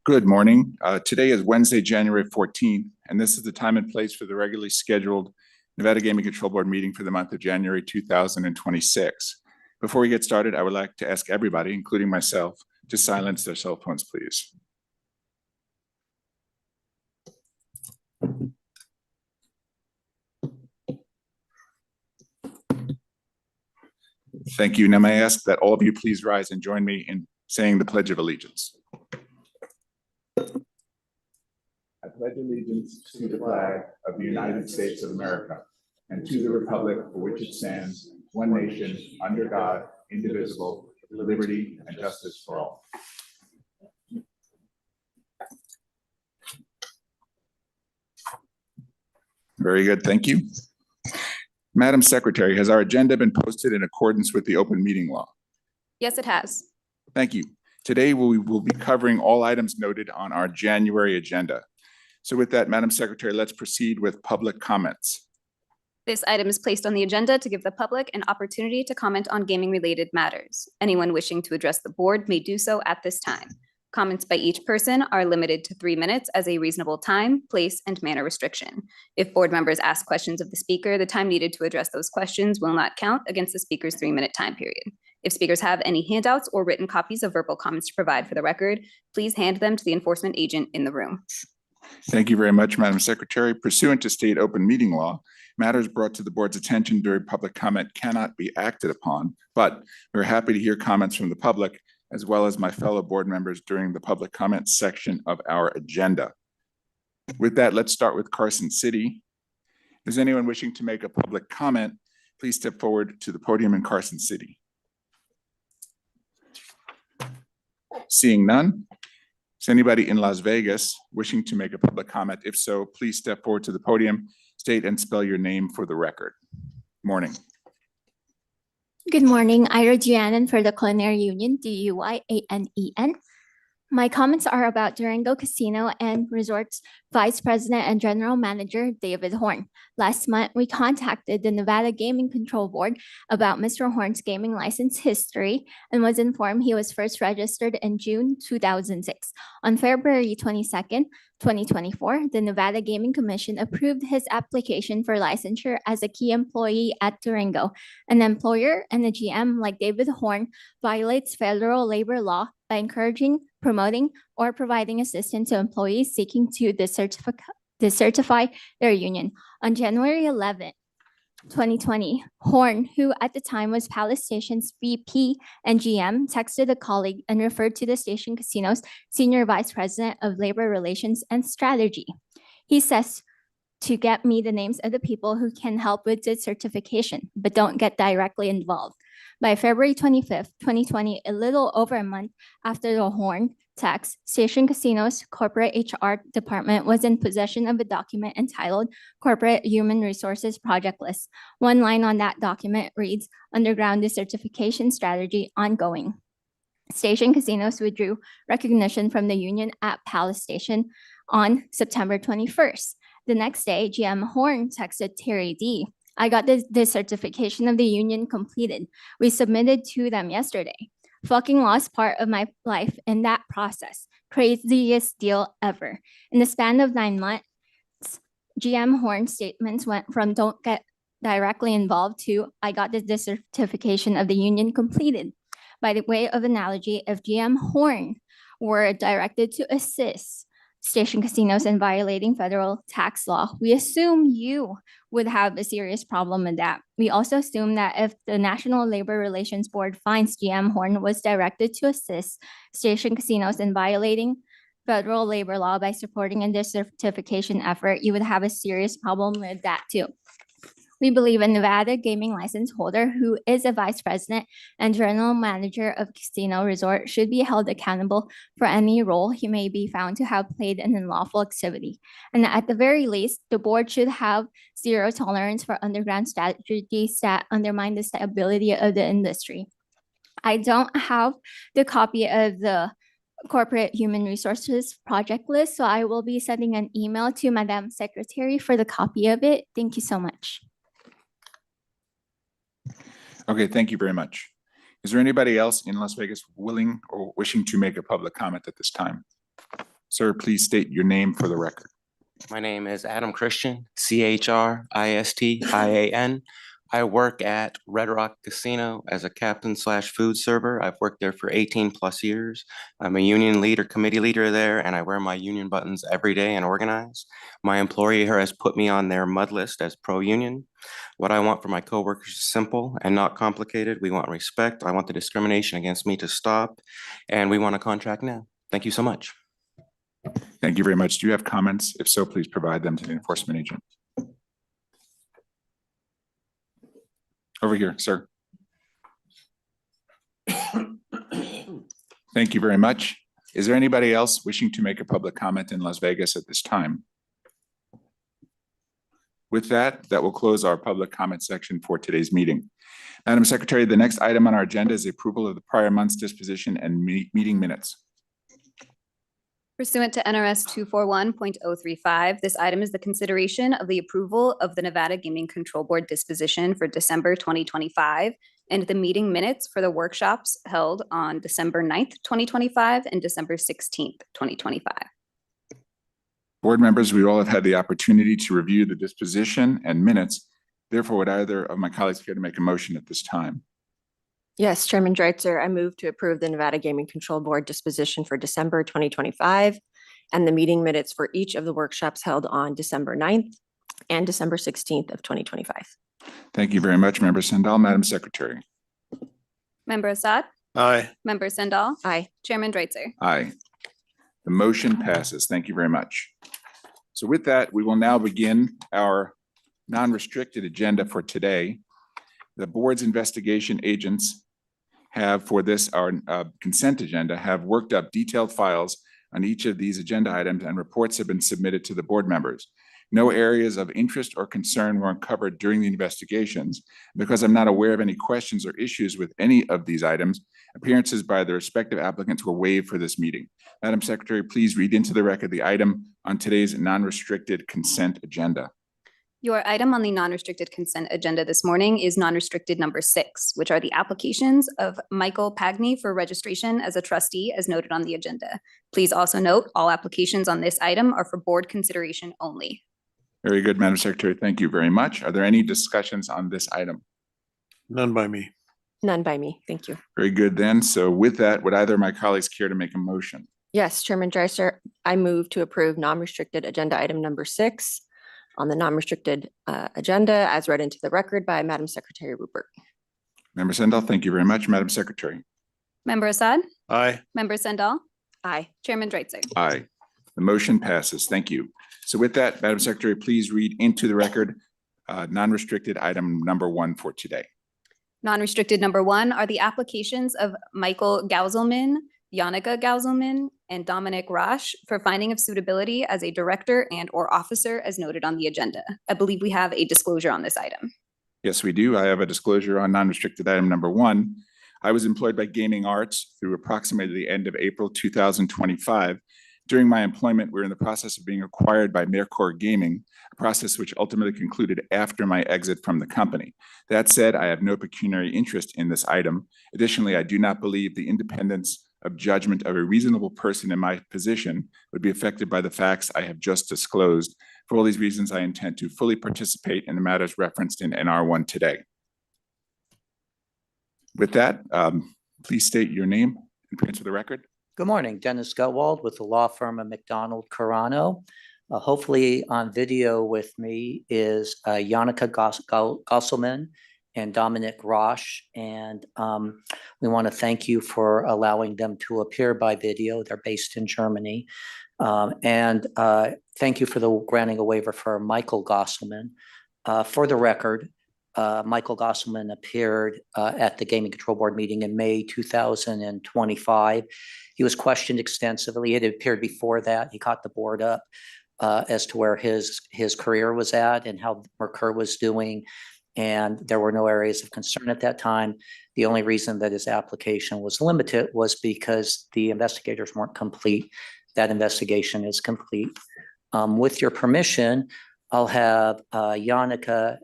Good morning. Today is Wednesday, January 14th, and this is the time and place for the regularly scheduled Nevada Gaming Control Board meeting for the month of January 2026. Before we get started, I would like to ask everybody, including myself, to silence their cell phones, please. Thank you. Now may I ask that all of you please rise and join me in saying the Pledge of Allegiance. I pledge allegiance to the flag of the United States of America and to the republic for which it stands, one nation, under God, indivisible, with liberty and justice for all. Very good. Thank you. Madam Secretary, has our agenda been posted in accordance with the open meeting law? Yes, it has. Thank you. Today, we will be covering all items noted on our January agenda. So with that, Madam Secretary, let's proceed with public comments. This item is placed on the agenda to give the public an opportunity to comment on gaming-related matters. Anyone wishing to address the board may do so at this time. Comments by each person are limited to 3 minutes as a reasonable time, place, and manner restriction. If board members ask questions of the speaker, the time needed to address those questions will not count against the speaker's 3-minute time period. If speakers have any handouts or written copies of verbal comments to provide for the record, please hand them to the enforcement agent in the room. Thank you very much, Madam Secretary. Pursuant to state open meeting law, matters brought to the board's attention during public comment cannot be acted upon, but we're happy to hear comments from the public as well as my fellow board members during the public comment section of our agenda. With that, let's start with Carson City. Is anyone wishing to make a public comment? Please step forward to the podium in Carson City. Seeing none. Is anybody in Las Vegas wishing to make a public comment? If so, please step forward to the podium, state and spell your name for the record. Morning. Good morning, Ira Duyanen for the Culinary Union, DuyAnen. My comments are about Durango Casino and Resorts Vice President and General Manager David Horn. Last month, we contacted the Nevada Gaming Control Board about Mr. Horn's gaming license history and was informed he was first registered in June 2006. On February 22nd, 2024, the Nevada Gaming Commission approved his application for licensure as a key employee at Durango. An employer and a GM like David Horn violates federal labor law by encouraging, promoting, or providing assistance to employees seeking to decertify their union. On January 11th, 2020, Horn, who at the time was Palace Station's VP and GM, texted a colleague and referred to the Station Casino's Senior Vice President of Labor Relations and Strategy. He says to get me the names of the people who can help with the certification, but don't get directly involved. By February 25th, 2020, a little over a month after the Horn text, Station Casino's corporate HR department was in possession of a document entitled Corporate Human Resources Project List. One line on that document reads, Underground Decertification Strategy Ongoing. Station Casinos withdrew recognition from the union at Palace Station on September 21st. The next day, GM Horn texted Terry D. I got the certification of the union completed. We submitted to them yesterday. Fucking lost part of my life in that process. Craziest deal ever. In the span of 9 months, GM Horn's statements went from don't get directly involved to I got the certification of the union completed. By the way of analogy, if GM Horn were directed to assist Station Casinos in violating federal tax law, we assume you would have a serious problem with that. We also assume that if the National Labor Relations Board finds GM Horn was directed to assist Station Casinos in violating federal labor law by supporting a decertification effort, you would have a serious problem with that too. We believe a Nevada gaming license holder who is a vice president and general manager of casino resort should be held accountable for any role he may be found to have played in unlawful activity. And at the very least, the board should have zero tolerance for underground strategies that undermine the stability of the industry. I don't have the copy of the Corporate Human Resources Project List, so I will be sending an email to Madam Secretary for the copy of it. Thank you so much. Okay, thank you very much. Is there anybody else in Las Vegas willing or wishing to make a public comment at this time? Sir, please state your name for the record. My name is Adam Christian, CHRISTIAN. I work at Red Rock Casino as a captain/food server. I've worked there for 18+ years. I'm a union leader, committee leader there, and I wear my union buttons every day and organize. My employer has put me on their mud list as pro-union. What I want for my coworkers is simple and not complicated. We want respect. I want the discrimination against me to stop, and we want a contract now. Thank you so much. Thank you very much. Do you have comments? If so, please provide them to the enforcement agent. Over here, sir. Thank you very much. Is there anybody else wishing to make a public comment in Las Vegas at this time? With that, that will close our public comment section for today's meeting. Madam Secretary, the next item on our agenda is the approval of the prior month's disposition and meeting minutes. Pursuant to NRS 241.035, this item is the consideration of the approval of the Nevada Gaming Control Board disposition for December 2025 and the meeting minutes for the workshops held on December 9th, 2025 and December 16th, 2025. Board members, we all have had the opportunity to review the disposition and minutes. Therefore, would either of my colleagues care to make a motion at this time? Yes, Chairman Dreitzer, I move to approve the Nevada Gaming Control Board disposition for December 2025 and the meeting minutes for each of the workshops held on December 9th and December 16th of 2025. Thank you very much, Member Sandal. Madam Secretary. Member Assad? Aye. Member Sandal? Aye. Chairman Dreitzer? Aye. The motion passes. Thank you very much. So with that, we will now begin our non-restricted agenda for today. The board's investigation agents have for this, our consent agenda, have worked up detailed files on each of these agenda items and reports have been submitted to the board members. No areas of interest or concern were uncovered during the investigations. Because I'm not aware of any questions or issues with any of these items, appearances by the respective applicants were waived for this meeting. Madam Secretary, please read into the record the item on today's non-restricted consent agenda. Your item on the non-restricted consent agenda this morning is non-restricted number 6, which are the applications of Michael Pagney for registration as a trustee as noted on the agenda. Please also note all applications on this item are for board consideration only. Very good, Madam Secretary. Thank you very much. Are there any discussions on this item? None by me. None by me. Thank you. Very good then. So with that, would either of my colleagues care to make a motion? Yes, Chairman Dreitzer, I move to approve non-restricted agenda item number 6 on the non-restricted agenda as read into the record by Madam Secretary Rupert. Member Sandal, thank you very much. Madam Secretary. Member Assad? Aye. Member Sandal? Aye. Chairman Dreitzer? Aye. The motion passes. Thank you. So with that, Madam Secretary, please read into the record non-restricted item number 1 for today. Non-restricted number 1 are the applications of Michael Gauselman, Yannicka Gauselman, and Dominic Roche for finding of suitability as a director and or officer as noted on the agenda. I believe we have a disclosure on this item. Yes, we do. I have a disclosure on non-restricted item number 1. I was employed by Gaming Arts through approximately the end of April 2025. During my employment, we were in the process of being acquired by Mercor Gaming, a process which ultimately concluded after my exit from the company. That said, I have no pecuniary interest in this item. Additionally, I do not believe the independence of judgment of a reasonable person in my position would be affected by the facts I have just disclosed. For all these reasons, I intend to fully participate in the matters referenced in NR1 today. With that, please state your name and appearance for the record. Good morning, Dennis Gutwald with the law firm of McDonald Carano. Hopefully on video with me is Yannicka Gauselman and Dominic Roche. And we want to thank you for allowing them to appear by video. They're based in Germany. And thank you for the granting a waiver for Michael Gauselman. For the record, Michael Gauselman appeared at the Gaming Control Board meeting in May 2025. He was questioned extensively. He had appeared before that. He caught the board up as to where his career was at and how Mercur was doing. And there were no areas of concern at that time. The only reason that his application was limited was because the investigators weren't complete. That investigation is complete. With your permission, I'll have Yannicka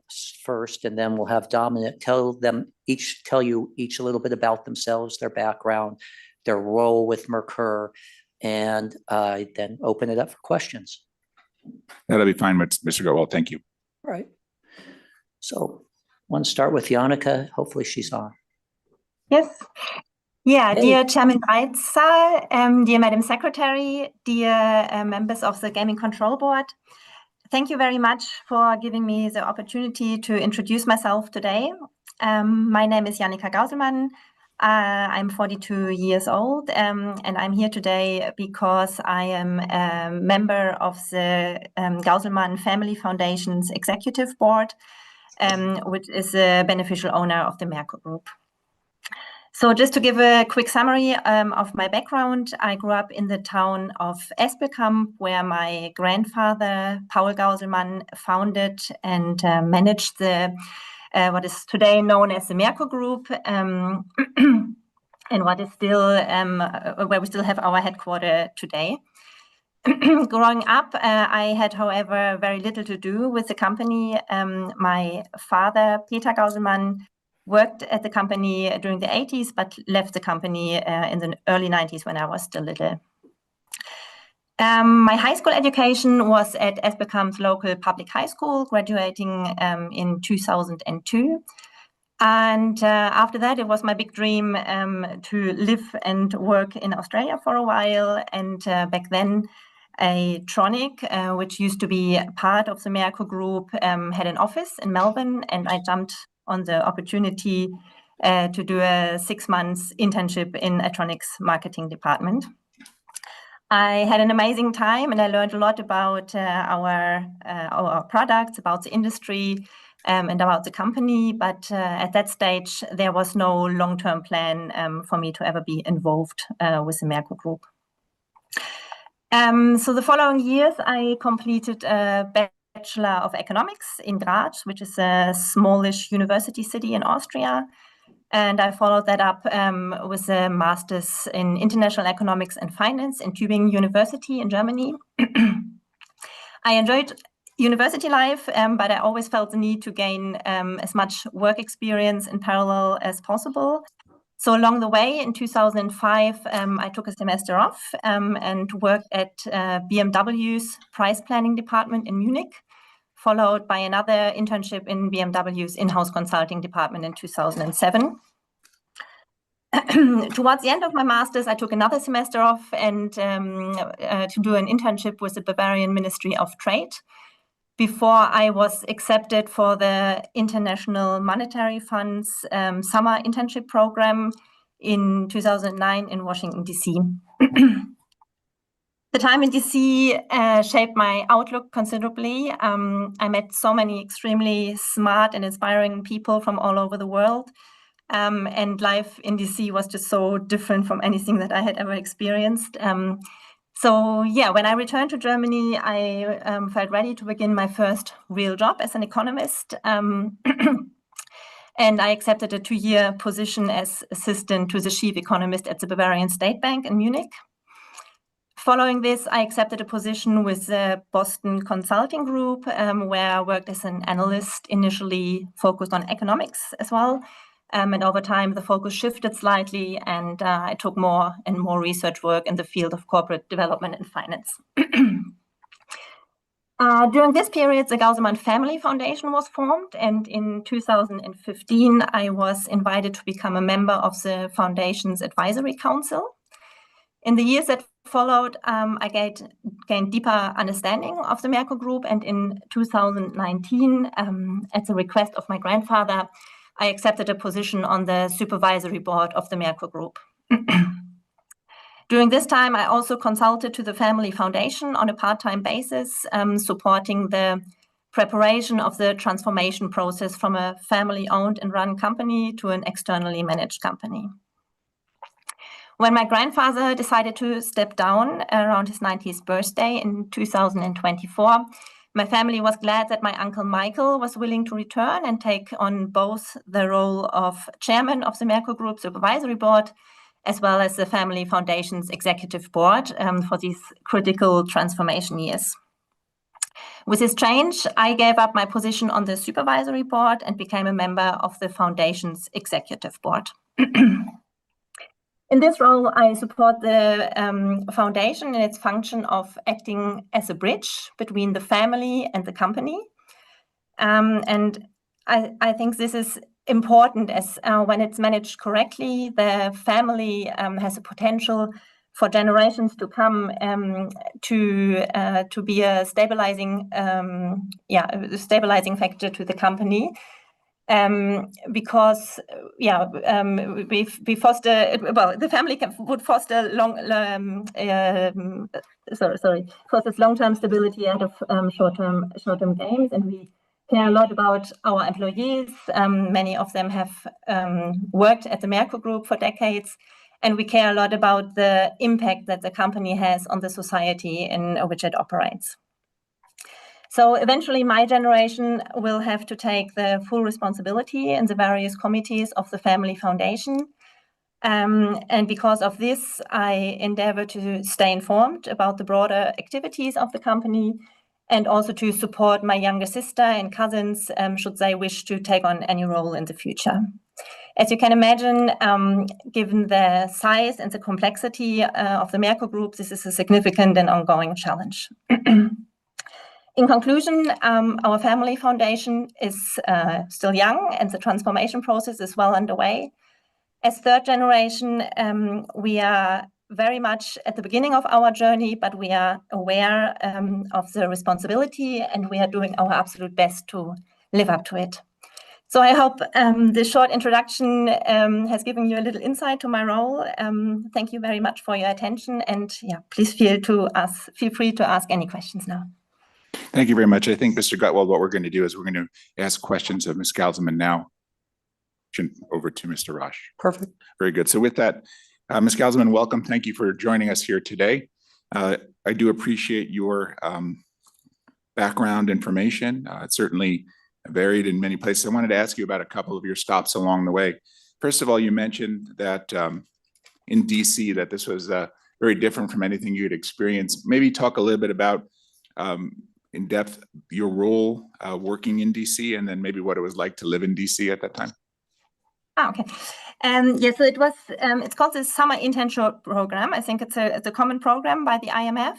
first, and then we'll have Dominic tell them each tell you each a little bit about themselves, their background, their role with Mercur, and then open it up for questions. That'll be fine, Mr. Gottwald. Thank you. All right. So want to start with Janica. Hopefully she's on. Yes. Yeah, Hey. dear Chairman Reitzer, dear Madam Secretary, dear members of the Gaming Control Board, thank you very much for giving me the opportunity to introduce myself today. My name is Janica Gauselmann. I'm 42 years old, and I'm here today because I am a member of the Gauselmann Family Foundation's Executive Board, which is a beneficial owner of the Merkur Group. So just to give a quick summary of my background, I grew up in the town of Espelkamp, where my grandfather, Paul Gauselmann, founded and managed the what is today known as the Merkur Group, and what is still where we still have our headquarters today. Growing up, I had, however, very little to do with the company. My father, Peter Gauselmann, worked at the company during the 80s, but left the company in the early 90s when I was still little. My high school education was at Espelkamp's local public high school, graduating in 2002. And after that, it was my big dream to live and work in Australia for a while. And back then, Tronic, which used to be part of the Merkur Group, had an office in Melbourne, and I jumped on the opportunity to do a 6 months internship in Tronic's marketing department. I had an amazing time, and I learned a lot about our products, about the industry, and about the company. But at that stage, there was no long-term plan for me to ever be involved with the Merkur Group. So the following years, I completed a Bachelor of Economics in Graz, which is a smallish university city in Austria. And I followed that up with a master's in international economics and finance in Tübingen University in Germany. I enjoyed university life, but I always felt the need to gain as much work experience in parallel as possible. So along the way, in 2005, I took a semester off and worked at BMW's price planning department in Munich, followed by another internship in BMW's in-house consulting department in 2007. Towards the end of my master's, I took another semester off and to do an internship with the Bavarian Ministry of Trade before I was accepted for the International Monetary Fund's summer internship program in 2009 in Washington, D.C. The time in DC shaped my outlook considerably. I met so many extremely smart and inspiring people from all over the world. And life in DC was just so different from anything that I had ever experienced. So yeah, when I returned to Germany, I felt ready to begin my first real job as an economist. And I accepted a 2-year position as assistant to the chief economist at the Bavarian State Bank in Munich. Following this, I accepted a position with the Boston Consulting Group, where I worked as an analyst, initially focused on economics as well. And over time, the focus shifted slightly, and I took more and more research work in the field of corporate development and finance. During this period, the Gauselmann Family Foundation was formed, and in 2015, I was invited to become a member of the foundation's advisory council. In the years that followed, I gained deeper understanding of the Merkur Group, and in 2019, at the request of my grandfather, I accepted a position on the supervisory board of the Merkur Group. During this time, I also consulted to the Family Foundation on a part-time basis, supporting the preparation of the transformation process from a family-owned and run company to an externally managed company. When my grandfather decided to step down around his 90th birthday in 2024, my family was glad that my uncle Michael was willing to return and take on both the role of chairman of the Merkur Group Supervisory Board, as well as the Family Foundation's Executive Board for these critical transformation years. With this change, I gave up my position on the supervisory board and became a member of the foundation's executive board. In this role, I support the foundation in its function of acting as a bridge between the family and the company. And I think this is important as when it's managed correctly, the family has a potential for generations to come to be a stabilizing factor to the company. Because we foster, well, the family would foster fosters long-term stability out of short-term gains, and we care a lot about our employees. Many of them have worked at the Merkur Group for decades, and we care a lot about the impact that the company has on the society in which it operates. So eventually my generation will have to take the full responsibility in the various committees of the family foundation. And because of this, I endeavor to stay informed about the broader activities of the company and also to support my younger sister and cousins should they wish to take on any role in the future. As you can imagine, given the size and the complexity of the Merkur Group, this is a significant and ongoing challenge. In conclusion, our family foundation is still young and the transformation process is well underway. As third generation, we are very much at the beginning of our journey, but we are aware of the responsibility and we are doing our absolute best to live up to it. So I hope this short introduction has given you a little insight to my role. Thank you very much for your attention, and please feel free to ask any questions now. Thank you very much. I think, Mr. Gutwald, what we're going to do is we're going to ask questions of Ms. Gauselman now. Over to Mr. Rosch. Perfect. Very good. So with that, Ms. Gauselman, welcome. Thank you for joining us here today. I do appreciate your background information. It's certainly varied in many places. I wanted to ask you about a couple of your stops along the way. First of all, you mentioned that in DC that this was very different from anything you had experienced. Maybe talk a little bit about in depth your role working in DC, and then maybe what it was like to live in DC at that time. Okay. Yes, so it was. It's called the Summer Internship Program. I think it's a common program by the IMF,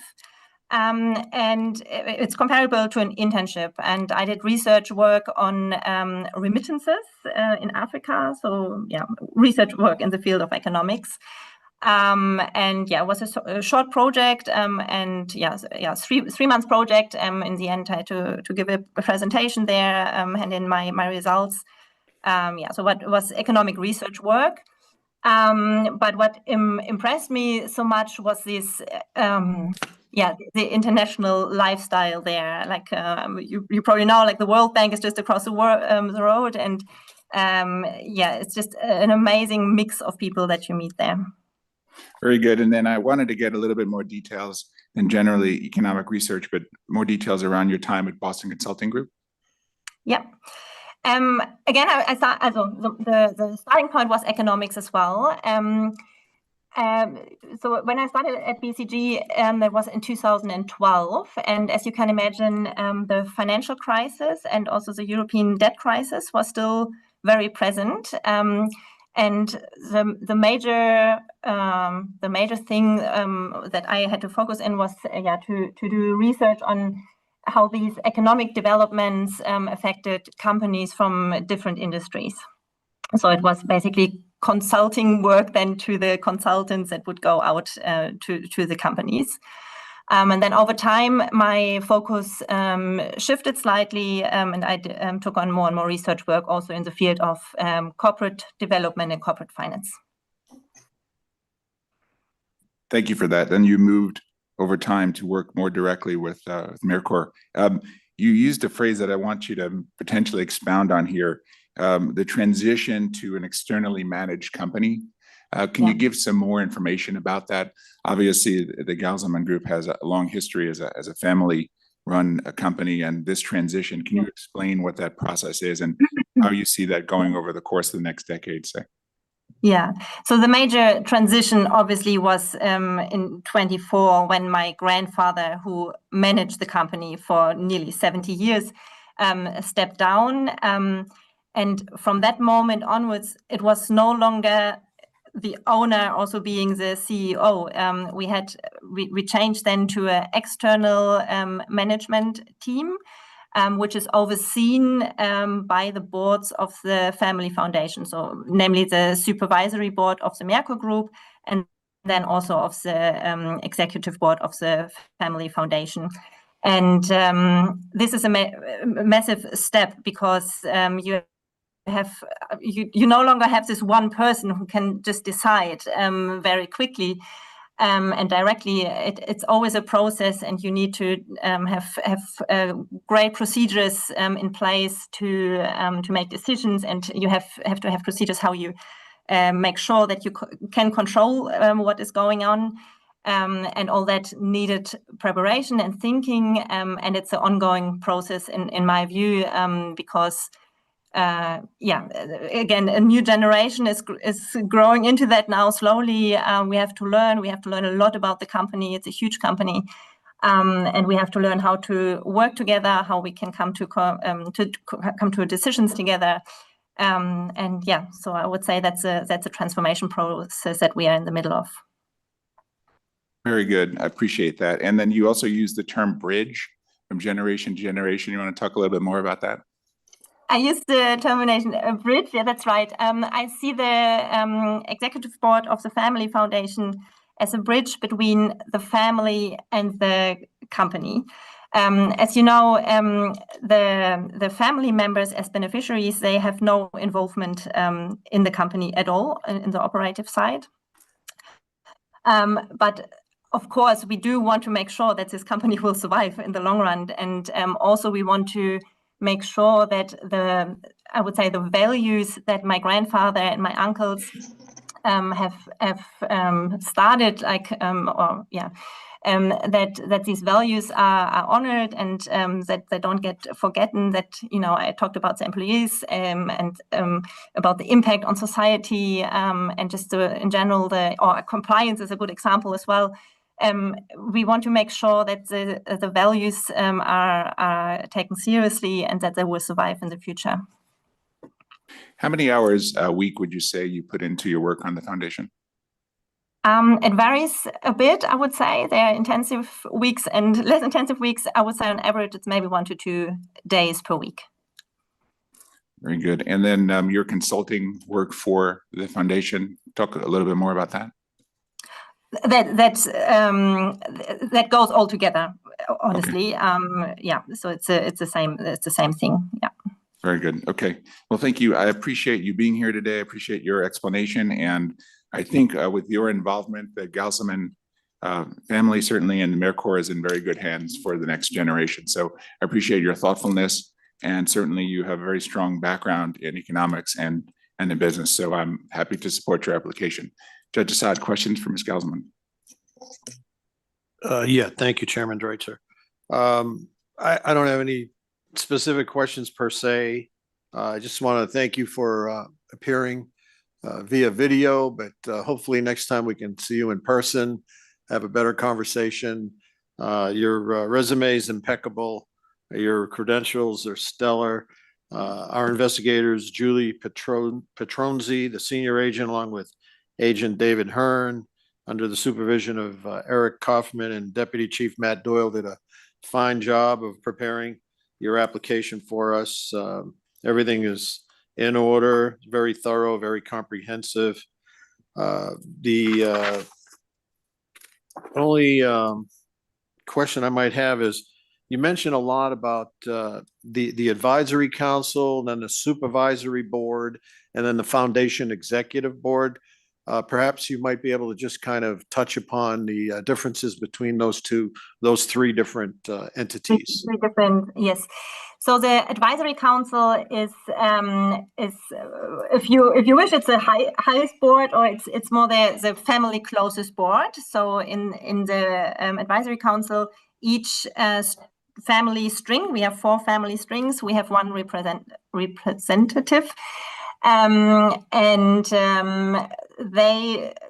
and it's comparable to an internship. And I did research work on remittances in Africa. So research work in the field of economics. And it was a short project, and 3 months project. In the end, I had to give a presentation there, hand in my results. So what was economic research work? But what impressed me so much was this, the international lifestyle there. Like you probably know, like the World Bank is just across the road, and it's just an amazing mix of people that you meet there. Very good. And then I wanted to get a little bit more details than generally economic research, but more details around your time at Boston Consulting Group. Yeah. Again, I thought the starting point was economics as well. So when I started at BCG, that was in 2012. And as you can imagine, the financial crisis and also the European debt crisis was still very present. And the major thing that I had to focus in was to do research on how these economic developments affected companies from different industries. So it was basically consulting work then to the consultants that would go out to the companies. And then over time, my focus shifted slightly, and I took on more and more research work also in the field of corporate development and corporate finance. Thank you for that. Then you moved over time to work more directly with Merkur. You used a phrase that I want you to potentially expound on here, the transition to an externally managed company. Can you give some more information about that? Obviously, the Gauselman Group has a long history as a family-run company, and this transition, can you explain what that process is and how you see that going over the course of the next decade, say? Yeah, so the major transition obviously was in 24 when my grandfather, who managed the company for nearly 70 years, stepped down. And from that moment onwards, it was no longer the owner also being the CEO. We changed then to an external management team, which is overseen by the boards of the family foundation. So namely the supervisory board of the Merkur Group, and then also of the executive board of the family foundation. And this is a massive step because you no longer have this one person who can just decide very quickly and directly. It's always a process, and you need to have great procedures in place to make decisions, and you have to have procedures how you make sure that you can control what is going on. And all that needed preparation and thinking, and it's an ongoing process in my view, because again, a new generation is growing into that now slowly. We have to learn a lot about the company. It's a huge company, and we have to learn how to work together, how we can come to decisions together. And yeah, so I would say that's a transformation process that we are in the middle of. Very good. I appreciate that. And then you also use the term bridge from generation to generation. You want to talk a little bit more about that? I use the termination bridge. Yeah, that's right. I see the executive board of the family foundation as a bridge between the family and the company. As you know, the family members as beneficiaries, they have no involvement in the company at all in the operative side. But of course, we do want to make sure that this company will survive in the long run. And also we want to make sure that the values that my grandfather and my uncles have started, that these values are honored, and that they don't get forgotten. That, you know, I talked about the employees and about the impact on society, and just in general, compliance is a good example as well. We want to make sure that the values are taken seriously and that they will survive in the future. How many hours a week would you say you put into your work on the foundation? It varies a bit, I would say. There are intensive weeks and less intensive weeks. I would say on average, it's maybe 1 to 2 days per week. Very good. And then your consulting work for the foundation, talk a little bit more about that. That goes all together, honestly. Okay. Yeah, so it's the same thing. Yeah. Very good. Okay. Well, thank you. I appreciate you being here today. I appreciate your explanation. And I think with your involvement, the Galselman family certainly and Merkur is in very good hands for the next generation. So I appreciate your thoughtfulness, and certainly you have a very strong background in economics and in business. So I'm happy to support your application. Judge Assad, questions for Ms. Galselman? Yeah, thank you, Chairman Dreutzer. I don't have any specific questions per se. I just want to thank you for appearing via video, but hopefully next time we can see you in person, have a better conversation. Your resume is impeccable. Your credentials are stellar. Our investigators, Julie Petronzi, the senior agent, along with Agent David Hearn, under the supervision of Eric Kaufman, and Deputy Chief Matt Doyle, did a fine job of preparing your application for us. Everything is in order, very thorough, very comprehensive. The only question I might have is, you mentioned a lot about the advisory council, then the supervisory board, and then the foundation executive board. Perhaps you might be able to just kind of touch upon the differences between those three different entities. Three different, yes. So the advisory council is if you wish, it's the highest board, or it's more the family closest board. So in the advisory council, each family string, we have 4 family strings. We have 1 representative.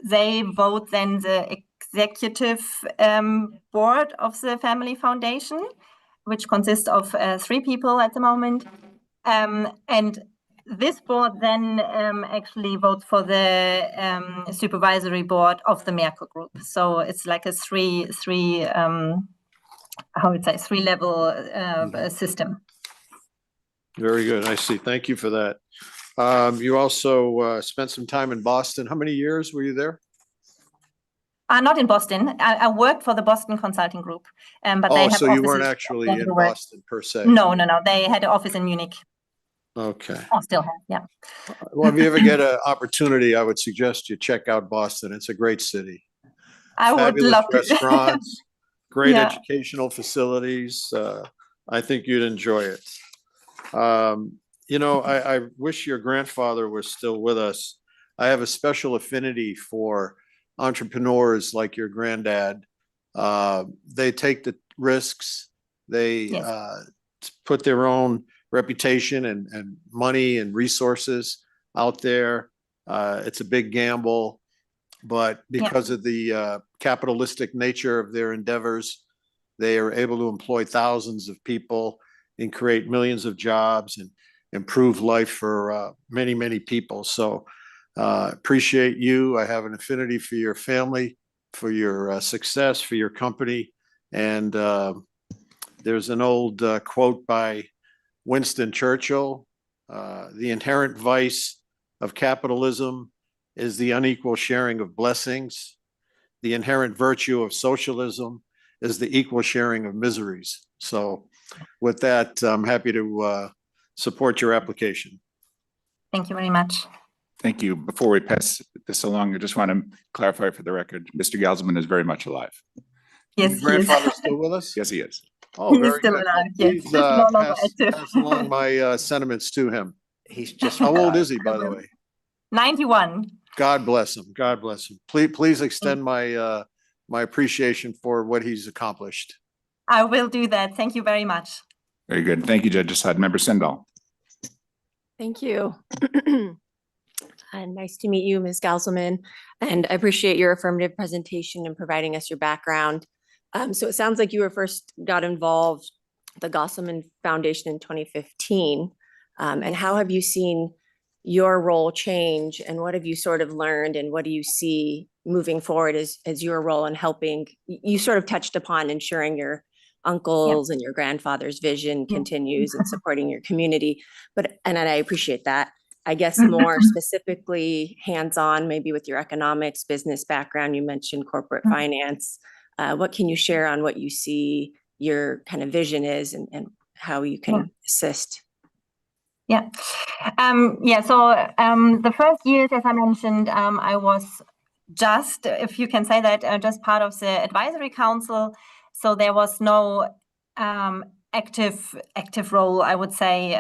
They vote then the executive board of the family foundation, which consists of 3 people at the moment. And this board then actually votes for the supervisory board of the Merkur Group. So it's like a three level system. Very good. I see. Thank you for that. You also spent some time in Boston. How many years were you there? Not in Boston. I worked for the Boston Consulting Group, but they have so you weren't offices actually all in over the world. Boston per se? No. They had an office in Munich. Okay. Or still have, yeah. Well, if you ever get an opportunity, I would suggest you check out Boston. It's a great city. I would Fabulous love to. restaurants, great Yeah. educational facilities. I think you'd enjoy it. I wish your grandfather was still with us. I have a special affinity for entrepreneurs like your granddad. They take the risks. They Yes. put their own reputation and money and resources out there. It's a big gamble, but because of the capitalistic nature of their endeavors, they are able to employ thousands of people and create millions of jobs and improve life for many, many people. So appreciate you. I have an affinity for your family, for your success, for your company. And there's an old quote by Winston Churchill: the inherent vice of capitalism is the unequal sharing of blessings. The inherent virtue of socialism is the equal sharing of miseries. So with that, I'm happy to support your application. Thank you very much. Thank you. Before we pass this along, I just want to clarify for the record, Mr. Galsman is very much alive. Yes, Your he is. grandfather still with us? Yes, he is. Oh, He's very still good. alive, yes. Please No longer pass active. along my sentiments to him. He's just. How old retired. is he, by the way? 91. God bless him. God bless him. Please extend my my appreciation for what he's accomplished. I will do that. Thank you very much. Very good. Thank you, Judge Assad. Member Sendall. Thank you. And nice to meet you, Ms. Gauselman. And I appreciate your affirmative presentation and providing us your background. So it sounds like you were first got involved with the Gauselman Foundation in 2015. And how have you seen your role change, and what have you sort of learned, and what do you see moving forward as your role in helping? You sort of touched upon ensuring your uncles and your grandfather's vision continues and supporting your community, and I appreciate that. I guess more specifically hands-on, maybe with your economics, business background, you mentioned corporate finance. What can you share on what you see your kind of vision is, and how you can assist? Yeah. So the first years, as I mentioned, I was just, if you can say that, just part of the advisory council. So there was no active role, I would say,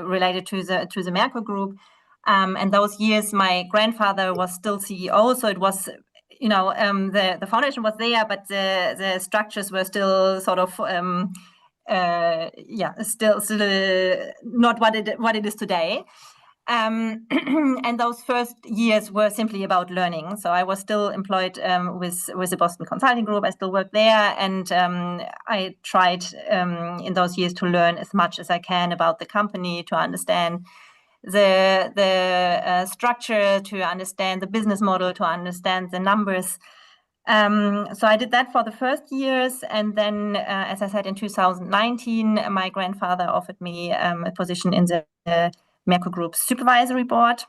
related to the Merkur Group. And those years, my grandfather was still CEO, so it was, the foundation was there, but the structures were still sort of still not what it is today. And those first years were simply about learning. So I was still employed with the Boston Consulting Group. I still worked there, and I tried in those years to learn as much as I can about the company, to understand the structure, to understand the business model, to understand the numbers. So I did that for the first years, and then, as I said, in 2019, my grandfather offered me a position in the Merkur Group supervisory board.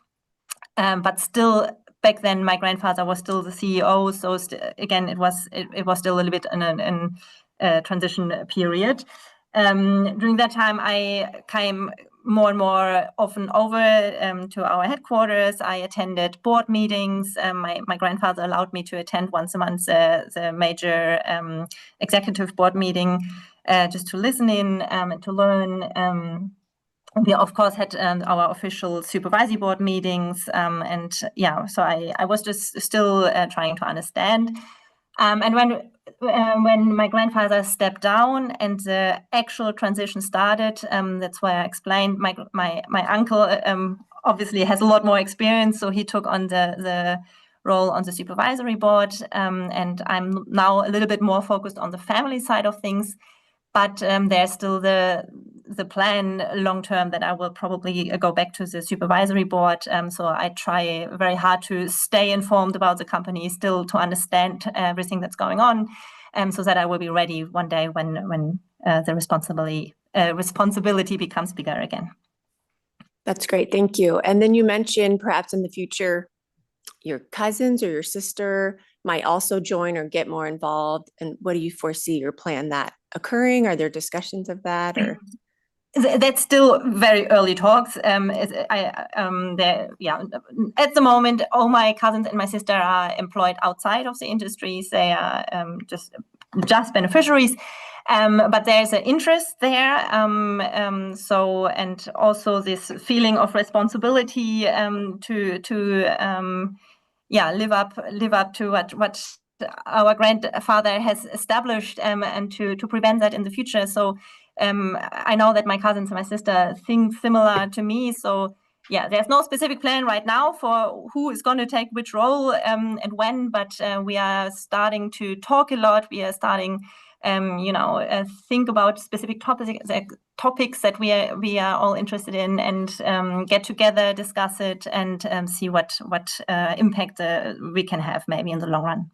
But still, back then, my grandfather was still the CEO. So again, it was still a little bit in a transition period. During that time, I came more and more often over to our headquarters. I attended board meetings. My grandfather allowed me to attend once a month the major executive board meeting, just to listen in and to learn. We, of course, had our official supervisory board meetings. So I was just still trying to understand. And when my grandfather stepped down and the actual transition started, that's why I explained my uncle obviously has a lot more experience, so he took on the role on the supervisory board, and I'm now a little bit more focused on the family side of things. But there's still the plan long term that I will probably go back to the supervisory board. So I try very hard to stay informed about the company, still to understand everything that's going on, so that I will be ready one day when the responsibility becomes bigger again. That's great. Thank you. And then you mentioned perhaps in the future, your cousins or your sister might also join or get more involved. And what do you foresee or plan that occurring? Are there discussions of that or? That's still very early talks. At the moment, all my cousins and my sister are employed outside of the industries. They are just beneficiaries. But there's an interest there. So, and also this feeling of responsibility to live up to what our grandfather has established, and to prevent that in the future. So I know that my cousins and my sister think similar to me. So yeah, there's no specific plan right now for who is going to take which role and when, but we are starting to talk a lot. We are starting think about specific topics that we are all interested in, and get together, discuss it, and see what impact we can have maybe in the long run.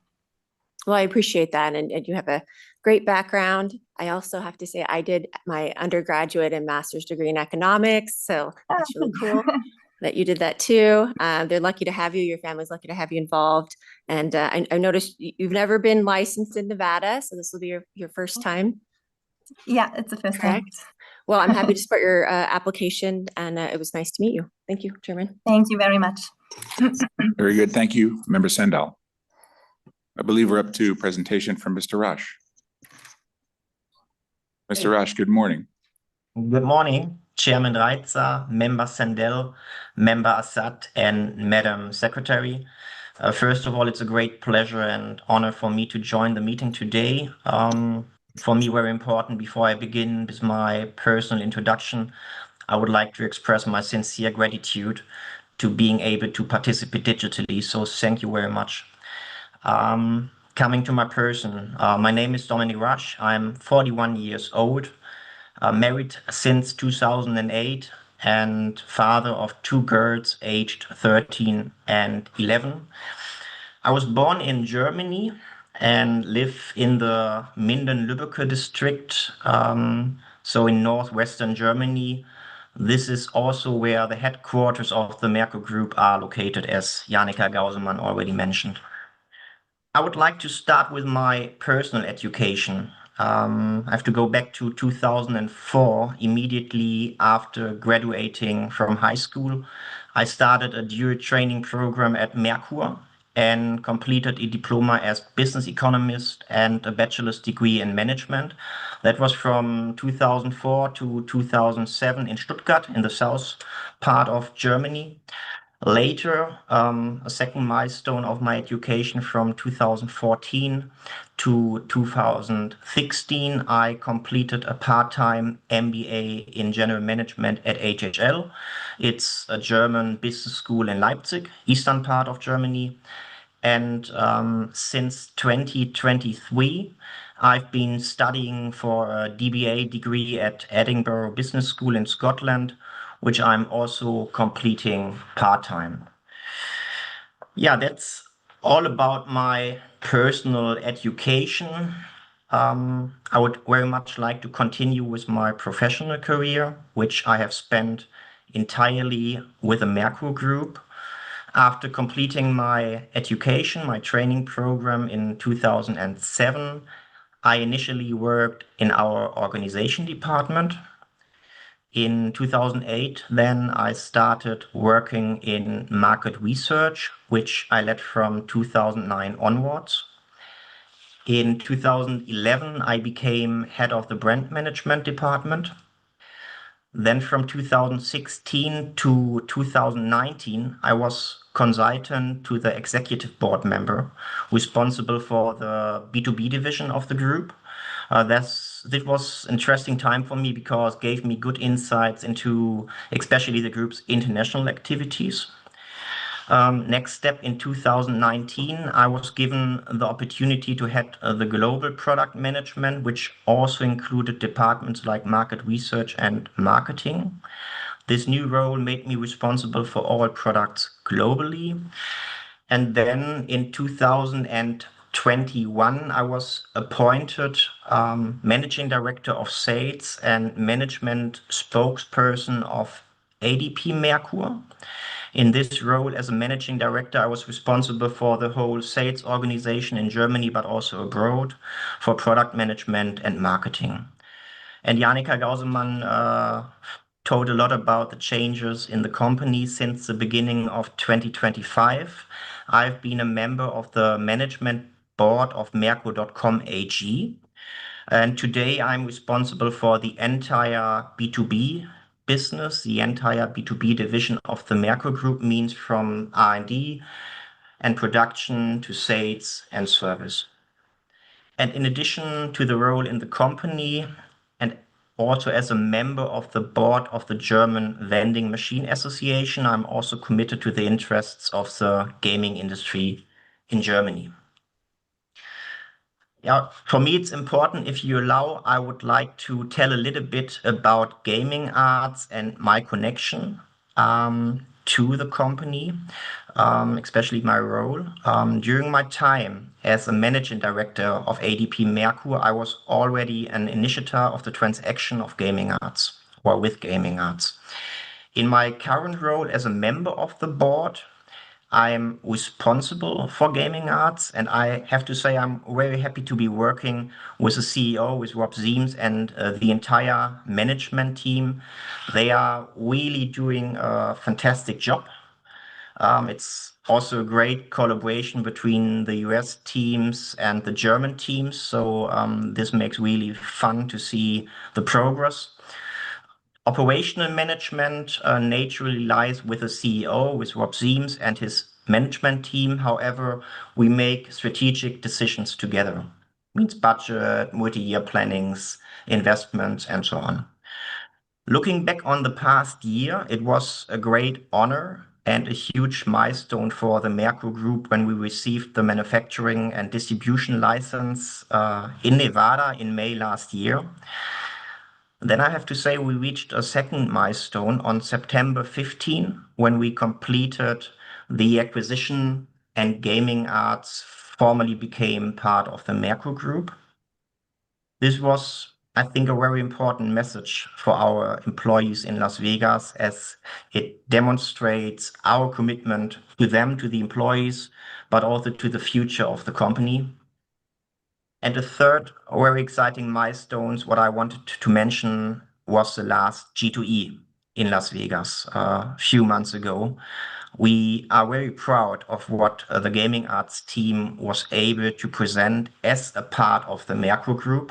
Well, I appreciate that. And you have a great background. I also have to say I did my undergraduate and master's degree in economics. So that's really cool that you did that too. They're lucky to have you. Your family's lucky to have you involved. And I noticed you've never been licensed in Nevada. So this will be your first time. Yeah, it's the first time. Correct. Well, I'm happy to support your application, and it was nice to meet you. Thank you, Chairman. Thank you very much. Very good. Thank you, Member Sandell. I believe we're up to presentation from Mr. Rush. Mr. Rush, good morning. Good morning, Chairman Reitzer, Member Sandell, Member Assad, and Madam Secretary. First of all, it's a great pleasure and honor for me to join the meeting today. For me, very important, before I begin with my personal introduction, I would like to express my sincere gratitude to being able to participate digitally. So thank you very much. Coming to my person, my name is Dominic Rush. I'm 41 years old, married since 2008, and father of two girls aged 13 and 11. I was born in Germany and live in the Minden-Lübbecke district, so in northwestern Germany. This is also where the headquarters of the Merkur Group are located, as Janika Gauselmann already mentioned. I would like to start with my personal education. I have to go back to 2004. Immediately after graduating from high school, I started a dual training program at Merkur and completed a diploma as business economist and a bachelor's degree in management. That was from 2004 to 2007 in Stuttgart, in the south part of Germany. Later, a second milestone of my education from 2014 to 2016, I completed a part-time MBA in general management at HHL. It's a German business school in Leipzig, eastern part of Germany. And since 2023, I've been studying for a DBA degree at Edinburgh Business School in Scotland, which I'm also completing part-time. Yeah, that's all about my personal education. I would very much like to continue with my professional career, which I have spent entirely with the Merkur Group. After completing my education, my training program in 2007, I initially worked in our organization department. In 2008, then I started working in market research, which I led from 2009 onwards. In 2011, I became head of the brand management department. Then from 2016 to 2019, I was consultant to the executive board member responsible for the B2B division of the group. This was interesting time for me because it gave me good insights into especially the group's international activities. Next step in 2019, I was given the opportunity to head the global product management, which also included departments like market research and marketing. This new role made me responsible for all products globally. And then in 2021, I was appointed managing director of sales and management spokesperson of ADP Merkur. In this role as a managing director, I was responsible for the whole sales organization in Germany, but also abroad, for product management and marketing. And Janika Gauselmann told a lot about the changes in the company since the beginning of 2025. I've been a member of the management board of Merkur.com AG. And today I'm responsible for the entire B2B business, the entire B2B division of the Merkur Group, means from R&D and production to sales and service. And in addition to the role in the company, and also as a member of the board of the German Vending Machine Association, I'm also committed to the interests of the gaming industry in Germany. Yeah, for me, it's important, if you allow, I would like to tell a little bit about Gaming Arts and my connection to the company, especially my role. During my time as a managing director of ADP Merkur, I was already an initiator of the transaction of Gaming Arts, or with Gaming Arts. In my current role as a member of the board, I'm responsible for Gaming Arts, and I have to say I'm very happy to be working with the CEO, with Rob Siems, and the entire management team. They are really doing a fantastic job. It's also a great collaboration between the US teams and the German teams, so this makes really fun to see the progress. Operational management naturally lies with the CEO, with Rob Siems and his management team. However, we make strategic decisions together. Means budget, multi-year plannings, investments, and so on. Looking back on the past year, it was a great honor and a huge milestone for the Merkur Group when we received the manufacturing and distribution license in Nevada in May last year. Then I have to say we reached a second milestone on September 15 when we completed the acquisition and Gaming Arts formally became part of the Merkur Group. This was, I think, a very important message for our employees in Las Vegas, as it demonstrates our commitment to them, to the employees, but also to the future of the company. And the third very exciting milestones, what I wanted to mention, was the last G2E in Las Vegas a few months ago. We are very proud of what the Gaming Arts team was able to present as a part of the Merkur Group.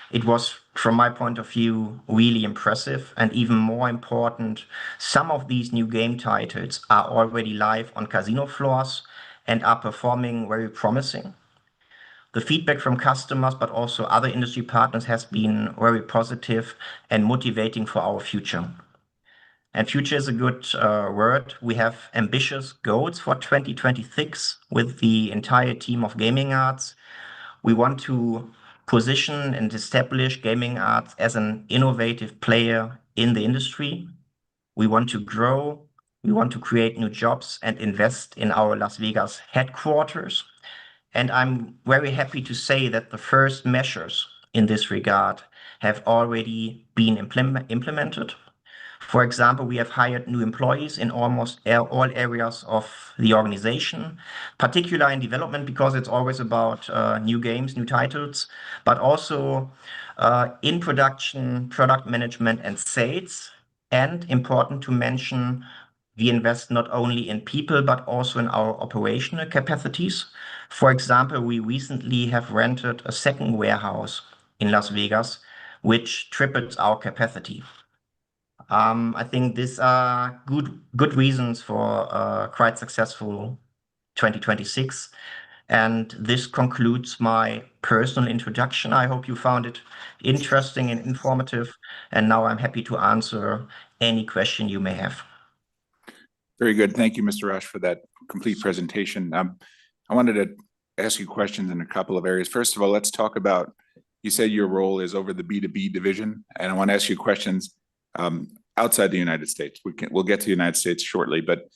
It was, from my point of view, really impressive, and even more important, some of these new game titles are already live on casino floors and are performing very promising. The feedback from customers, but also other industry partners, has been very positive and motivating for our future. And future is a good word. We have ambitious goals for 2026 with the entire team of Gaming Arts. We want to position and establish Gaming Arts as an innovative player in the industry. We want to grow. We want to create new jobs and invest in our Las Vegas headquarters. And I'm very happy to say that the first measures in this regard have already been implemented. For example, we have hired new employees in almost all areas of the organization, particularly in development, because it's always about new games, new titles, but also in production, product management, and sales. And important to mention, we invest not only in people, but also in our operational capacities. For example, we recently have rented a second warehouse in Las Vegas, which triples our capacity. I think these are good reasons for quite successful 2026. And this concludes my personal introduction. I hope you found it interesting and informative. And now I'm happy to answer any question you may have. Very good. Thank you, Mr. Roche, for that complete presentation. I wanted to ask you questions in a couple of areas. First of all, let's talk about, you said your role is over the B2B division, and I want to ask you questions outside the United States. We'll get to the United States shortly, but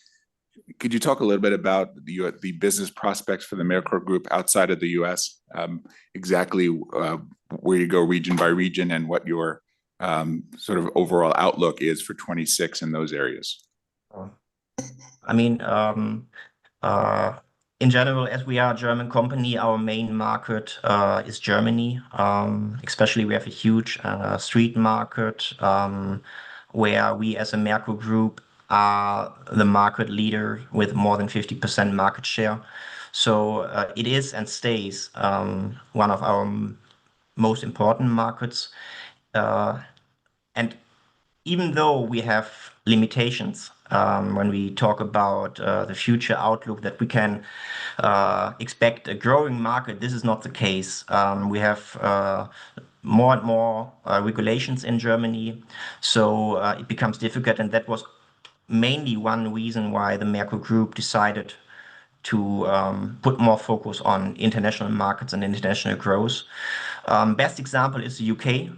could you talk a little bit about the business prospects for the Mercor Group outside of the US? Exactly where you go region by region and what your sort of overall outlook is for 26 in those areas. I mean, in general, as we are a German company, our main market is Germany. Especially we have a huge street market where we as a Mercor Group are the market leader with more than 50% market share. So it is and stays one of our most important markets. And even though we have limitations when we talk about the future outlook that we can expect a growing market, this is not the case. We have more and more regulations in Germany, so it becomes difficult, and that was mainly one reason why the Mercor Group decided to put more focus on international markets and international growth. Best example is the UK.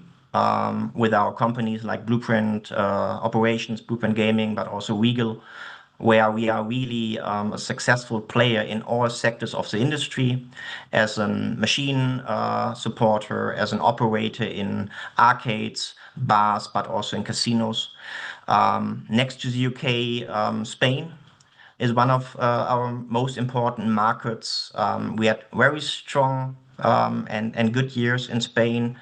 With our companies like Blueprint Operations, Blueprint Gaming, but also Regal, where we are really a successful player in all sectors of the industry as a machine supporter, as an operator in arcades, bars, but also in casinos. Next to the UK, Spain is one of our most important markets. We had very strong and good years in Spain.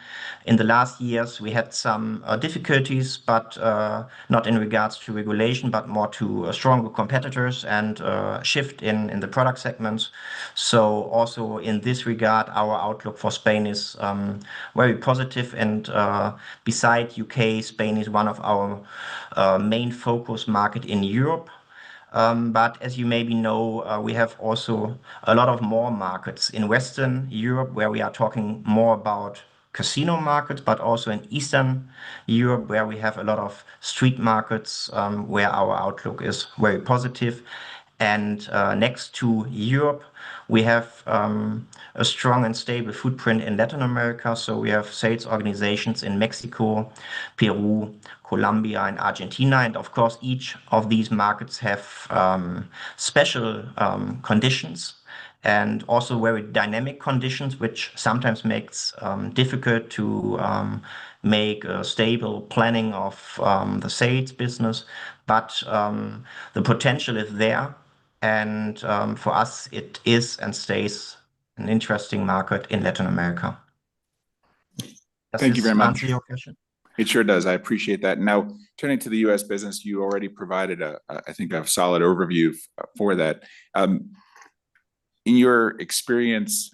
In the last years, we had some difficulties, but not in regards to regulation, but more to stronger competitors and shift in the product segments. So also in this regard, our outlook for Spain is very positive. And beside UK, Spain is one of our main focus market in Europe. But as you maybe know, we have also a lot of more markets in Western Europe where we are talking more about casino markets, but also in Eastern Europe where we have a lot of street markets where our outlook is very positive. And next to Europe, we have a strong and stable footprint in Latin America. So we have sales organizations in Mexico, Peru, Colombia, and Argentina. And of course, each of these markets have special conditions and also very dynamic conditions, which sometimes makes difficult to make a stable planning of the sales business. But the potential is there. And for us, it is and stays an interesting market in Latin America. Thank you very much. Answer your question? It sure does. I appreciate that. Now, turning to the U.S. business, you already provided I think, a solid overview for that. In your experience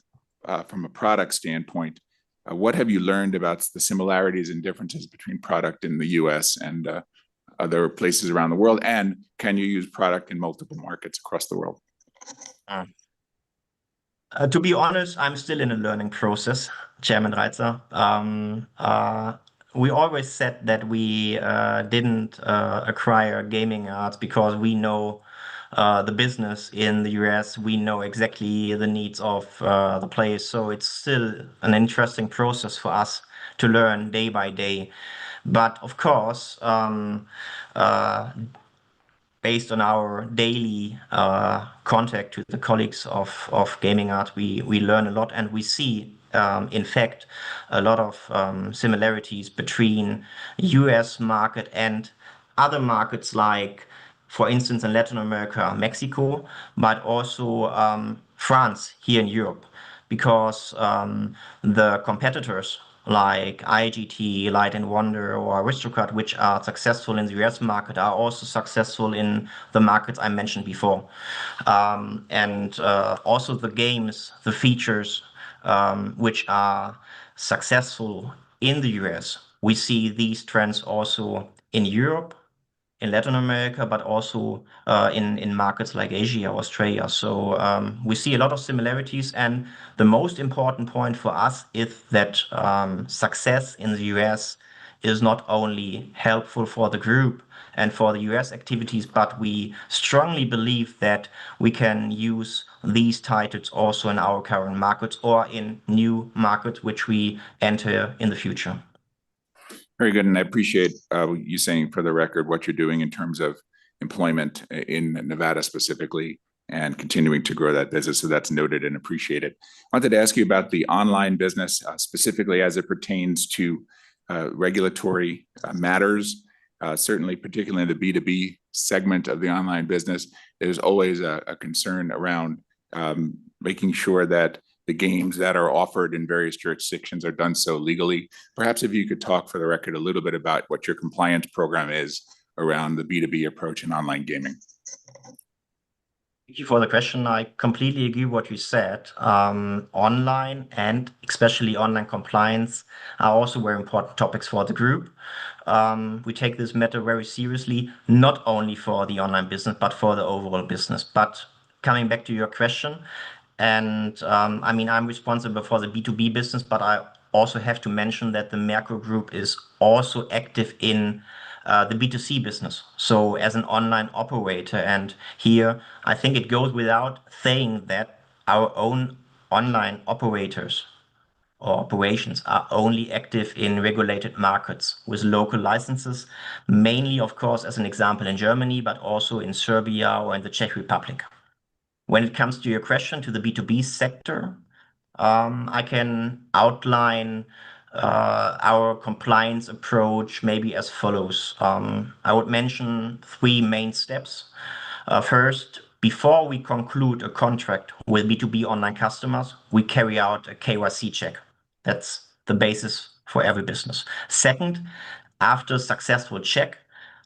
from a product standpoint, what have you learned about the similarities and differences between product in the U.S. and other places around the world? And can you use product in multiple markets across the world? To be honest, I'm still in a learning process, Chairman Reitzer. We always said that we didn't acquire gaming arts because we know the business in the US. We know exactly the needs of the players. So it's still an interesting process for us to learn day by day. But of course, based on our daily contact with the colleagues of gaming art, we learn a lot, and we see, in fact, a lot of similarities between US market and other markets like, for instance, in Latin America, Mexico, but also France here in Europe, because the competitors like IGT, Light & Wonder, or Aristocrat, which are successful in the US market, are also successful in the markets I mentioned before. And also the games, the features, which are successful in the US, we see these trends also in Europe, in Latin America, but also in markets like Asia, Australia. So we see a lot of similarities. And the most important point for us is that success in the US is not only helpful for the group and for the US activities, but we strongly believe that we can use these titles also in our current markets or in new markets which we enter in the future. Very good. And I appreciate you saying for the record what you're doing in terms of employment in Nevada specifically and continuing to grow that business. So that's noted and appreciated. I wanted to ask you about the online business, specifically as it pertains to regulatory matters. Certainly, particularly in the B2B segment of the online business, there's always a concern around making sure that the games that are offered in various jurisdictions are done so legally. Perhaps if you could talk for the record a little bit about what your compliance program is around the B2B approach in online gaming. Thank you for the question. I completely agree with what you said. Online and especially online compliance are also very important topics for the group. We take this matter very seriously, not only for the online business, but for the overall business. But coming back to your question, and I mean, I'm responsible for the B2B business, but I also have to mention that the Merkur Group is also active in the B2C business. So as an online operator, and here I think it goes without saying that our own online operators or operations are only active in regulated markets with local licenses, mainly, of course, as an example in Germany, but also in Serbia or in the Czech Republic. When it comes to your question to the B2B sector, I can outline our compliance approach maybe as follows. I would mention 3 main steps. First, before we conclude a contract with B2B online customers, we carry out a KYC check. That's the basis for every business. Second, after a successful check,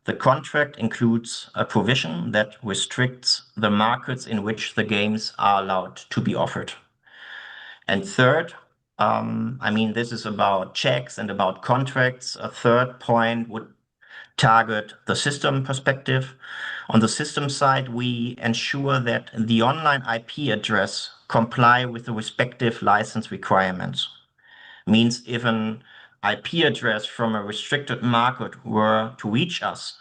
the contract includes a provision that restricts the markets in which the games are allowed to be offered. And third, I mean, this is about checks and about contracts. A third point would target the system perspective. On the system side, we ensure that the online IP address comply with the respective license requirements. Means if an IP address from a restricted market were to reach us,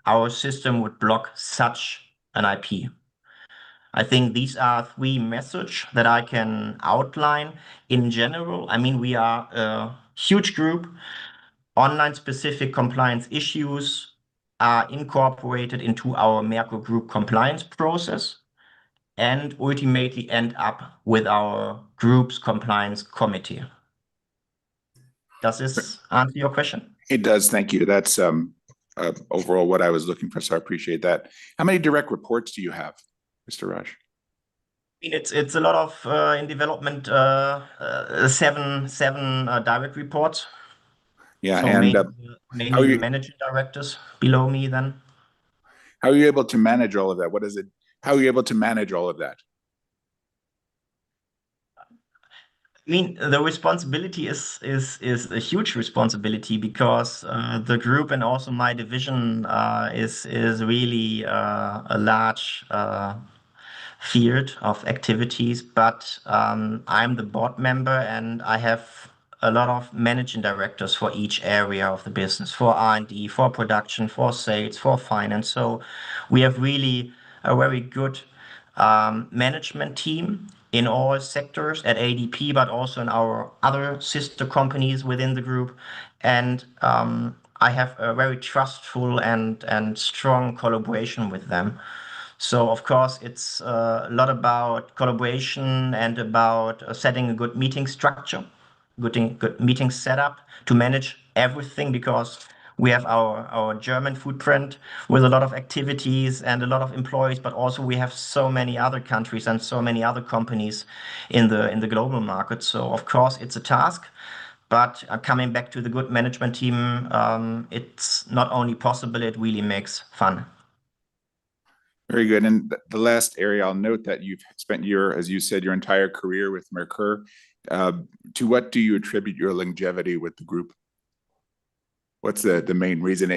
our system would block such an IP. I think these are 3 messages that I can outline in general. I mean, we are a huge group. Online specific compliance issues are incorporated into our Merkur Group compliance process and ultimately end up with our group's compliance committee. Does this answer your question? It does. Thank you. That's overall what I was looking for. So I appreciate that. How many direct reports do you have, Mr. Raj? It's a lot of in development, 7 direct reports. Yeah, So and mainly managing directors below me then. How are you able to manage all of that? What is it? How are you able to manage all of that? I mean, the responsibility is a huge responsibility because the group and also my division is really a large field of activities. But I'm the board member and I have a lot of managing directors for each area of the business, for R&D, for production, for sales, for finance. So we have really a very good management team in all sectors at ADP, but also in our other sister companies within the group. And I have a very trustful and strong collaboration with them. So, of course, it's a lot about collaboration and about setting a good meeting structure, good meeting setup to manage everything, because we have our German footprint with a lot of activities and a lot of employees, but also we have so many other countries and so many other companies in the global market. So of course it's a task, but coming back to the good management team, it's not only possible, it really makes fun. Very good. And the last area, I'll note that you've spent as you said, your entire career with Merkur. To what do you attribute your longevity with the group? What's the main reason?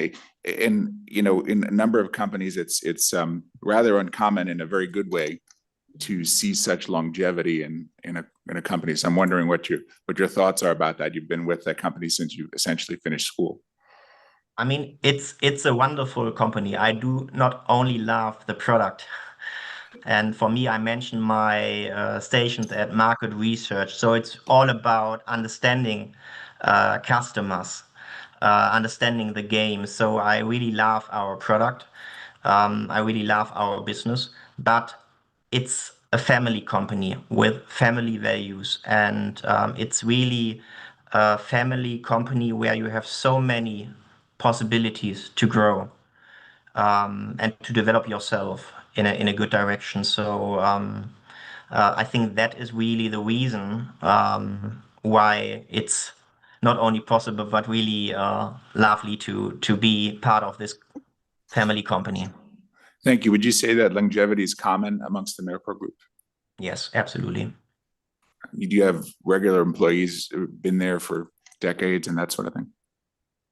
And, you know, in a number of companies, it's rather uncommon in a very good way to see such longevity in a company. So I'm wondering what your thoughts are about that. You've been with that company since you essentially finished school. I mean, it's a wonderful company. I do not only love the product. And for me, I mentioned my stations at market research. So it's all about understanding customers, understanding the game. So I really love our product. I really love our business, but it's a family company with family values. And it's really a family company where you have so many possibilities to grow and to develop yourself in a good direction. So I think that is really the reason why it's not only possible but really lovely to be part of this family company. Thank you. Would you say that longevity is common amongst the Mercor Group? Yes, absolutely. Do you have regular employees who've been there for decades and that sort of thing?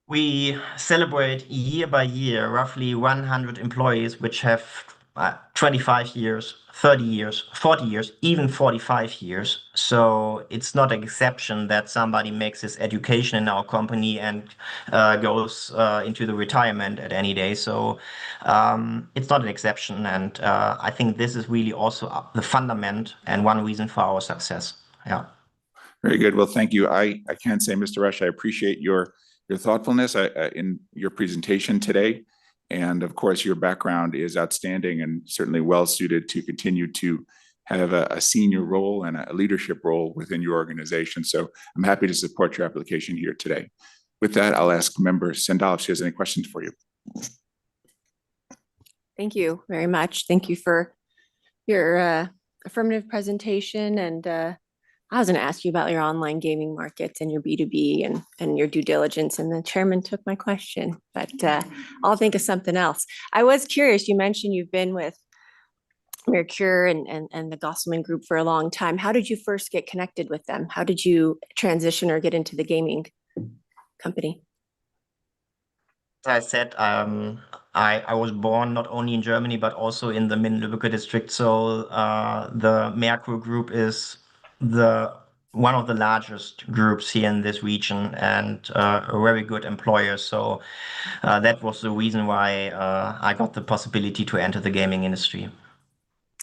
We celebrate year by year roughly 100 employees which have 25 years, 30 years, 40 years, even 45 years. So it's not an exception that somebody makes his education in our company and goes into the retirement at any day. So it's not an exception. And I think this is really also the fundament and one reason for our success. Yeah. Very good. Well, thank you. I can say, Mr. Rush, I appreciate your thoughtfulness in your presentation today. And of course, your background is outstanding and certainly well suited to continue to have a senior role and a leadership role within your organization. So I'm happy to support your application here today. With that, I'll ask Member Sandal if she has any questions for you. Thank you very much. Thank you for your affirmative presentation. And I was going to ask you about your online gaming markets and your B2B and your due diligence, and the chairman took my question, but I'll think of something else. I was curious, you mentioned you've been with Mercure and the Gosselman Group for a long time. How did you first get connected with them? How did you transition or get into the gaming company? As I said, I was born not only in Germany, but also in the Minden-Lübbecke district. So the Mercur Group is one of the largest groups here in this region and a very good employer. So that was the reason why I got the possibility to enter the gaming industry.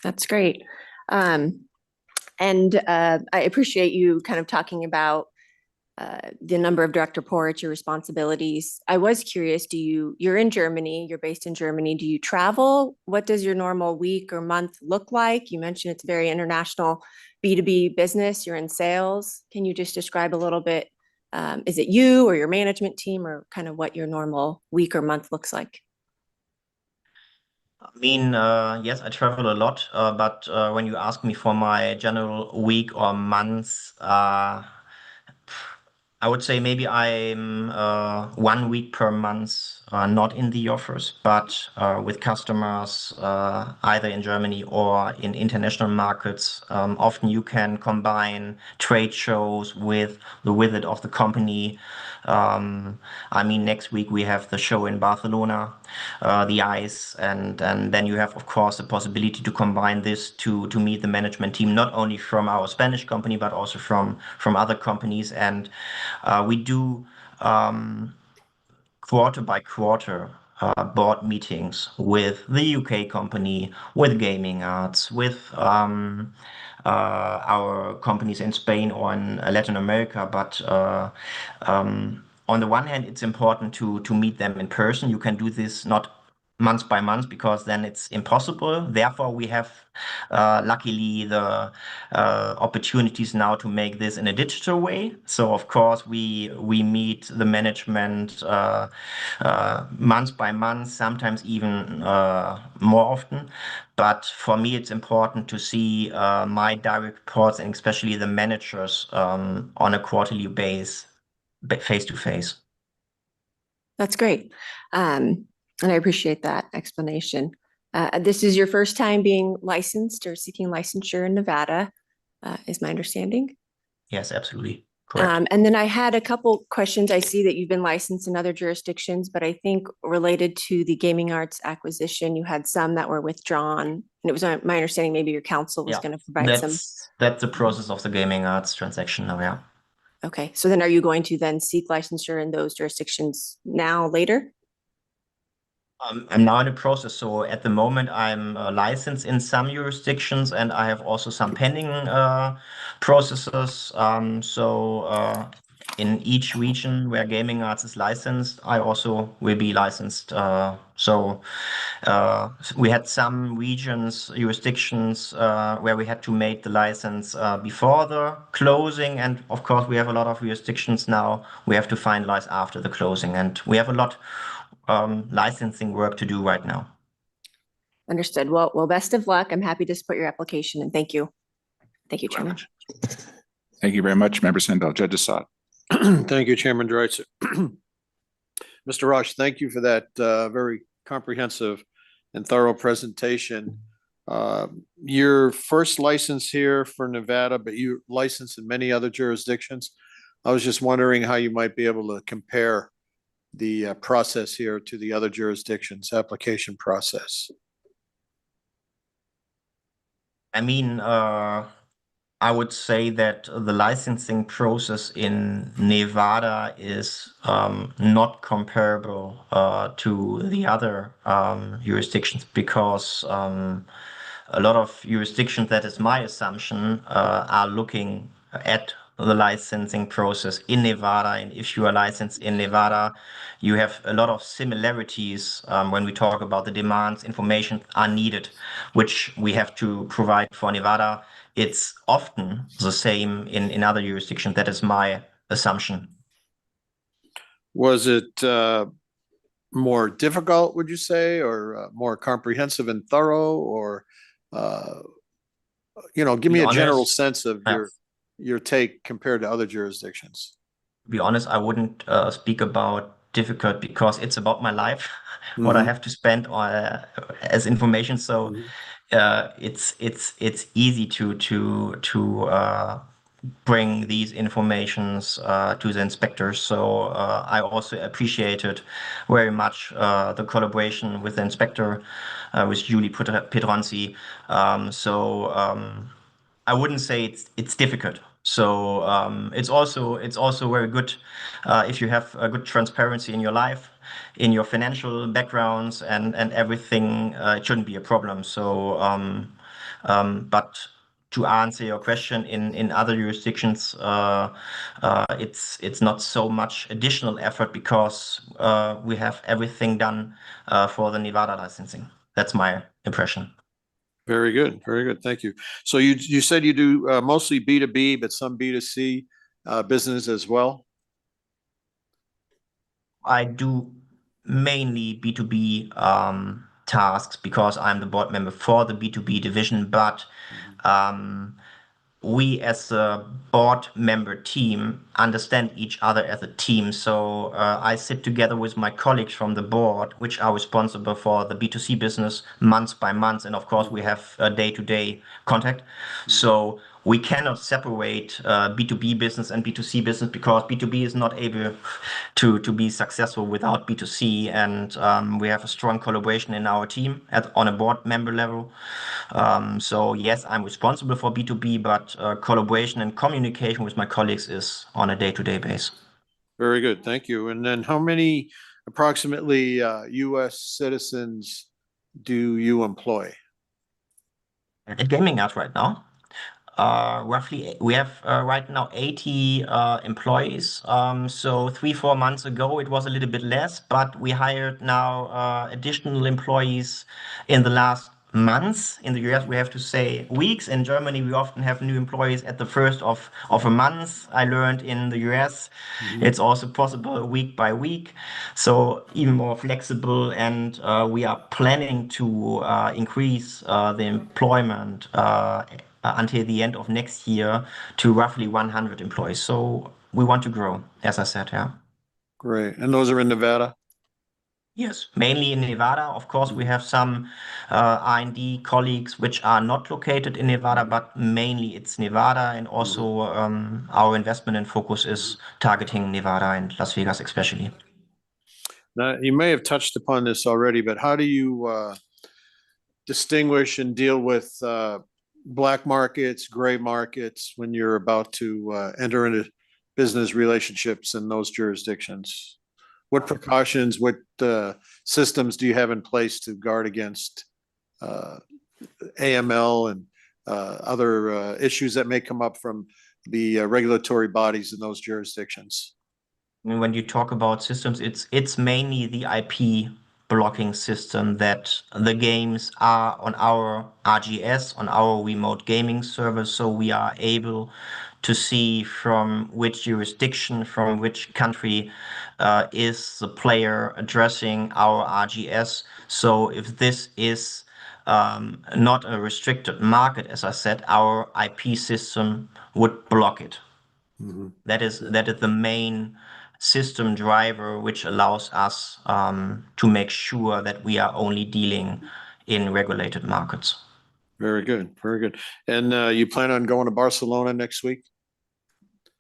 That's great. And I appreciate you kind of talking about the number of direct reports, your responsibilities. I was curious, you're in Germany, you're based in Germany. Do you travel? What does your normal week or month look like? You mentioned it's a very international B2B business. You're in sales. Can you just describe a little bit? Is it you or your management team, or kind of what your normal week or month looks like? I mean, yes, I travel a lot, but when you ask me for my general week or month, I would say maybe I'm 1 week per month, not in the office, but with customers either in Germany or in international markets. Often you can combine trade shows with the visit of the company. I mean, next week we have the show in Barcelona, the ICE, and then you have, of course, the possibility to combine this to meet the management team, not only from our Spanish company, but also from other companies. And we do quarter by quarter board meetings with the UK company, with Gaming Arts, with our companies in Spain or in Latin America. But on the one hand, it's important to meet them in person. You can do this not month by month because then it's impossible. Therefore, we have luckily the opportunities now to make this in a digital way. So of course we meet the management month by month, sometimes even more often. But for me, it's important to see my direct reports and especially the managers on a quarterly basis, face to face. That's great. And I appreciate that explanation. This is your first time being licensed or seeking licensure in Nevada, is my understanding? Yes, absolutely. Correct. And then I had a couple questions. I see that you've been licensed in other jurisdictions, but I think related to the gaming arts acquisition, you had some that were withdrawn. And it was my understanding maybe your counsel was Yeah, going to provide some. That's the process of the gaming arts transaction now, yeah. Okay, so then are you going to then seek licensure in those jurisdictions now, later? I'm now in the process. So at the moment, I'm licensed in some jurisdictions, and I have also some pending processes. In each region where gaming arts is licensed, I also will be licensed. We had some regions, jurisdictions where we had to make the license before the closing, and of course, we have a lot of jurisdictions now we have to finalize after the closing, and we have a lot licensing work to do right now. Understood. Well, best of luck. I'm happy to support your application and thank you. Thank you, Very Chairman. much. Thank you very much, Member Sandell. Judge Assad. Thank you, Chairman Dreitzer. Mr. Rush, thank you for that very comprehensive and thorough presentation. Your first license here for Nevada, but you licensed in many other jurisdictions. I was just wondering how you might be able to compare the process here to the other jurisdictions, application process. I mean, I would say that the licensing process in Nevada is not comparable to the other jurisdictions because a lot of jurisdictions, that is my assumption, are looking at the licensing process in Nevada. And if you are licensed in Nevada, you have a lot of similarities when we talk about the demands, information are needed, which we have to provide for Nevada. It's often the same in other jurisdictions. That is my assumption. Was it more difficult, would you say, or more comprehensive and thorough, or give me a general sense of your take compared to other jurisdictions? To be honest, I wouldn't speak about difficult because it's about my life, what I have to spend on as information. So it's easy to bring these informations to the inspectors. So I also appreciated very much the collaboration with the inspector, with Julie Pedronzi. I wouldn't say it's difficult. So it's also very good if you have a good transparency in your life, in your financial backgrounds and everything. It shouldn't be a problem. So, but to answer your question, in other jurisdictions, it's not so much additional effort because we have everything done for the Nevada licensing. That's my impression. Very good. Very good. Thank you. So you said you do mostly B2B, but some B2C business as well? I do mainly B2B tasks because I'm the board member for the B2B division, but we as a board member team understand each other as a team. So I sit together with my colleagues from the board, which are responsible for the B2C business month by month. And of course, we have a day-to-day contact. So we cannot separate B2B business and B2C business because B2B is not able to be successful without B2C. And we have a strong collaboration in our team on a board member level. So yes, I'm responsible for B2B, but collaboration and communication with my colleagues is on a day-to-day basis. Very good. Thank you. And then how many approximately U.S. citizens do you employ? At Gaming Arts right now, roughly, we have right now 80 employees. So 3-4 months ago, it was a little bit less, but we hired now additional employees in the last months. In the US, we have to say weeks. In Germany, we often have new employees at the first of a month. I learned in the US, it's also possible week by week. So even more flexible. And we are planning to increase the employment until the end of next year to roughly 100 employees. So we want to grow, as I said, yeah. Great. And those are in Nevada? Yes, mainly in Nevada. Of course, we have some R&D colleagues which are not located in Nevada, but mainly it's Nevada. And also our investment and focus is targeting Nevada and Las Vegas especially. Now, you may have touched upon this already, but how do you distinguish and deal with black markets, gray markets when you're about to enter into business relationships in those jurisdictions? What precautions, what systems do you have in place to guard against AML and other issues that may come up from the regulatory bodies in those jurisdictions? I mean, when you talk about systems, it's mainly the IP blocking system that the games are on our RGS, on our remote gaming server, so we are able to see from which jurisdiction, from which country is the player addressing our RGS. So if this is not a restricted market, as I said, our IP system would block it. That is the main system driver which allows us to make sure that we are only dealing in regulated markets. Very good, very good. And you plan on going to Barcelona next week?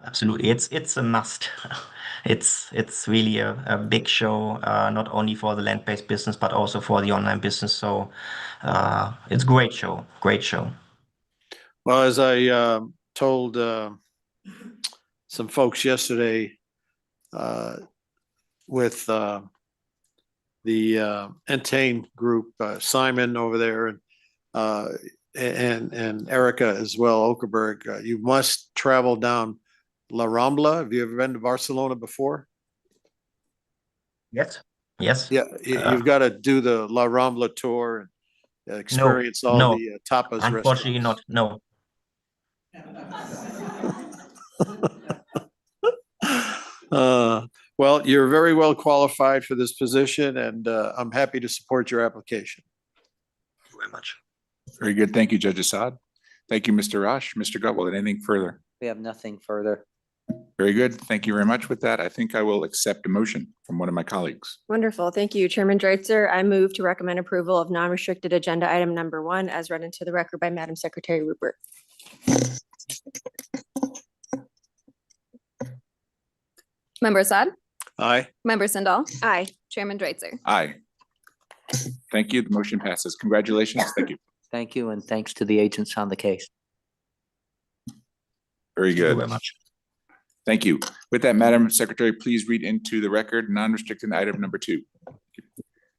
Absolutely, it's a must. It's really a big show, not only for the land-based business but also for the online business. So it's a great show, great show. Well, as I told some folks yesterday with the Entain group, Simon over there, and Erica as well, Okerberg, you must travel down La Rambla. Have you ever been to Barcelona before? Yes. Yes. Yeah, you've got to do the La Rambla tour and experience all no, the tapas unfortunately restaurants. not. No. Well, you're very well qualified for this position, and I'm happy to support your application. Thank you very much. Very good. Thank you, Judge Assad. Thank you, Mr. Rosh. Mr. Gutwald, anything further? We have nothing further. Very good. Thank you very much. With that, I think I will accept a motion from one of my colleagues. Wonderful. Thank you, Chairman Dreitzer. I move to recommend approval of non-restricted agenda item number 1 as read into the record by Madam Secretary Rupert. Member Assad? Aye. Member Sandal? Aye. Chairman Dreitzer? Aye. Thank you. The motion passes. Congratulations. Thank you. Thank you, and thanks to the agents on the case. Very Thank you good. very much. Thank you. With that, Madam Secretary, please read into the record non-restricted item number 2.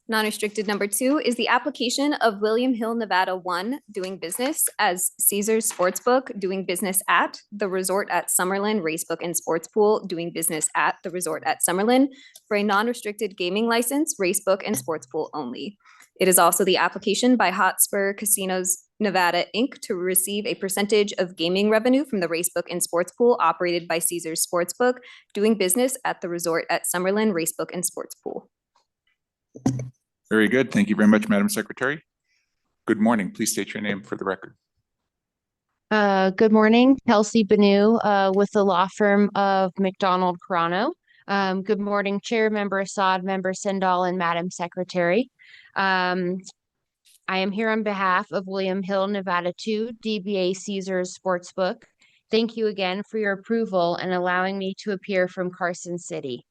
Non-restricted number 2 is the application of William Hill, Nevada 1, doing business as Caesars Sportsbook, doing business at the Resort at Summerlin Racebook and Sports Pool, doing business at the Resort at Summerlin for a non-restricted gaming license, Racebook and Sports Pool only. It is also the application by Hotspur Casinos Nevada, Inc. to receive a percentage of gaming revenue from the Racebook and Sports Pool operated by Caesars Sportsbook, doing business at the Resort at Summerlin Racebook and Sports Pool. Very good. Thank you very much, Madam Secretary. Good morning. Please state your name for the record. Good morning, Kelsey Benu, with the law firm of McDonald Carano. Good morning, Chair, Member Assad, Member Sandal, and Madam Secretary. I am here on behalf of William Hill, Nevada 2, DBA Caesars Sportsbook. Thank you again for your approval and allowing me to appear from Carson City.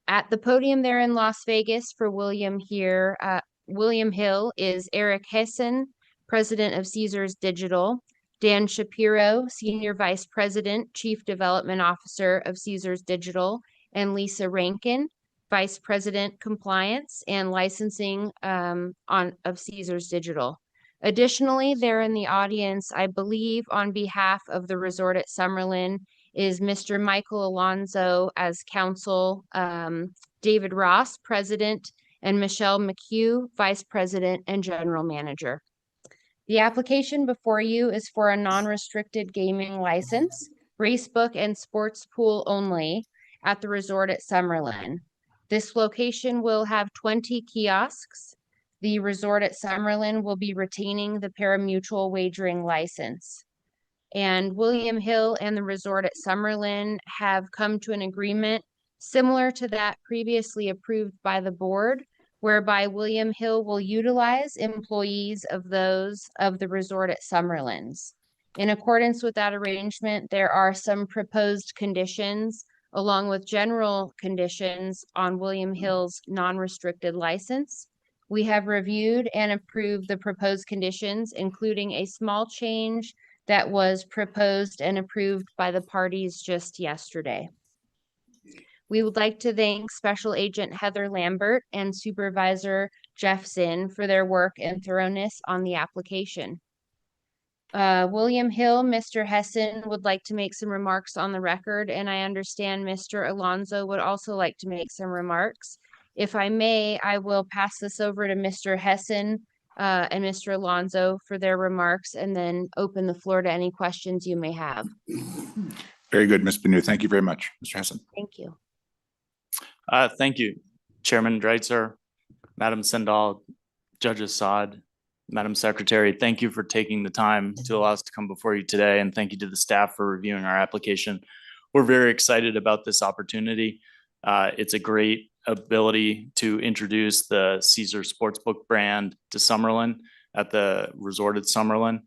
At the podium there in Las Vegas for William Hill is Eric Hessen, President of Caesars Digital, Dan Shapiro, Senior Vice President, Chief Development Officer of Caesars Digital, and Lisa Rankin, Vice President, Compliance and Licensing of Caesars Digital. Additionally, there in the audience, I believe on behalf of the Resort at Summerlin, is Mr. Michael Alonso as counsel, David Ross, President, and Michelle McHugh, Vice President and General Manager. The application before you is for a non-restricted gaming license, Racebook and Sports Pool only, at the Resort at Summerlin. This location will have 20 kiosks. The Resort at Summerlin will be retaining the pari-mutuel wagering license. And William Hill and the Resort at Summerlin have come to an agreement similar to that previously approved by the board whereby William Hill will utilize employees of those of the resort at Summerlin's. In accordance with that arrangement, there are some proposed conditions along with general conditions on William Hill's non-restricted license. We have reviewed and approved the proposed conditions, including a small change that was proposed and approved by the parties just yesterday. We would like to thank Special Agent Heather Lambert and Supervisor Jeff Zinn for their work and thoroughness on the application. William Hill, Mr. Hessen would like to make some remarks on the record, and I understand Mr. Alonso would also like to make some remarks. If I may, I will pass this over to Mr. Hessen and Mr. Alonso for their remarks, and then open the floor to any questions you may have. Very good, Ms. Benu. Thank you very much, Mr. Hessen. Thank you. Thank you, Chairman Dreitzer, Madam Sendall, Judge Assad, Madam Secretary. Thank you for taking the time to allow us to come before you today, and thank you to the staff for reviewing our application. We're very excited about this opportunity. It's a great ability to introduce the Caesar Sportsbook brand to Summerlin at the resort at Summerlin.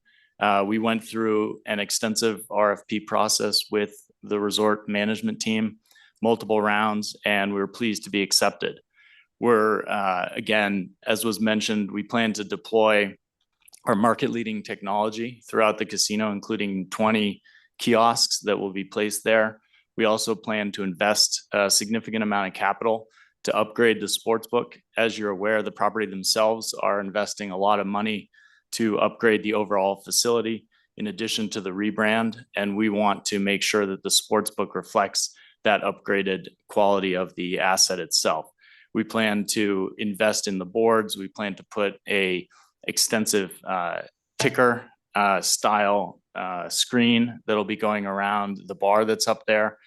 We went through an extensive RFP process with the resort management team, multiple rounds, and we were pleased to be accepted. We're, again, as was mentioned, we plan to deploy our market-leading technology throughout the casino, including 20 kiosks that will be placed there. We also plan to invest a significant amount of capital to upgrade the sportsbook. As you're aware, the property themselves are investing a lot of money to upgrade the overall facility in addition to the rebrand, and we want to make sure that the sportsbook reflects that upgraded quality of the asset itself. We plan to invest in the boards. We plan to put a extensive ticker style screen that'll be going around the bar that's up there.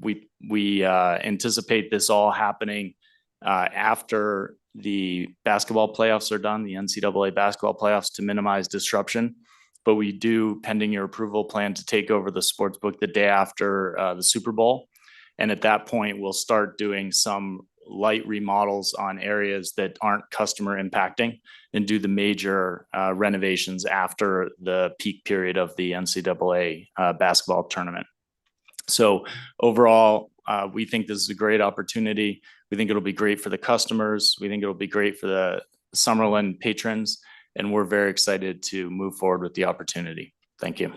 We anticipate this all happening after the basketball playoffs are done, the NCAA basketball playoffs, to minimize disruption. But we do, pending your approval, plan to take over the sportsbook the day after the Super Bowl. And at that point, we'll start doing some light remodels on areas that aren't customer impacting and do the major renovations after the peak period of the NCAA basketball tournament. So overall, we think this is a great opportunity. We think it'll be great for the customers. We think it'll be great for the Summerlin patrons, and we're very excited to move forward with the opportunity. Thank you.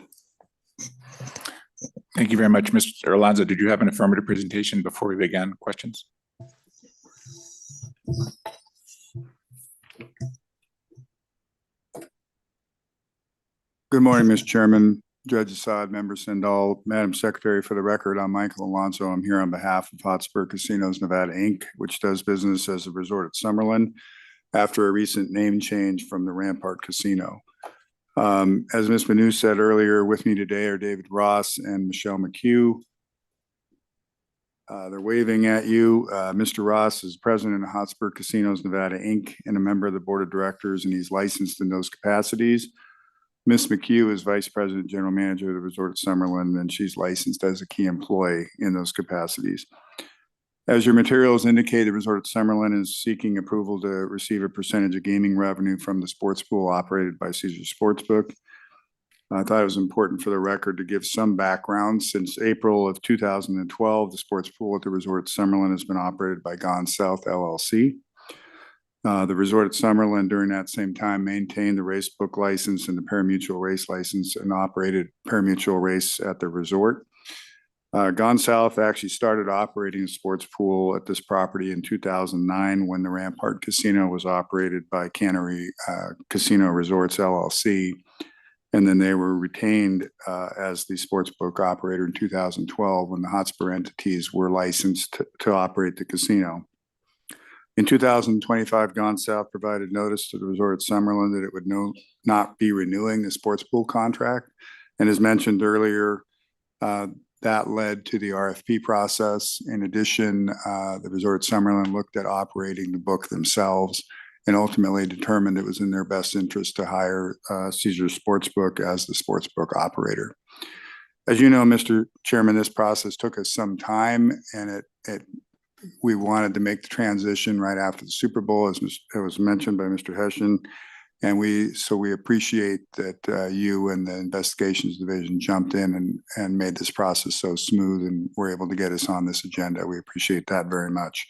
Thank you very much, Mr. Alonso. Did you have an affirmative presentation before we begin? Questions? Good morning, Mr. Chairman, Judge Assad, Member Sendall, Madam Secretary. For the record, I'm Michael Alonso. I'm here on behalf of Hotspur Casinos Nevada, Inc., which does business as a resort at Summerlin after a recent name change from the Rampart Casino. As Ms. Benu said earlier, with me today are David Ross and Michelle McHugh. They're waving at you. Mr. Ross is president of Hotspur Casinos Nevada, Inc., and a member of the board of directors, and he's licensed in those capacities. Ms. McHugh is vice president, general manager of the resort at Summerlin, and she's licensed as a key employee in those capacities. As your materials indicate, the resort at Summerlin is seeking approval to receive a percentage of gaming revenue from the sports pool operated by Caesar Sportsbook. I thought it was important for the record to give some background. Since April of 2012, the sports pool at the resort at Summerlin has been operated by Gone South LLC. The resort at Summerlin during that same time maintained the race book license and the parimutuel race license and operated parimutuel race at the resort. Gone South actually started operating a sports pool at this property in 2009 when the Rampart Casino was operated by Cannery Casino Resorts LLC. And then they were retained as the sportsbook operator in 2012 when the Hotspur entities were licensed to operate the casino. In 2025, Gone South provided notice to the resort at Summerlin that it would not be renewing the sports pool contract. And as mentioned earlier, that led to the RFP process. In addition, the resort at Summerlin looked at operating the book themselves and ultimately determined it was in their best interest to hire Caesar Sportsbook as the sportsbook operator. As you know, Mr. Chairman, this process took us some time, and it we wanted to make the transition right after the Super Bowl, as it was mentioned by Mr. Hessian. And we appreciate that you and the investigations division jumped in and made this process so smooth and were able to get us on this agenda. We appreciate that very much.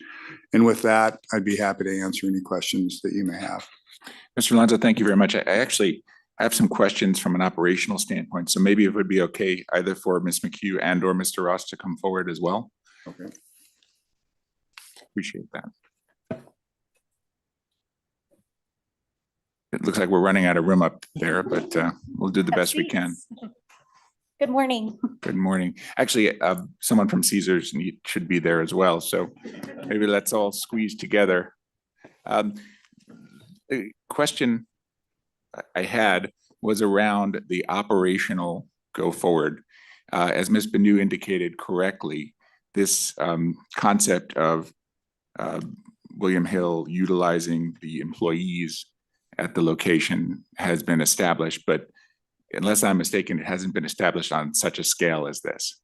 And with that, I'd be happy to answer any questions that you may have. Mr. Alonso, thank you very much. I have some questions from an operational standpoint, so maybe it would be okay either for Ms. McHugh and or Mr. Ross to come forward as well. Okay. Appreciate that. It looks like we're running out of room up there, but we'll do the best we can. Good morning. Good morning. Actually, someone from Caesars should be there as well, so maybe let's all squeeze together. The question I had was around the operational go forward. As Ms. Benu indicated correctly, this concept of William Hill utilizing the employees at the location has been established, but unless I'm mistaken, it hasn't been established on such a scale as this,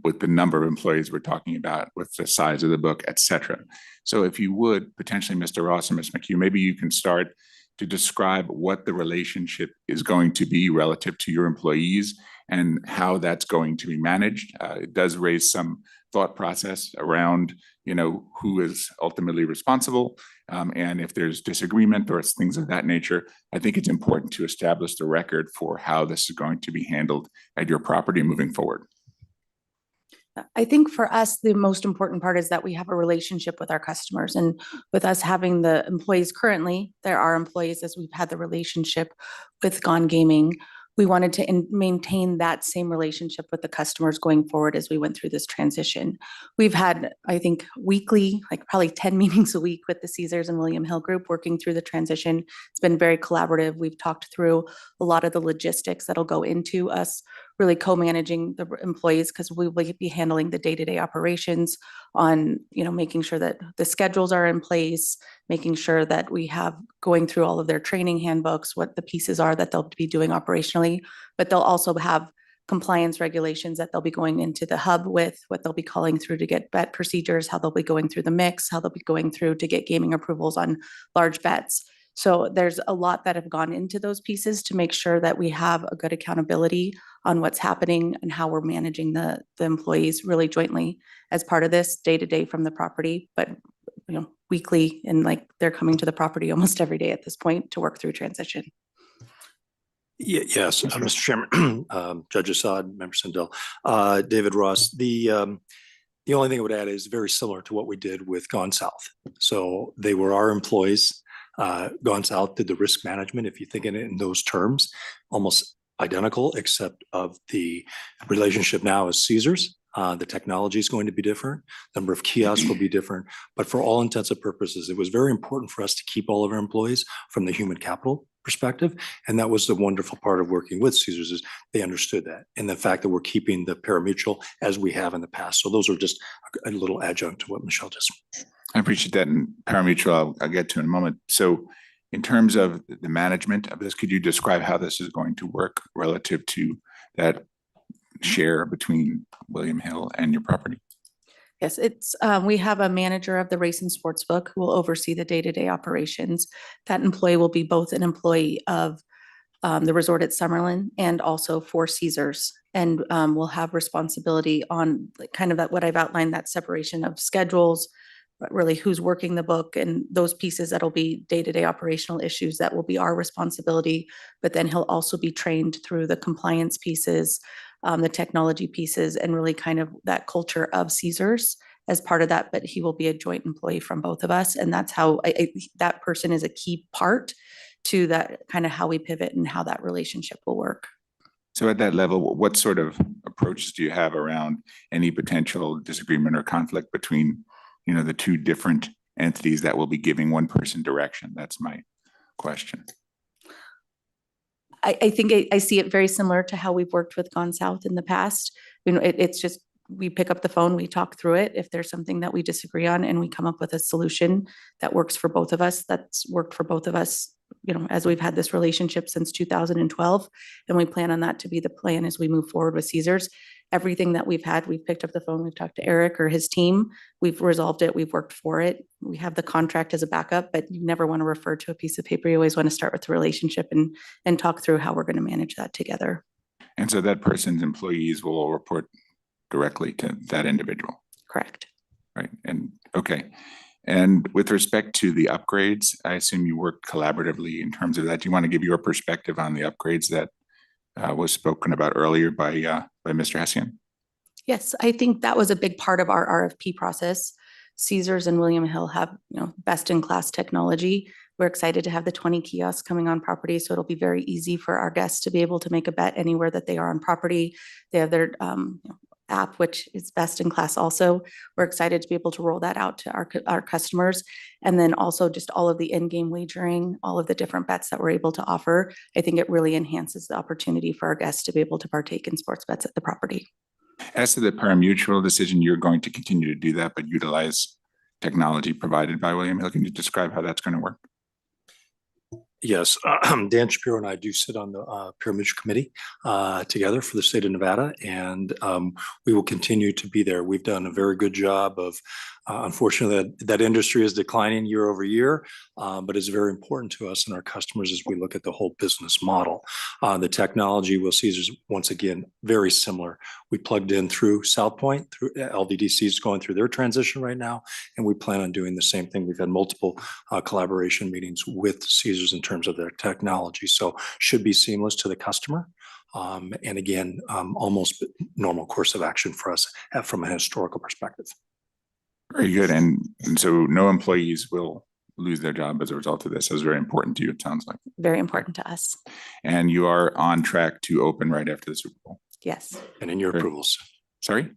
with the number of employees we're talking about, with the size of the book, et cetera. So if you would, potentially Mr. Ross and Ms. McHugh, maybe you can start to describe what the relationship is going to be relative to your employees and how that's going to be managed. It does raise some thought process around, who is ultimately responsible. And if there's disagreement or things of that nature, I think it's important to establish the record for how this is going to be handled at your property moving forward. I think for us, the most important part is that we have a relationship with our customers, and with us having the employees currently, there are employees as we've had the relationship with Gone Gaming. We wanted to maintain that same relationship with the customers going forward as we went through this transition. We've had, I think, weekly, like probably 10 meetings a week with the Caesars and William Hill group working through the transition. It's been very collaborative. We've talked through a lot of the logistics that'll go into us really co-managing the employees, because we will be handling the day-to-day operations on, making sure that the schedules are in place, making sure that we have going through all of their training handbooks, what the pieces are that they'll be doing operationally, but they'll also have compliance regulations that they'll be going into the hub with, what they'll be calling through to get bet procedures, how they'll be going through the mix, how they'll be going through to get gaming approvals on large bets. So there's a lot that have gone into those pieces to make sure that we have a good accountability on what's happening and how we're managing the employees really jointly as part of this day to day from the property, but weekly, and like they're coming to the property almost every day at this point to work through transition. Yes, Mr. Chairman, Judge Assad, Member Sindel, David Ross. The only thing I would add is very similar to what we did with Gone South. So they were our employees. Gone South did the risk management, if you think in it in those terms, almost identical, except of the relationship now is Caesars. The technology is going to be different. Number of kiosks will be different, but for all intents and purposes, it was very important for us to keep all of our employees from the human capital perspective. And that was the wonderful part of working with Caesars, is they understood that. And the fact that we're keeping the pari-mutuel as we have in the past. So those are just a little adjunct to what Michelle just. I appreciate that. And pari-mutuel, I'll get to in a moment. So in terms of the management of this, could you describe how this is going to work relative to that share between William Hill and your property? Yes, it's we have a manager of the race and sportsbook who will oversee the day-to-day operations. That employee will be both an employee of the resort at Summerlin and also for Caesars, and will have responsibility on kind of that what I've outlined, that separation of schedules, but really who's working the book and those pieces that'll be day-to-day operational issues that will be our responsibility. But then he'll also be trained through the compliance pieces, the technology pieces, and really kind of that culture of Caesars as part of that. But he will be a joint employee from both of us. And that's how that person is a key part to that kind of how we pivot and how that relationship will work. So at that level, what sort of approaches do you have around any potential disagreement or conflict between the two different entities that will be giving one person direction? That's my question. I think I see it very similar to how we've worked with Gone South in the past. It's just, we pick up the phone, we talk through it. If there's something that we disagree on and we come up with a solution that works for both of us, that's worked for both of us, as we've had this relationship since 2012. And we plan on that to be the plan as we move forward with Caesars. everything that we've had, we've picked up the phone, we've talked to Eric or his team. We've resolved it. We've worked for it. We have the contract as a backup, but you never want to refer to a piece of paper. You always want to start with the relationship and talk through how we're going to manage that together. And so that person's employees will all report directly to that individual. Correct. Right. And okay. And with respect to the upgrades, I assume you work collaboratively in terms of that. Do you want to give your perspective on the upgrades that was spoken about earlier by Mr. Hessian? Yes, I think that was a big part of our RFP process. Caesars and William Hill have, best in class technology. We're excited to have the 20 kiosks coming on property, so it'll be very easy for our guests to be able to make a bet anywhere that they are on property. They have their app, which is best in class also. We're excited to be able to roll that out to our customers. And then also just all of the in-game wagering, all of the different bets that we're able to offer. I think it really enhances the opportunity for our guests to be able to partake in sports bets at the property. As to the pari-mutuel decision, you're going to continue to do that, but utilize technology provided by William Hill. Can you describe how that's going to work? Yes, Dan Shapiro and I do sit on the pari-mutuel committee together for the state of Nevada, and we will continue to be there. We've done a very good job of, unfortunately, that industry is declining year over year, but it's very important to us and our customers as we look at the whole business model. The technology with Caesars, once again, very similar. We plugged in through South Point, through LVDC is going through their transition right now, and we plan on doing the same thing. We've had multiple collaboration meetings with Caesars in terms of their technology, so should be seamless to the customer. And again, almost normal course of action for us from a historical perspective. Very good. And so no employees will lose their job as a result of this. That's very important to you, it sounds like. Very important to us. And you are on track to open right after the Super Bowl. Yes. And in your approvals. Sorry?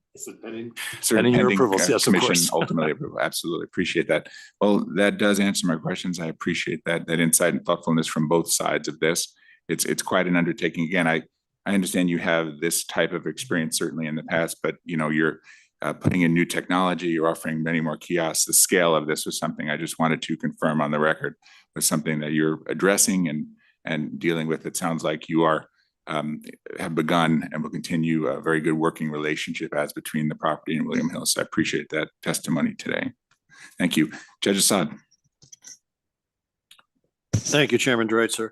Pending your approvals, yes, of Commission course. ultimately approval. Absolutely. Appreciate that. Well, that does answer my questions. I appreciate that insight and thoughtfulness from both sides of this. It's quite an undertaking. Again, I understand you have this type of experience certainly in the past, but you're putting in new technology, you're offering many more kiosks. The scale of this was something I just wanted to confirm on the record was something that you're addressing and dealing with. It sounds like you are have begun and will continue a very good working relationship as between the property and William Hill. So I appreciate that testimony today. Thank you. Judge Assad. Thank you, Chairman Dreitzer.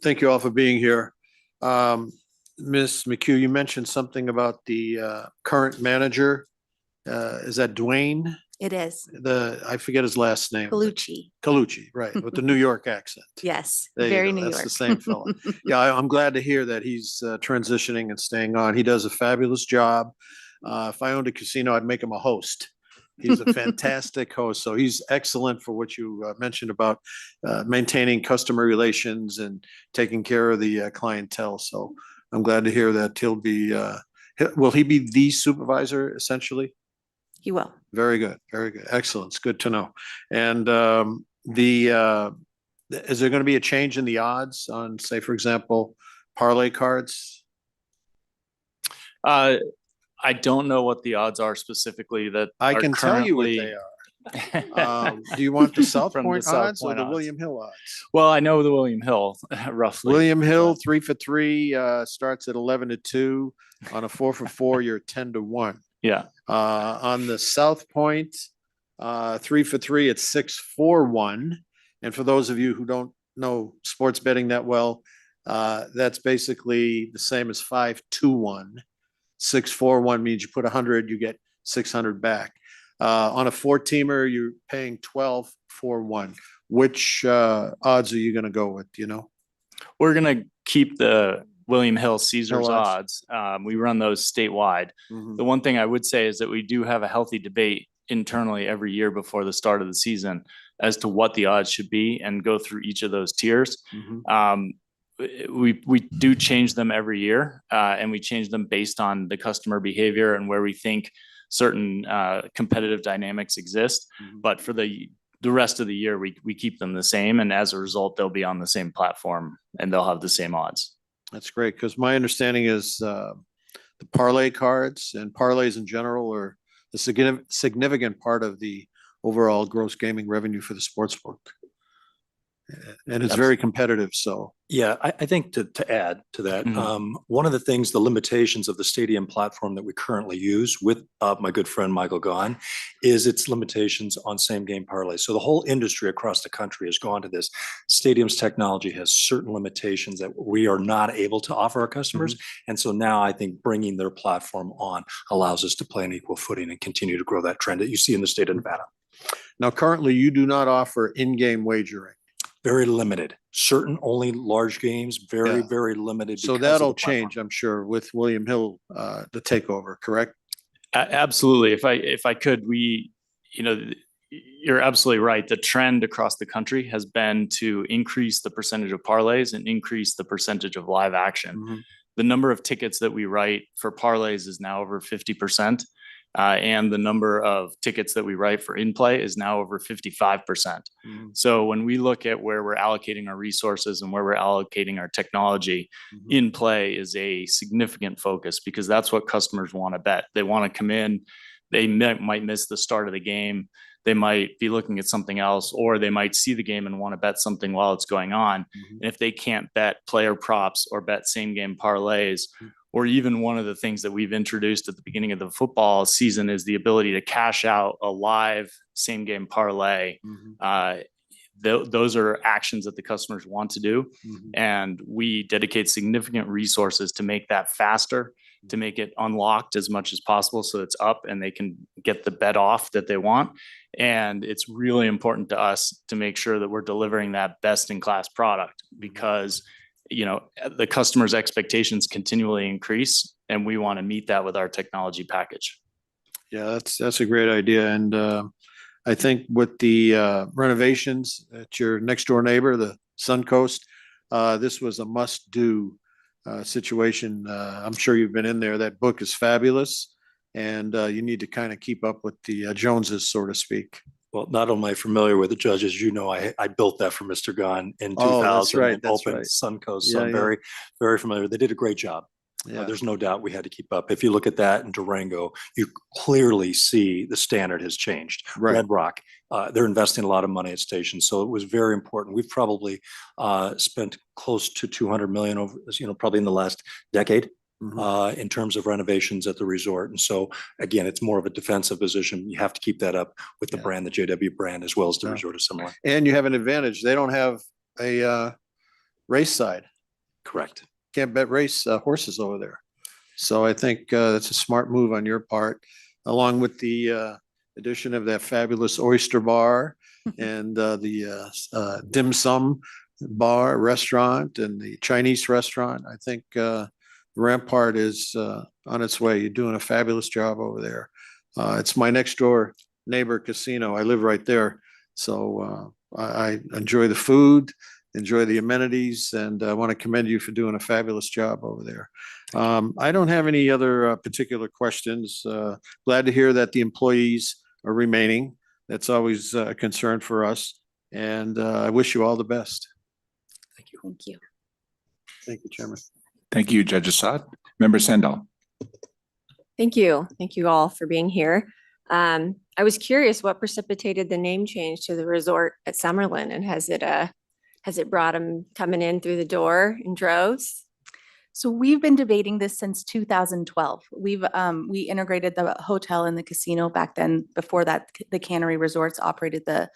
Thank you all for being here. Ms. McHugh, you mentioned something about the current manager. Is that Dwayne? It is. I forget his last name. Colucci. Colucci, right, with the New York accent. Yes, There you very go. New That's York. the same fellow. Yeah, I'm glad to hear that he's transitioning and staying on. He does a fabulous job. If I owned a casino, I'd make him a host. He's a fantastic host. So he's excellent for what you mentioned about maintaining customer relations and taking care of the clientele. So I'm glad to hear that he'll be, will he be the supervisor essentially? He will. Very good, very good. Excellent. It's good to know. And is there going to be a change in the odds on, say, for example, parlay cards? I don't know what the odds are specifically that I are can tell you what currently- they are. Do you want the South From the Point South odds or Point the odds. William Hill odds? Well, I know the William Hill roughly. William Hill, 3 for 3, starts at 11-2. On a 4 for 4, you're 10-1. Yeah. On the South Point, 3 for 3, it's 6-4-1. And for those of you who don't know sports betting that well, that's basically the same as 5-2-1. 6-4-1 means you put 100, you get 600 back. On a 4-teamer, you're paying 12-4-1. Which odds are you going to go with? Do you know? We're going to keep the William Hill Caesars Hill odds. odds. We run those statewide. Mhm. The one thing I would say is that we do have a healthy debate internally every year before the start of the season as to what the odds should be and go through each of those tiers. Mhm. We do change them every year, and we change them based on the customer behavior and where we think certain competitive dynamics exist. Mhm. But for the rest of the year, we keep them the same, and as a result, they'll be on the same platform and they'll have the same odds. That's great, because my understanding is the parlay cards and parlays in general are a significant part of the overall gross gaming revenue for the sports book. And it's very competitive, so. Yeah, I think to add to that, Mhm. one of the things, the limitations of the stadium platform that we currently use with my good friend Michael Gahn is its limitations on same game parlays. So the whole industry across the country has gone to this. Stadium's technology has certain limitations that we are not able to offer our customers. And so now I think bringing their platform on allows us to play an equal footing and continue to grow that trend that you see in the state of Nevada. Now, currently, you do not offer in-game wagering. Very limited, certain only large games, very, Yeah. very limited. So because of the that'll platform. change, I'm sure, with William Hill, the takeover, correct? Absolutely. If I could, you're absolutely right. The trend across the country has been to increase the percentage of parlays and increase the percentage of live action. The number of tickets that we write for parlays is now over 50%. And the number of tickets that we write for in-play is now over 55%. So when we look at where we're allocating our resources and where we're allocating our technology, in-play is a significant focus because that's what customers want to bet. They want to come in, they might miss the start of the game, they might be looking at something else, or they might see the game and want to bet something while it's going on. And if they can't bet player props or bet same game parlays, or even one of the things that we've introduced at the beginning of the football season is the ability to cash out a live same game parlay. Those are actions that the customers want to do. And we dedicate significant resources to make that faster, to make it unlocked as much as possible so it's up and they can get the bet off that they want. And it's really important to us to make sure that we're delivering that best in class product because the customer's expectations continually increase and we want to meet that with our technology package. Yeah, that's a great idea. And I think with the renovations at your next door neighbor, the Suncoast, this was a must-do situation. I'm sure you've been in there. That book is fabulous. And you need to kind of keep up with the Joneses, so to speak. Well, not only am I familiar with the judges, I built that for Mr. Gahn in 2000 that's right, and that's opened right. Suncoast. Yeah, So I'm yeah. very, very familiar. They did a great job. Yeah. There's no doubt we had to keep up. If you look at that in Durango, you clearly see the standard has changed. Right. Red Rock, they're investing a lot of money at stations. So it was very important. We've probably spent close to 200 million over, probably in the last decade. In terms of renovations at the resort. And so again, it's more of a defensive position. You have to keep that up with the brand, the JW brand, as well as the resort of Summerlin. And you have an advantage. They don't have a race side. Correct. Can't bet race horses over there. So I think that's a smart move on your part, along with the addition of that fabulous oyster bar and the dim sum bar restaurant and the Chinese restaurant. I think Rampart is on its way. You're doing a fabulous job over there. It's my next door neighbor casino. I live right there. So I enjoy the food, enjoy the amenities, and I want to commend you for doing a fabulous job over there. I don't have any other particular questions. Glad to hear that the employees are remaining. That's always a concern for us. And I wish you all the best. Thank you. Thank you. Thank you, Chairman. Thank you, Judge Assad. Member Sendall. Thank you. Thank you all for being here. I was curious what precipitated the name change to the resort at Summerlin, and has it brought them coming in through the door in droves? So we've been debating this since 2012. We integrated the hotel and the casino back then. Before that, the Cannery Resorts operated the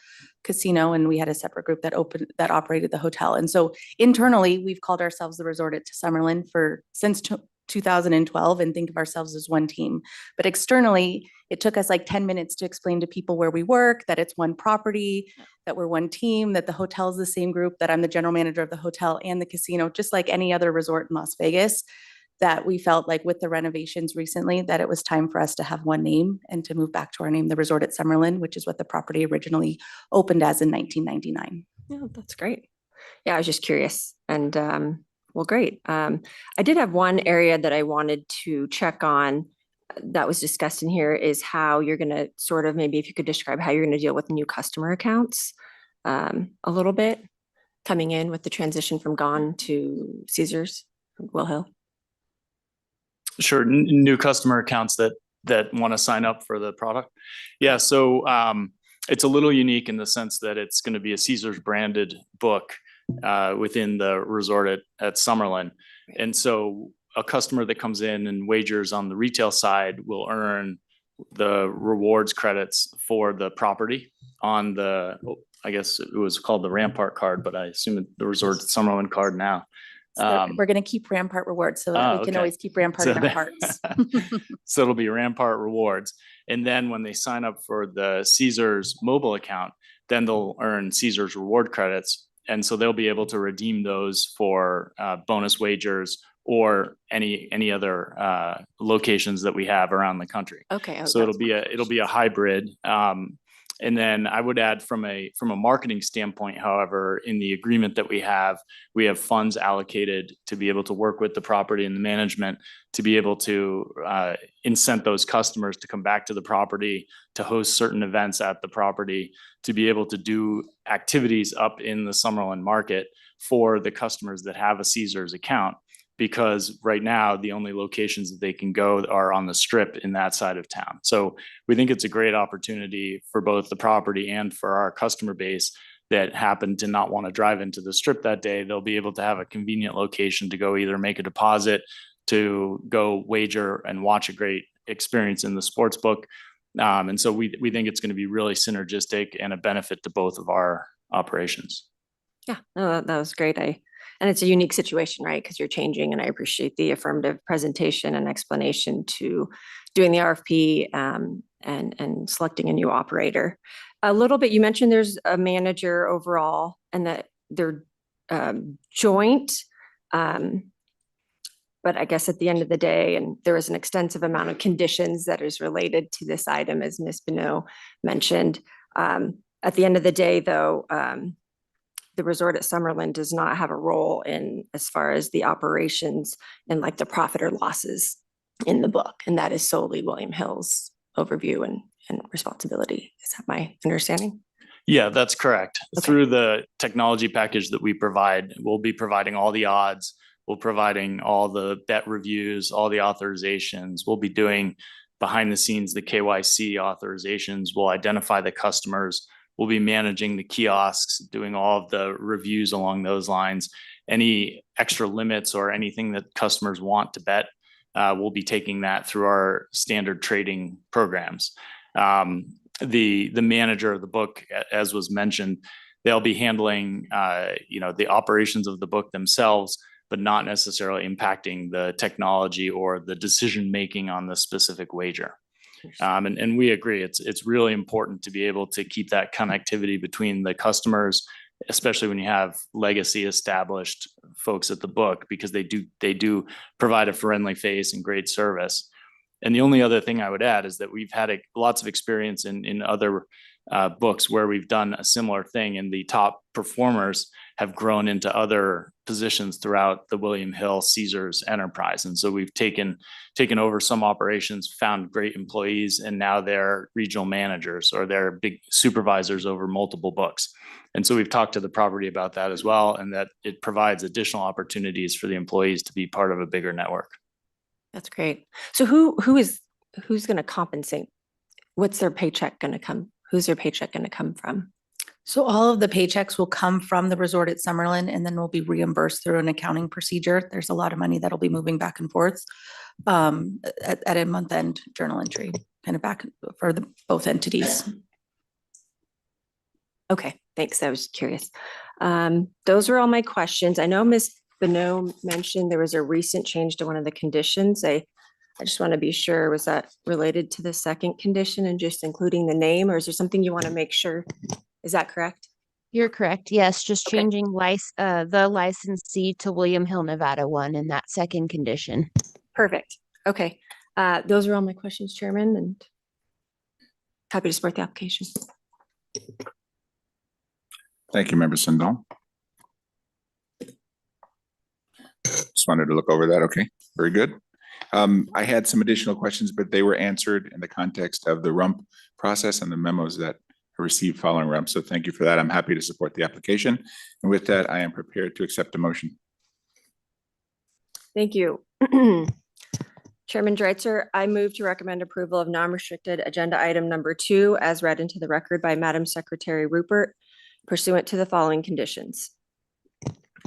casino, and we had a separate group that operated the hotel. And so internally, we've called ourselves the Resort at Summerlin since 2012 and think of ourselves as one team. But externally, it took us like 10 minutes to explain to people where we work, that it's one property, that we're one team, that the hotel is the same group, that I'm the general manager of the hotel and the casino, just like any other resort in Las Vegas, that we felt like with the renovations recently, that it was time for us to have one name and to move back to our name, the Resort at Summerlin, which is what the property originally opened as in 1999. Yeah, that's great. Yeah, I was just curious. And well, great. I did have one area that I wanted to check on that was discussed in here, is how you're going to sort of, maybe if you could describe how you're going to deal with new customer accounts a little bit, coming in with the transition from Gone to Caesars, Will Hill. Sure. New customer accounts that want to sign up for the product. Yeah. So It's a little unique in the sense that it's going to be a Caesars branded book within the resort at Summerlin. And so a customer that comes in and wagers on the retail side will earn the rewards credits for the property on the, I guess it was called the Rampart card, but I assume the Resort Summerlin card now. We're going to keep Rampart rewards so that we can okay. always keep Rampart So in our that- hearts. So it'll be Rampart Rewards. And then when they sign up for the Caesars mobile account, then they'll earn Caesars reward credits. And so they'll be able to redeem those for bonus wagers or any other locations that we have around the country. Okay. So it'll be a hybrid. And then I would add from a marketing standpoint, however, in the agreement that we have funds allocated to be able to work with the property and the management to be able to incent those customers to come back to the property, to host certain events at the property, to be able to do activities up in the Summerlin market for the customers that have a Caesars account. Because right now, the only locations that they can go are on the strip in that side of town. So we think it's a great opportunity for both the property and for our customer base that happen to not want to drive into the strip that day. They'll be able to have a convenient location to go either make a deposit, to go wager and watch a great experience in the sports book. And so we think it's going to be really synergistic and a benefit to both of our operations. Yeah, no, that was great. And it's a unique situation, right? Because you're changing, and I appreciate the affirmative presentation and explanation to doing the RFP and selecting a new operator. A little bit, you mentioned there's a manager overall and that they're joint. But I guess at the end of the day, and there is an extensive amount of conditions that is related to this item, as Ms. Bonneau mentioned. At the end of the day, though, the resort at Summerlin does not have a role in as far as the operations and like the profit or losses in the book. And that is solely William Hill's overview and responsibility. Is that my understanding? Yeah, that's correct. Okay. Through the technology package that we provide, we'll be providing all the odds, we're providing all the bet reviews, all the authorizations. We'll be doing behind the scenes, the KYC authorizations. We'll identify the customers. We'll be managing the kiosks, doing all of the reviews along those lines. Any extra limits or anything that customers want to bet, we'll be taking that through our standard trading programs. The manager of the book, as was mentioned, they'll be handling the operations of the book themselves, but not necessarily impacting the technology or the decision making on the specific wager. And we agree, it's really important to be able to keep that connectivity between the customers, especially when you have legacy established folks at the book, because they do provide a friendly face and great service. And the only other thing I would add is that we've had lots of experience in other books where we've done a similar thing, and the top performers have grown into other positions throughout the William Hill Caesars enterprise. And so we've taken over some operations, found great employees, and now they're regional managers or they're big supervisors over multiple books. And so we've talked to the property about that as well, and that it provides additional opportunities for the employees to be part of a bigger network. That's great. So who's going to compensate? What's their paycheck going to come? Who's their paycheck going to come from? So all of the paychecks will come from the resort at Summerlin and then will be reimbursed through an accounting procedure. There's a lot of money that'll be moving back and forth at a month-end journal entry, kind of back for both entities. Okay, thanks. I was curious. Those are all my questions. I know Ms. Bonneau mentioned there was a recent change to one of the conditions. I just want to be sure, was that related to the second condition and just including the name, or is there something you want to make sure? Is that correct? You're correct. Yes, just Okay. changing the licensee to William Hill, Nevada 1 in that second condition. Perfect. Okay. Those are all my questions, Chairman, and happy to support the application. Thank you, Member Sindall. Just wanted to look over that. Okay, very good. I had some additional questions, but they were answered in the context of the RUMP process and the memos that I received following RUMP. So thank you for that. I'm happy to support the application. And with that, I am prepared to accept a motion. Thank you. Chairman Dreitzer, I move to recommend approval of non-restricted agenda item number 2 as read into the record by Madam Secretary Rupert pursuant to the following conditions.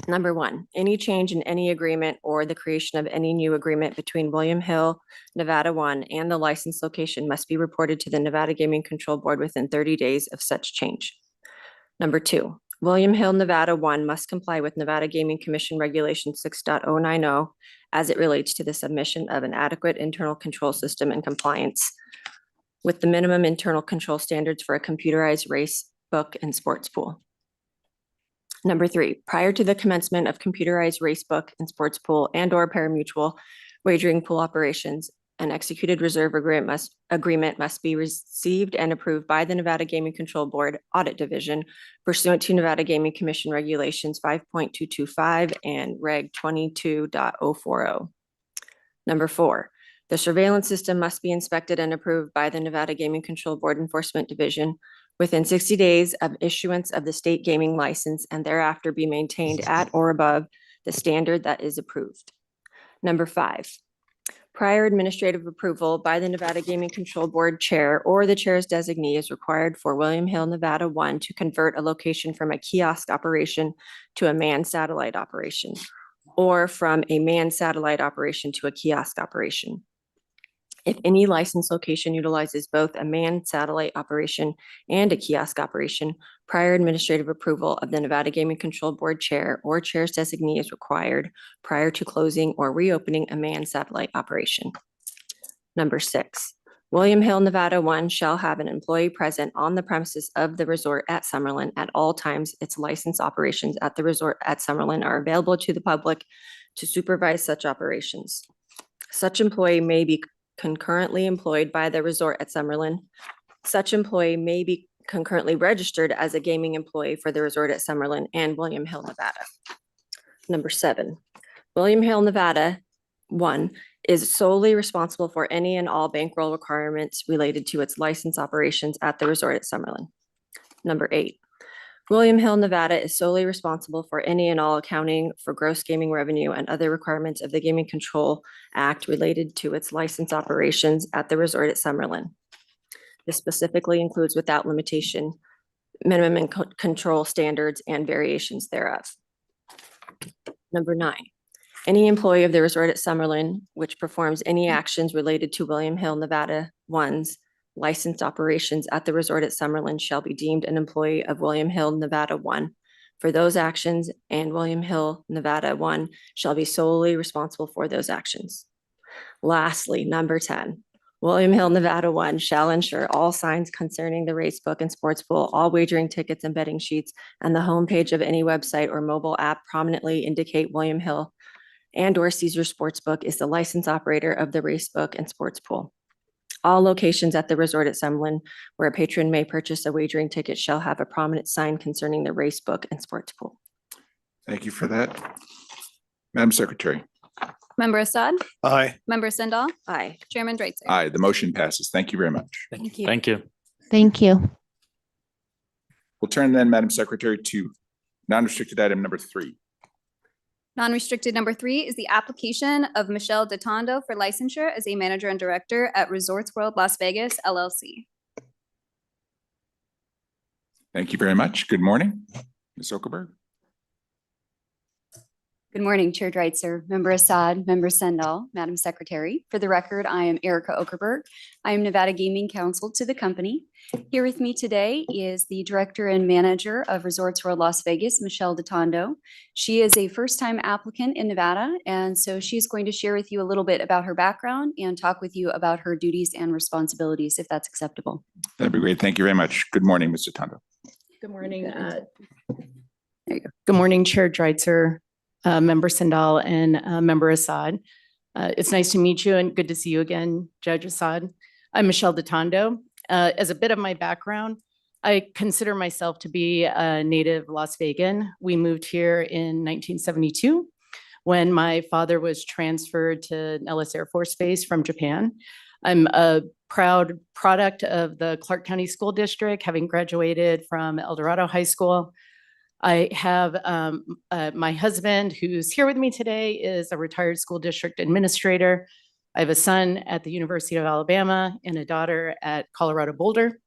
Number 1, any change in any agreement or the creation of any new agreement between William Hill, Nevada 1 and the licensed location must be reported to the Nevada Gaming Control Board within 30 days of such change. Number 2, William Hill, Nevada 1 must comply with Nevada Gaming Commission Regulation 6.090 as it relates to the submission of an adequate internal control system and compliance with the minimum internal control standards for a computerized race book and sports pool. Number 3, prior to the commencement of computerized race book and sports pool and/or parimutuel wagering pool operations, an executed reserve agreement must be received and approved by the Nevada Gaming Control Board Audit Division pursuant to Nevada Gaming Commission Regulations 5.225 and Reg 22.040. Number 4, the surveillance system must be inspected and approved by the Nevada Gaming Control Board Enforcement Division within 60 days of issuance of the state gaming license and thereafter be maintained at or above the standard that is approved. Number 5, prior administrative approval by the Nevada Gaming Control Board Chair or the Chair's designee is required for William Hill, Nevada 1 to convert a location from a kiosk operation to a manned satellite operation, or from a manned satellite operation to a kiosk operation. If any licensed location utilizes both a manned satellite operation and a kiosk operation, prior administrative approval of the Nevada Gaming Control Board Chair or Chair's designee is required prior to closing or reopening a manned satellite operation. Number 6, William Hill, Nevada 1 shall have an employee present on the premises of the resort at Summerlin at all times. Its licensed operations at the resort at Summerlin are available to the public to supervise such operations. Such employee may be concurrently employed by the resort at Summerlin. Such employee may be concurrently registered as a gaming employee for the resort at Summerlin and William Hill, Nevada. Number 7, William Hill, Nevada 1 is solely responsible for any and all bankroll requirements related to its license operations at the resort at Summerlin. Number 8, William Hill, Nevada is solely responsible for any and all accounting for gross gaming revenue and other requirements of the Gaming Control Act related to its license operations at the resort at Summerlin. This specifically includes without limitation, minimum and control standards and variations thereof. Number 9, any employee of the resort at Summerlin which performs any actions related to William Hill, Nevada 1's licensed operations at the resort at Summerlin shall be deemed an employee of William Hill, Nevada 1 for those actions, and William Hill, Nevada 1 shall be solely responsible for those actions. Lastly, number 10, William Hill, Nevada 1 shall ensure all signs concerning the race book and sports pool, all wagering tickets and betting sheets, and the homepage of any website or mobile app prominently indicate William Hill and/or Caesar Sportsbook is the licensed operator of the race book and sports pool. All locations at the resort at Summerlin where a patron may purchase a wagering ticket shall have a prominent sign concerning the race book and sports pool. Thank you for that. Madam Secretary. Member Assad? Aye. Member Sendall? Aye. Chairman Dreitzer? Aye, the motion passes. Thank you very much. Thank you. Thank you. Thank you. We'll turn then, Madam Secretary, to non-restricted item number 3. Non-restricted number 3 is the application of Michelle Detondo for licensure as a manager and director at Resorts World Las Vegas, LLC. Thank you very much. Good morning, Ms. Okerberg. Good morning, Chair Dreitzer, Member Assad, Member Sendall, Madam Secretary. For the record, I am Erica Okerberg. I am Nevada Gaming Counsel to the company. Here with me today is the Director and Manager of Resorts World Las Vegas, Michelle Detondo. She is a first-time applicant in Nevada, and so she's going to share with you a little bit about her background and talk with you about her duties and responsibilities, if that's acceptable. That'd be great. Thank you very much. Good morning, Ms. Detondo. Good morning. There you go. Good morning, Chair Dreitzer, Member Sendall, and Member Assad. It's nice to meet you and good to see you again, Judge Assad. I'm Michelle Detondo. As a bit of my background, I consider myself to be a native Las Vegan. We moved here in 1972 when my father was transferred to Nellis Air Force Base from Japan. I'm a proud product of the Clark County School District, having graduated from El Dorado High School. I have my husband, who's here with me today, is a retired school district administrator. I have a son at the University of Alabama and a daughter at Colorado Boulder.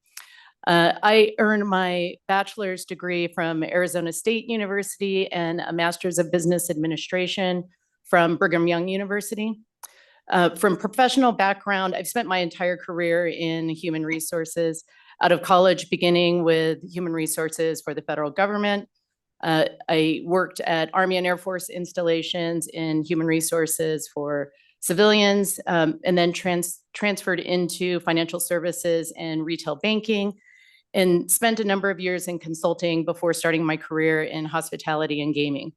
I earned my bachelor's degree from Arizona State University and a master's of business administration from Brigham Young University. From professional background, I've spent my entire career in human resources, out of college, beginning with human resources for the federal government. I worked at Army and Air Force installations in human resources for civilians, and then transferred into financial services and retail banking, and spent a number of years in consulting before starting my career in hospitality and gaming.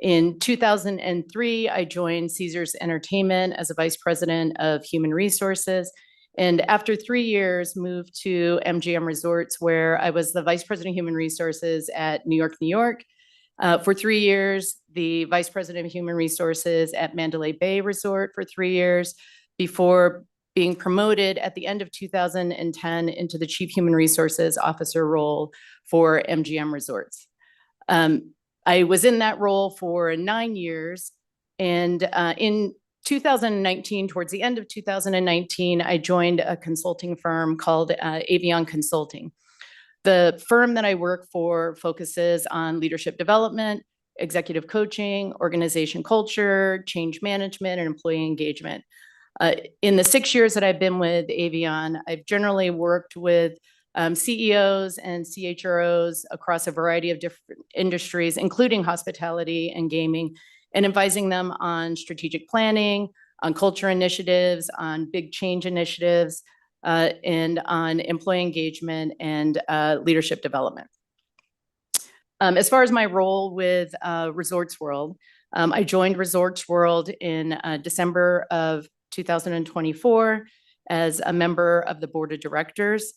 In 2003, I joined Caesars Entertainment as a vice president of human resources. And after 3 years, moved to MGM Resorts, where I was the vice president of human resources at New York, New York. For 3 years, the vice president of human resources at Mandalay Bay Resort for 3 years, before being promoted at the end of 2010 into the chief human resources officer role for MGM Resorts. I was in that role for 9 years, and in 2019, towards the end of 2019, I joined a consulting firm called Avion Consulting. The firm that I work for focuses on leadership development, executive coaching, organization culture, change management, and employee engagement. In the 6 years that I've been with Avion, I've generally worked with CEOs and CHROs across a variety of different industries, including hospitality and gaming, and advising them on strategic planning, on culture initiatives, on big change initiatives, and on employee engagement and leadership development. As far as my role with Resorts World, I joined Resorts World in December of 2024 as a member of the board of directors.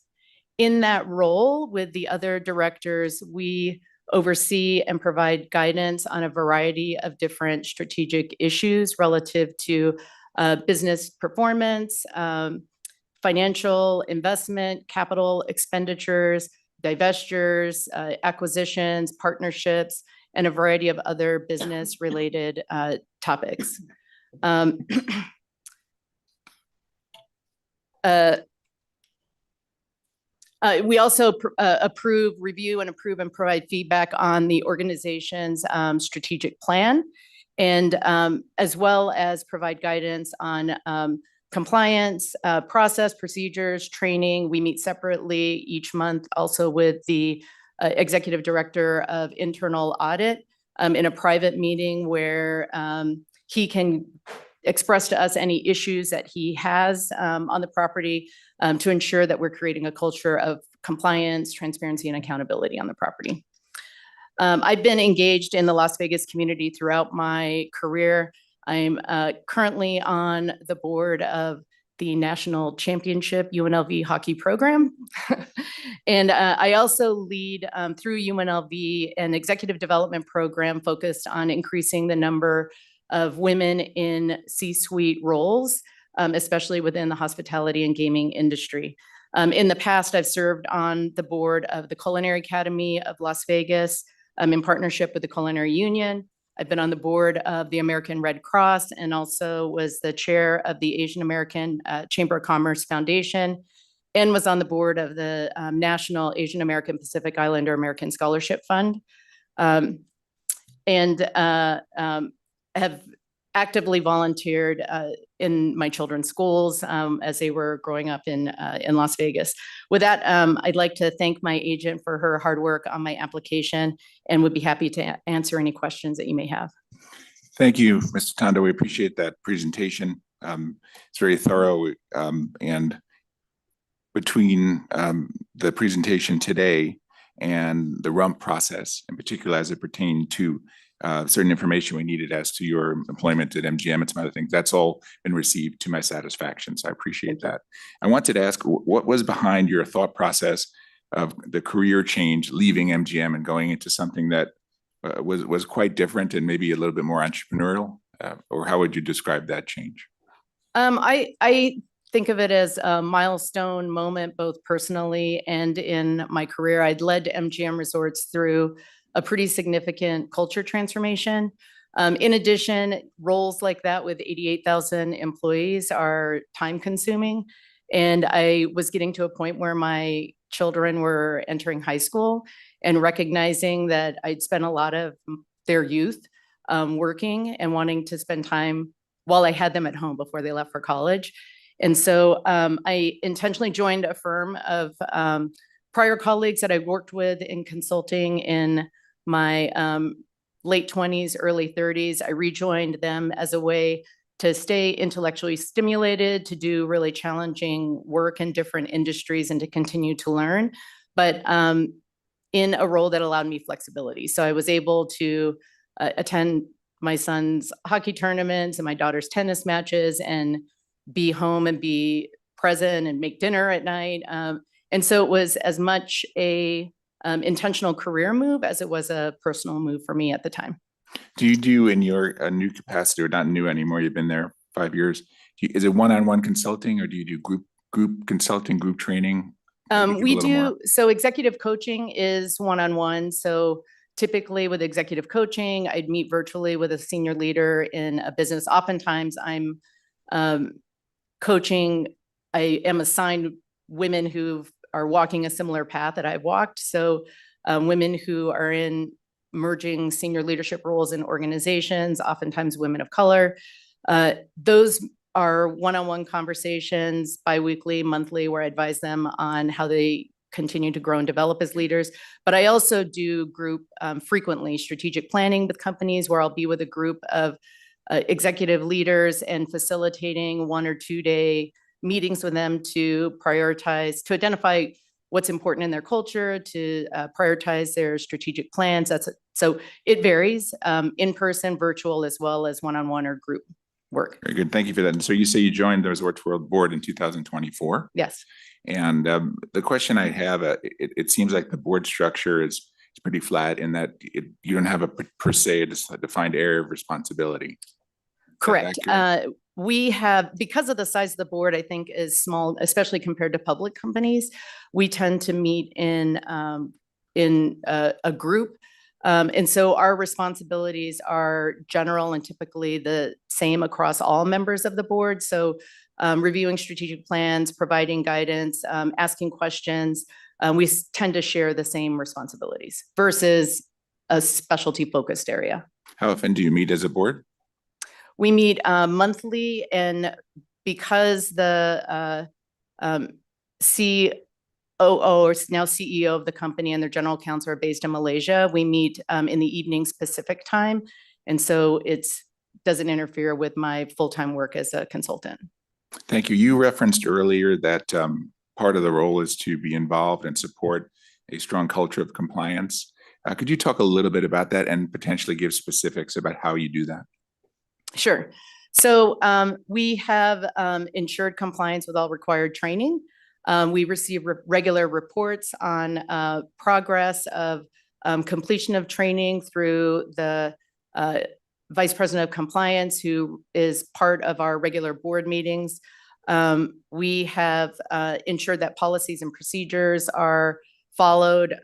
In that role with the other directors, we oversee and provide guidance on a variety of different strategic issues relative to business performance, financial investment, capital expenditures, divestitures, acquisitions, partnerships, and a variety of other business-related topics. We also review and approve and provide feedback on the organization's strategic plan, and as well as provide guidance on compliance, process, procedures, training. We meet separately each month also with the executive director of internal audit in a private meeting where he can express to us any issues that he has on the property to ensure that we're creating a culture of compliance, transparency, and accountability on the property. I've been engaged in the Las Vegas community throughout my career. I'm currently on the board of the National Championship UNLV hockey program. And I also lead through UNLV an executive development program focused on increasing the number of women in C-suite roles, especially within the hospitality and gaming industry. In the past, I've served on the board of the Culinary Academy of Las Vegas in partnership with the Culinary Union. I've been on the board of the American Red Cross and also was the chair of the Asian American Chamber of Commerce Foundation, and was on the board of the National Asian American Pacific Islander American Scholarship Fund. And have actively volunteered in my children's schools as they were growing up in Las Vegas. With that, I'd like to thank my agent for her hard work on my application and would be happy to answer any questions that you may have. Thank you, Mr. Tondo. We appreciate that presentation. It's very thorough, and between the presentation today and the rump process, in particular as it pertained to certain information we needed as to your employment at MGM and some other things, that's all been received to my satisfaction. So I appreciate that. I wanted to ask, what was behind your thought process of the career change, leaving MGM and going into something that was quite different and maybe a little bit more entrepreneurial? Or how would you describe that change? I think of it as a milestone moment, both personally and in my career. I'd led MGM Resorts through a pretty significant culture transformation. In addition, roles like that with 88,000 employees are time consuming. And I was getting to a point where my children were entering high school and recognizing that I'd spent a lot of their youth working and wanting to spend time while I had them at home before they left for college. And so I intentionally joined a firm of prior colleagues that I worked with in consulting in my late 20s, early 30s. I rejoined them as a way to stay intellectually stimulated, to do really challenging work in different industries and to continue to learn, but in a role that allowed me flexibility. So I was able to attend my son's hockey tournaments and my daughter's tennis matches and be home and be present and make dinner at night. And so it was as much a intentional career move as it was a personal move for me at the time. Do you do in your new capacity, or not new anymore, you've been there 5 years, is it one-on-one consulting, or do you do group consulting, group training? We do, so executive coaching is one-on-one. So typically with executive coaching, I'd meet virtually with a senior leader in a business. Oftentimes I'm coaching, I am assigned women who are walking a similar path that I've walked. So women who are in emerging senior leadership roles in organizations, oftentimes women of color. Those are one-on-one conversations, biweekly, monthly, where I advise them on how they continue to grow and develop as leaders. But I also do group frequently strategic planning with companies where I'll be with a group of executive leaders and facilitating 1 or 2 day meetings with them to prioritize, to identify what's important in their culture, to prioritize their strategic plans. So it varies, in person, virtual, as well as one-on-one or group work. Very good. Thank you for that. And so you say you joined the Resorts World Board in 2024. Yes. And the question I have, it seems like the board structure is pretty flat in that you don't have a per se a defined area of responsibility. Correct. We have, because of the size of the board, I think is small, especially compared to public companies, we tend to meet in a group. And so our responsibilities are general and typically the same across all members of the board. So reviewing strategic plans, providing guidance, asking questions, we tend to share the same responsibilities versus a specialty focused area. How often do you meet as a board? We meet monthly, and because the COO, or now CEO of the company, and their general counsel are based in Malaysia, we meet in the evening Pacific time. And so it doesn't interfere with my full-time work as a consultant. Thank you. You referenced earlier that part of the role is to be involved and support a strong culture of compliance. Could you talk a little bit about that and potentially give specifics about how you do that? Sure. So we have ensured compliance with all required training. We receive regular reports on progress of completion of training through the Vice President of Compliance, who is part of our regular board meetings. We have ensured that policies and procedures are followed.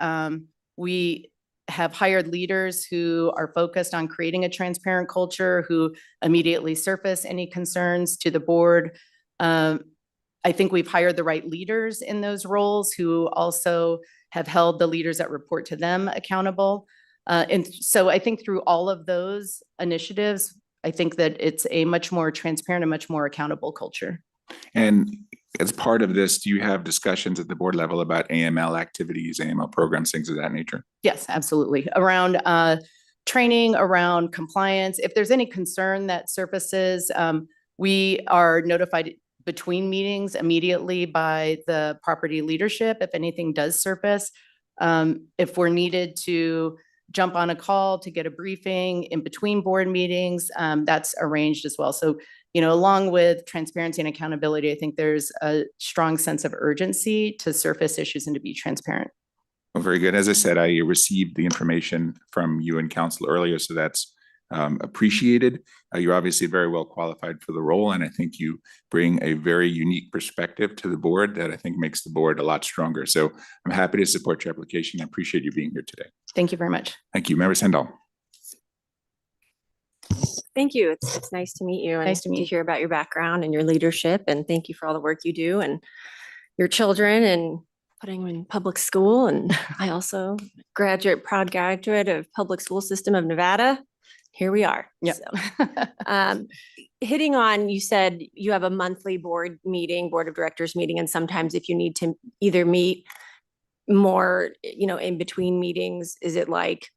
We have hired leaders who are focused on creating a transparent culture, who immediately surface any concerns to the board. I think we've hired the right leaders in those roles who also have held the leaders that report to them accountable. And so I think through all of those initiatives, I think that it's a much more transparent and much more accountable culture. And as part of this, do you have discussions at the board level about AML activities, AML programs, things of that nature? Yes, absolutely. Around training, around compliance. If there's any concern that surfaces, we are notified between meetings immediately by the property leadership if anything does surface. If we're needed to jump on a call to get a briefing in between board meetings, that's arranged as well. So, you know, along with transparency and accountability, I think there's a strong sense of urgency to surface issues and to be transparent. Well, very good. As I said, I received the information from you and council earlier, so that's appreciated. You're obviously very well qualified for the role, and I think you bring a very unique perspective to the board that I think makes the board a lot stronger. So I'm happy to support your application. I appreciate you being here today. Thank you very much. Thank you. Member Sandal. Thank you. It's nice to meet you and Nice to meet you. hear about your background and your leadership. And thank you for all the work you do and your children and putting them in public school. And I also proud graduate of Public School System of Nevada. Here we are. Yep. So, hitting on, you said you have a monthly board of directors meeting, and sometimes if you need to either meet more, in between meetings, is it like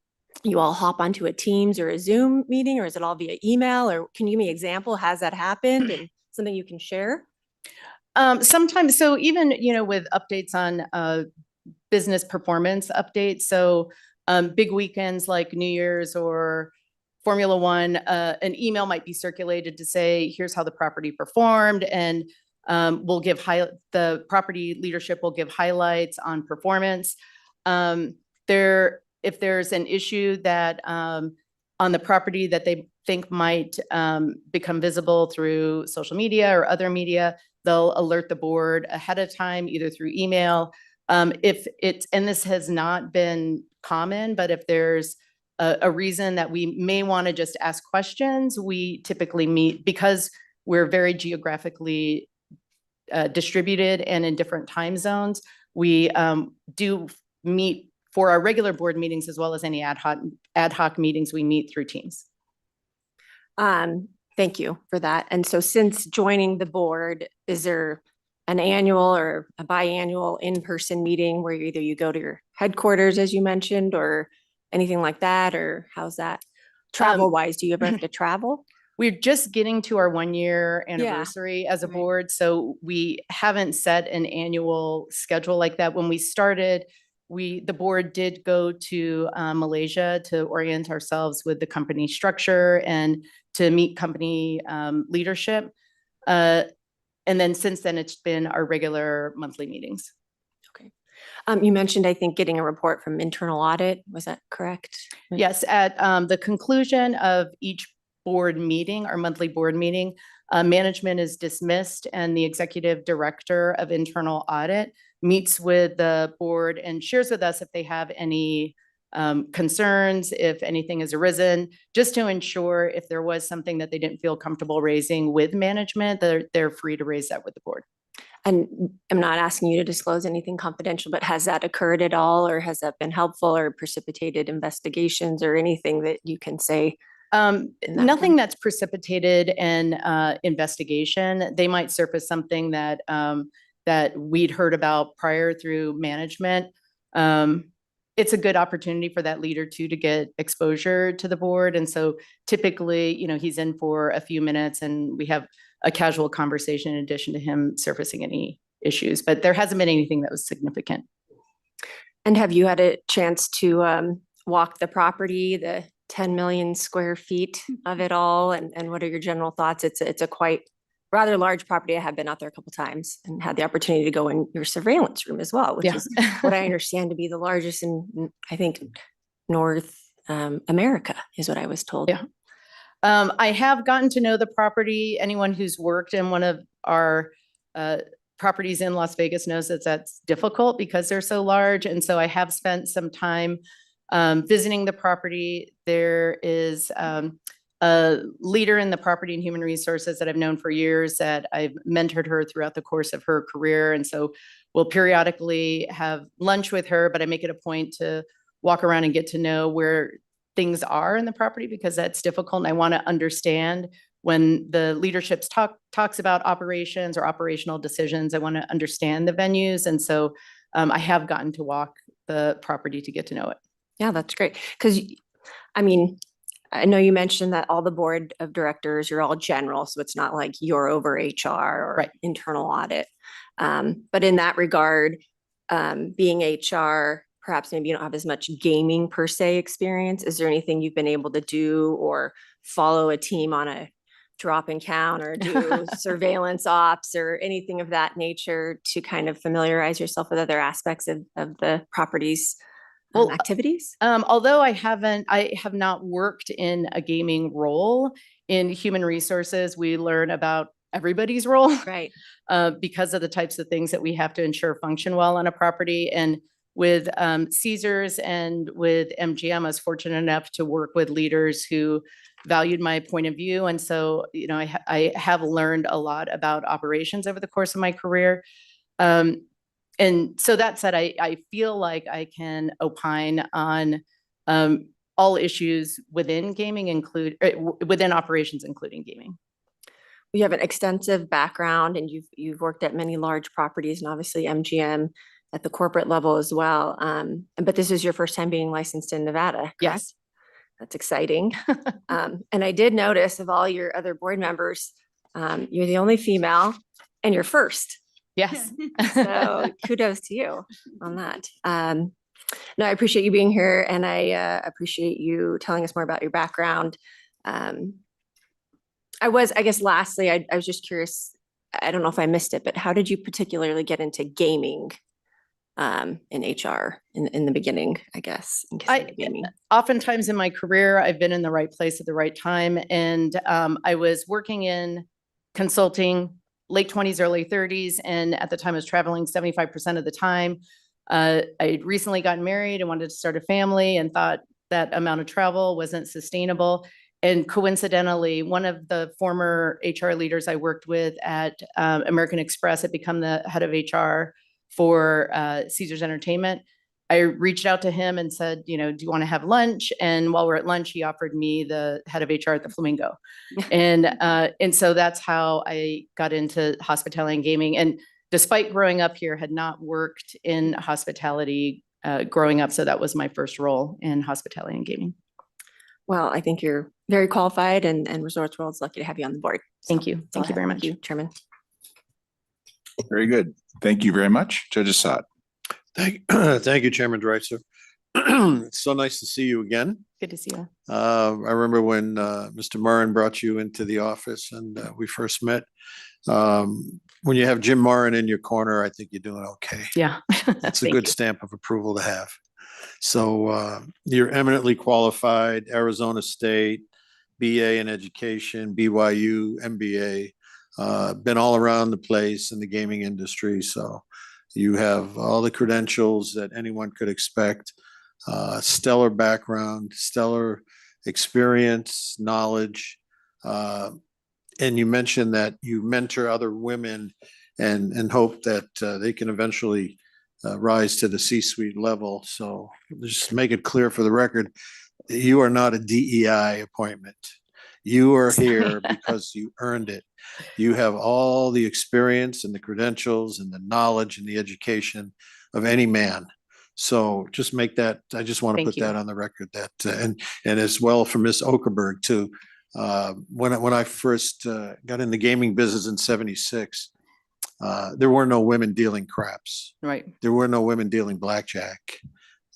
you all hop onto a Teams or a Zoom meeting, or is it all via email? Or can you give me an example? Has that happened and something you can share? Sometimes, so even, with updates on business performance updates, so big weekends like New Year's or Formula One, an email might be circulated to say, here's how the property performed, and we'll give the property leadership will give highlights on performance. If there's an issue that on the property that they think might become visible through social media or other media, they'll alert the board ahead of time, either through email. And this has not been common, but if there's a reason that we may want to just ask questions, we typically meet because we're very geographically distributed and in different time zones. We do meet for our regular board meetings as well as any ad hoc meetings we meet through Teams. Thank you for that. And so since joining the board, is there an annual or a biannual in-person meeting where either you go to your headquarters, as you mentioned, or anything like that? Or how's that travel wise? Do you ever have to travel? We're just getting to our 1-year anniversary as a board, so we haven't set an annual schedule like that. When we started, the board did go to Malaysia to orient ourselves with the company structure and to meet company leadership. And then since then, it's been our regular monthly meetings. Okay. You mentioned, I think, getting a report from internal audit. Was that correct? Yes, at the conclusion of each board meeting, our monthly board meeting, management is dismissed and the executive director of internal audit meets with the board and shares with us if they have any concerns, if anything has arisen, just to ensure if there was something that they didn't feel comfortable raising with management, they're free to raise that with the board. And I'm not asking you to disclose anything confidential, but has that occurred at all, or has that been helpful or precipitated investigations or anything that you can say? Nothing that's precipitated an investigation. They might surface something that that we'd heard about prior through management. It's a good opportunity for that leader too to get exposure to the board. And so typically, he's in for a few minutes and we have a casual conversation in addition to him surfacing any issues, but there hasn't been anything that was significant. And have you had a chance to walk the property, the 10 million square feet of it all? And what are your general thoughts? It's a quite rather large property. I have been out there a couple of times and had the opportunity to go in your surveillance room as well, which is what I understand to be the largest in, I think, North America is what I was told. Yeah. I have gotten to know the property. Anyone who's worked in one of our properties in Las Vegas knows that that's difficult because they're so large. And so I have spent some time visiting the property. There is a leader in the property and human resources that I've known for years that I've mentored her throughout the course of her career. And so we'll periodically have lunch with her, but I make it a point to walk around and get to know where things are in the property because that's difficult. And I want to understand when the leadership talks about operations or operational decisions, I want to understand the venues. And so I have gotten to walk the property to get to know it. Yeah, that's great. Because I mean, I know you mentioned that all the board of directors, you're all general, so it's not like you're over HR or internal audit. But in that regard, being HR, perhaps maybe you don't have as much gaming per se experience. Is there anything you've been able to do or follow a team on a drop and count or do surveillance ops or anything of that nature to kind of familiarize yourself with other aspects of the property's activities? Although I have not worked in a gaming role in human resources, we learn about everybody's role, right? Because of the types of things that we have to ensure function well on a property. And with Caesars and with MGM, I was fortunate enough to work with leaders who valued my point of view. And so, I have learned a lot about operations over the course of my career. And so that said, I feel like I can opine on all issues within gaming, within operations, including gaming. You have an extensive background and you've worked at many large properties and obviously MGM at the corporate level as well. But this is your first time being licensed in Nevada, correct? Yes. That's exciting. And I did notice of all your other board members, you're the only female and you're first. Yes. So kudos to you on that. No, I appreciate you being here and I appreciate you telling us more about your background. I guess lastly, I was just curious, I don't know if I missed it, but how did you particularly get into gaming in HR in the beginning, I guess? Gaming. Oftentimes in my career, I've been in the right place at the right time. And I was working in consulting, late 20s, early 30s. And at the time I was traveling 75% of the time. I recently gotten married and wanted to start a family and thought that amount of travel wasn't sustainable. And coincidentally, one of the former HR leaders I worked with at American Express had become the head of HR for Caesars Entertainment. I reached out to him and said, do you want to have lunch? And while we're at lunch, he offered me the head of HR at the Flamingo. And so that's how I got into hospitality and gaming. And despite growing up here, had not worked in hospitality growing up. So that was my first role in hospitality and gaming. Well, I think you're very qualified and Resorts World's lucky to have you on the board. Thank you. Thank you very much. Thank you, Chairman. Very good. Thank you very much. Judge Assad. Thank you, Chairman Dreitzer. It's so nice to see you again. Good to see you. I remember when Mr. Murrin brought you into the office and we first met. When you have Jim Murrin in your corner, I think you're doing okay. Yeah. That's a good stamp of approval to have. So you're eminently qualified, Arizona State, BA in education, BYU, MBA, been all around the place in the gaming industry. So you have all the credentials that anyone could expect, stellar background, stellar experience, knowledge. And you mentioned that you mentor other women and hope that they can eventually rise to the C-suite level. So just make it clear for the record, you are not a DEI appointment. You are here because you earned it. You have all the experience and the credentials and the knowledge and the education of any man. So just make that, I just want to put that on the record that, and as well for Ms. Okerberg too. When I first got in the gaming business in '76, there were no women dealing craps. Right. There were no women dealing blackjack.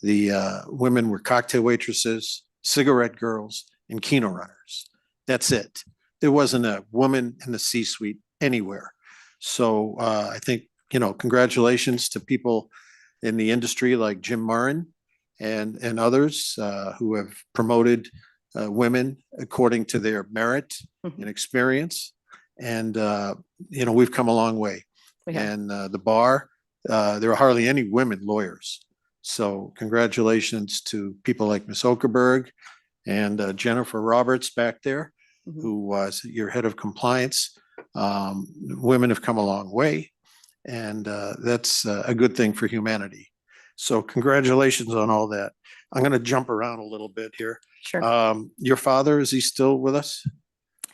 The women were cocktail waitresses, cigarette girls, and keno runners. That's it. There wasn't a woman in the C-suite anywhere. So I think, congratulations to people in the industry like Jim Murrin and others who have promoted women according to their merit and experience. And, we've come a long way. And the bar, there are hardly any women lawyers. So congratulations to people like Ms. Okerberg and Jennifer Roberts back there, who was your head of compliance. Women have come a long way, and that's a good thing for humanity. So congratulations on all that. I'm going to jump around a little bit here. Sure. Your father, is he still with us?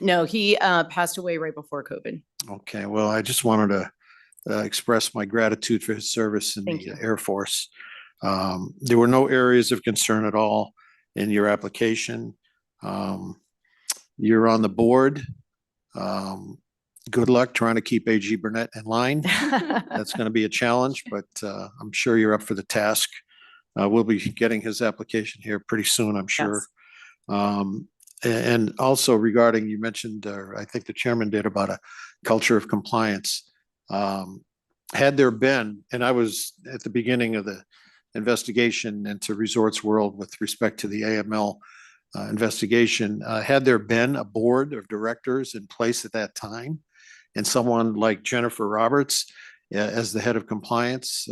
No, he passed away right before COVID. Okay, well, I just wanted to express my gratitude for his service in the Air Force. There were no areas of concern at all in your application. You're on the board. Good luck trying to keep AG Burnett in line. That's going to be a challenge, but I'm sure you're up for the task. We'll be getting his application here pretty soon, I'm sure. And also regarding, you mentioned, or I think the chairman did, about a culture of compliance. Had there been, and I was at the beginning of the investigation into Resorts World with respect to the AML investigation, had there been a board of directors in place at that time, and someone like Jennifer Roberts as the head of compliance,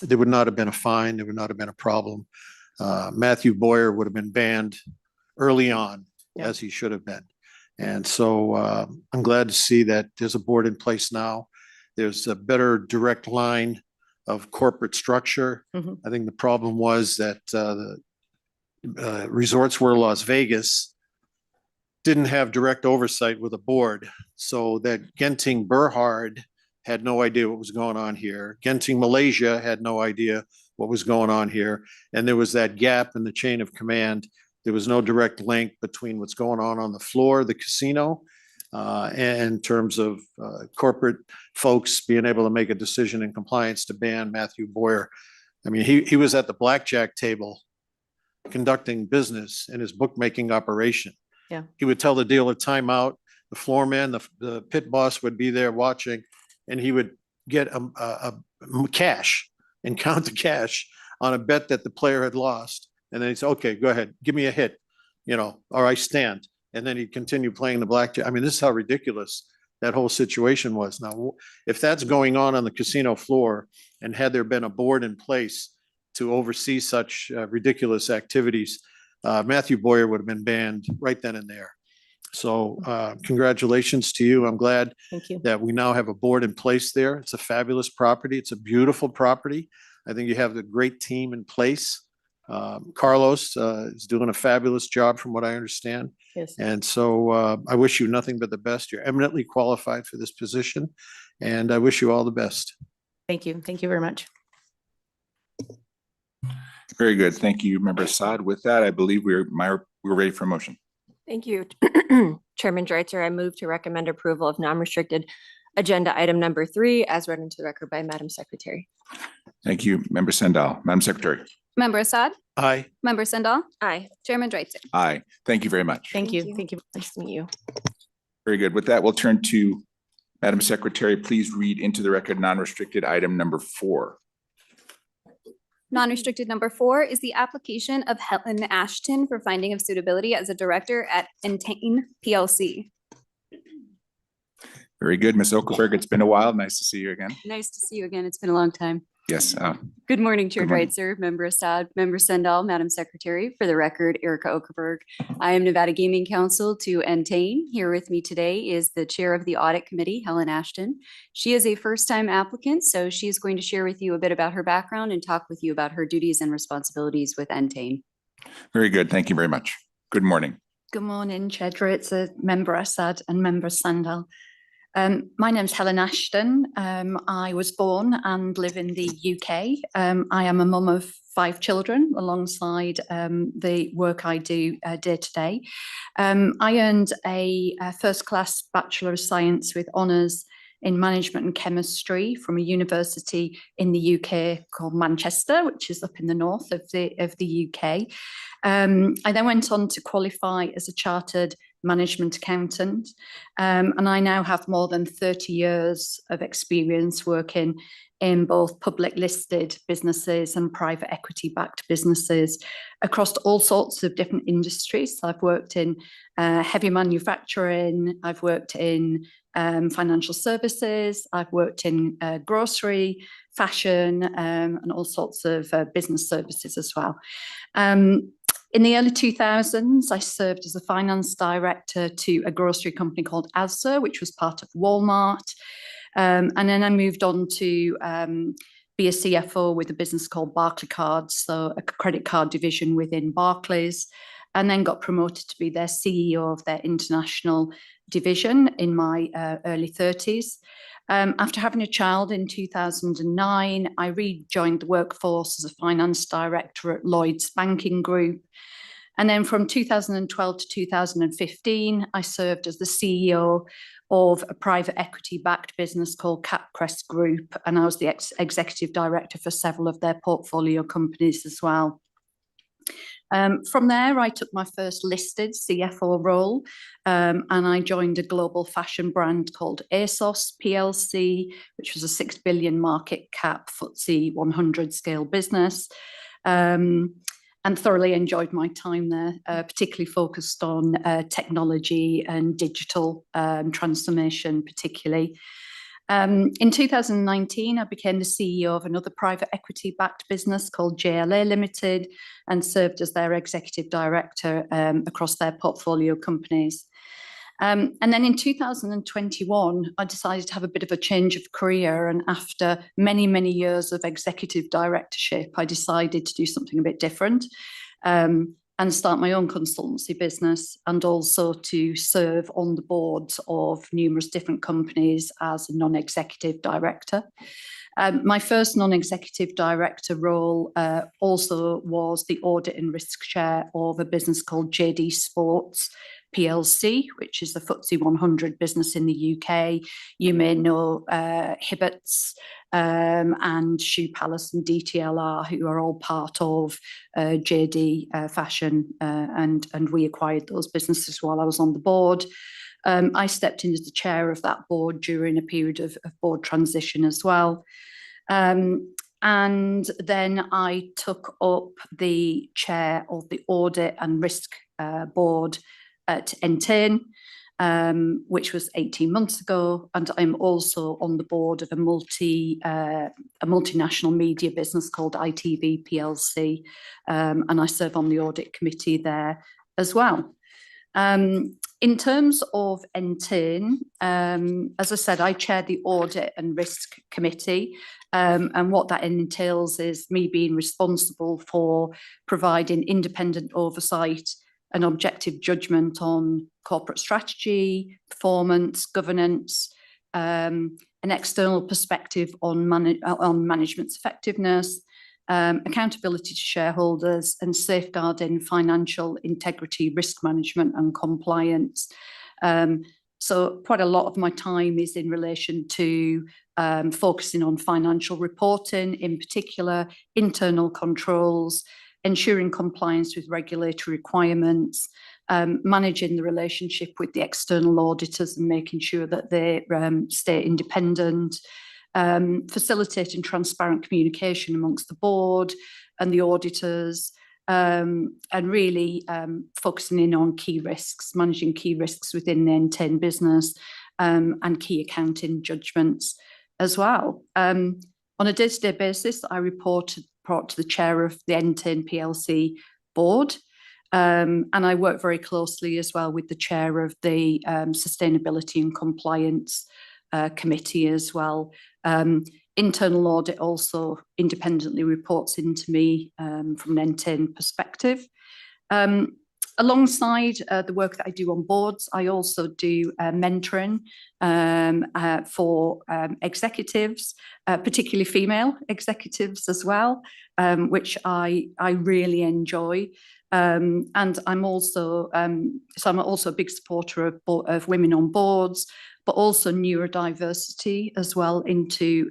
there would not have been a fine, there would not have been a problem. Matthew Boyer would have been banned early on, as he should have been. And so I'm glad to see that there's a board in place now. There's a better direct line of corporate structure. Mhm. I think the problem was that the Resorts World Las Vegas didn't have direct oversight with a board, so that Genting Berhard had no idea what was going on here. Genting Malaysia had no idea what was going on here. And there was that gap in the chain of command. There was no direct link between what's going on the floor of the casino in terms of corporate folks being able to make a decision in compliance to ban Matthew Boyer. I mean, he was at the blackjack table conducting business in his bookmaking operation. Yeah. He would tell the dealer timeout, the floor man, the pit boss would be there watching, and he would get a cash and count the cash on a bet that the player had lost. And then he'd say, okay, go ahead, give me a hit, or I stand. And then he'd continue playing the blackjack. I mean, this is how ridiculous that whole situation was. Now, if that's going on the casino floor, and had there been a board in place to oversee such ridiculous activities, Matthew Boyer would have been banned right then and there. So congratulations to you. I'm glad Thank you. that we now have a board in place there. It's a fabulous property. It's a beautiful property. I think you have a great team in place. Carlos is doing a fabulous job from what I understand. Yes. And so I wish you nothing but the best. You're eminently qualified for this position, and I wish you all the best. Thank you. Thank you very much. Very good. Thank you, Member Assad. With that, I believe we're ready for a motion. Thank you. Chairman Dreitzer, I move to recommend approval of non-restricted agenda item number 3 as read into the record by Madam Secretary. Thank you, Member Sandal. Madam Secretary. Member Assad? Aye. Member Sandal? Aye. Chairman Dreitzer? Aye. Thank you very much. Thank you. Thank you. Nice to meet you. Very good. With that, we'll turn to Madam Secretary. Please read into the record non-restricted item number 4. Non-restricted number 4 is the application of Helen Ashton for finding of suitability as a director at Entain PLC. Very good. Ms. Okelberg, it's been a while. Nice to see you again. Nice to see you again. It's been a long time. Yes. Good morning, Chair Good morning. Dreitzer, Member Assad, Member Sendall, Madam Secretary. For the record, Erica Okerberg. I am Nevada Gaming Counsel to Entain. Here with me today is the Chair of the Audit Committee, Helen Ashton. She is a first-time applicant, so she is going to share with you a bit about her background and talk with you about her duties and responsibilities with Entain. Very good. Thank you very much. Good morning. Good morning, Chair Dreitzer, Member Assad and Member Sandal. My name's Helen Ashton. I was born and live in the UK. I am a mum of 5 children alongside the work I do day to day. I earned a first-class Bachelor of Science with honours in Management and Chemistry from a university in the UK called Manchester, which is up in the north of the UK. I then went on to qualify as a Chartered Management Accountant, and I now have more than 30 years of experience working in both public listed businesses and private equity backed businesses across all sorts of different industries. So I've worked in heavy manufacturing, I've worked in financial services, I've worked in grocery, fashion, and all sorts of business services as well. In the early 2000s, I served as a finance director to a grocery company called Asda, which was part of Walmart. And then I moved on to be a CFO with a business called Barclaycard, so a credit card division within Barclays, and then got promoted to be their CEO of their international division in my early 30s. After having a child in 2009, I rejoined the workforce as a finance director at Lloyds Banking Group. And then from 2012 to 2015, I served as the CEO of a private equity-backed business called Capcrest Group, and I was the executive director for several of their portfolio companies as well. From there, I took my first listed CFO role, and I joined a global fashion brand called ASOS PLC, which was a 6 billion market cap FTSE 100 scale business, and thoroughly enjoyed my time there, particularly focused on technology and digital transformation particularly. In 2019, I became the CEO of another private equity-backed business called JLA Limited and served as their executive director across their portfolio companies. And then in 2021, I decided to have a bit of a change of career. And after many, many years of executive directorship, I decided to do something a bit different and start my own consultancy business, and also to serve on the boards of numerous different companies as a non-executive director. My first non-executive director role also was the audit and risk chair of a business called JD Sports PLC, which is the FTSE 100 business in the UK. You may know Hibberts and Shoe Palace and DTLR, who are all part of JD Fashion, and we acquired those businesses while I was on the board. I stepped in as the chair of that board during a period of board transition as well. And then I took up the chair of the audit and risk board at Entain, which was 18 months ago. And I'm also on the board of a multinational media business called ITV PLC. And I serve on the audit committee there as well. In terms of Entain, as I said, I chair the audit and risk committee. And what that entails is me being responsible for providing independent oversight and objective judgment on corporate strategy, performance, governance, an external perspective on management's effectiveness, accountability to shareholders, and safeguarding financial integrity, risk management and compliance. So quite a lot of my time is in relation to focusing on financial reporting, in particular internal controls, ensuring compliance with regulatory requirements, managing the relationship with the external auditors and making sure that they stay independent, facilitating transparent communication amongst the board and the auditors, and really focusing in on key risks, managing key risks within the Entain business, and key accounting judgments as well. On a day-to-day basis, I report to the chair of the Entain PLC board, and I work very closely as well with the chair of the Sustainability and Compliance Committee as well. Internal audit also independently reports into me from an Entain perspective. Alongside the work that I do on boards, I also do mentoring for executives, particularly female executives as well, which I really enjoy. And I'm also a big supporter of women on boards, but also neurodiversity as well into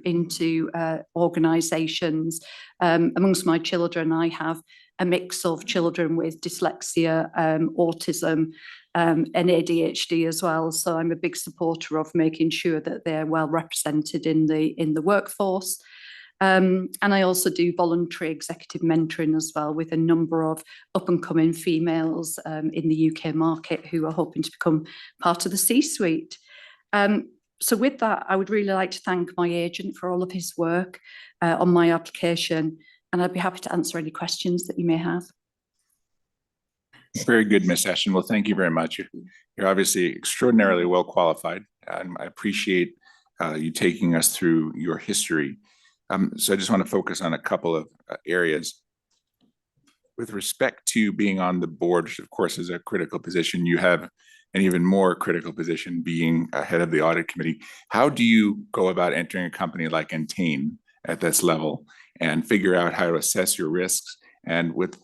organisations. Amongst my children, I have a mix of children with dyslexia, autism, and ADHD as well. So I'm a big supporter of making sure that they're well represented in the workforce. And I also do voluntary executive mentoring as well with a number of up-and-coming females in the UK market who are hoping to become part of the C-suite. So with that, I would really like to thank my agent for all of his work on my application, and I'd be happy to answer any questions that you may have. Very good, Ms. Ashton. Well, thank you very much. You're obviously extraordinarily well qualified, and I appreciate you taking us through your history. So I just want to focus on a couple of areas. With respect to being on the board, which of course is a critical position, you have an even more critical position being head of the audit committee. How do you go about entering a company like Entain at this level and figure out how to assess your risks, and with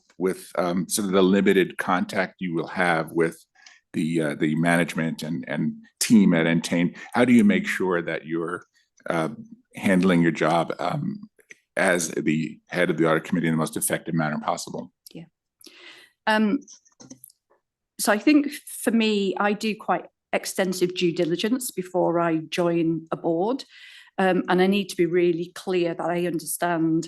sort of the limited contact you will have with the management and team at Entain, how do you make sure that you're handling your job as the head of the audit committee in the most effective manner possible? Yeah. So I think for me, I do quite extensive due diligence before I join a board. And I need to be really clear that I understand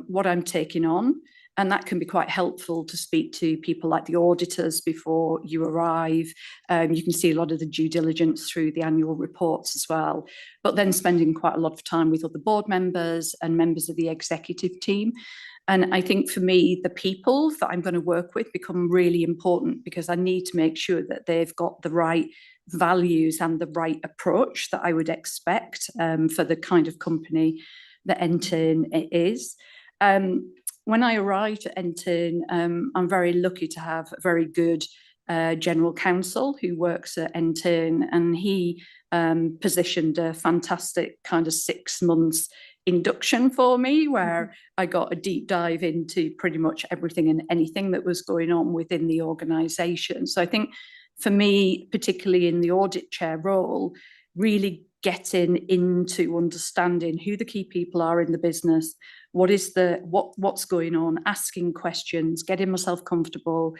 what I'm taking on, And that can be quite helpful to speak to people like the auditors before you arrive. You can see a lot of the due diligence through the annual reports as well, but then spending quite a lot of time with other board members and members of the executive team. And I think for me, the people that I'm going to work with become really important, because I need to make sure that they've got the right values and the right approach that I would expect for the kind of company that Entern is. When I arrived at Entern, I'm very lucky to have a very good general counsel who works at Entern, and he positioned a fantastic kind of 6 months induction for me, where I got a deep dive into pretty much everything and anything that was going on within the organisation. So I think for me, particularly in the audit chair role, really getting into understanding who the key people are in the business, what's going on, asking questions, getting myself comfortable,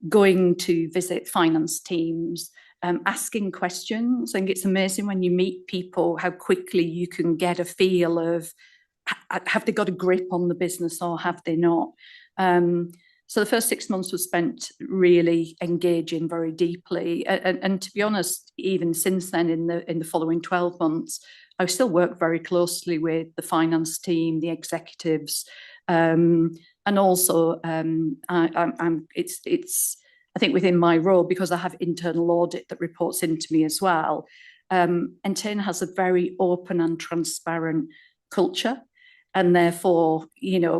going to visit finance teams, asking questions. I think it's amazing when you meet people how quickly you can get a feel of, have they got a grip on the business or have they not? So the first 6 months was spent really engaging very deeply. And to be honest, even since then, in the following 12 months, I still work very closely with the finance team, the executives, and also I think within my role, because I have internal audit that reports into me as well, Entern has a very open and transparent culture. And therefore,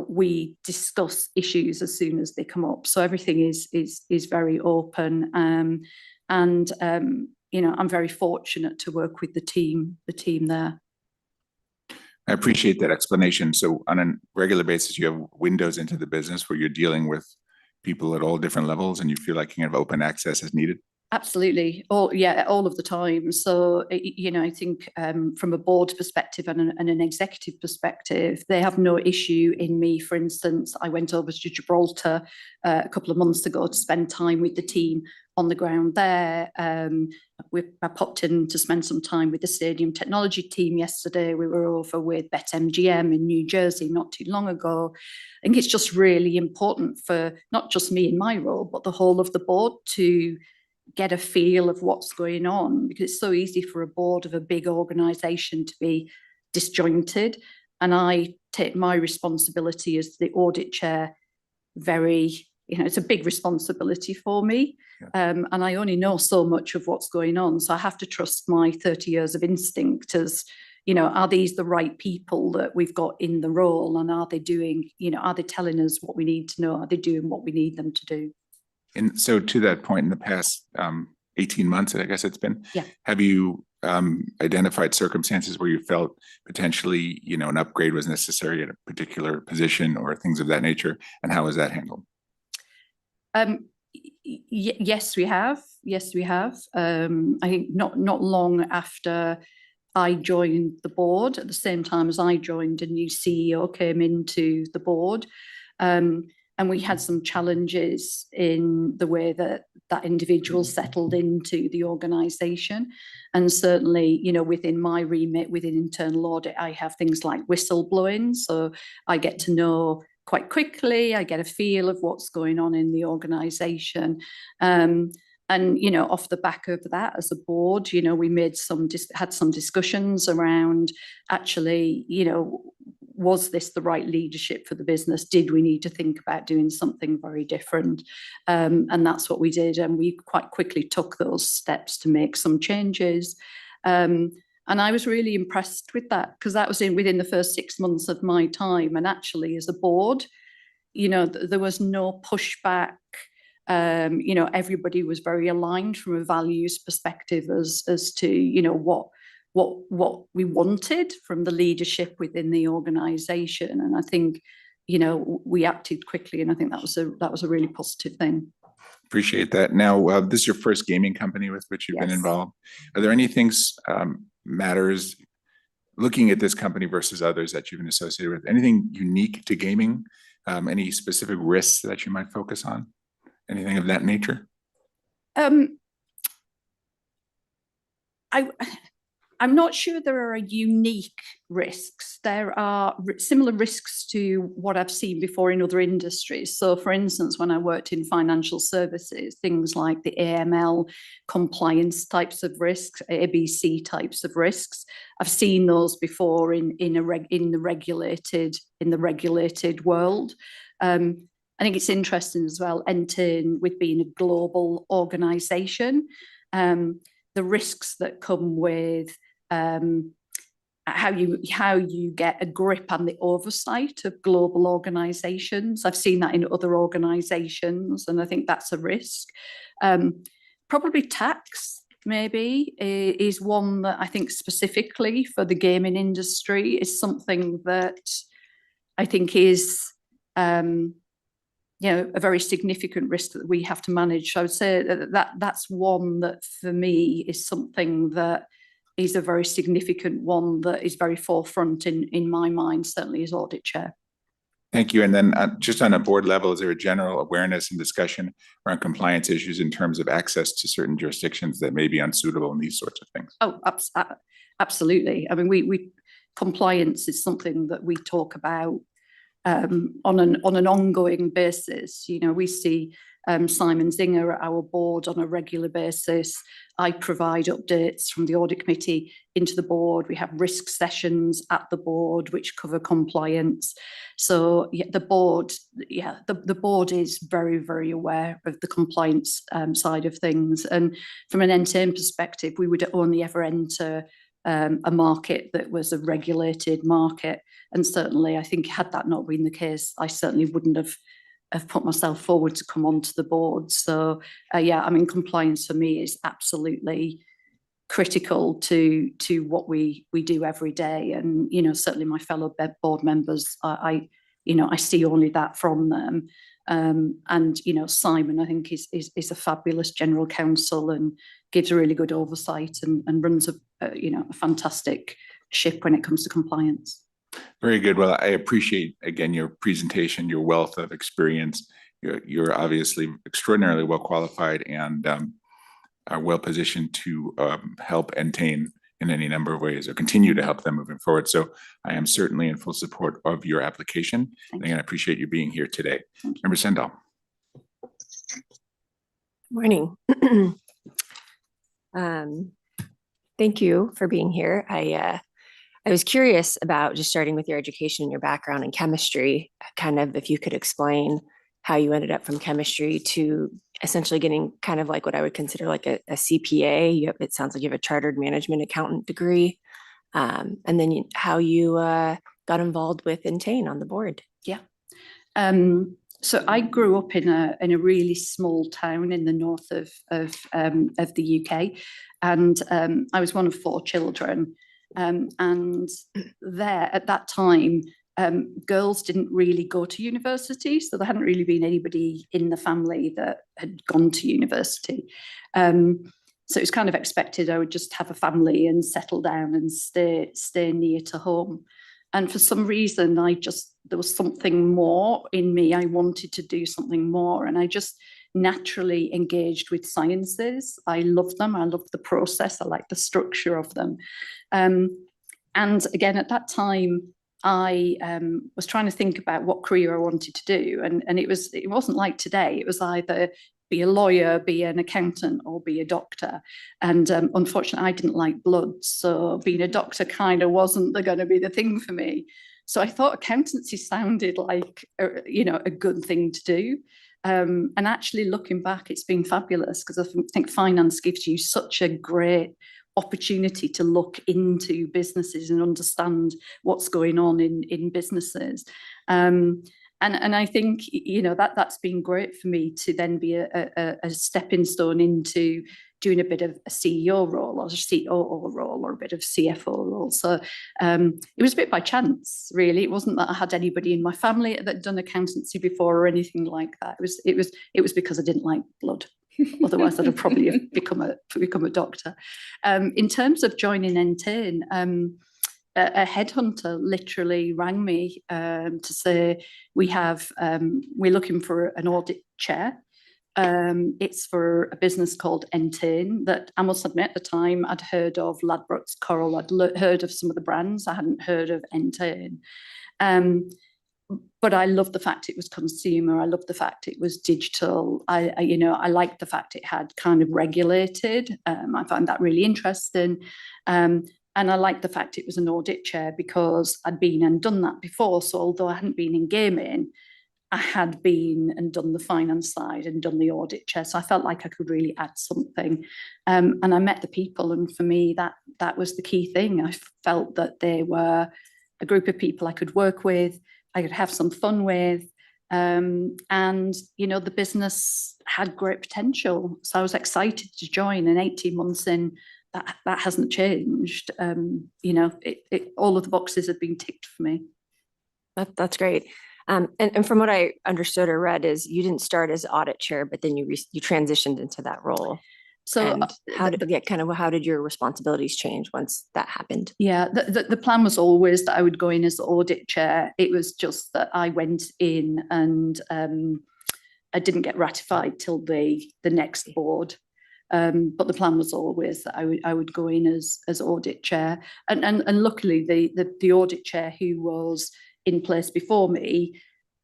we discuss issues as soon as they come up. So everything is very open. I'm very fortunate to work with the team there. I appreciate that explanation. So on a regular basis, you have windows into the business where you're dealing with people at all different levels, and you feel like you can have open access as needed? Absolutely. All of the time. So, I think from a board perspective and an executive perspective, they have no issue in me. For instance, I went over to Gibraltar a couple of months ago to spend time with the team on the ground there. I popped in to spend some time with the stadium technology team yesterday. We were over with BetMGM in New Jersey not too long ago. I think it's just really important for not just me in my role, but the whole of the board to get a feel of what's going on, because it's so easy for a board of a big organisation to be disjointed. And I take my responsibility as the audit chair very, it's a big responsibility for me. Yeah. And I only know so much of what's going on. So I have to trust my 30 years of instinct as, are these the right people that we've got in the role? And are they doing, are they telling us what we need to know? Are they doing what we need them to do? And so to that point, in the past 18 months, I guess it's been, yeah. Have you identified circumstances where you felt potentially, an upgrade was necessary at a particular position or things of that nature? And how was that handled? Yes, we have. Yes, we have. I think not long after I joined the board, at the same time as I joined, a new CEO came into the board. And we had some challenges in the way that individual settled into the organisation. And certainly, within my remit, within internal audit, I have things like whistleblowing. So I get to know quite quickly, I get a feel of what's going on in the organisation. And, off the back of that, as a board, we made had some discussions around actually, was this the right leadership for the business? Did we need to think about doing something very different? And that's what we did. And we quite quickly took those steps to make some changes. And I was really impressed with that, because that was within the first 6 months of my time. And actually, as a board, there was no pushback. Everybody was very aligned from a values perspective as to, what we wanted from the leadership within the organisation. And I think, we acted quickly, and I think that was a really positive thing. Appreciate that. Now, this is your first gaming company with which you've been involved. Are there any things, matters, looking at this company versus others that you've been associated with, anything unique to gaming? Any specific risks that you might focus on? Anything of that I'm not sure there are unique risks. There are similar risks to what I've seen before in other industries. So for instance, when I worked in financial services, things like the AML compliance types of risks, ABC types of risks, I've seen those before in the regulated world. I think it's interesting as well, Entain, with being a global organization, the risks that come with how you get a grip on the oversight of global organizations. I've seen that in other organizations, and I think that's a risk. Probably tax, maybe, is one that I think specifically for the gaming industry is something that I think is a very significant risk that we have to manage. So I would say that's one that for me is something that is a very significant one that is very forefront in my mind, certainly as audit chair. Thank you. And then just on a board level, is there a general awareness and discussion around compliance issues in terms of access to certain jurisdictions that may be unsuitable and these sorts of things? Oh, absolutely. I mean, we compliance is something that we talk about on an ongoing basis. You know, we see Simon Zinger at our board on a regular basis. I provide updates from the audit committee into the board. We have risk sessions at the board which cover compliance. So yeah, the board is very, very aware of the compliance side of things. And from an Entain perspective, we would only ever enter a market that was a regulated market. And certainly, I think had that not been the case, I certainly wouldn't have put myself forward to come onto the board. So yeah, I mean, compliance for me is absolutely critical to what we do every day. And, you know, certainly my fellow board members, I see only that from them. And, you know, Simon, I think is a fabulous general counsel and gives a really good oversight and runs a fantastic ship when it comes to compliance. Very good. Well, I appreciate, again, your presentation, your wealth of experience. You're obviously extraordinarily well qualified and are well positioned to help Entain in any number of ways or continue to help them moving forward. So I am certainly in full support of your application. And I appreciate you being here today. Member Sendall. Morning. Thank you for being here. I was curious about just starting with your education and your background in chemistry, kind of if you could explain how you ended up from chemistry to essentially getting kind of like what I would consider like a CPA. It sounds like you have a chartered management accountant degree. And then how you got involved with Entain on the board. Yeah. So I grew up in a really small town in the north of the UK, and I was one of 4 children. And there at that time, girls didn't really go to university, so there hadn't really been anybody in the family that had gone to university. So it was kind of expected I would just have a family and settle down and stay near to home. And for some reason, there was something more in me. I wanted to do something more, and I just naturally engaged with sciences. I loved them. I loved the process. I liked the structure of them. And again, at that time, I was trying to think about what career I wanted to do. And it wasn't like today. It was either be a lawyer, be an accountant, or be a doctor. And unfortunately, I didn't like blood. So being a doctor kind of wasn't going to be the thing for me. So I thought accountancy sounded like, a good thing to do. And actually looking back, it's been fabulous because I think finance gives you such a great opportunity to look into businesses and understand what's going on in businesses. And I think, that's been great for me to then be a stepping stone into doing a bit of a CEO role or a COO role or a bit of CFO role. So it was a bit by chance, really. It wasn't that I had anybody in my family that had done accountancy before or anything like that. It was because I didn't like blood. Otherwise, I'd have probably become a doctor. In terms of joining Entain, a headhunter literally rang me to say we're looking for an audit chair. It's for a business called Entain that I must admit at the time I'd heard of Ladbrokes Coral. I'd heard of some of the brands. I hadn't heard of Entain. But I love the fact it was consumer. I love the fact it was digital. I liked the fact it had kind of regulated. I found that really interesting. And I liked the fact it was an audit chair because I'd been and done that before. So although I hadn't been in gaming, I had been and done the finance side and done the audit chair. So I felt like I could really add something. And I met the people. And for me, that was the key thing. I felt that they were a group of people I could work with, I could have some fun with. And, the business had great potential. So I was excited to join, and 18 months in, that hasn't changed. All of the boxes have been ticked for me. That's great. And from what I understood or read is you didn't start as audit chair, but then you transitioned into that role. So And how did your responsibilities change once that happened? Yeah, the plan was always that I would go in as audit chair. It was just that I went in and I didn't get ratified till the next board. But the plan was always that I would go in as audit chair. And luckily the audit chair who was in place before me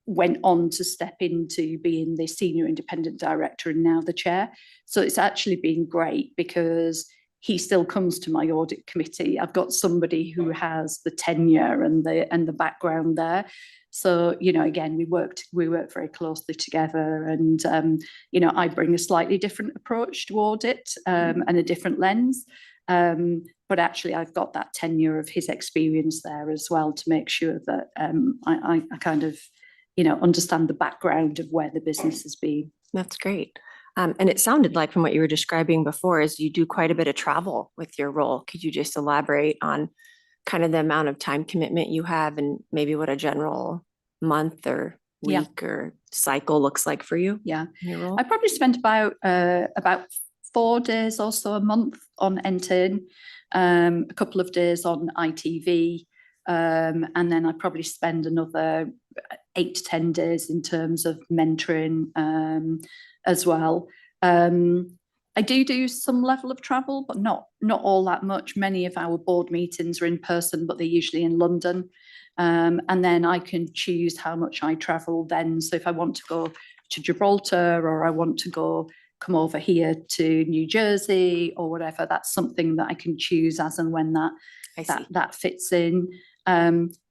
went on to step into being the senior independent director and now the chair. So it's actually been great because he still comes to my audit committee. I've got somebody who has the tenure and the background there. So, again, we worked very closely together, and, I bring a slightly different approach to audit and a different lens. But actually, I've got that tenure of his experience there as well to make sure that I kind of, understand the background of where the business has been. That's great. And it sounded like from what you were describing before is you do quite a bit of travel with your role. Could you just elaborate on kind of the amount of time commitment you have and maybe what a general month or week or cycle looks like for you? Yeah, in your role? I probably spent about 4 days or so a month on Entain, a couple of days on ITV, and then I probably spend another 8 to 10 days in terms of mentoring as well. I do some level of travel, but not all that much. Many of our board meetings are in person, but they're usually in London. And then I can choose how much I travel then. So if I want to go to Gibraltar or I want to come over here to New Jersey or whatever, that's something that I can choose as and when that fits in.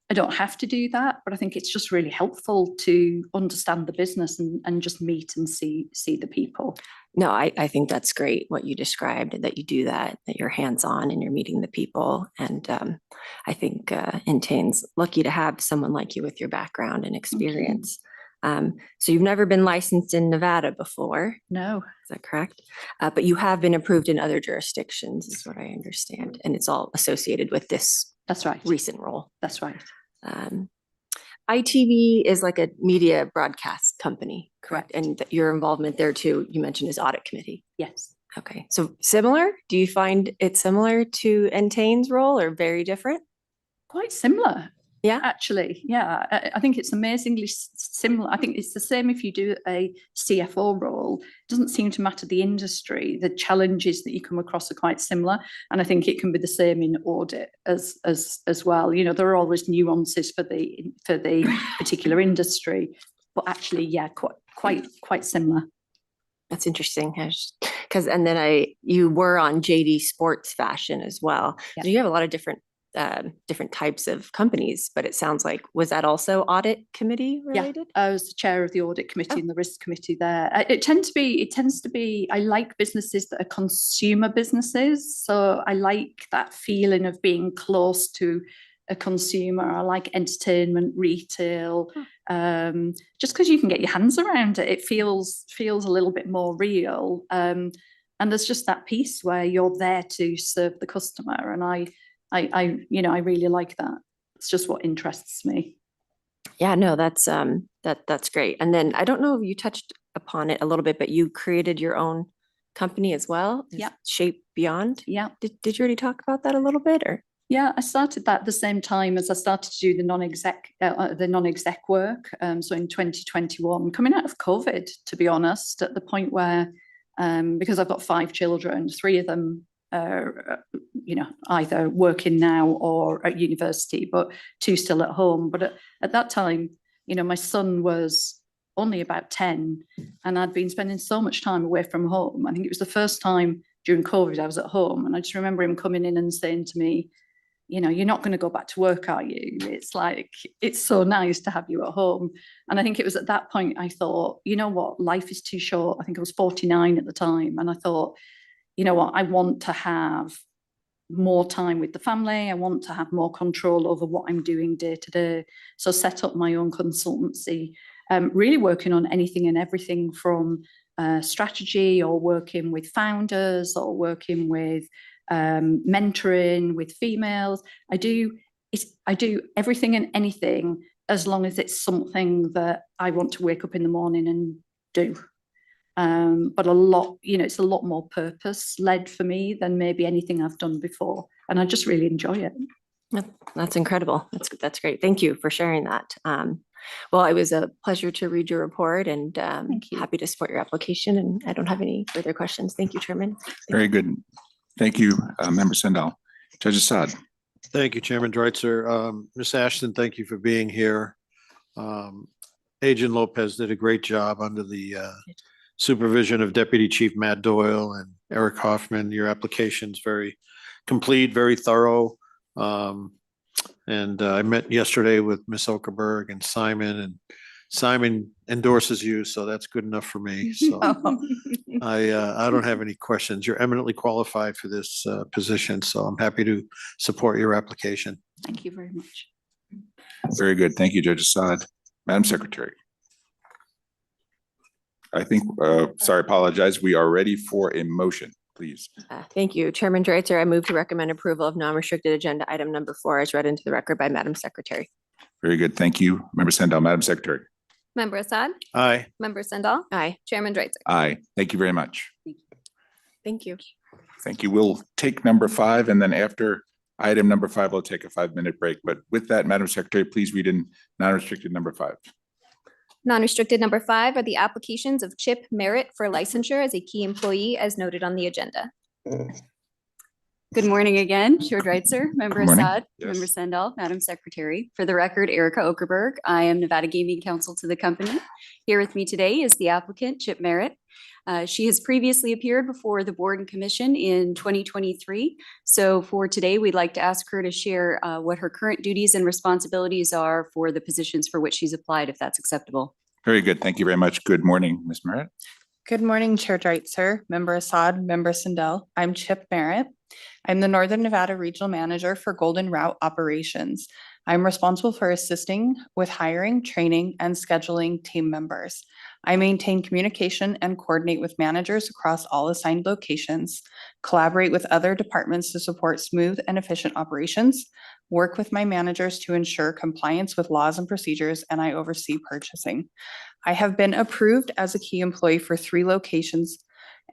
I don't have to do that, but I think it's just really helpful to understand the business and just meet and see the people. No, I think that's great what you described, that you do that you're hands-on and you're meeting the people. And I think Entain's lucky to have someone like you with your background and experience. So you've never been licensed in Nevada before? No. Is that correct? But you have been approved in other jurisdictions, is what I understand. And it's all associated with this That's right. recent role. That's right. ITV is like a media broadcast company, correct? And your involvement there too, you mentioned, is audit committee. Yes. Okay, so similar? Do you find it similar to Entain's role or very different? Quite similar. Yeah, actually, yeah. I think it's amazingly similar. I think it's the same if you do a CFO role. It doesn't seem to matter the industry. The challenges that you come across are quite similar, and I think it can be the same in audit as well. There are always nuances for the particular industry, but actually, yeah, quite similar. That's interesting, because you were on JD Sports Fashion as well. Yeah. So you have a lot of different types of companies, but it sounds like, was that also audit committee related? Yeah, I was the chair of the audit committee and the risk committee there. It tends to be, I like businesses that are consumer businesses. So I like that feeling of being close to a consumer. I like entertainment, retail, just because you can get your hands around it. It feels a little bit more real. And there's just that piece where you're there to serve the customer. And I really like that. It's just what interests me. Yeah, no, that's great. And then I don't know if you touched upon it a little bit, but you created your own company as well. Yeah. Shape Beyond. Yeah. Did you already talk about that a little bit or? Yeah, I started that at the same time as I started to do the non-exec work. So in 2021, coming out of COVID, to be honest, at the point where, because I've got 5 children, 3 of them are, either working now or at university, but 2 still at home. But at that time, my son was only about 10, and I'd been spending so much time away from home. I think it was the first time during COVID I was at home, and I just remember him coming in and saying to me, you're not going to go back to work, are you? It's like, it's so nice to have you at home. And I think it was at that point I thought, you know what, life is too short. I think I was 49 at the time. And I thought, you know what, I want to have more time with the family. I want to have more control over what I'm doing day to day. So set up my own consultancy, really working on anything and everything from strategy, or working with founders, or working with mentoring with females. I do everything and anything as long as it's something that I want to wake up in the morning and do. But a lot, it's a lot more purpose led for me than maybe anything I've done before. And I just really enjoy it. That's incredible. That's great. Thank you for sharing that. Well, it was a pleasure to read your report, and happy to support your application. And I don't have any further questions. Thank you, Chairman. Very good. Thank you, Member Sendall. Judge Assad. Thank you, Chairman Dreitzer. Ms. Ashton, thank you for being here. Agent Lopez did a great job under the supervision of Deputy Chief Matt Doyle and Eric Hoffman. Your application's very complete, very thorough. And I met yesterday with Ms. Okerberg and Simon endorses you, so that's good enough for me. So I don't have any questions. You're eminently qualified for this position, so I'm happy to support your application. Thank you very much. Very good. Thank you, Judge Assad. Madam Secretary. I think, apologize. We are ready for a motion, please. Thank you, Chairman Dreitzer. I move to recommend approval of non-restricted agenda item number 4 as read into the record by Madam Secretary. Very good. Thank you, Member Sendall. Madam Secretary. Member Assad? Aye. Member Sendall? Aye. Chairman Dreitzer? Aye. Thank you very much. Thank you. Thank you. We'll take number 5, and then after item number 5, we'll take a 5-minute break. But with that, Madam Secretary, please read in non-restricted number 5. Non-restricted number 5 are the applications of Chip Merritt for licensure as a key employee as noted on the agenda. Good morning again, Chair Dreitzer, Member Good morning. Assad, Yes. Member Sendall, Madam Secretary. For the record, Erica Okerberg. I am Nevada Gaming Counsel to the company. Here with me today is the applicant, Chip Merritt. She has previously appeared before the board and commission in 2023. So for today, we'd like to ask her to share what her current duties and responsibilities are for the positions for which she's applied, if that's acceptable. Very good. Thank you very much. Good morning, Ms. Merritt. Good morning, Chair Dreitzer, Member Assad, Member Sendell. I'm Chip Merritt. I'm the Northern Nevada Regional Manager for Golden Route Operations. I'm responsible for assisting with hiring, training, and scheduling team members. I maintain communication and coordinate with managers across all assigned locations, collaborate with other departments to support smooth and efficient operations, work with my managers to ensure compliance with laws and procedures, and I oversee purchasing. I have been approved as a key employee for 3 locations,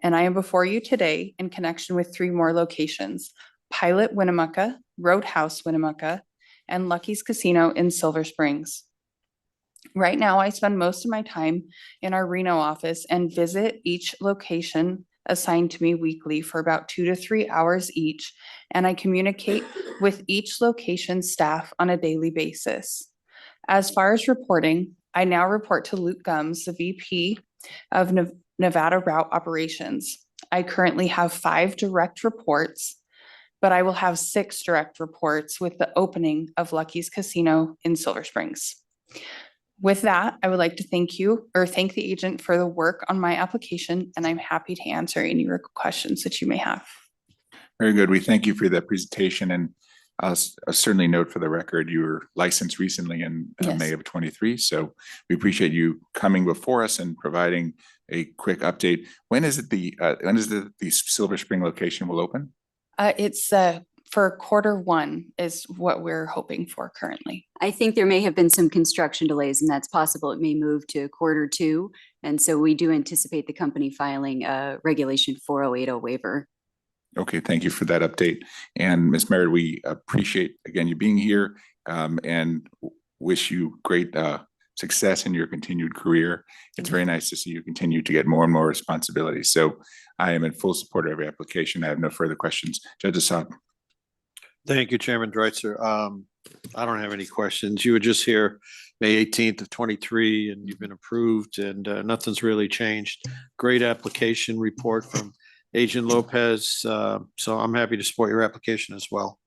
and I am before you today in connection with 3 more locations: Pilot Winnemucca, Roadhouse Winnemucca, and Lucky's Casino in Silver Springs. Right now, I spend most of my time in our Reno office and visit each location assigned to me weekly for about 2 to 3 hours each, and I communicate with each location staff on a daily basis. As far as reporting, I now report to Luke Gums, the VP of Nevada Route Operations. I currently have 5 direct reports, but I will have 6 direct reports with the opening of Lucky's Casino in Silver Springs. With that, I would like to thank the agent for the work on my application, and I'm happy to answer any questions that you may have. Very good. We thank you for that presentation, and I'll certainly note for the record, you were licensed recently in Yes. May of 23. So we appreciate you coming before us and providing a quick update. When is it the Silver Spring location will open? It's for Q1 is what we're hoping for currently. I think there may have been some construction delays, and that's possible. It may move to Q2. And so we do anticipate the company filing a Regulation 4080 waiver. Okay, thank you for that update. And Ms. Merritt, we appreciate, again, you being here and wish you great success in your continued career. It's very nice to see you continue to get more and more responsibilities. So I am in full support of every application. I have no further questions. Judge Assad. Thank you, Chairman Dreitzer. I don't have any questions. You were just here May 18th of 23 and you've been approved and nothing's really changed. Great application report from Agent Lopez. So I'm happy to support your application as well.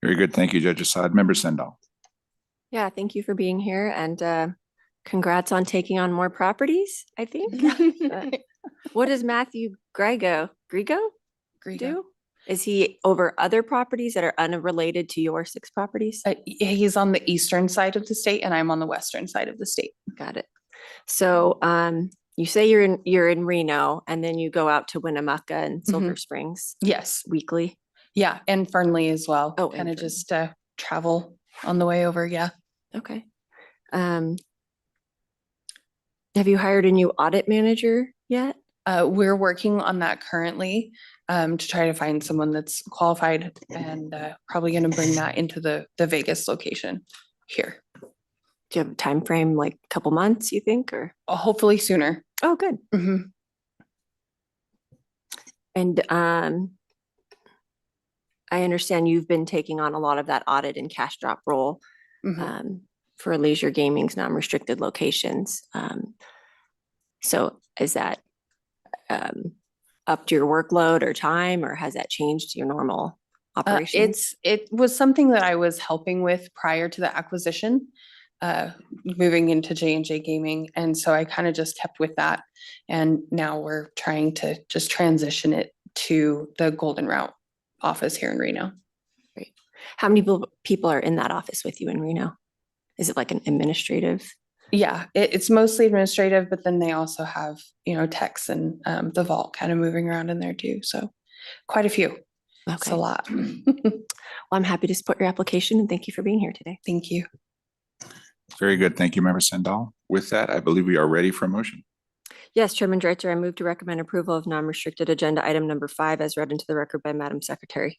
Very good. Thank you, Judge Assad. Member Sendall. Yeah, thank you for being here and congrats on taking on more properties, I think. What does Matthew Grego do? Is he over other properties that are unrelated to your 6 properties? He's on the eastern side of the state and I'm on the western side of the state. Got it. So you say you're in Reno and then you go out to Winnemucca and Silver Springs Yes. weekly. Yeah. And Fernley as well. Oh, kind of and just travel on the way over. Yeah. Okay. Have you hired a new audit manager yet? We're working on that currently to try to find someone that's qualified and probably going to bring that into the Vegas location here. Do you have a time frame, like a couple months, you think, or? Hopefully sooner. Oh, good. And I understand you've been taking on a lot of that audit and cash drop role for Leisure Gaming's non-restricted locations. So is that up to your workload or time, or has that changed your normal operations? It was something that I was helping with prior to the acquisition, moving into J&J Gaming. And so I kind of just kept with that. And now we're trying to just transition it to the Golden Route office here in Reno. Great. How many people are in that office with you in Reno? Is it like an administrative? Yeah, it's mostly administrative, but then they also have, techs and the vault kind of moving around in there too. So quite a few. It's a lot. Well, I'm happy to support your application and thank you for being here today. Thank you. Very good. Thank you, Member Sendall. With that, I believe we are ready for a motion. Yes, Chairman Dreitzer, I move to recommend approval of non-restricted agenda item number 5 as read into the record by Madam Secretary.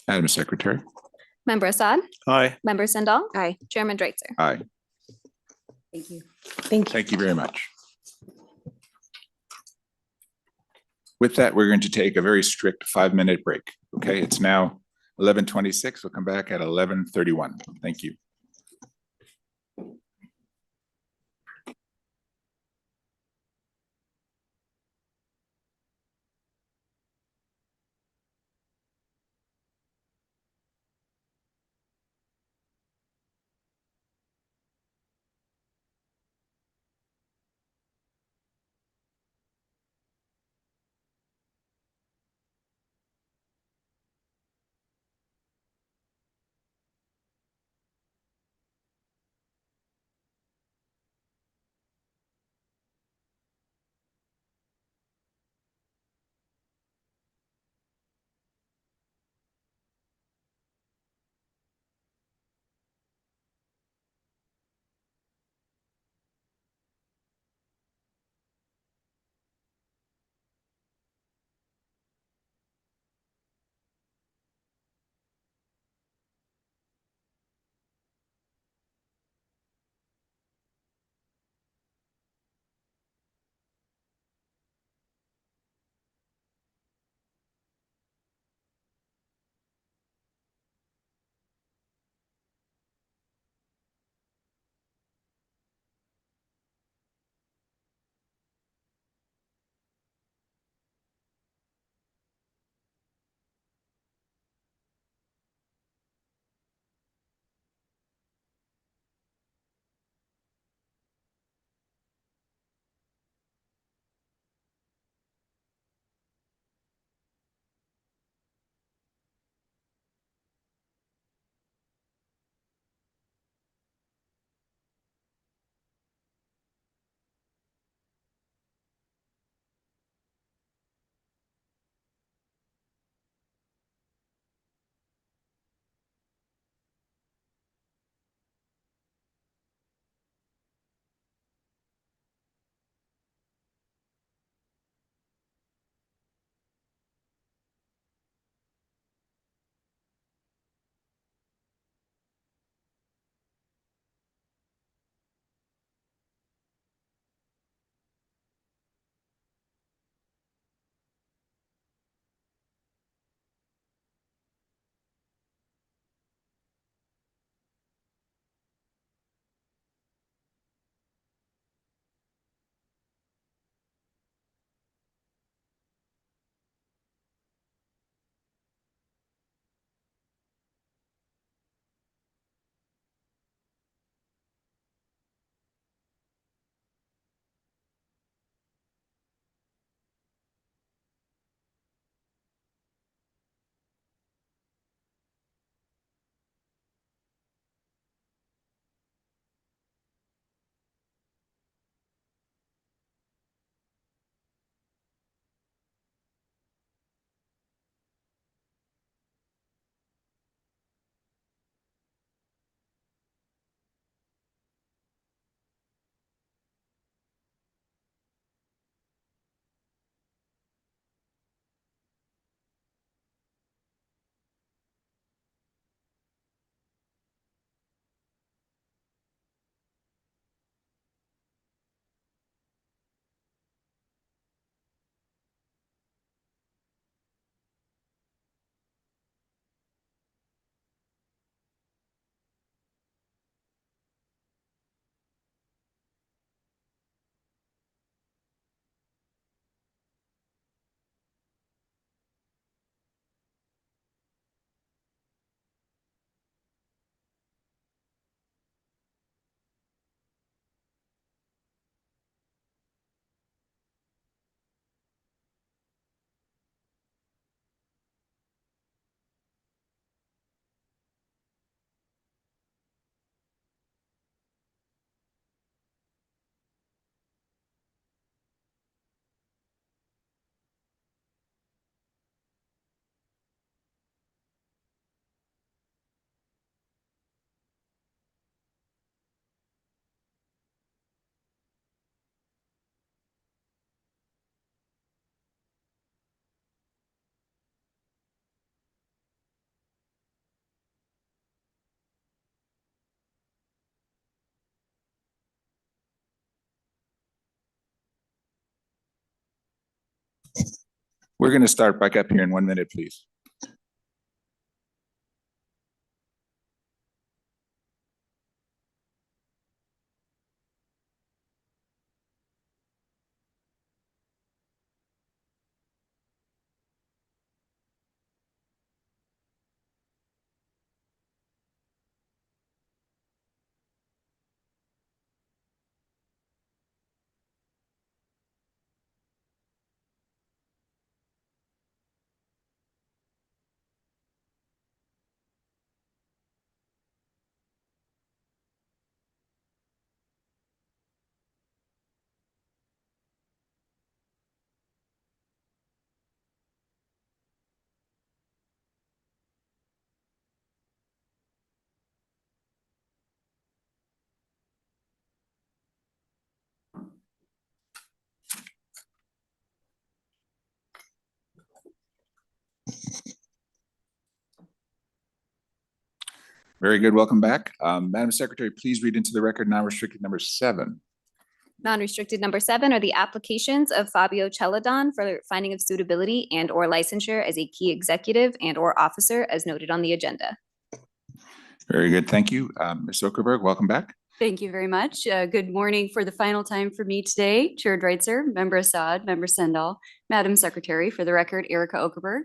Madam Secretary. Member Assad. Aye. Member Sendall. Aye. Chairman Dreitzer. Aye. Thank you. Thank you. Thank you very much. With that, we're going to take a very strict 5-minute break. Okay, it's now 11:26. We'll come back at 11:31. Thank you. We're going to start back up here in 1 minute, please. Very good. Welcome back. Madam Secretary, please read into the record non-restricted number 7. Non-restricted number 7 are the applications of Fabio Celadon for finding of suitability and or licensure as a key executive and or officer as noted on the agenda. Very good. Thank you. Ms. Zuckerberg, welcome back. Thank you very much. Good morning for the final time for me today. Chair Dreitzer, Member Assad, Member Sendall, Madam Secretary, for the record, Erica Okerberg.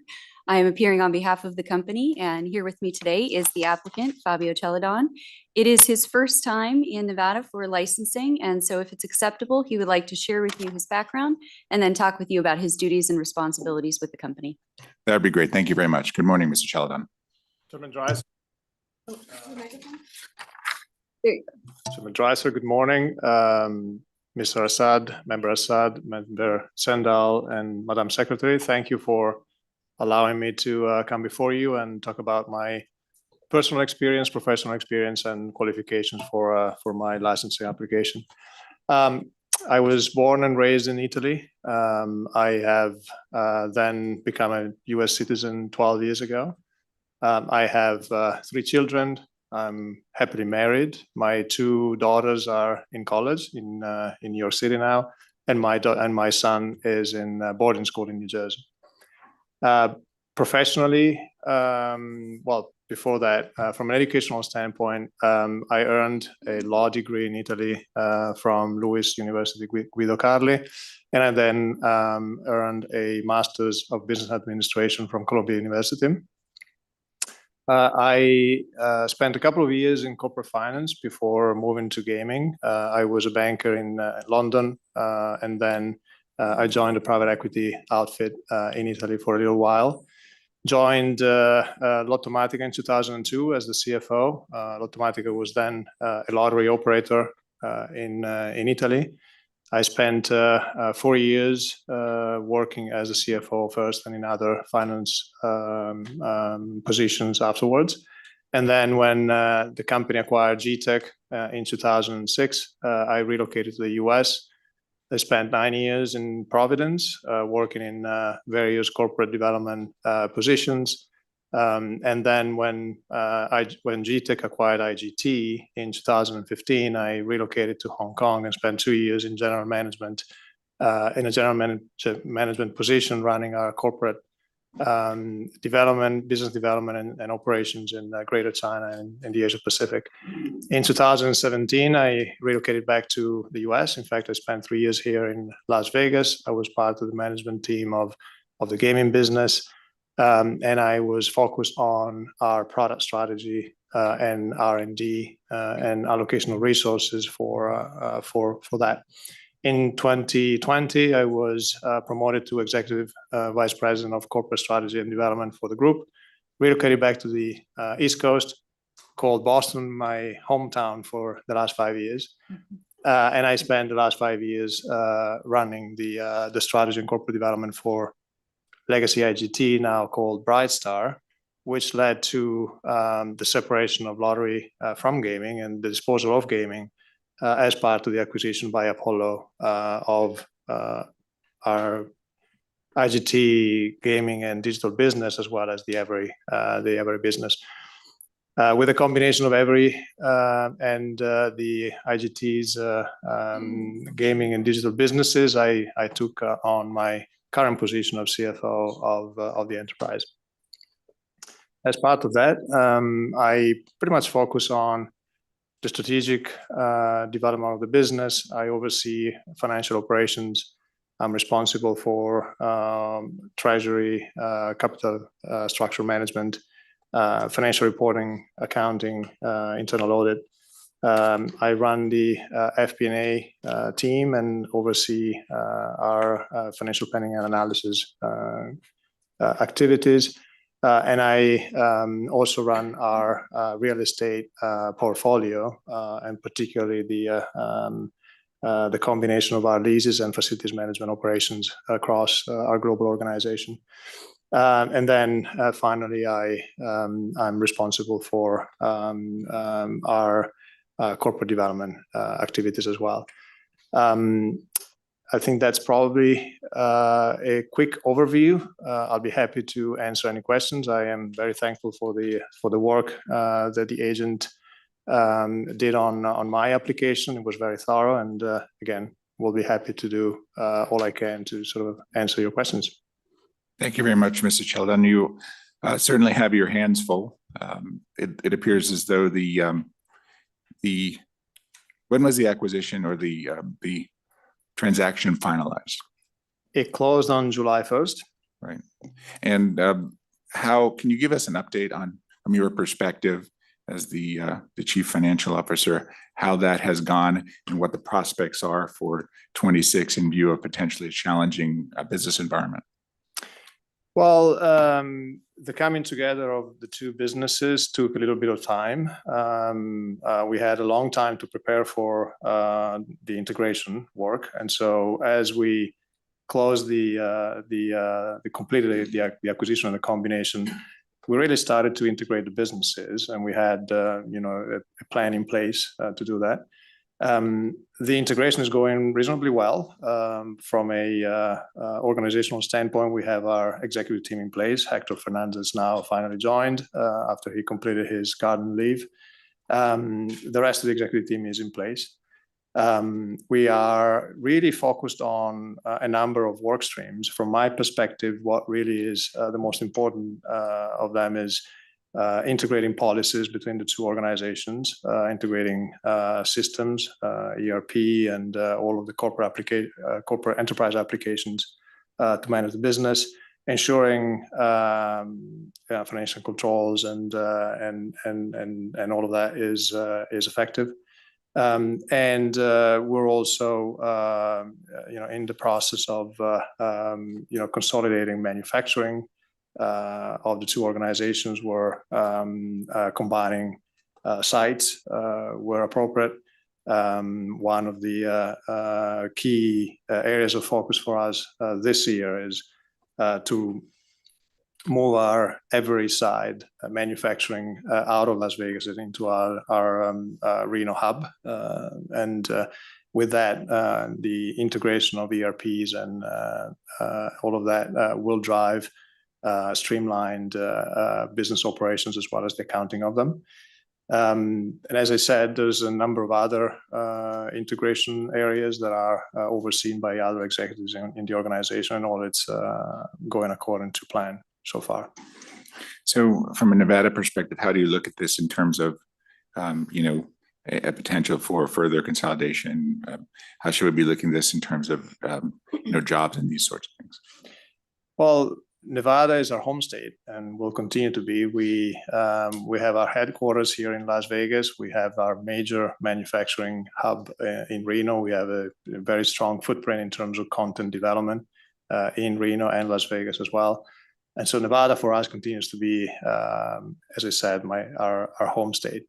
I am appearing on behalf of the company, and here with me today is the applicant, Fabio Celadon. It is his first time in Nevada for licensing, and so if it's acceptable, he would like to share with you his background and then talk with you about his duties and responsibilities with the company. That'd be great. Thank you very much. Good morning, Mr. Celadon. Chairman Dreiser. There you go. Chairman Dreiser, good morning. Mr. Assad, Member Sendall, and Madam Secretary, thank you for allowing me to come before you and talk about my personal experience, professional experience, and qualifications for my licensing application. I was born and raised in Italy. I have then become a US citizen 12 years ago. I have 3 children. I'm happily married. My 2 daughters are in college in New York City now, and my son is in boarding school in New Jersey. Professionally, well, before that, from an educational standpoint, I earned a law degree in Italy from Lewis University Guido Carli, and I then earned a Master's of Business Administration from Columbia University. I spent a couple of years in corporate finance before moving to gaming. I was a banker in London, and then I joined a private equity outfit in Italy for a little while. Joined Lottomatica in 2002 as the CFO. Lottomatica was then a lottery operator in Italy. I spent 4 years working as a CFO first and in other finance positions afterwards. And then when the company acquired GTEC in 2006, I relocated to the US. I spent 9 years in Providence, working in various corporate development positions. And then when GTEC acquired IGT in 2015, I relocated to Hong Kong and spent 2 years in general management, in a general management position, running our corporate development, business development, and operations in Greater China and the Asia Pacific. In 2017, I relocated back to the US. In fact, I spent 3 years here in Las Vegas. I was part of the management team of the gaming business, and I was focused on our product strategy and R&D and allocation of resources for that. In 2020, I was promoted to Executive Vice President of Corporate Strategy and Development for the group, relocated back to the East Coast, called Boston my hometown for the last 5 years. And I spent the last 5 years running the strategy and corporate development for Legacy IGT, now called Brightstar, which led to the separation of lottery from gaming and the disposal of gaming as part of the acquisition by Apollo of our IGT gaming and digital business, as well as the Everi business. With a combination of Everi and the IGT's gaming and digital businesses, I took on my current position of CFO of the enterprise. As part of that, I pretty much focus on the strategic development of the business. I oversee financial operations. I'm responsible for treasury, capital structure management, financial reporting, accounting, internal audit. I run the FP&A team and oversee our financial planning and analysis activities. And I also run our real estate portfolio, and particularly the combination of our leases and facilities management operations across our global organization. And then finally, I'm responsible for our corporate development activities as well. I think that's probably a quick overview. I'll be happy to answer any questions. I am very thankful for the work that the agent did on my application. It was very thorough, and again, we'll be happy to do all I can to sort of answer your questions. Thank you very much, Mr. Celadon. You certainly have your hands full. It appears as though when was the acquisition or the transaction finalized? It closed on July 1st. Right. And how can you give us an update from your perspective as the Chief Financial Officer, how that has gone and what the prospects are for 26 in view of potentially a challenging business environment? Well, the coming together of the two businesses took a little bit of time. We had a long time to prepare for the integration work, and so as we closed completed the acquisition and the combination, we really started to integrate the businesses, and we had a plan in place to do that. The integration is going reasonably well. From a organizational standpoint, we have our executive team in place. Hector Fernandez now finally joined after he completed his garden leave. The rest of the executive team is in place. We are really focused on a number of work streams. From my perspective, what really is the most important of them is integrating policies between the two organizations, integrating systems, ERP, and all of the corporate enterprise applications to manage the business, ensuring financial controls and all of that is effective. And we're also in the process of consolidating manufacturing of the two organizations. We're combining sites where appropriate. One of the key areas of focus for us this year is to move our Every side manufacturing out of Las Vegas and into our Reno hub. And with that, the integration of ERPs and all of that will drive streamlined business operations as well as the accounting of them. And as I said, there's a number of other integration areas that are overseen by other executives in the organization, and all it's going according to plan so far. So from a Nevada perspective, how do you look at this in terms of, a potential for further consolidation? How should we be looking at this in terms of, jobs and these sorts of things? Well, Nevada is our home state and will continue to be. We have our headquarters here in Las Vegas. We have our major manufacturing hub in Reno. We have a very strong footprint in terms of content development in Reno and Las Vegas as well. And so Nevada for us continues to be, as I said, our home state.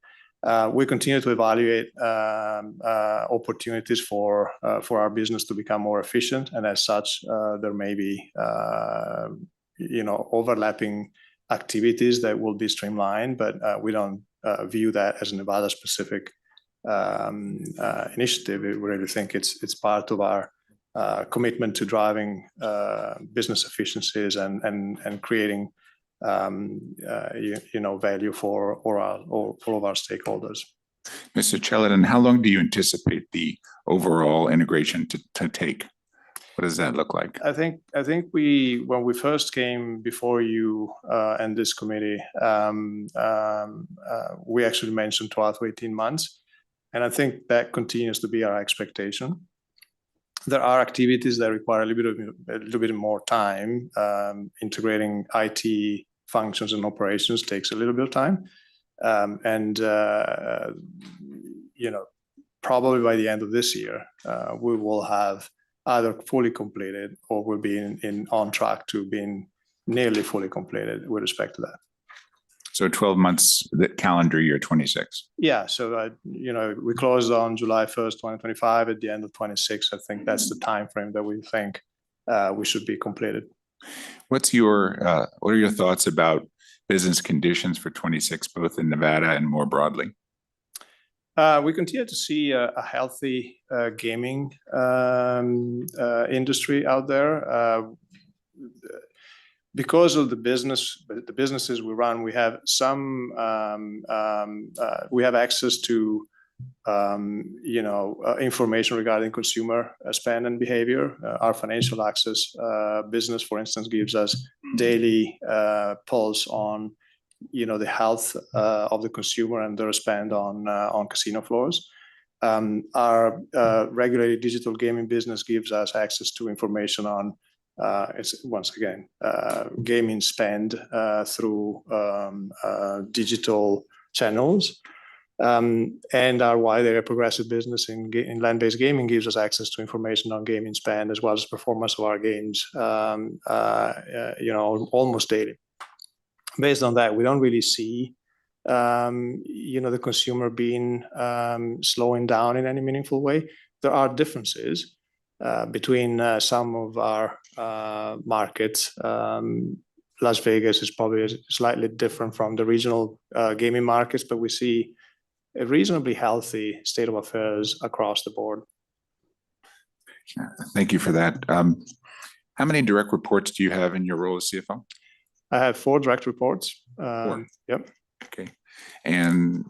We continue to evaluate opportunities for our business to become more efficient, and as such, there may be overlapping activities that will be streamlined, but we don't view that as a Nevada specific initiative. We really think it's part of our commitment to driving business efficiencies and creating value for all of our stakeholders. Mr. Celadon, how long do you anticipate the overall integration to take? What does that look like? I think when we first came before you and this committee, we actually mentioned 12 to 18 months. And I think that continues to be our expectation. There are activities that require a little bit more time. Integrating IT functions and operations takes a little bit of time. Probably by the end of this year, we will have either fully completed or will be on track to being nearly fully completed with respect to that. So 12 months, the calendar year 26. Yeah, so we closed on July 1st, 2025. At the end of 26, I think that's the time frame that we think we should be completed. What are your thoughts about business conditions for 26, both in Nevada and more broadly? We continue to see a healthy gaming industry out there. Because of the businesses we run, we have we have access to information regarding consumer spend and behavior. Our financial access business, for instance, gives us daily pulse on the health of the consumer and their spend on casino floors. Our regulated digital gaming business gives us access to information on once again gaming spend through digital channels. And our wide area progressive business in land-based gaming gives us access to information on gaming spend as well as performance of our games almost daily. Based on that, we don't really see the consumer being slowing down in any meaningful way. There are differences between some of our markets. Las Vegas is probably slightly different from the regional gaming markets, but we see a reasonably healthy state of affairs across the board. Thank you for that. How many direct reports do you have in your role as CFO? I have 4 direct reports. 4. Yep. Okay. And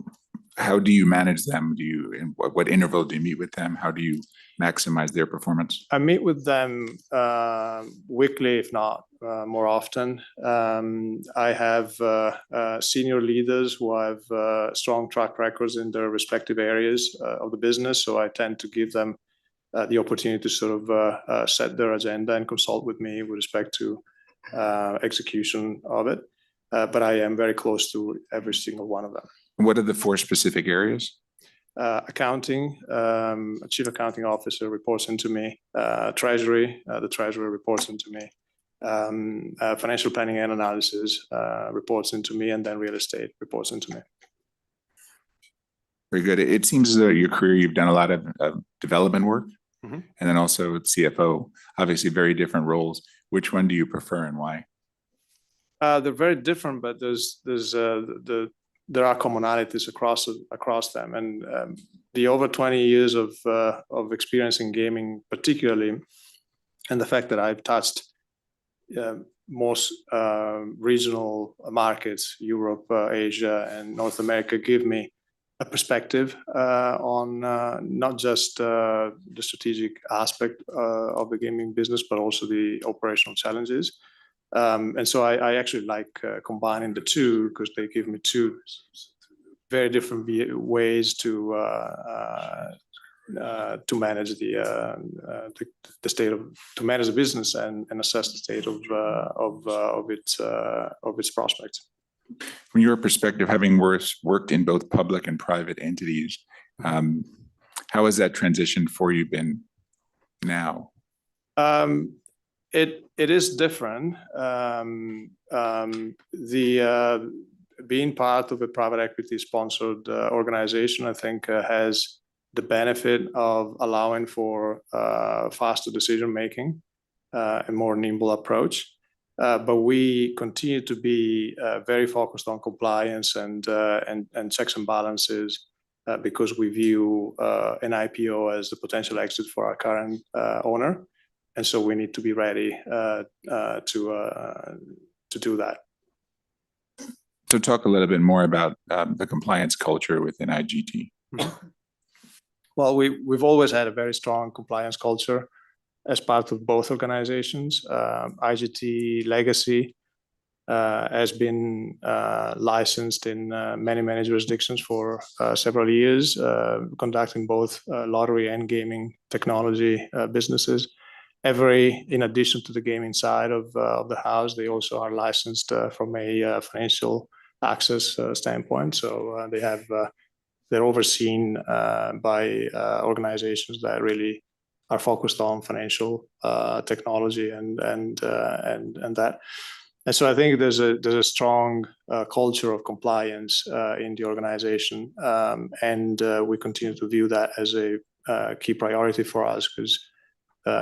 how do you manage them? In what interval do you meet with them? How do you maximize their performance? I meet with them weekly, if not more often. I have senior leaders who have strong track records in their respective areas of the business. So I tend to give them the opportunity to sort of set their agenda and consult with me with respect to execution of it. But I am very close to every single one of them. What are the 4 specific areas? Accounting, a chief accounting officer reports into me. Treasury, the treasurer reports into me. Financial planning and analysis reports into me, and then real estate reports into me. Very good. It seems as though your career, you've done a lot of development work, Mm-hmm. and then also CFO, obviously very different roles. Which one do you prefer and why? They're very different, but there are commonalities across them. And the over 20 years of experience in gaming, particularly, and the fact that I've touched most regional markets, Europe, Asia, and North America, give me a perspective on not just the strategic aspect of the gaming business, but also the operational challenges. And so I actually like combining the two because they give me 2 very different ways to manage the state of to manage the business and assess the state of its prospects. From your perspective, having worked in both public and private entities, how has that transition for you been now? It is different. Being part of a private equity sponsored organization, I think, has the benefit of allowing for faster decision making, a more nimble approach. But we continue to be very focused on compliance and checks and balances because we view an IPO as the potential exit for our current owner. And so we need to be ready to do that. So talk a little bit more about the compliance culture within IGT. Well, we've always had a very strong compliance culture. as part of both organizations. IGT Legacy has been licensed in many jurisdictions for several years, conducting both lottery and gaming technology businesses. Every, in addition to the gaming side of the house, they also are licensed from a financial access standpoint. So they have they're overseen by organizations that really are focused on financial technology and that. And so I think there's a strong culture of compliance in the organization, and we continue to view that as a key priority for us, because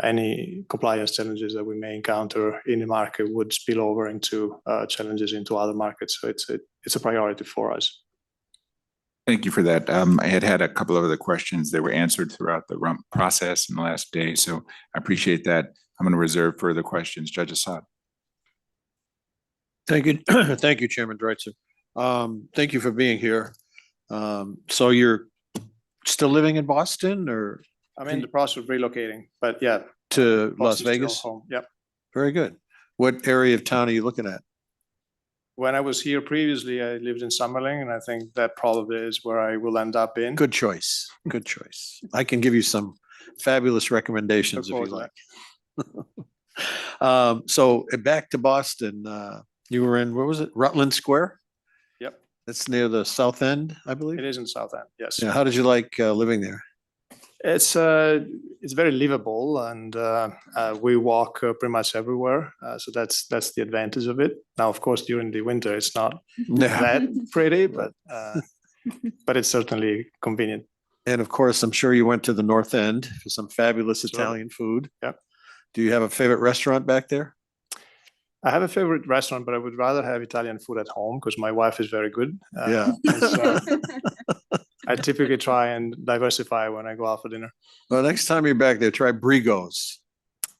any compliance challenges that we may encounter in the market would spill over into challenges into other markets. So it's a priority for us. Thank you for that. I had a couple of other questions that were answered throughout the process in the last day, so I appreciate that. I'm going to reserve further questions. Judge Assad. Thank you. Thank you, Chairman Dreitzer. Thank you for being here. So you're still living in Boston, or? I'm in the process of relocating, but yeah. To Las Boston's still Vegas? home. Yep. Very good. What area of town are you looking at? When I was here previously, I lived in Summerlin, and I think that probably is where I will end up in. Good choice. Good choice. I can give you some fabulous recommendations if you like. So back to Boston, you were in, where was it? Rutland Square? Yep. That's near the South End, I believe? It is in South End, yes. Yeah. How did you like living there? It's very livable, and we walk pretty much everywhere. So that's the advantage of it. Now, of course, during the winter, it's not that pretty, but it's certainly convenient. And of course, I'm sure you went to the North End for some fabulous Italian food. Yep. Do you have a favorite restaurant back there? I have a favorite restaurant, but I would rather have Italian food at home because my wife is very good. Yeah. I typically try and diversify when I go out for dinner. Well, next time you're back there, try Brigo's.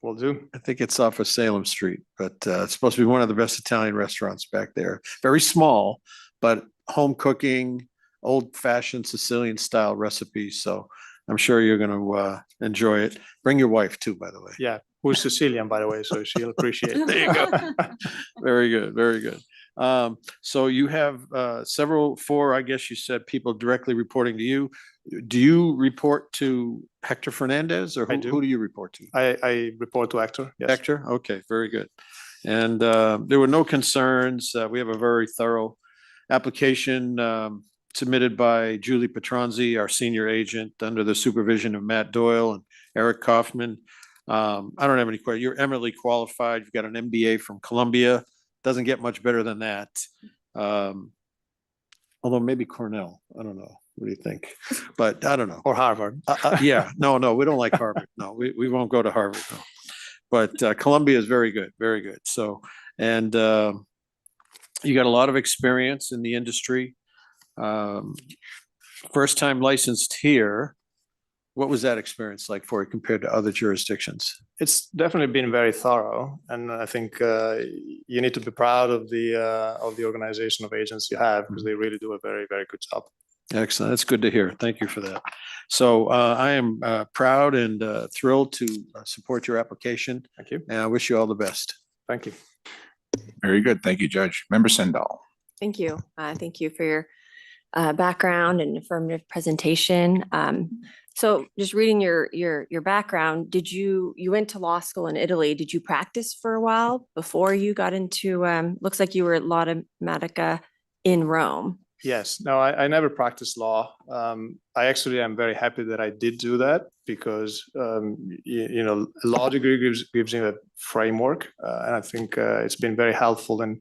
Will do. I think it's off of Salem Street, but it's supposed to be one of the best Italian restaurants back there. Very small, but home cooking, old-fashioned Sicilian style recipes. So I'm sure you're going to enjoy it. Bring your wife too, by the way. Yeah, who's Sicilian, by the way, so she'll appreciate it. There you go. Very good, very good. So you have four, I guess you said, people directly reporting to you. Do you report to Hector Fernandez, or who do you report to? I report to Hector, yes. Hector? Okay, very good. And there were no concerns. We have a very thorough application submitted by Julie Petronzi, our senior agent, under the supervision of Matt Doyle and Eric Kaufman. I don't have any questions. You're eminently qualified. You've got an MBA from Columbia. Doesn't get much better than that. Although maybe Cornell. I don't know. What do you think? But I don't know. Or Harvard. Yeah. No, we don't like Harvard. No, we won't go to Harvard. No. But Columbia is very good. Very good. So, and you got a lot of experience in the industry. First time licensed here. What was that experience like for you compared to other jurisdictions? It's definitely been very thorough, and I think you need to be proud of the organization of agents you have, because they really do a very, very good job. Excellent. That's good to hear. Thank you for that. So I am proud and thrilled to support your application. Thank you. And I wish you all the best. Thank you. Very good. Thank you, Judge. Member Sendall. Thank you. Thank you for your background and affirmative presentation. So just reading your background, you went to law school in Italy. Did you practice for a while before you got into, looks like you were at Lottomatica in Rome? Yes. No, I never practiced law. I actually am very happy that I did do that, because a law degree gives you a framework, and I think it's been very helpful and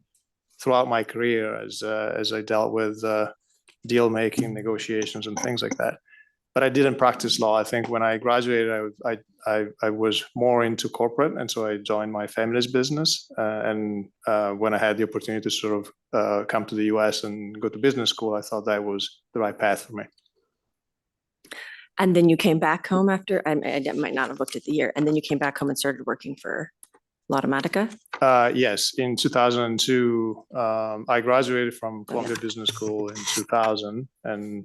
throughout my career as I dealt with deal making, negotiations, and things like that. But I didn't practice law. I think when I graduated, I was more into corporate, and so I joined my family's business. And when I had the opportunity to sort of come to the US and go to business school, I thought that was the right path for me. And then you came back home after, I might not have looked at the year, and then you came back home and started working for Lottomatica? Yes, in 2002, I graduated from Columbia Business School in 2000, and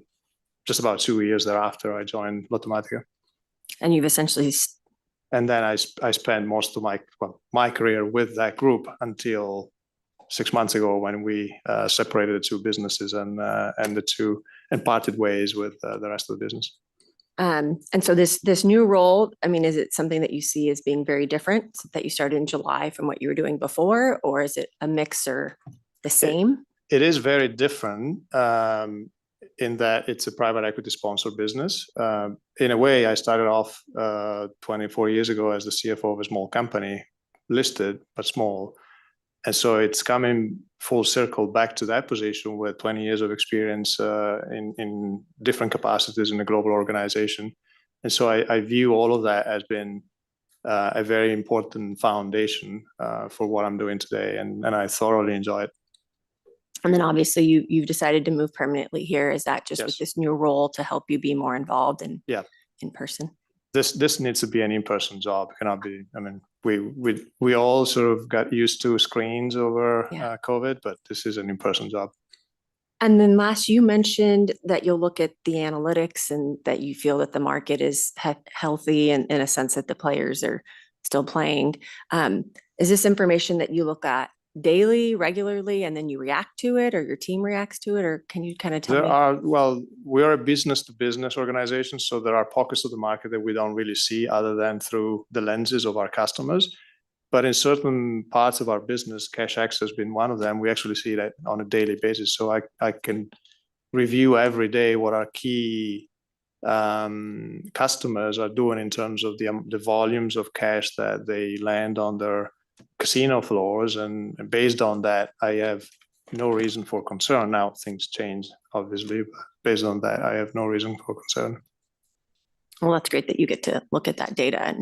just about 2 years thereafter, I joined Lottomatica. And you've essentially And then I spent most of my career with that group until 6 months ago when we separated the two businesses and parted ways with the rest of the business. And so this new role, I mean, is it something that you see as being very different that you started in July from what you were doing before, or is it a mix or the same? It is very different in that it's a private equity sponsored business. In a way, I started off 24 years ago as the CFO of a small company, listed but small. And so it's coming full circle back to that position with 20 years of experience in different capacities in a global organization. And so I view all of that as being a very important foundation for what I'm doing today. And I thoroughly enjoy it. And then obviously you've decided to move permanently here. Is that just with Yes. this new role to help you be more involved in Yeah. in person? This needs to be an in-person job. It cannot be. I mean, we all sort of got used to screens over COVID, but this is an in-person job. And then last, you mentioned that you'll look at the analytics and that you feel that the market is healthy and in a sense that the players are still playing. Is this information that you look at daily, regularly, and then you react to it, or your team reacts to it, or can you kind of tell me? We are a business to business organization, so there are pockets of the market that we don't really see other than through the lenses of our customers. But in certain parts of our business, CashX has been one of them. We actually see that on a daily basis. So I can review every day what our key customers are doing in terms of the volumes of cash that they land on their casino floors, and based on that, I have no reason for concern. Now things change, obviously, but based on that, I have no reason for concern. Well, that's great that you get to look at that data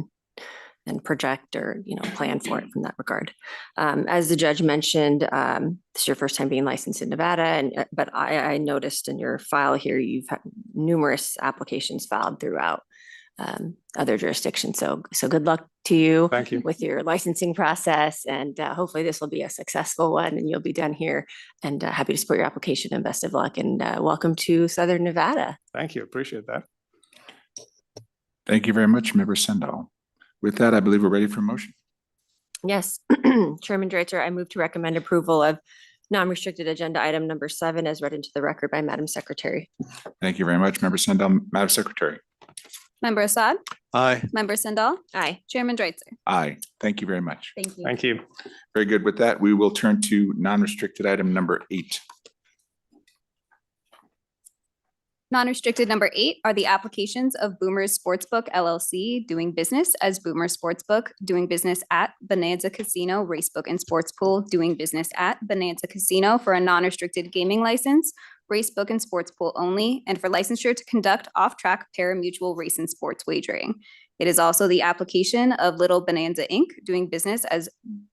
and project or plan for it from that regard. As the judge mentioned, this is your first time being licensed in Nevada, but I noticed in your file here you've had numerous applications filed throughout other jurisdictions. So good luck to you. Thank you. With your licensing process, and hopefully this will be a successful one and you'll be done here, and happy to support your application, and best of luck, and welcome to Southern Nevada. Thank you. Appreciate that. Thank you very much, Member Sendall. With that, I believe we're ready for motion. Yes, Chairman Dreitzer, I move to recommend approval of non-restricted agenda item number 7 as read into the record by Madam Secretary. Thank you very much, Member Sendall. Madam Secretary. Member Assad? Aye. Member Sendall? Aye. Chairman Dreitzer? Aye. Thank you very much. Thank you. Thank you. Very good. With that, we will turn to non-restricted item number 8. Non-restricted number 8 are the applications of Boomers Sportsbook LLC doing business as Boomer Sportsbook, doing business at Bonanza Casino Racebook and Sports Pool, doing business at Bonanza Casino for a non-restricted gaming license, Racebook and Sports Pool only, and for licensure to conduct off-track pari-mutuel race and sports wagering. It is also the application of Little Bonanza Inc., doing business as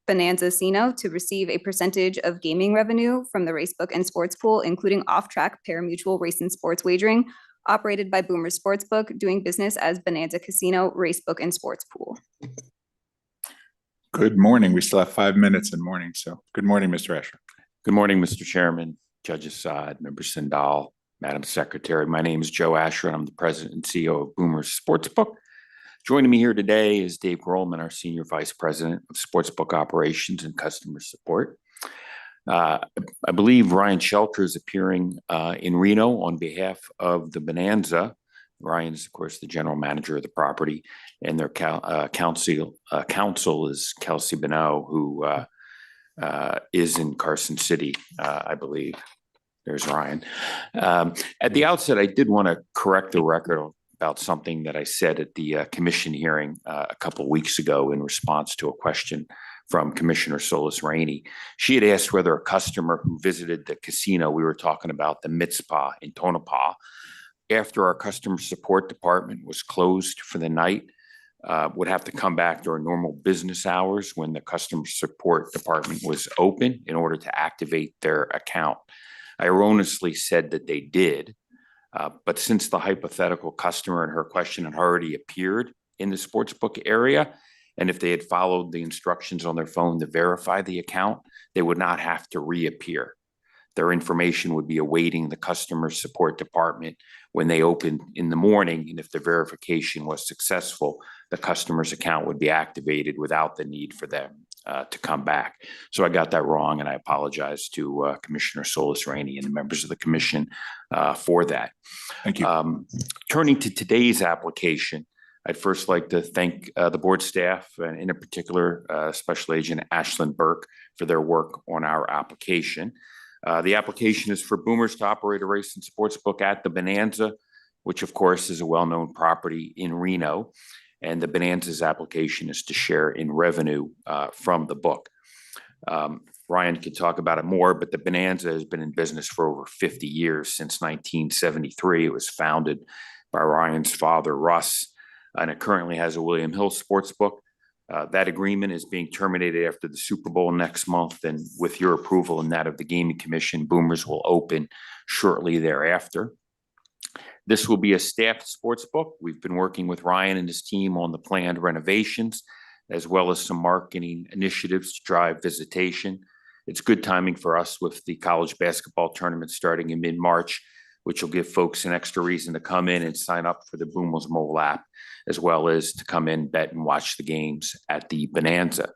Bonanza Casino to receive a percentage of gaming revenue from the Racebook and Sports Pool, including off-track pari-mutuel race and sports wagering, operated by Boomer Sportsbook, doing business as Bonanza Casino Racebook and Sports Pool. Good morning. We still have 5 minutes in morning, so good morning, Mr. Asher. Good morning, Mr. Chairman, Judge Assad, Member Sendall, Madam Secretary. My name is Joe Asher, and I'm the President and CEO of Boomer Sportsbook. Joining me here today is Dave Grohlman, our Senior Vice President of Sportsbook Operations and Customer Support. I believe Ryan Shelter is appearing in Reno on behalf of the Bonanza. Ryan is, of course, the general manager of the property, and their counsel is Kelsey Bonneau, who is in Carson City, I believe. There's Ryan. At the outset, I did want to correct the record about something that I said at the commission hearing a couple of weeks ago in response to a question from Commissioner Solis Rainey. She had asked whether a customer who visited the casino, we were talking about the Mitspa in Tonopah, after our customer support department was closed for the night, would have to come back during normal business hours when the customer support department was open in order to activate their account. I erroneously said that they did. But since the hypothetical customer in her question had already appeared in the sportsbook area, and if they had followed the instructions on their phone to verify the account, they would not have to reappear. their information would be awaiting the customer support department when they opened in the morning. And if the verification was successful, the customer's account would be activated without the need for them to come back. So I got that wrong, and I apologize to Commissioner Solis Rainey and the members of the commission for that. Thank you. Turning to today's application, I'd first like to thank the board staff, and in particular, Special Agent Ashlyn Burke, for their work on our application. The application is for Boomers to operate a race and sports book at the Bonanza, which of course is a well-known property in Reno. And the Bonanza's application is to share in revenue from the book. Ryan can talk about it more, but the Bonanza has been in business for over 50 years, since 1973. It was founded by Ryan's father, Russ, and it currently has a William Hill sports book. That agreement is being terminated after the Super Bowl next month, and with your approval and that of the Gaming Commission, Boomers will open shortly thereafter. This will be a staffed sports book. We've been working with Ryan and his team on the planned renovations, as well as some marketing initiatives to drive visitation. It's good timing for us with the college basketball tournament starting in mid-March, which will give folks an extra reason to come in and sign up for the Boomers mobile app, as well as to come in, bet, and watch the games at the Bonanza.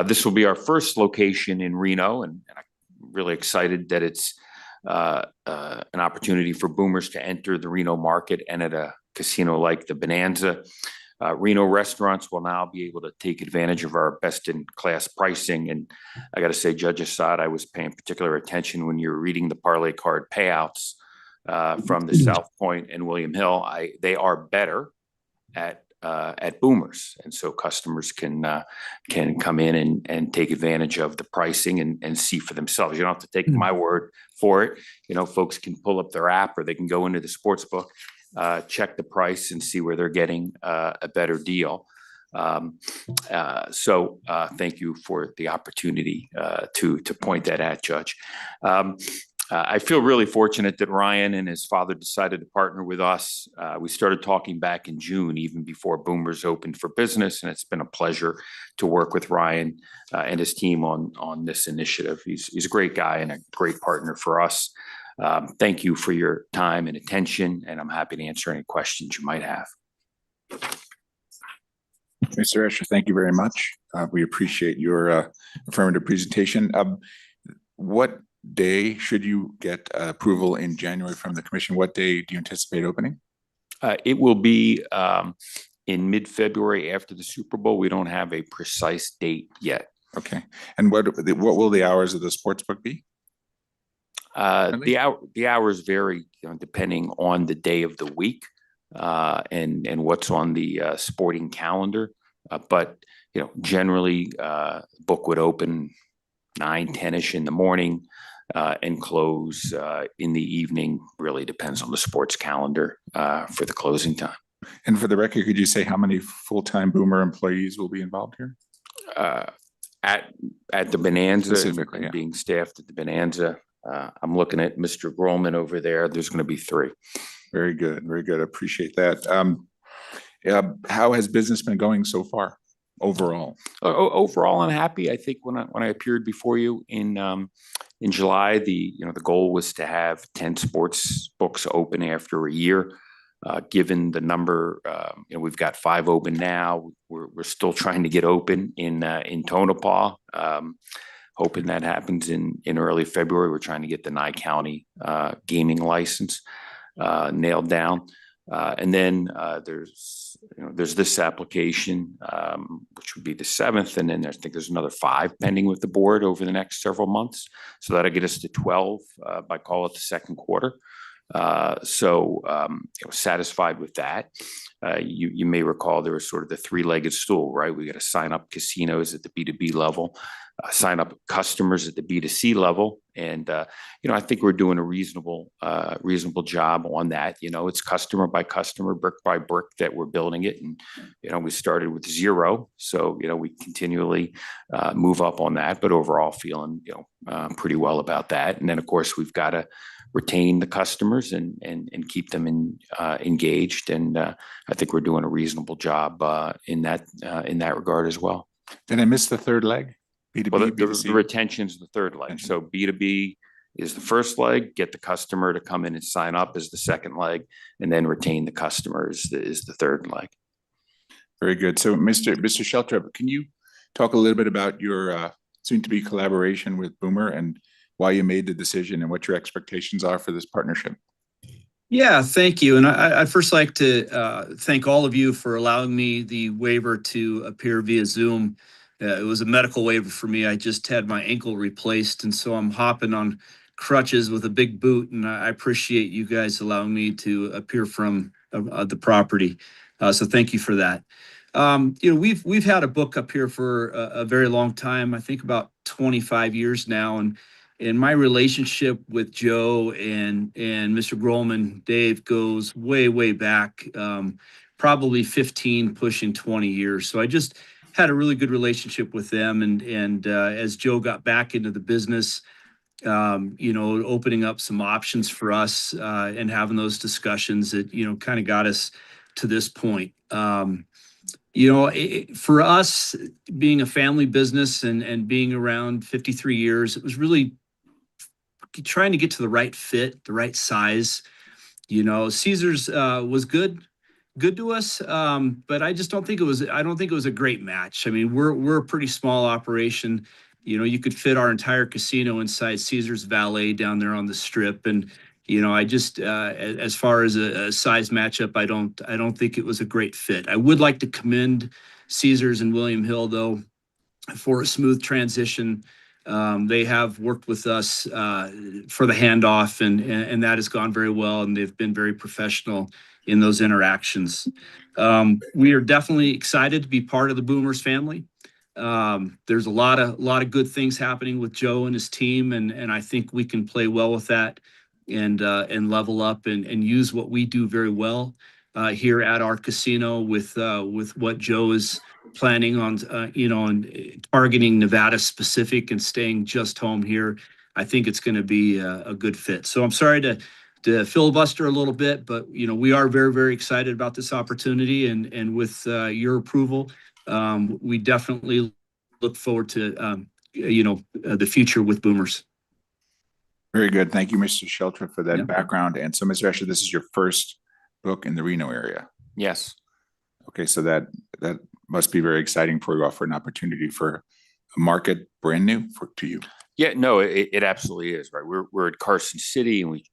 This will be our first location in Reno, and I'm really excited that it's an opportunity for Boomers to enter the Reno market and at a casino like the Bonanza. Reno restaurants will now be able to take advantage of our best-in-class pricing. And I got to say, Judge Assad, I was paying particular attention when you were reading the parlay card payouts from the South Point and William Hill. They are better at Boomers, and so customers can come in and take advantage of the pricing and see for themselves. You don't have to take my word for it. You know, folks can pull up their app, or they can go into the sports book, check the price, and see where they're getting a better deal. So thank you for the opportunity to point that out, Judge. I feel really fortunate that Ryan and his father decided to partner with us. We started talking back in June, even before Boomers opened for business, and it's been a pleasure to work with Ryan and his team on this initiative. He's a great guy and a great partner for us. Thank you for your time and attention, and I'm happy to answer any questions you might have. Mr. Escher, thank you very much. We appreciate your affirmative presentation. What day should you get approval in January from the commission? What day do you anticipate opening? It will be in mid-February after the Super Bowl. We don't have a precise date yet. Okay. And what will the hours of the sports book be? The hours vary, depending on the day of the week and what's on the sporting calendar. But generally, book would open 9, 10-ish in the morning and close in the evening. Really depends on the sports calendar for the closing time. And for the record, could you say how many full-time Boomer employees will be involved here? At the Bonanza, Specifically, yeah. Being staffed at the Bonanza, I'm looking at Mr. Grolman over there. There's going to be 3. Very good. Very good. I appreciate that. How has business been going so far overall? Overall, I'm happy. I think when I appeared before you in July, the goal was to have 10 sports books open after a year. Given the number, we've got 5 open now. We're still trying to get open in Tonopah. Hoping that happens in early February. We're trying to get the Nye County gaming license nailed down. And then there's this application, which would be the 7th. And then I think there's another 5 pending with the board over the next several months. So that'll get us to 12 by call it the second quarter. Satisfied with that. You may recall there was sort of the 3-legged stool, right? We got to sign up casinos at the B2B level, sign up customers at the B2C level. And, I think we're doing a reasonable job on that. It's customer by customer, brick by brick that we're building it. And, we started with 0. So, we continually move up on that, but overall feeling, pretty well about that. And then, of course, we've got to retain the customers and keep them engaged. And I think we're doing a reasonable job in that regard as well. Did I miss the 3rd leg? B2B, Well, the B2C? retention is the 3rd leg. So B2B is the first leg, get the customer to come in and sign up is the second leg, and then retain the customer is the third leg. Very good. So Mr. Sheltrop, can you talk a little bit about your soon-to-be collaboration with Boomer and why you made the decision and what your expectations are for this partnership? Yeah, thank you. And I'd first like to thank all of you for allowing me the waiver to appear via Zoom. It was a medical waiver for me. I just had my ankle replaced, and so I'm hopping on crutches with a big boot, and I appreciate you guys allowing me to appear from the property. So thank you for that. We've had a book up here for a very long time, I think about 25 years now, and my relationship with Joe and Mr. Grohlman, Dave, goes way back, probably 15, pushing 20 years. So I just had a really good relationship with them, and as Joe got back into the business, opening up some options for us and having those discussions that kind of got us to this point. For us, being a family business and being around 53 years, it was really trying to get to the right fit, the right size. Caesars was good to us, but I don't think it was a great match. I mean, we're a pretty small operation. You could fit our entire casino inside Caesars Valet down there on the Strip, and I just as far as a size matchup, I don't think it was a great fit. I would like to commend Caesars and William Hill, though, for a smooth transition. They have worked with us for the handoff, and that has gone very well, and they've been very professional in those interactions. We are definitely excited to be part of the Boomers family. There's a lot of good things happening with Joe and his team, and I think we can play well with that and level up and use what we do very well here at our casino with what Joe is planning on, and targeting Nevada specific and staying just home here. I think it's going to be a good fit. So I'm sorry to filibuster a little bit, but we are very excited about this opportunity, and with your approval, we definitely look forward to the future with Boomers. Very good. Thank you, Mr. Sheltrop, for that background. And so, Mr. Asher, this is your first book in the Reno area. Yes. Okay, so that must be very exciting for you, offer an opportunity for a market brand new to you. Yeah, no, it absolutely is, right? We're at Carson City, and we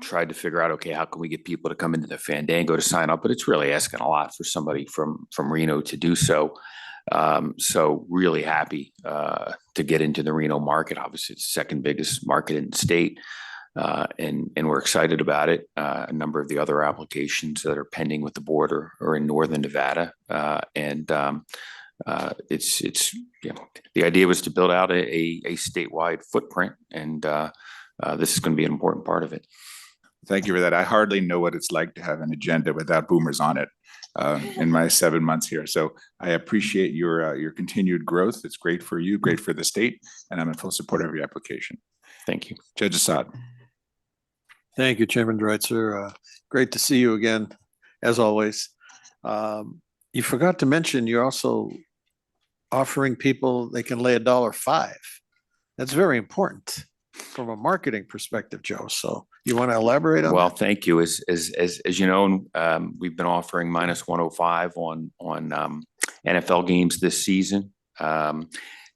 tried to figure out, okay, how can we get people to come into the Fandango to sign up? But it's really asking a lot for somebody from Reno to do so. So really happy to get into the Reno market. Obviously, it's the second biggest market in the state, and we're excited about it. A number of the other applications that are pending with the board are in northern Nevada, and it's the idea was to build out a statewide footprint, and this is going to be an important part of it. Thank you for that. I hardly know what it's like to have an agenda without Boomers on it in my 7 months here. So I appreciate your continued growth. It's great for you, great for the state, and I'm in full support of your application. Thank you. Judge Assad. Thank you, Chairman Dreitzer. Great to see you again, as always. You forgot to mention you're also offering people they can lay $1.05. That's very important from a marketing perspective, Joe. So you want to elaborate on Well, that? thank you. As you know, we've been offering minus 105 on NFL games this season.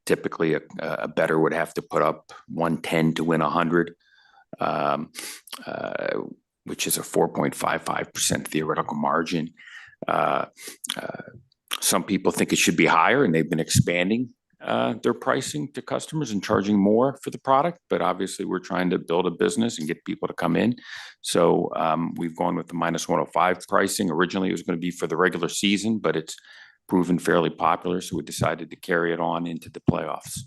Typically, a bettor would have to put up 110 to win 100, which is a 4.55% theoretical margin. Some people think it should be higher, and they've been expanding their pricing to customers and charging more for the product. But obviously, we're trying to build a business and get people to come in. So we've gone with the minus 105 pricing. Originally, it was going to be for the regular season, but it's proven fairly popular. So we decided to carry it on into the playoffs.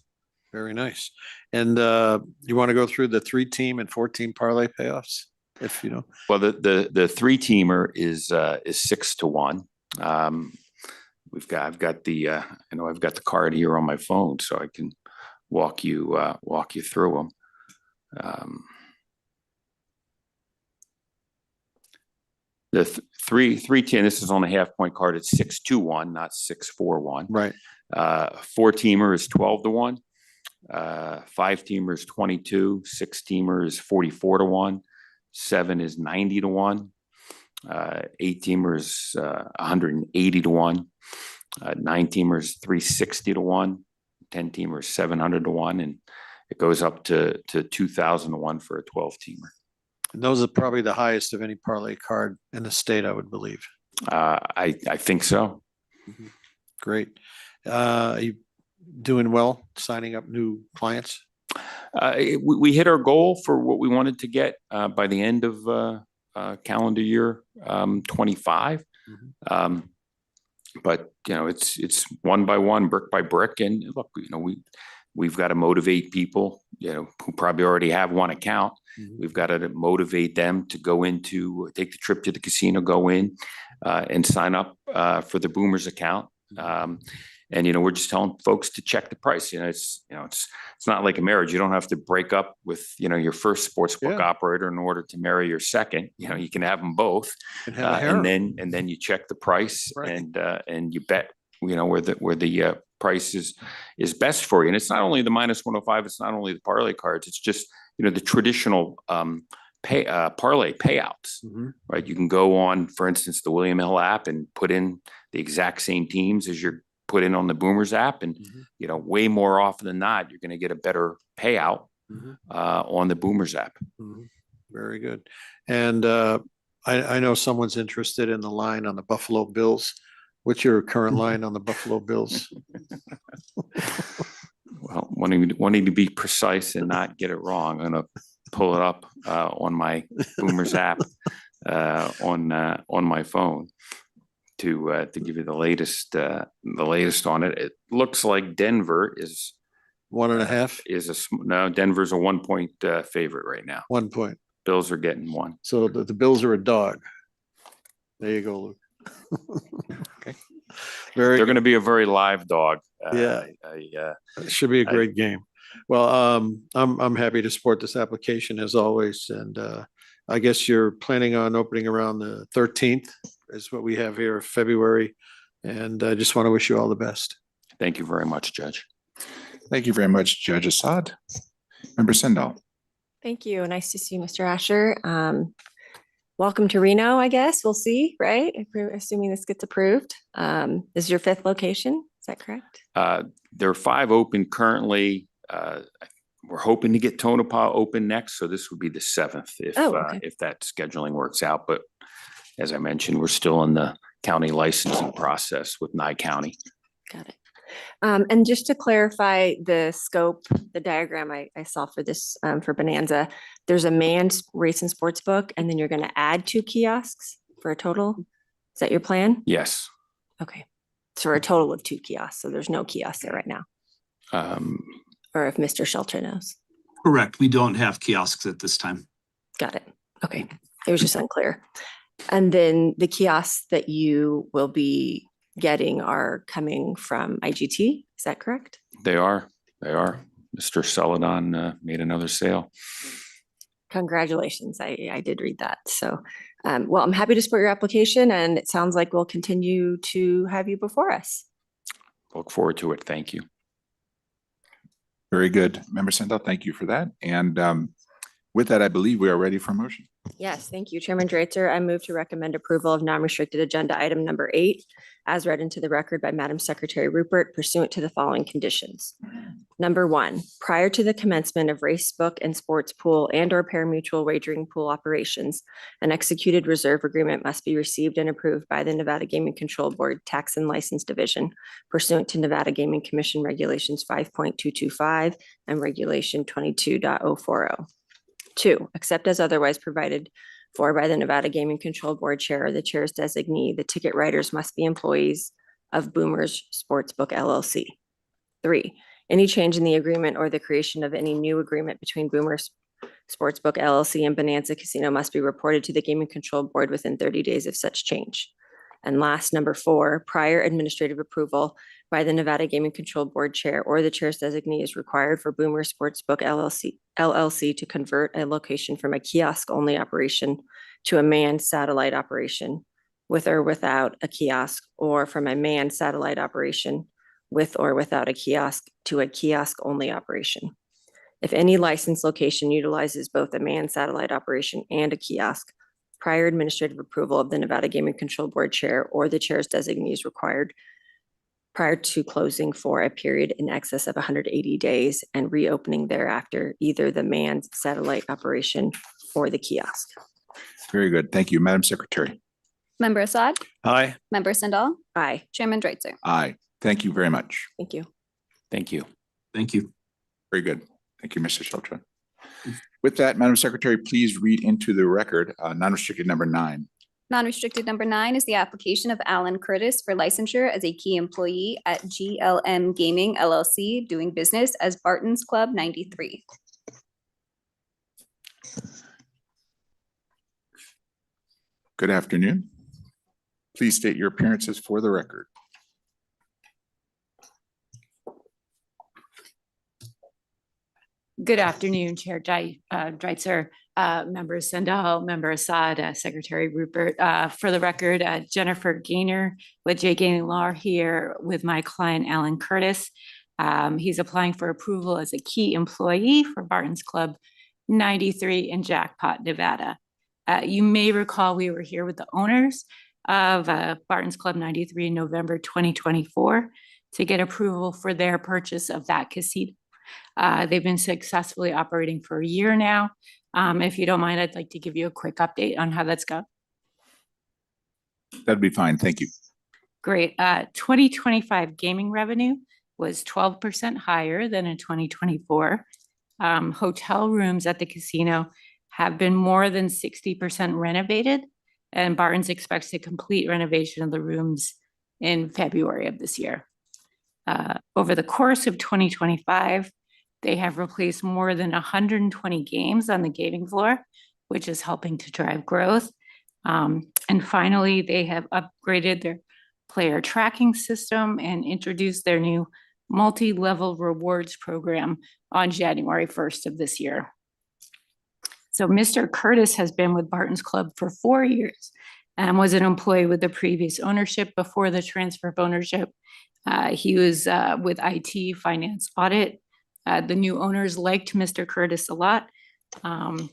Very nice. And you want to go through the 3-team and 4-team parlay payoffs? If you know. Well, the 3-teamer is 6-1. I've got the card here on my phone, so I can walk you through them. The 3-10. This is on a half-point card. It's 6-2-1, not 6-4-1. Right. 4-teamer is 12-1. 5-teamer is 22, 6-teamer is 44-1, 7 is 90-1, 8-teamer is 180-1, 9-teamer is 360-1, 10-teamer is 700-1, and it goes up to 2,000-1 for a 12-teamer. And those are probably the highest of any parlay card in the state, I would believe. I think so. Great. Are you doing well, signing up new clients? We hit our goal for what we wanted to get by the end of calendar year 25. But it's one by one, brick by brick, and look, we've got to motivate people, who probably already have one account. We've got to motivate them to take the trip to the casino, go in and sign up for the Boomers account. And we're just telling folks to check the price. It's not like a marriage. You don't have to break up with your first sportsbook operator in order to marry your second. You can have them both, and then you check the price, and you bet where the price is best for you. And it's not only the -105. It's not only the parlay cards. It's just the traditional parlay payouts, right? You can go on, for instance, the William Hill app and put in the exact same teams as you're put in on the Boomers app, and way more often than not, you're going to get a better payout on the Boomers app. Very good. And I know someone's interested in the line on the Buffalo Bills. What's your current line on the Buffalo Bills? Well, wanting to be precise and not get it wrong, I'm going to pull it up on my Boomers app on my phone to give you the latest on it. It looks like Denver is 1.5. No, Denver's a 1 point favorite right now. 1 point. Bills are getting 1. So the Bills are a dog. There you go, Luke. Okay. They're going to be a very live dog. It should be a great game. Well, I'm happy to support this application as always, and I guess you're planning on opening around the 13th is what we have here, February, and I just want to wish you all the best. Thank you very much, Judge. Thank you very much, Judge Assad. Member Sendall. Thank you. Nice to see you, Mr. Asher. Welcome to Reno, I guess. We'll see, right? Assuming this gets approved. This is your 5th location. Is that correct? There are 5 open currently. We're hoping to get Tonopah open next, so this would be the 7th if that scheduling works out. But as I mentioned, we're still in the county licensing process with Nye County. Got it. And just to clarify the scope, the diagram I saw for this for Bonanza, there's a manned race and sports book, and then you're going to add 2 kiosks for a total. Is that your plan? Yes. Okay. So a total of 2 kiosks. So there's no kiosks there right now. Or if Mr. Shelter knows. Correct. We don't have kiosks at this time. Got it. Okay. It was just unclear. And then the kiosks that you will be getting are coming from IGT. Is that correct? They are. Mr. Celadon made another sale. Congratulations. I did read that. So, well, I'm happy to support your application, and it sounds like we'll continue to have you before us. Look forward to it. Thank you. Very good. Member Sendall, thank you for that. And with that, I believe we are ready for a motion. Yes, thank you, Chairman Dreitzer. I move to recommend approval of non-restricted agenda item number 8, as read into the record by Madam Secretary Rupert, pursuant to the following conditions. Number 1, prior to the commencement of race book and sports pool and/or pari-mutuel wagering pool operations, an executed reserve agreement must be received and approved by the Nevada Gaming Control Board Tax and License Division pursuant to Nevada Gaming Commission Regulations 5.225 and Regulation 22.040. 2, except as otherwise provided for by the Nevada Gaming Control Board Chair or the Chair's designee, the ticket writers must be employees of Boomers Sportsbook LLC. 3, any change in the agreement or the creation of any new agreement between Boomers Sportsbook LLC and Bonanza Casino must be reported to the Gaming Control Board within 30 days of such change. And last, number 4, prior administrative approval by the Nevada Gaming Control Board Chair or the Chair's designee is required for Boomer Sportsbook LLC to convert a location from a kiosk-only operation to a manned satellite operation with or without a kiosk, or from a manned satellite operation with or without a kiosk to a kiosk-only operation. If any licensed location utilizes both a manned satellite operation and a kiosk, prior administrative approval of the Nevada Gaming Control Board Chair or the Chair's designee is required prior to closing for a period in excess of 180 days and reopening thereafter, either the manned satellite operation or the kiosk. Very good. Thank you. Madam Secretary. Member Assad? Aye. Member Sandal? Aye. Chairman Dreitzer? Aye. Thank you very much. Thank you. Thank you. Thank you. Very good. Thank you, Mr. Schultz. With that, Madam Secretary, please read into the record non-restricted number 9. Non-restricted number 9 is the application of Alan Curtis for licensure as a key employee at GLM Gaming LLC, doing business as Barton's Club 93. Good afternoon. Please state your appearances for the record. Good afternoon, Chair Dreitzer, Member Sandal, Member Assad, Secretary Rupert. For the record, Jennifer Gaynor with J. Gaynor Law here with my client, Alan Curtis. He's applying for approval as a key employee for Barton's Club 93 in Jackpot, Nevada. You may recall we were here with the owners of Barton's Club 93 in November 2024 to get approval for their purchase of that casino. They've been successfully operating for a year now. If you don't mind, I'd like to give you a quick update on how that's going. That'd be fine. Thank you. Great. 2025 gaming revenue was 12% higher than in 2024. Hotel rooms at the casino have been more than 60% renovated, and Barton's expects to complete renovation of the rooms in February of this year. Over the course of 2025, they have replaced more than 120 games on the gaming floor, which is helping to drive growth. And finally, they have upgraded their player tracking system and introduced their new multi-level rewards program on January 1st of this year. So Mr. Curtis has been with Barton's Club for 4 years and was an employee with the previous ownership before the transfer of ownership. He was with IT, finance, audit. The new owners liked Mr. Curtis a lot and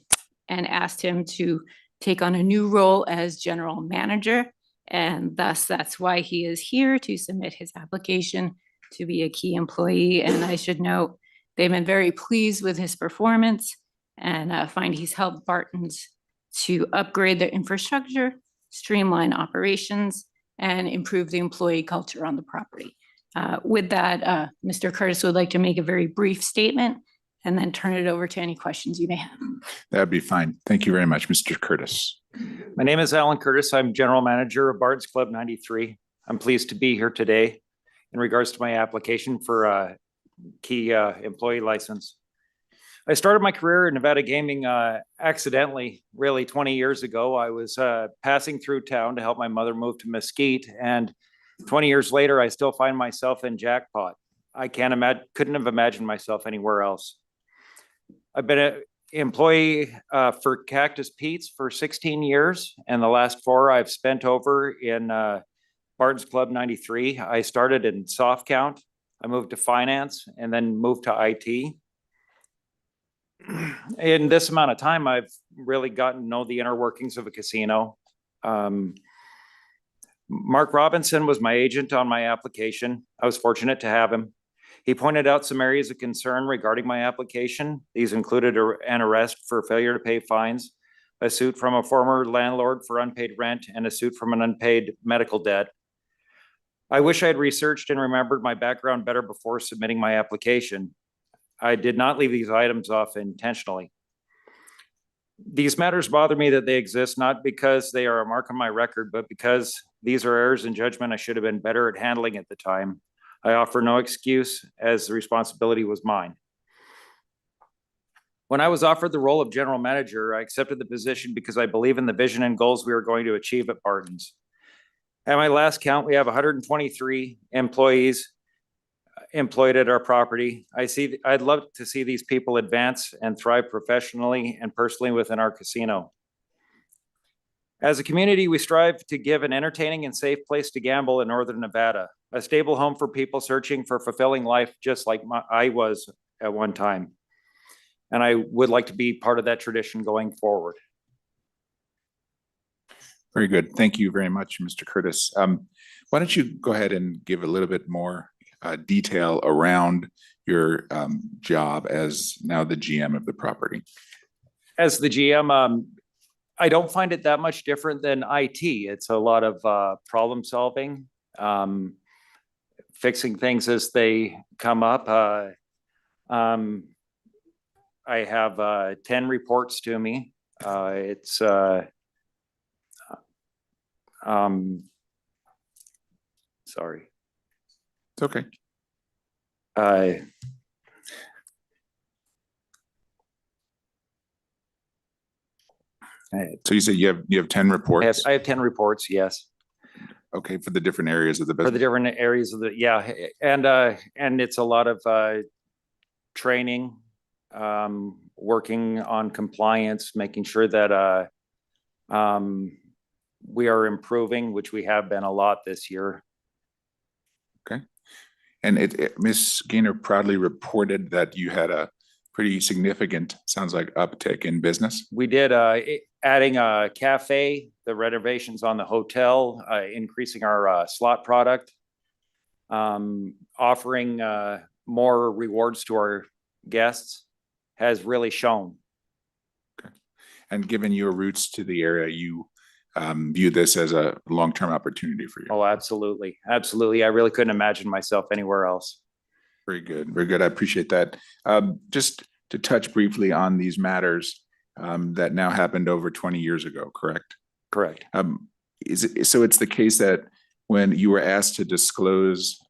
asked him to take on a new role as general manager. And thus, that's why he is here to submit his application to be a key employee. And I should note, they've been very pleased with his performance and find he's helped Barton's to upgrade their infrastructure, streamline operations, and improve the employee culture on the property. With that, Mr. Curtis would like to make a very brief statement and then turn it over to any questions you may have. That'd be fine. Thank you very much, Mr. Curtis. My name is Alan Curtis. I'm General Manager of Barton's Club 93. I'm pleased to be here today in regards to my application for a key employee license. I started my career in Nevada gaming accidentally, really 20 years ago. I was passing through town to help my mother move to Mesquite, and 20 years later, I still find myself in Jackpot. I couldn't have imagined myself anywhere else. I've been an employee for Cactus Pete's for 16 years, and the last 4 I've spent over in Barton's Club 93. I started in soft count, I moved to finance, and then moved to IT. In this amount of time, I've really gotten to know the inner workings of a casino. Mark Robinson was my agent on my application. I was fortunate to have him. He pointed out some areas of concern regarding my application. These included an arrest for failure to pay fines, a suit from a former landlord for unpaid rent, and a suit from an unpaid medical debt. I wish I had researched and remembered my background better before submitting my application. I did not leave these items off intentionally. These matters bother me that they exist, not because they are a mark on my record, but because these are errors in judgment I should have been better at handling at the time. I offer no excuse, as the responsibility was mine. When I was offered the role of general manager, I accepted the position because I believe in the vision and goals we are going to achieve at Barton's. At my last count, we have 123 employees employed at our property. I'd love to see these people advance and thrive professionally and personally within our casino. As a community, we strive to give an entertaining and safe place to gamble in Northern Nevada, a stable home for people searching for fulfilling life, just like I was at one time. And I would like to be part of that tradition going forward. Very good. Thank you very much, Mr. Curtis. Why don't you go ahead and give a little bit more detail around your job as now the GM of the property? As the GM, I don't find it that much different than IT. It's a lot of problem solving, fixing things as they come up. I have 10 reports to me. It's sorry. It's okay. So you said you have 10 reports? I have 10 reports, yes. Okay, for the different areas of the business. For the different areas of the, yeah. And it's a lot of training, working on compliance, making sure that we are improving, which we have been a lot this year. Okay. And Ms. Gaynor proudly reported that you had a pretty significant, sounds like, uptick in business. We did, adding a cafe, the renovations on the hotel, increasing our slot product, offering more rewards to our guests has really shown. Okay. And given your roots to the area, you view this as a long-term opportunity for you? Oh, absolutely. Absolutely. I really couldn't imagine myself anywhere else. Very good. Very good. I appreciate that. Just to touch briefly on these matters that now happened over 20 years ago, correct? Correct. So it's the case that when you were asked to disclose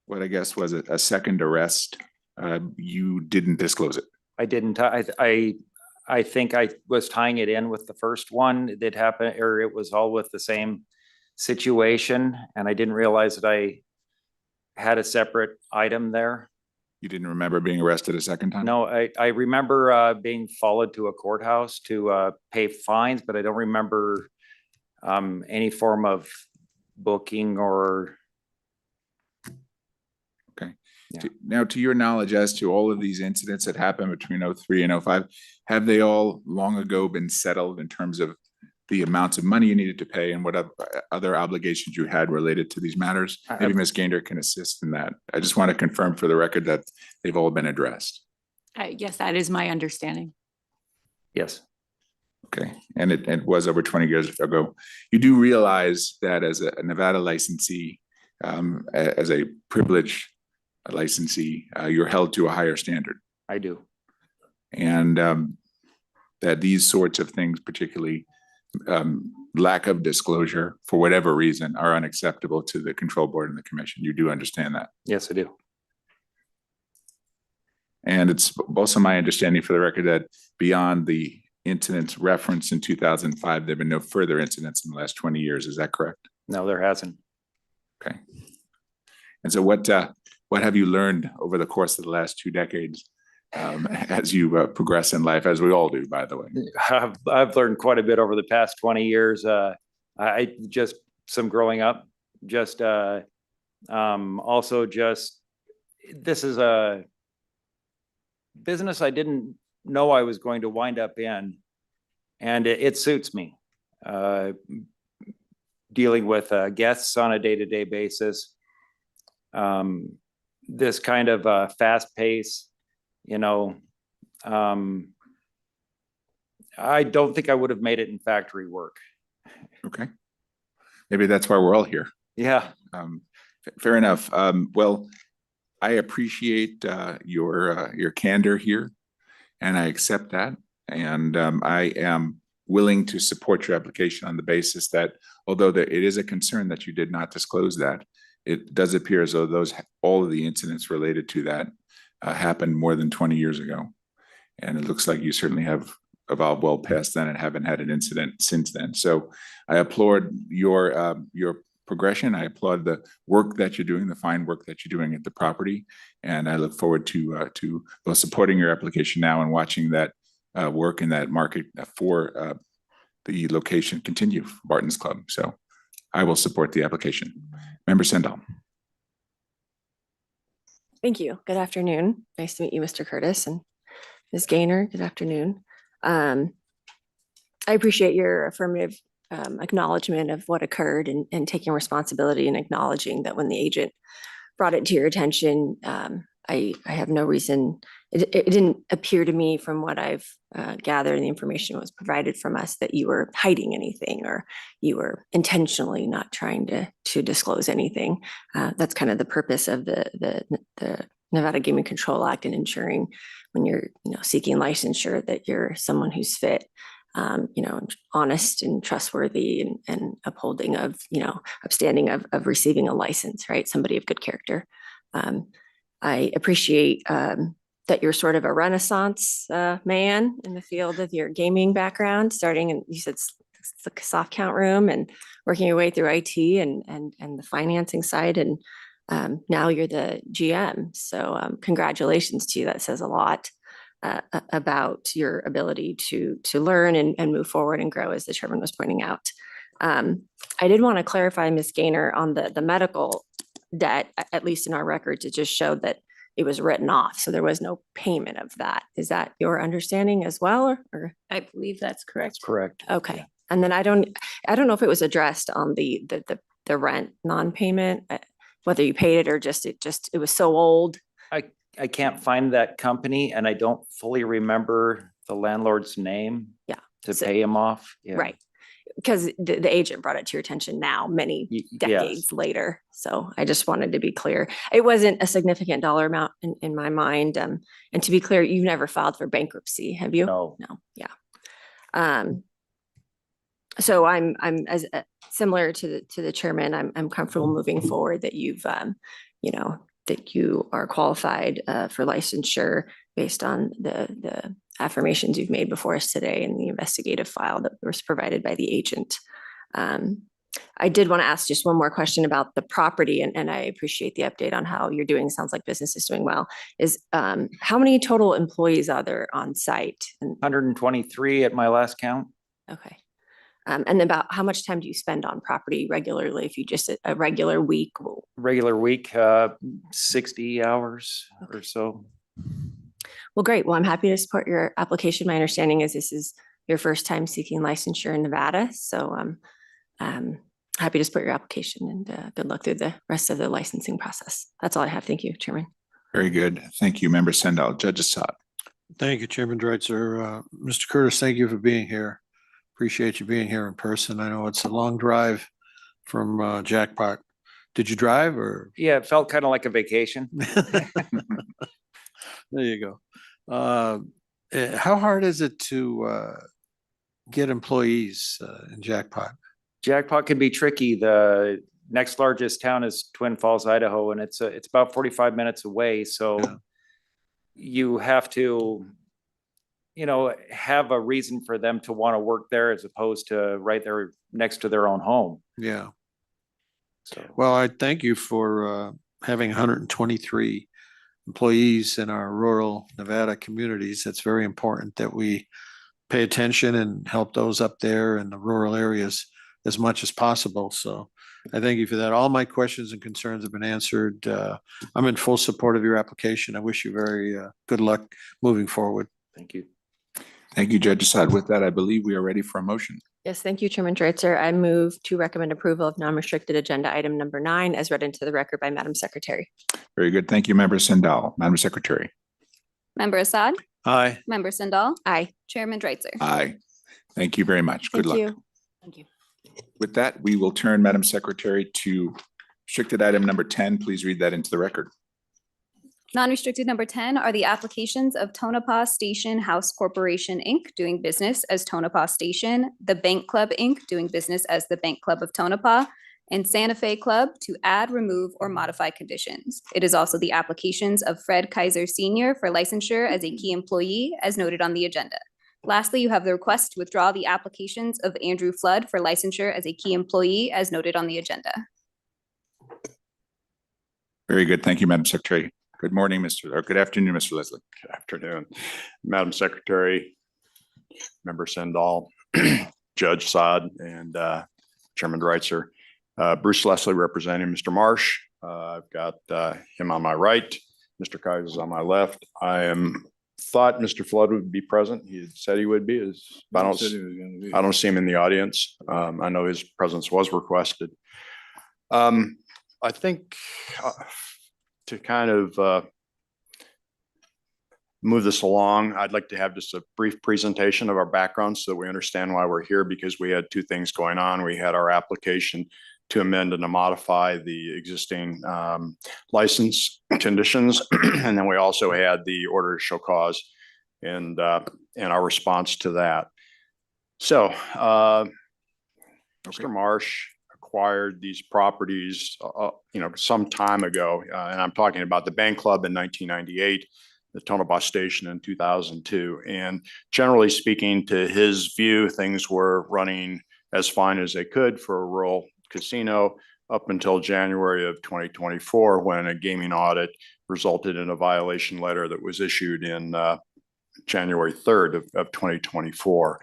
what I guess was a second arrest, you didn't disclose it? I didn't. I think I was tying it in with the first one that happened, or it was all with the same situation, and I didn't realize that I had a separate item there. You didn't remember being arrested a second time? No, I remember being followed to a courthouse to pay fines, but I don't remember any form of booking or. Okay. Yeah. Now, to your knowledge, as to all of these incidents that happened between 2003 and 2005, have they all long ago been settled in terms of the amounts of money you needed to pay and what other obligations you had related to these matters? Maybe Ms. Gaynor can assist in that. I just want to confirm for the record that they've all been addressed. Yes, that is my understanding. Yes. Okay, and it was over 20 years ago. You do realize that as a Nevada licensee, as a privileged licensee, you're held to a higher standard. I do. And that these sorts of things, particularly lack of disclosure for whatever reason, are unacceptable to the control board and the commission. You do understand that? Yes, I do. And it's also my understanding, for the record, that beyond the incidents referenced in 2005, there have been no further incidents in the last 20 years. Is that correct? No, there hasn't. Okay. And so what have you learned over the course of the last 2 decades as you progress in life, as we all do, by the way? I've learned quite a bit over the past 20 years. I just some growing up, just also just, this is a business I didn't know I was going to wind up in, and it suits me. Dealing with guests on a day-to-day basis, this kind of fast pace, I don't think I would have made it in factory work. Okay. Maybe that's why we're all here. Yeah. Fair enough. Well, I appreciate your candor here, and I accept that. And I am willing to support your application on the basis that, although it is a concern that you did not disclose that, it does appear as though all of the incidents related to that happened more than 20 years ago. And it looks like you certainly have evolved well past then and haven't had an incident since then. So I applaud your progression. I applaud the work that you're doing, the fine work that you're doing at the property. And I look forward to both supporting your application now and watching that work in that market for the location continue for Barton's Club. So I will support the application. Member Sendall. Thank you. Good afternoon. Nice to meet you, Mr. Curtis, and Ms. Gaynor. Good afternoon. I appreciate your affirmative acknowledgement of what occurred and taking responsibility and acknowledging that when the agent brought it to your attention, I have no reason. It didn't appear to me from what I've gathered and the information that was provided from us that you were hiding anything or you were intentionally not trying to disclose anything. That's kind of the purpose of the Nevada Gaming Control Act and ensuring when you're seeking licensure that you're someone who's fit, honest and trustworthy and upholding of, upstanding of receiving a license, right? Somebody of good character. I appreciate that you're sort of a Renaissance man in the field of your gaming background, starting in, you said the soft count room and working your way through IT and the financing side. And now you're the GM. So congratulations to you. That says a lot about your ability to learn and move forward and grow, as the chairman was pointing out. I did want to clarify, Ms. Gaynor, on the medical debt, at least in our records, it just showed that it was written off. So there was no payment of that. Is that your understanding as well? Or? I believe that's correct. Correct. Okay. And then I don't know if it was addressed on the rent non-payment, whether you paid it or it was so old. I can't find that company and I don't fully remember the landlord's name. Yeah. To pay him off. Yeah. Right. Because the agent brought it to your attention now, many decades later. So I just wanted to be clear. It wasn't a significant dollar amount in my mind. And to be clear, you've never filed for bankruptcy, have you? No. No. Yeah. So I'm as similar to the chairman. I'm comfortable moving forward that you've that you are qualified for licensure based on the affirmations you've made before us today and the investigative file that was provided by the agent. I did want to ask just one more question about the property, and I appreciate the update on how you're doing. Sounds like business is doing well. How many total employees are there on site? 123 at my last count. Okay. And about how much time do you spend on property regularly? If you just a regular week? Regular week, 60 hours or so. Well, great. Well, I'm happy to support your application. My understanding is this is your first time seeking licensure in Nevada. So I'm happy to support your application and good luck through the rest of the licensing process. That's all I have. Thank you, Chairman. Very good. Thank you, Member Sendall. Judge Assad. Thank you, Chairman Dreitzer. Mr. Curtis, thank you for being here. Appreciate you being here in person. I know it's a long drive from Jackpot. Did you drive or? Yeah, it felt kind of like a vacation. There you go. How hard is it to get employees in Jackpot? Jackpot can be tricky. The next largest town is Twin Falls, Idaho, and it's about 45 minutes away. So you have to, have a reason for them to want to work there as opposed to right there next to their own home. Yeah. So, well, I thank you for having 123 employees in our rural Nevada communities. It's very important that we pay attention and help those up there in the rural areas as much as possible. So I thank you for that. All my questions and concerns have been answered. I'm in full support of your application. I wish you very good luck moving forward. Thank you. Thank you, Judge Assad. With that, I believe we are ready for a motion. Yes, thank you, Chairman Dreitzer. I move to recommend approval of non-restricted agenda item number 9 as read into the record by Madam Secretary. Very good. Thank you, Member Sendall. Madam Secretary. Member Assad? Aye. Member Sendall? Aye. Chairman Dreitzer? Aye. Thank you very much. Good luck. Thank you. With that, we will turn, Madam Secretary, to restricted item number 10. Please read that into the record. Non-restricted number 10 are the applications of Tonopah Station House Corporation, Inc., doing business as Tonopah Station, the Bank Club, Inc., doing business as the Bank Club of Tonopah, and Santa Fe Club to add, remove, or modify conditions. It is also the applications of Fred Kaiser Sr. for licensure as a key employee, as noted on the agenda. Lastly, you have the request to withdraw the applications of Andrew Flood for licensure as a key employee, as noted on the agenda. Very good. Thank you, Madam Secretary. Good morning, good afternoon, Mr. Leslie. Good afternoon, Madam Secretary, Member Sendall, Judge Saad and Chairman Dreitzer. Bruce Leslie representing Mr. Marsh. I've got him on my right, Mr. Kaiser's on my left. Thought Mr. Flood would be present. He had said he would be. I don't see him in the audience. I know his presence was requested. I think to kind of move this along, I'd like to have just a brief presentation of our background so that we understand why we're here, because we had two things going on. We had our application to amend and to modify the existing license conditions. And then we also had the order to show cause and our response to that. So Mr. Marsh acquired these properties, some time ago, and I'm talking about the Bank Club in 1998, the Tonopah Station in 2002. And generally speaking, to his view, things were running as fine as they could for a rural casino up until January of 2024, when a gaming audit resulted in a violation letter that was issued in January 3rd of 2024.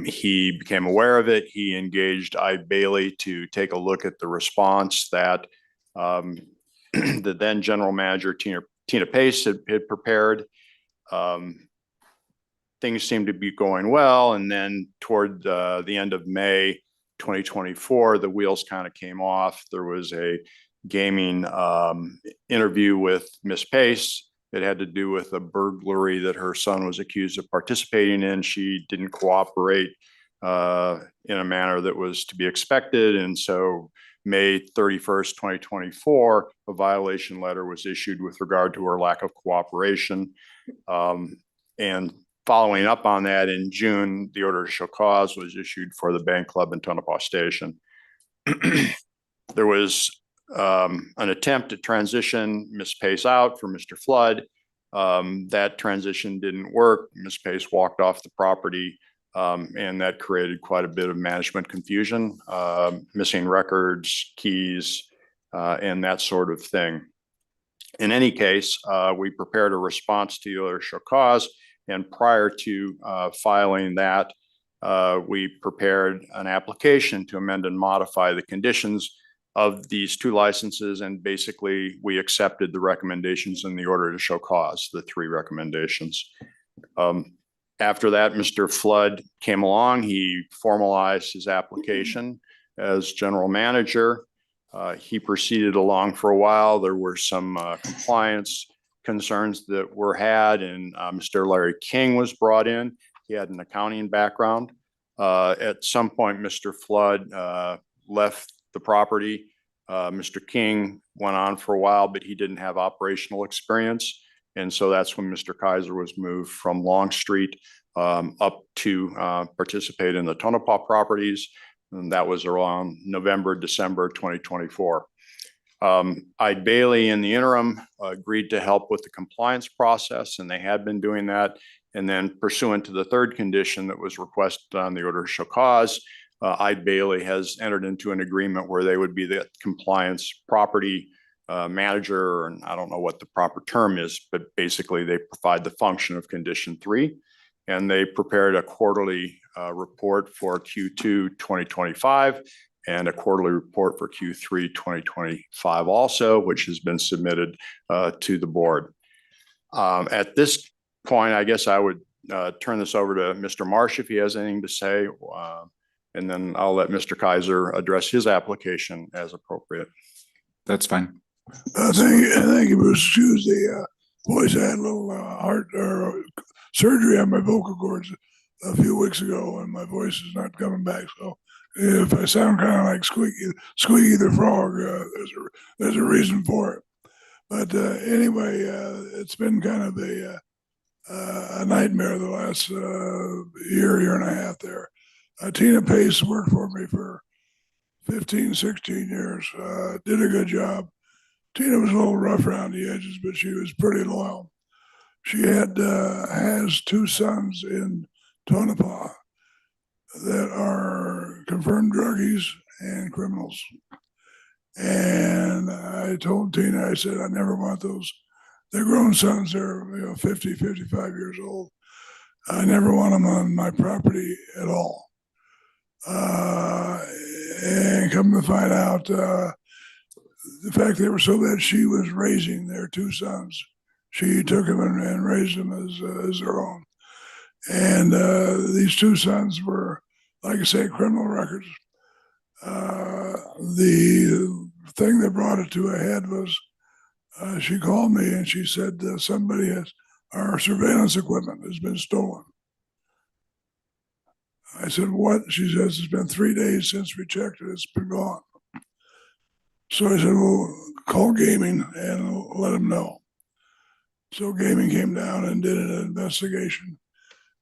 He became aware of it. He engaged Eide Bailly to take a look at the response that the then general manager, Tina Pace, had prepared. Things seemed to be going well. And then toward the end of May 2024, the wheels kind of came off. There was a gaming interview with Miss Pace. It had to do with a burglary that her son was accused of participating in. She didn't cooperate in a manner that was to be expected. And so May 31st, 2024, a violation letter was issued with regard to her lack of cooperation. And following up on that, in June, the order to show cause was issued for the Bank Club in Tonopah Station. There was an attempt to transition Ms. Pace out for Mr. Flood. That transition didn't work. Ms. Pace walked off the property, and that created quite a bit of management confusion, missing records, keys, and that sort of thing. In any case, we prepared a response to the order to show cause. And prior to filing that, we prepared an application to amend and modify the conditions of these two licenses. And basically, we accepted the recommendations in the order to show cause, the three recommendations. After that, Mr. Flood came along. He formalized his application as general manager. He proceeded along for a while. There were some compliance concerns that were had, and Mr. Larry King was brought in. He had an accounting background. At some point, Mr. Flood left the property. Mr. King went on for a while, but he didn't have operational experience. And so that's when Mr. Kaiser was moved from Long Street up to participate in the Tonopah properties. And that was around November, December 2024. Eide Bailly in the interim agreed to help with the compliance process, and they had been doing that. And then pursuant to the third condition that was requested on the order to show cause, Eide Bailly has entered into an agreement where they would be the compliance property manager, and I don't know what the proper term is, but basically they provide the function of condition 3. And they prepared a quarterly report for Q2 2025 and a quarterly report for Q3 2025 also, which has been submitted to the board. At this point, I guess I would turn this over to Mr. Marsh if he has anything to say, and then I'll let Mr. Kaiser address his application as appropriate. That's fine. Thank you, Bruce. Tuesday, voice, I had a little heart surgery on my vocal cords a few weeks ago, and my voice is not coming back. So if I sound kind of like Squeaky the Frog, there's a reason for it. But anyway, it's been kind of a nightmare the last year and a half there. Tina Pace worked for me for 15, 16 years, did a good job. Tina was a little rough around the edges, but she was pretty loyal. She has two sons in Tonopah that are confirmed druggies and criminals. And I told Tina, I said, I never want those. They're grown sons. They're 50, 55 years old. I never want them on my property at all. And come to find out, the fact they were so bad, she was raising their two sons. She took them and raised them as her own. And these two sons were, like I say, criminal records. The thing that brought it to a head was she called me and she said our surveillance equipment has been stolen. I said, what? She says, it's been 3 days since we checked it. It's been gone. So I said, well, call gaming and let them know. So gaming came down and did an investigation.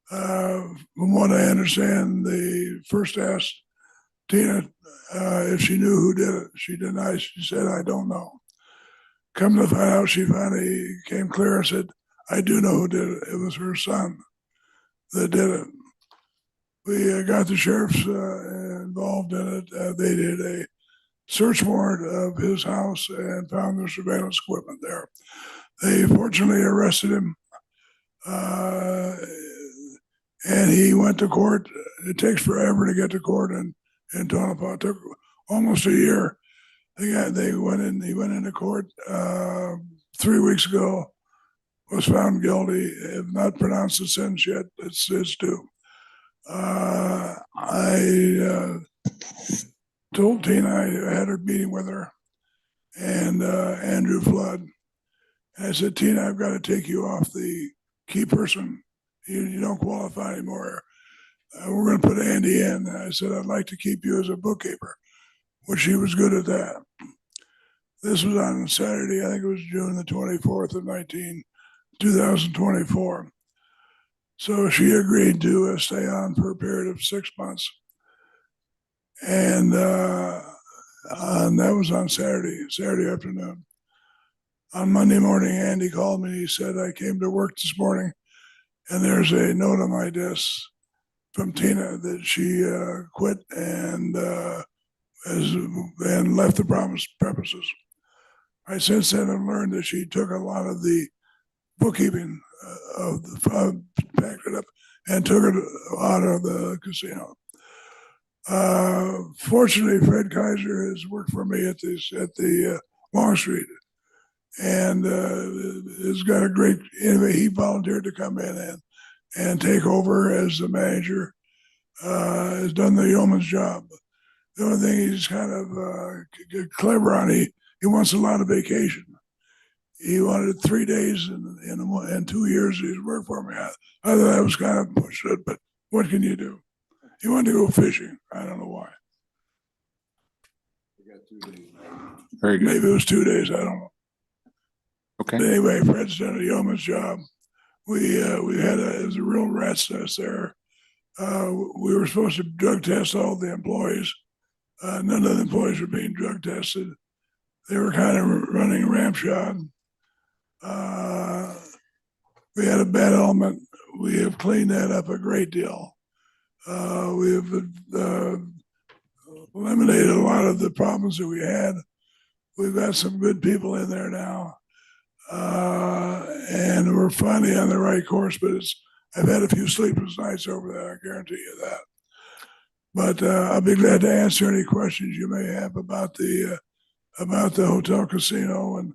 From what I understand, they first asked Tina if she knew who did it. She denied. She said, I don't know. Come to find out, she finally came clear and said, I do know who did it. It was her son that did it. We got the sheriffs involved in it. They did a search warrant of his house and found the surveillance equipment there. They fortunately arrested him, and he went to court. It takes forever to get to court in Tonopah. It took almost a year. He went into court 3 weeks ago, was found guilty, have not pronounced the sentence yet. It's due. I told Tina I had a meeting with her and Andrew Flood. And I said, Tina, I've got to take you off the key person. You don't qualify anymore. We're going to put Andy in. And I said, I'd like to keep you as a bookkeeper, which she was good at that. This was on Saturday. I think it was June the 24th of 2024. So she agreed to stay on for a period of 6 months. And that was on Saturday afternoon. On Monday morning, Andy called me. He said, I came to work this morning and there's a note on my desk from Tina that she quit and left the premises. I since then have learned that she took a lot of the bookkeeping of the fund, packed it up, and took it out of the casino. Fortunately, Fred Kaiser has worked for me at the Long Street, and has got a great. Anyway, he volunteered to come in and take over as the manager. Has done the yeoman's job. The only thing he's kind of clever on, he wants a lot of vacation. He wanted 3 days in 2 years he's worked for me. I thought that was kind of bullshit, but what can you do? He wanted to go fishing. I don't know why. Very good. Maybe it was 2 days. I don't know. Okay. But anyway, Fred's done a yeoman's job. It was a real rat's nest there. We were supposed to drug test all the employees. None of the employees were being drug tested. They were kind of running ramshot. We had a bad element. We have cleaned that up a great deal. We have eliminated a lot of the problems that we had. We've got some good people in there now. And we're finally on the right course, but I've had a few sleepless nights over that, I guarantee you that. But I'll be glad to answer any questions you may have about the hotel casino and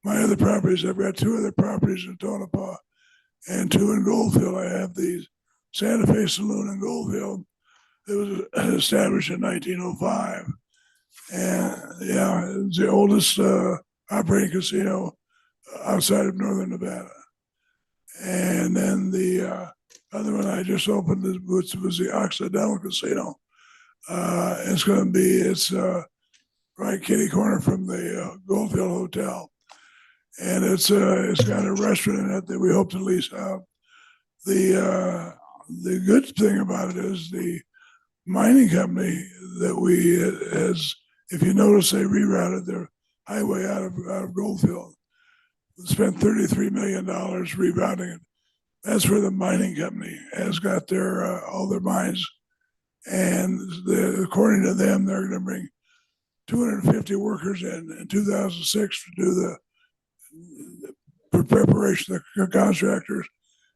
my other properties. I've got 2 other properties in Tonopah and 2 in Goldfield. I have the Santa Fe Saloon in Goldfield. It was established in 1905. And yeah, it was the oldest operating casino outside of Northern Nevada. And then the other one I just opened was the Occidental Casino. It's right kitty corner from the Goldfield Hotel. And it's got a restaurant in it that we hope to lease out. The good thing about it is the mining company that if you notice, they rerouted their highway out of Goldfield. Spent $33 million rerouting it. That's where the mining company has got all their mines. And according to them, they're going to bring 250 workers in 2006 to do the preparation of the contractors,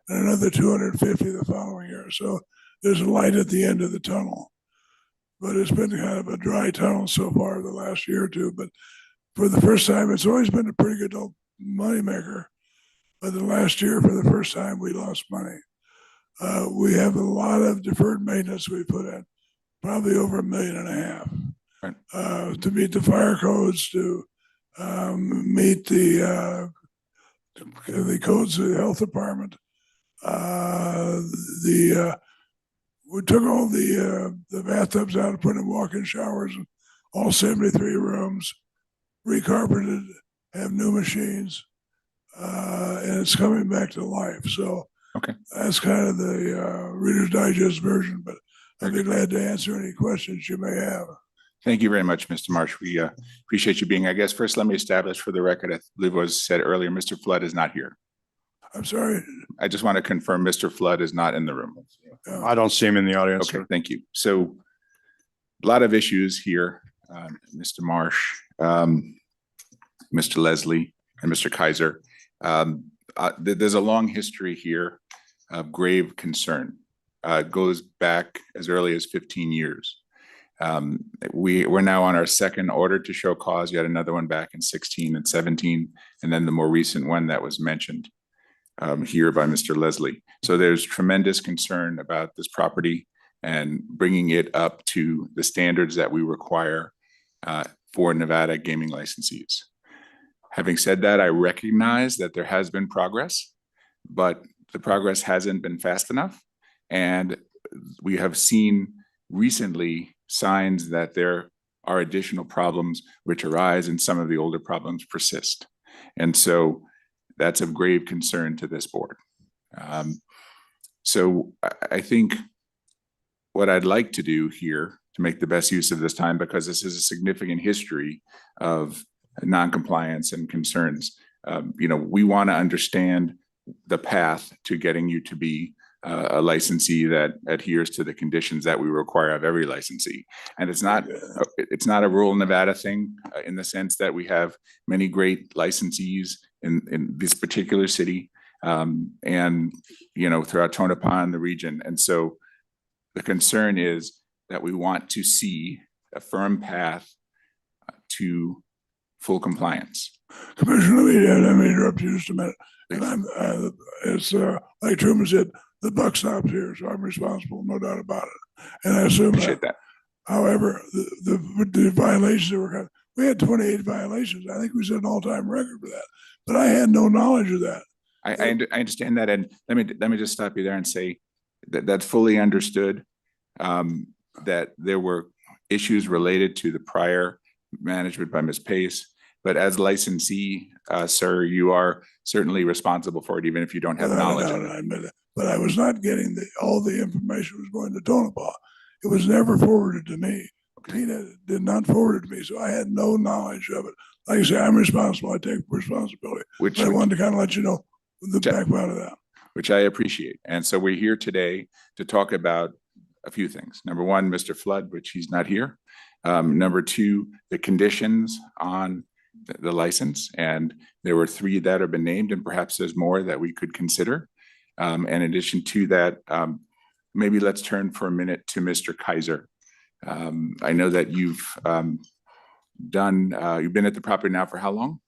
and another 250 the following year. So there's a light at the end of the tunnel. but it's been kind of a dry tunnel so far the last year or two. But for the first time, it's always been a pretty good moneymaker. But the last year, for the first time, we lost money. We have a lot of deferred maintenance we put in, probably over $1.5 million. Right. To meet the fire codes, to meet the codes of the health department. We took all the bathtubs out and put in walk-in showers in all 73 rooms, recarpeted, have new machines, and it's coming back to life. So Okay. that's kind of the Reader's Digest version, but I'd be glad to answer any questions you may have. Thank you very much, Mr. Marsh. We appreciate you being, I guess, first, let me establish for the record, I believe was said earlier, Mr. Flood is not here. I'm sorry. I just want to confirm Mr. Flood is not in the room. I don't see him in the audience, Okay, sir. thank you. So a lot of issues here, Mr. Marsh, Mr. Leslie, and Mr. Kaiser. There's a long history here of grave concern. It goes back as early as 15 years. We're now on our second order to show cause. You had another one back in 16 and 17, and then the more recent one that was mentioned here by Mr. Leslie. So there's tremendous concern about this property and bringing it up to the standards that we require for Nevada gaming licensees. Having said that, I recognize that there has been progress, but the progress hasn't been fast enough. And we have seen recently signs that there are additional problems which arise and some of the older problems persist. And so that's of grave concern to this board. So I think what I'd like to do here to make the best use of this time, because this is a significant history of noncompliance and concerns. We want to understand the path to getting you to be a licensee that adheres to the conditions that we require of every licensee. And it's not a rural Nevada thing in the sense that we have many great licensees in this particular city and throughout Tonopah and the region. And so the concern is that we want to see a firm path to full compliance. Commissioner, let me interrupt you just a minute. And it's like Truman said, the buck stops here, so I'm responsible, no doubt about it. And I assume that. However, the violations that were, we had 28 violations. I think we set an all-time record for that, but I had no knowledge of that. I understand that, and let me just stop you there and say that that's fully understood. That there were issues related to the prior management by Ms. Pace, but as licensee, sir, you are certainly responsible for it, even if you don't have knowledge of it. I admit it. But I was not getting all the information was going to Tonopah. It was never forwarded to me. Tina did not forward it to me, so I had no knowledge of it. Like I say, I'm responsible. I take responsibility. But I wanted to kind of let you know the background of that. Which I appreciate. And so we're here today to talk about a few things. Number one, Mr. Flood, which he's not here. Number two, the conditions on the license. And there were 3 that have been named, and perhaps there's more that we could consider. In addition to that, maybe let's turn for a minute to Mr. Kaiser. I know that you've been at the property now for how long?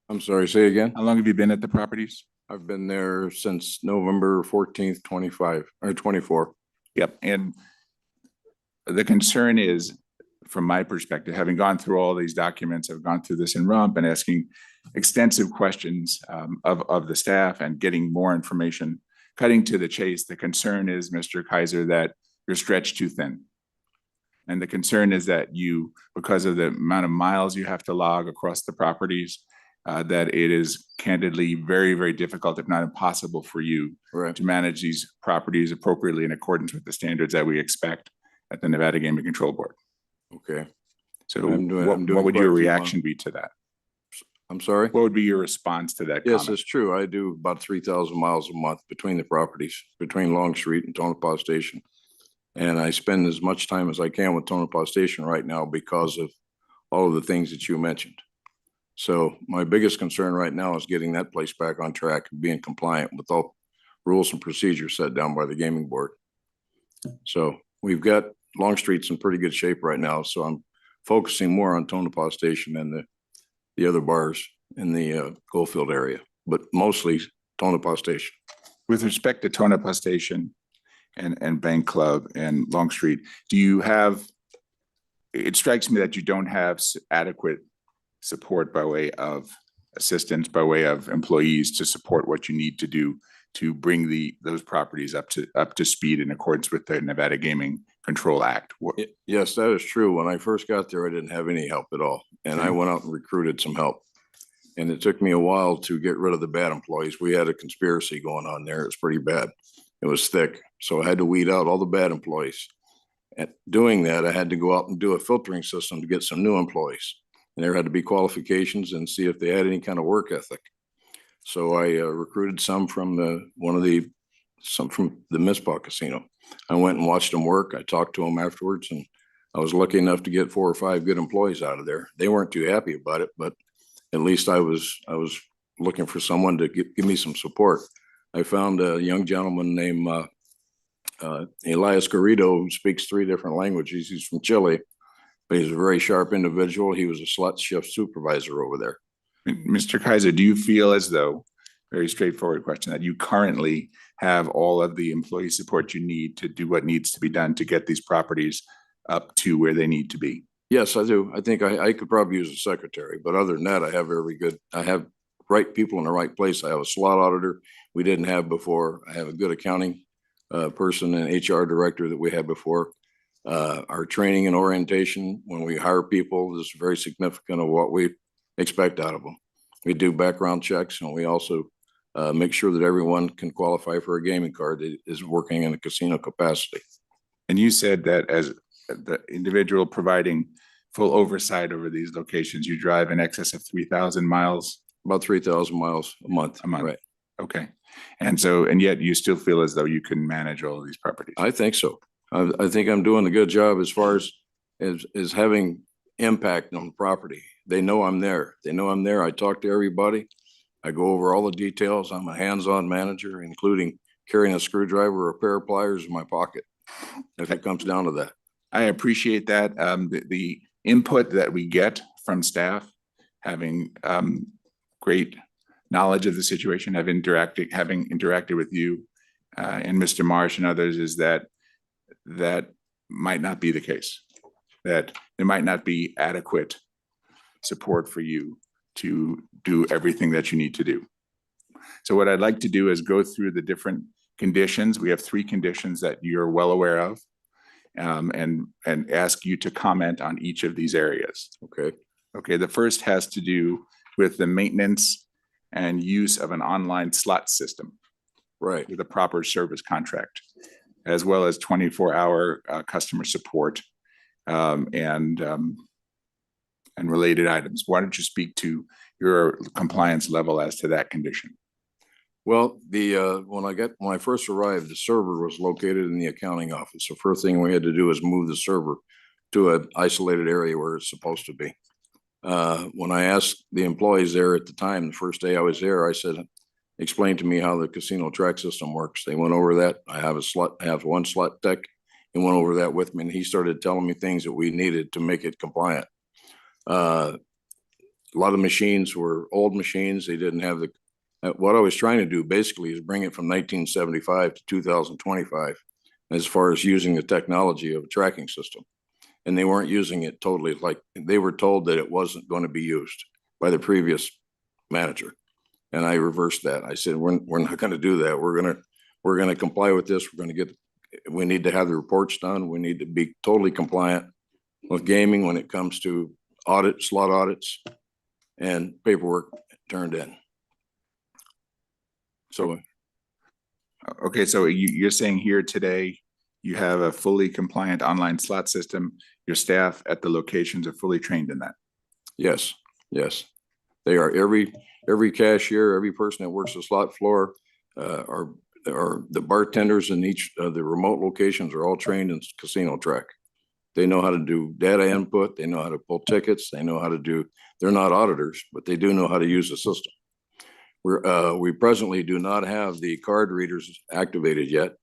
I'm sorry, say again? How long have you been at the properties? I've been there since November 14th, 25 or 24. Yep. And the concern is, from my perspective, having gone through all these documents, I've gone through this in RUMP and asking extensive questions of the staff and getting more information, cutting to the chase. The concern is, Mr. Kaiser, that you're stretched too thin. And the concern is that you, because of the amount of miles you have to log across the properties, that it is candidly very, very difficult, if not impossible, for you to manage these properties appropriately in accordance with the standards that we expect at the Nevada Gaming Control Board. Okay. So I'm doing what would quite your a few reaction be to that? I'm sorry? What would be your response to that Yes, comment? it's true. I do about 3,000 miles a month between the properties, between Long Street and Tonopah Station. And I spend as much time as I can with Tonopah Station right now because of all of the things that you mentioned. So my biggest concern right now is getting that place back on track and being compliant with all rules and procedures set down by the gaming board. So we've got Longstreet's in pretty good shape right now, so I'm focusing more on Tonopah Station and the other bars in the Goldfield area, but mostly Tonopah Station. With respect to Tonopah Station and Bank Club and Longstreet, do you have, it strikes me that you don't have adequate support by way of assistance, by way of employees to support what you need to do to bring those properties up to speed in accordance with the Nevada Gaming Control Act. Yes, that is true. When I first got there, I didn't have any help at all. And I went out and recruited some help. And it took me a while to get rid of the bad employees. We had a conspiracy going on there. It was pretty bad. It was thick. So I had to weed out all the bad employees. At doing that, I had to go out and do a filtering system to get some new employees. And there had to be qualifications and see if they had any kind of work ethic. So I recruited some from the Mizpah Casino. I went and watched them work. I talked to them afterwards, and I was lucky enough to get 4 or 5 good employees out of there. They weren't too happy about it, but at least I was looking for someone to give me some support. I found a young gentleman named Elias Garrido, who speaks 3 different languages. He's from Chile, but he's a very sharp individual. He was a slot shift supervisor over there. Mr. Kaiser, do you feel as though, very straightforward question, that you currently have all of the employee support you need to do what needs to be done to get these properties up to where they need to be? Yes, I do. I think I could probably use a secretary, but other than that, I have right people in the right place. I have a slot auditor we didn't have before. I have a good accounting person and HR director that we had before. Our training and orientation, when we hire people, is very significant of what we expect out of them. We do background checks, and we also make sure that everyone can qualify for a gaming card that is working in a casino capacity. And you said that as the individual providing full oversight over these locations, you drive in excess of 3,000 miles? About 3,000 miles a month. Right. Okay. And yet you still feel as though you can manage all of these properties? I think so. I think I'm doing a good job as far as having impact on the property. They know I'm there. They know I'm there. I talk to everybody. I go over all the details. I'm a hands-on manager, including carrying a screwdriver or a pair of pliers in my pocket, if it comes down to that. I appreciate that. The input that we get from staff, having great knowledge of the situation, having interacted with you and Mr. Marsh and others, is that might not be the case, that there might not be adequate support for you to do everything that you need to do. So what I'd like to do is go through the different conditions. We have 3 conditions that you're well aware of, and ask you to comment on each of these areas. Okay. Okay, the first has to do with the maintenance and use of an online slot system. Right. With a proper service contract, as well as 24-hour customer support and related items. Why don't you speak to your compliance level as to that condition? Well, when I first arrived, the server was located in the accounting office. The first thing we had to do was move the server to an isolated area where it's supposed to be. When I asked the employees there at the time, the first day I was there, I said, explain to me how the casino track system works. They went over that. I have one slot tech. He went over that with me, and he started telling me things that we needed to make it compliant. A lot of machines were old machines. They didn't have what I was trying to do basically is bring it from 1975 to 2025 as far as using the technology of a tracking system. And they weren't using it totally. Like, they were told that it wasn't going to be used by the previous manager. And I reversed that. I said, we're not going to do that. We're going to comply with this. We need to have the reports done. We need to be totally compliant with gaming when it comes to slot audits and paperwork turned in. So, okay, so you're saying here today you have a fully compliant online slot system. Your staff at the locations are fully trained in that? Yes, yes. They are. Every cashier, every person that works the slot floor, are the bartenders in each of the remote locations are all trained in casino track. They know how to do data input. They know how to pull tickets. They know how to do, they're not auditors, but they do know how to use the system. We presently do not have the card readers activated yet.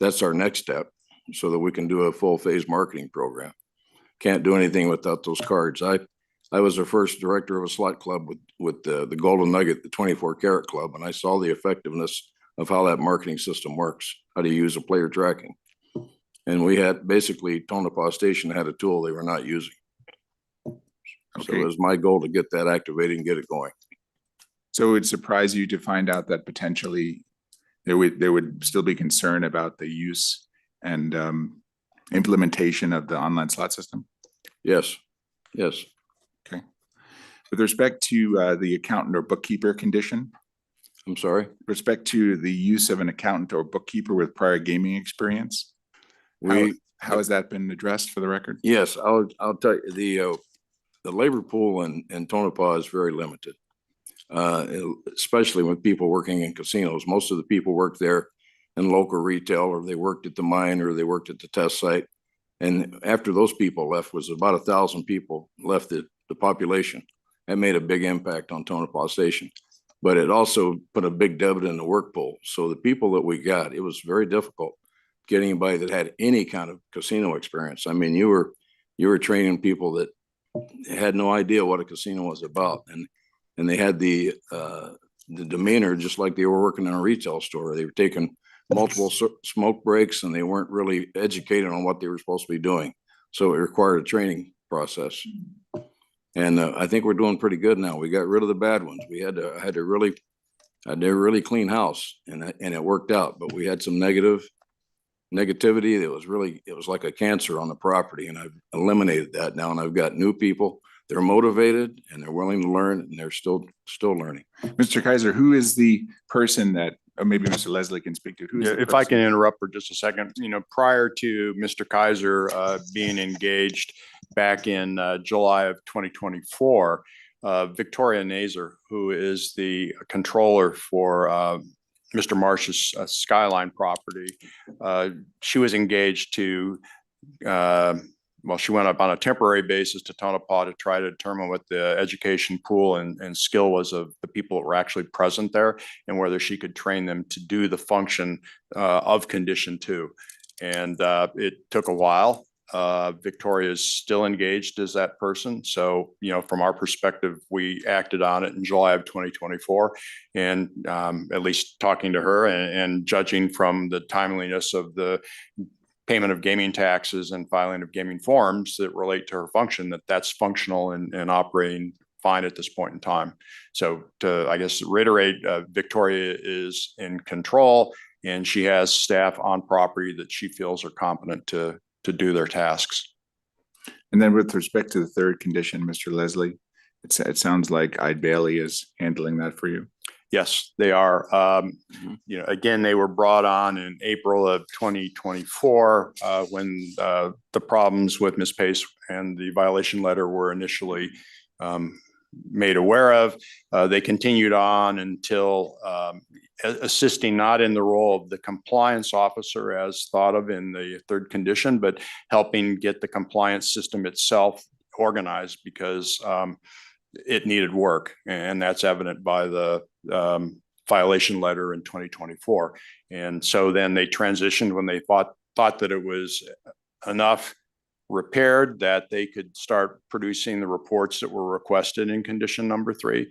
That's our next step. so that we can do a full phase marketing program. Can't do anything without those cards. I was the first director of a slot club with the Golden Nugget, the 24 Karat Club, and I saw the effectiveness of how that marketing system works, how to use a player tracking. And we had basically Tonopah Station had a tool they were not using. So it was my goal to get that activated and get it going. So it would surprise you to find out that potentially there would still be concern about the use and implementation of the online slot system? Yes, yes. Okay. With respect to the accountant or bookkeeper condition? I'm sorry? With respect to the use of an accountant or bookkeeper with prior gaming experience? How has that been addressed for the record? Yes, I'll tell you, the labor pool in Tonopah is very limited. Especially with people working in casinos. Most of the people work there in local retail, or they worked at the mine, or they worked at the test site. And after those people left, was about 1,000 people left the population. That made a big impact on Tonopah Station, but it also put a big debit in the work pool. So the people that we got, it was very difficult getting anybody that had any kind of casino experience. I mean, you were training people that had no idea what a casino was about, and they had the demeanor just like they were working in a retail store. They were taking multiple smoke breaks, and they weren't really educated on what they were supposed to be doing. So it required a training process. And I think we're doing pretty good now. We got rid of the bad ones. We had to really clean house, and it worked out. But we had some negativity that it was like a cancer on the property, and I've eliminated that now. And I've got new people. They're motivated and they're willing to learn, and they're still learning. Mr. Kaiser, who is the person that, or maybe Mr. Leslie can speak to? If I can interrupt for just a second, prior to Mr. Kaiser being engaged back in July of 2024, Victoria Nazer, who is the controller for Mr. Marsh's Skyline property, she was engaged to she went up on a temporary basis to Tonopah to try to determine what the education pool and skill was of the people that were actually present there, and whether she could train them to do the function of Condition 2. And it took a while. Victoria is still engaged as that person. So, from our perspective, we acted on it in July of 2024. And at least talking to her and judging from the timeliness of the payment of gaming taxes and filing of gaming forms that relate to her function, that's functional and operating fine at this point in time. So to, I guess, reiterate, Victoria is in control, and she has staff on property that she feels are competent to do their tasks. And then with respect to the third condition, Mr. Leslie, it sounds like Eide Bailey is handling that for you. Yes, they are. Again, they were brought on in April of 2024 when the problems with Ms. Pace and the violation letter were initially made aware of. They continued on until assisting not in the role of the compliance officer as thought of in the third condition, but helping get the compliance system itself organized, because it needed work, and that's evident by the violation letter in 2024. And so then they transitioned when they thought that it was enough repaired that they could start producing the reports that were requested in condition number 3.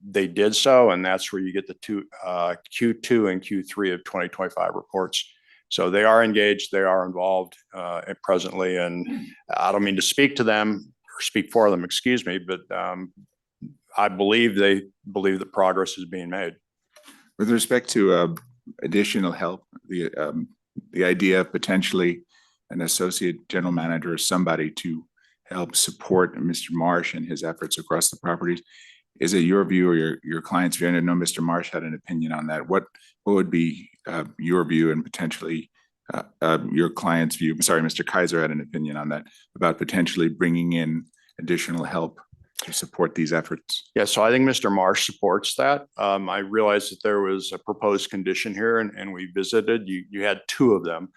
They did so, and that's where you get the Q2 and Q3 of 2025 reports. So they are engaged, they are involved presently, and I don't mean to speak to them or speak for them, excuse me, but I believe they believe that progress is being made. With respect to additional help, the idea of potentially an associate general manager or somebody to help support Mr. Marsh and his efforts across the properties, is it your view or your client's view? And I know Mr. Marsh had an opinion on that. What would be your view and potentially your client's view? Sorry, Mr. Kaiser had an opinion on that, about potentially bringing in additional help to support these efforts. Yeah, so I think Mr. Marsh supports that. I realized that there was a proposed condition here, and we visited. You had 2 of them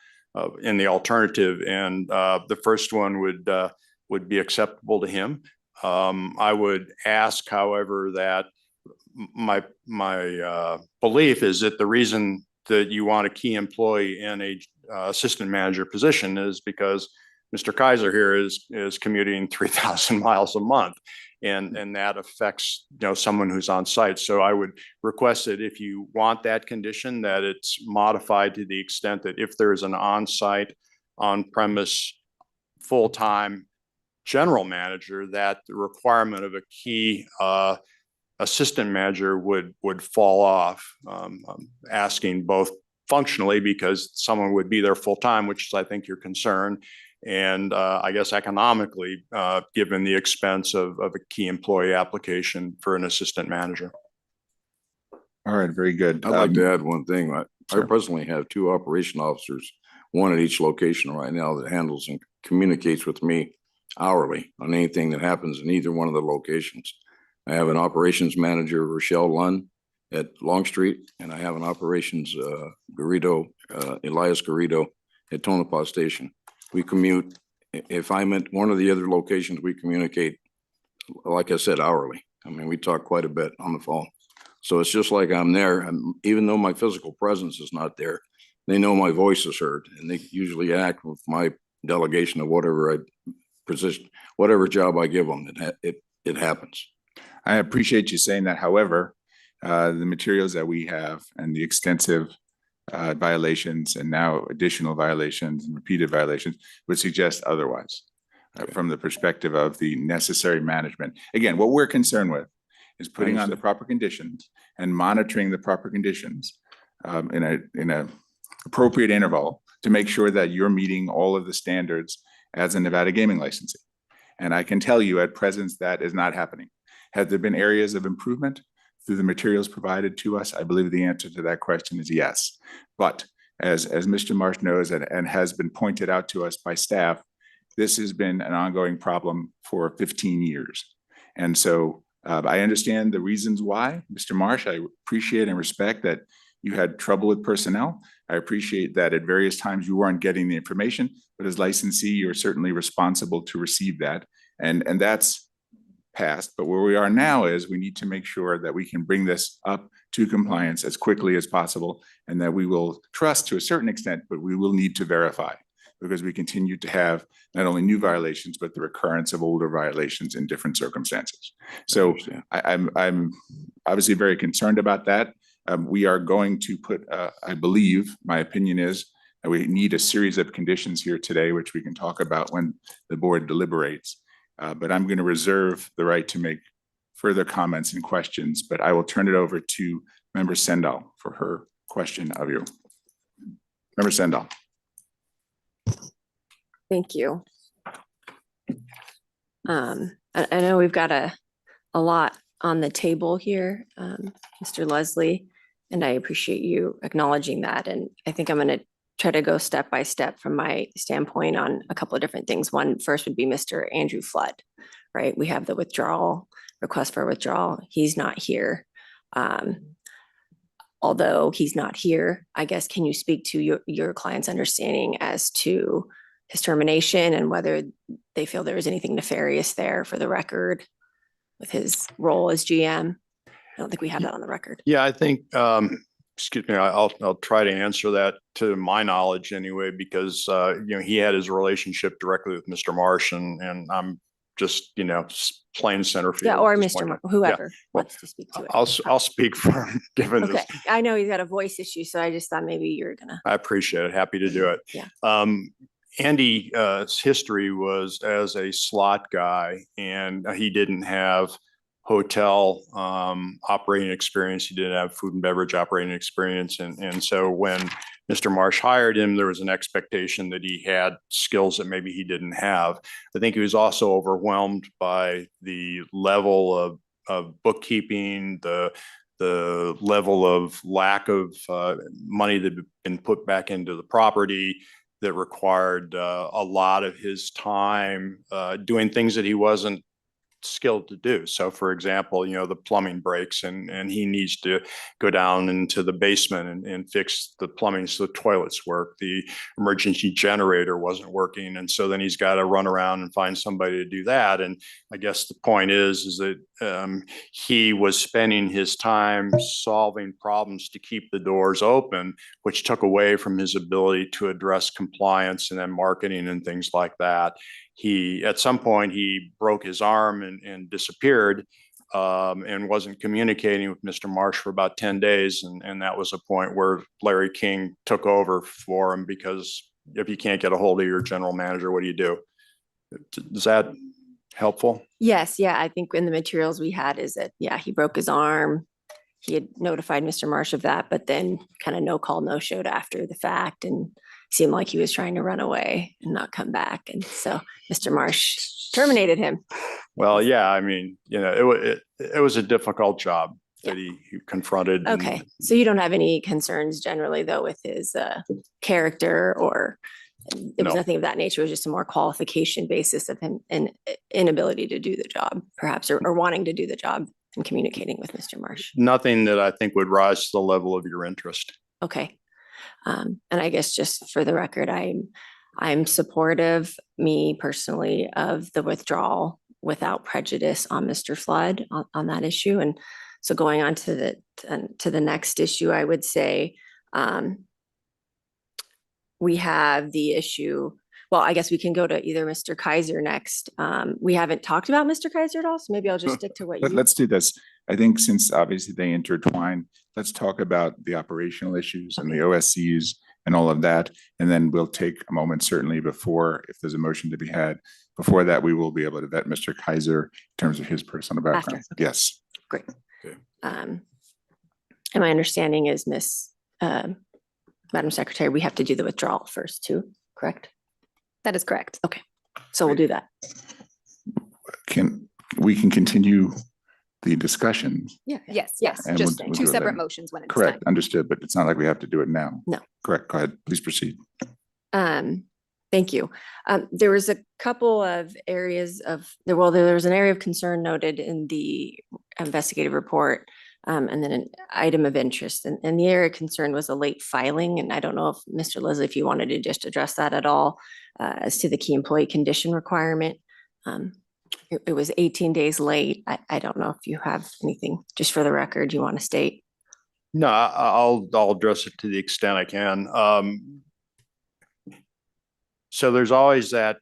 in the alternative, and the first one would be acceptable to him. I would ask, however, that my belief is that the reason that you want a key employee in a assistant manager position is because Mr. Kaiser here is commuting 3,000 miles a month. And that affects, someone who's on site. So I would request that if you want that condition, that it's modified to the extent that if there is an on-site, on-premise, full-time general manager, that the requirement of a key assistant manager would fall off, asking both functionally because someone would be there full-time, which is, I think, your concern, and I guess economically, given the expense of a key employee application for an assistant manager. All right, very good. I'd like to add one thing. I sure. presently have 2 operation officers, one at each location right now, that handles and communicates with me hourly on anything that happens in either one of the locations. I have an operations manager, Rochelle Lund, at Long Street, and I have an operations Garrido, Elias Garrido at Tonopah Station. We commute. If I'm at one of the other locations, we communicate, like I said, hourly. I mean, we talk quite a bit on the phone. So it's just like I'm there. And even though my physical presence is not there, they know my voice is heard, and they usually act with my delegation of whatever whatever job I give them. It happens. I appreciate you saying that. However, the materials that we have and the extensive violations and now additional violations and repeated violations would suggest otherwise from the perspective of the necessary management. Again, what we're concerned with is putting on the proper conditions and monitoring the proper conditions in a appropriate interval to make sure that you're meeting all of the standards as a Nevada gaming licensee. And I can tell you at present that is not happening. Have there been areas of improvement through the materials provided to us? I believe the answer to that question is yes. But as Mr. Marsh knows and has been pointed out to us by staff, this has been an ongoing problem for 15 years. And so I understand the reasons why, Mr. Marsh. I appreciate and respect that you had trouble with personnel. I appreciate that at various times you weren't getting the information, but as licensee, you're certainly responsible to receive that. And that's passed. But where we are now is we need to make sure that we can bring this up to compliance as quickly as possible, and that we will trust to a certain extent, but we will need to verify, because we continue to have not only new violations, but the recurrence of older violations in different circumstances. So I'm obviously very concerned about that. We are going to put, I believe, my opinion is that we need a series of conditions here today, which we can talk about when the board deliberates. But I'm going to reserve the right to make further comments and questions, but I will turn it over to Member Sendall for her question of you. Member Sendall. Thank you. I know we've got a lot on the table here, Mr. Leslie, and I appreciate you acknowledging that. And I think I'm going to try to go step by step from my standpoint on a couple of different things. One first would be Mr. Andrew Flood, right? We have the withdrawal, request for withdrawal. He's not here. Although he's not here, I guess, can you speak to your client's understanding as to his termination and whether they feel there was anything nefarious there for the record with his role as GM? I don't think we have that on the record. Yeah, I think, excuse me, I'll try to answer that to my knowledge anyway, because, he had his relationship directly with Mr. Marsh, and I'm just, plain center field. Yeah, or Mr. Marsh, whoever wants to speak to it. I'll speak for him, given Okay, this. I know he's got a voice issue, so I just thought maybe you're gonna. I appreciate it. Happy to do it. Yeah. Andy's history was as a slot guy, and he didn't have hotel operating experience. He didn't have food and beverage operating experience. And so when Mr. Marsh hired him, there was an expectation that he had skills that maybe he didn't have. I think he was also overwhelmed by the level of bookkeeping, the level of lack of money that had been put back into the property that required a lot of his time doing things that he wasn't skilled to do. So for example, the plumbing breaks and he needs to go down into the basement and fix the plumbing so the toilets work. The emergency generator wasn't working. And so then he's got to run around and find somebody to do that. And I guess the point is that he was spending his time solving problems to keep the doors open, which took away from his ability to address compliance and then marketing and things like that. At some point, he broke his arm and disappeared, and wasn't communicating with Mr. Marsh for about 10 days. And that was a point where Larry King took over for him, because if you can't get a hold of your general manager, what do you do? Is that helpful? Yes, yeah, I think in the materials we had is that, yeah, he broke his arm. He had notified Mr. Marsh of that, but then kind of no call, no showed after the fact, and seemed like he was trying to run away and not come back. And so Mr. Marsh terminated him. Well, yeah, I mean, it was a difficult job that he confronted. Okay, so you don't have any concerns generally though with his character, or it was No. nothing of that nature? It was just a more qualification basis of him and inability to do the job, perhaps, or wanting to do the job and communicating with Mr. Marsh. Nothing that I think would rise to the level of your interest. Okay. And I guess just for the record, I'm supportive, me personally, of the withdrawal without prejudice on Mr. Flood on that issue. And so going on to the next issue, I would say, we have the issue, well, I guess we can go to either Mr. Kaiser next. We haven't talked about Mr. Kaiser at all, so maybe I'll just stick to what you. Let's do this. I think since obviously they intertwine, let's talk about the operational issues and the OSCs and all of that. And then we'll take a moment, certainly before, if there's a motion to be had, before that, we will be able to vet Mr. Kaiser in terms of his personal background. After, okay. Yes. Great. And my understanding is, Madam Secretary, we have to do the withdrawal first too, correct? That is correct. Okay, so we'll do that. We can continue the discussion. Yeah. Yes, And just we'll do two it separate then. motions when it's Correct, time. understood, but it's not like we have to do it now. No. Correct, go ahead, please proceed. Thank you. There was a couple of areas there was an area of concern noted in the investigative report, and then an item of interest. And the area of concern was a late filing. And I don't know if Mr. Leslie, if you wanted to just address that at all, as to the key employee condition requirement. It was 18 days late. I don't know if you have anything, just for the record, you want to state? No, I'll address it to the extent I can. So there's always that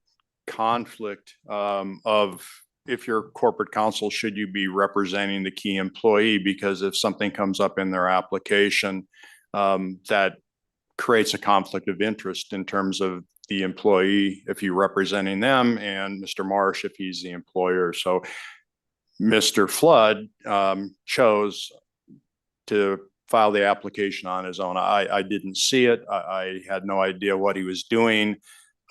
conflict of, if you're corporate counsel, should you be representing the key employee? Because if something comes up in their application, that creates a conflict of interest in terms of the employee, if you're representing them, and Mr. Marsh, if he's the employer. So Mr. Flood chose to file the application on his own. I didn't see it. I had no idea what he was doing.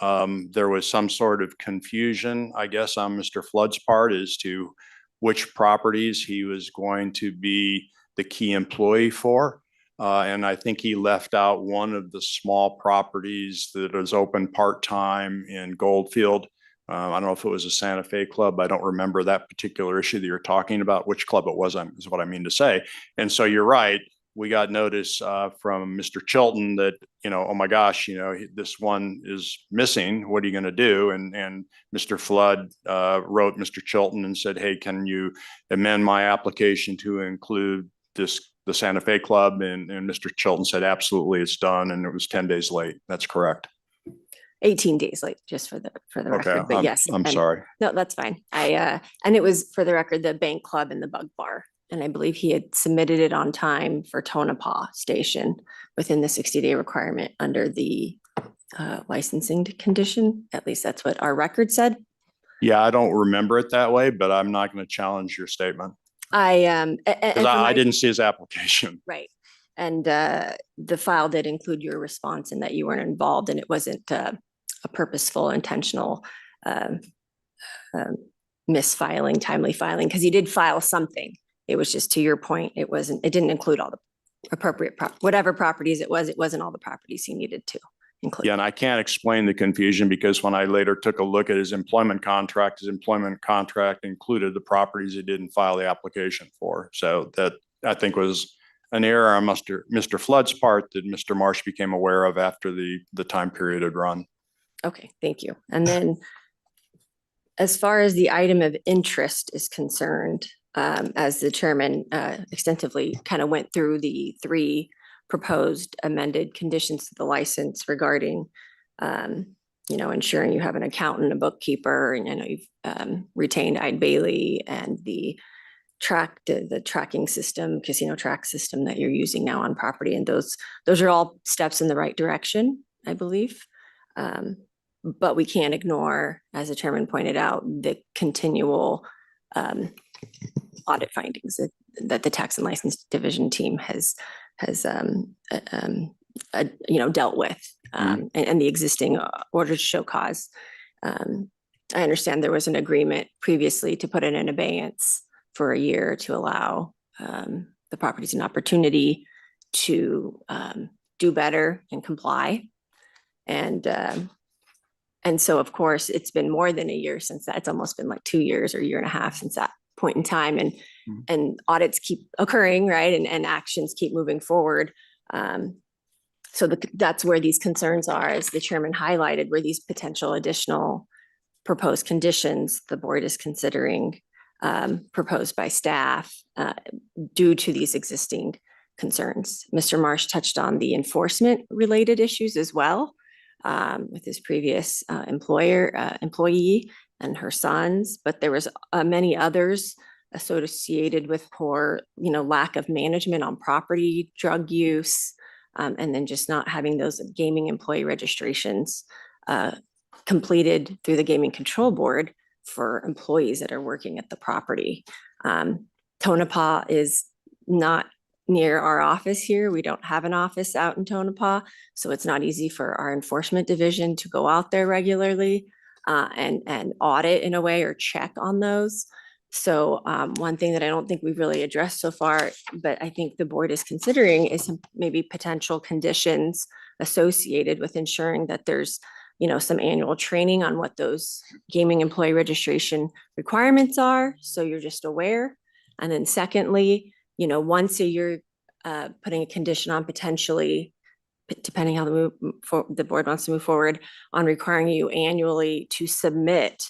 There was some sort of confusion, I guess, on Mr. Flood's part as to which properties he was going to be the key employee for. And I think he left out one of the small properties that is open part-time in Goldfield. I don't know if it was a Santa Fe club. I don't remember that particular issue that you're talking about, which club it was, is what I mean to say. And so you're right. We got notice from Mr. Chilton that, oh my gosh, this one is missing. What are you going to do? And Mr. Flood wrote Mr. Chilton and said, hey, can you amend my application to include the Santa Fe club? And Mr. Chilton said, absolutely, it's done. And it was 10 days late. That's correct. 18 days late, just for the record, but yes. I'm and- sorry. No, that's fine. And it was, for the record, the bank club and the Bug Bar. And I believe he had submitted it on time for Tonopah Station within the 60-day requirement under the licensing condition. At least that's what our record said. Yeah, I don't remember it that way, but I'm not going to challenge your statement. And Because for I my- didn't see his application. Right. And the file did include your response and that you weren't involved, and it wasn't a purposeful, intentional misfiling, timely filing, because he did file something. It was just, to your point, it didn't include all the appropriate, whatever properties it wasn't all the properties he needed to include. Yeah, and I can't explain the confusion because when I later took a look at his employment contract included the properties he didn't file the application for. So that, I think, was an error on Mr. Flood's part that Mr. Marsh became aware of after the time period had run. Okay, thank you. And then as far as the item of interest is concerned, as the chairman extensively kind of went through the 3 proposed amended conditions to the license regarding, ensuring you have an accountant, a bookkeeper, and I know you've retained Eid Bailey and the tracking system, casino track system that you're using now on property. And those are all steps in the right direction, I believe. But we can't ignore, as the chairman pointed out, the continual audit findings that the tax and license division team has dealt with, and the existing order to show cause. I understand there was an agreement previously to put it in abeyance for a year to allow the properties an opportunity to do better and comply. And so, of course, it's been more than a year since that. It's almost been like 2 years or a year and a half since that point in time. And audits keep occurring, right? And actions keep moving forward. So that's where these concerns are, as the chairman highlighted, where these potential additional proposed conditions the board is considering proposed by staff due to these existing concerns. Mr. Marsh touched on the enforcement related issues as well, with his previous employee and her sons, but there was many others associated with poor, lack of management on property, drug use, and then just not having those gaming employee registrations completed through the Gaming Control Board for employees that are working at the property. Tonopah is not near our office here. We don't have an office out in Tonopah, so it's not easy for our enforcement division to go out there regularly and audit in a way or check on those. So one thing that I don't think we've really addressed so far, but I think the board is considering, is some maybe potential conditions associated with ensuring that there's some annual training on what those gaming employee registration requirements are, so you're just aware. And then secondly, once a year, putting a condition on potentially, depending how the board wants to move forward, on requiring you annually to submit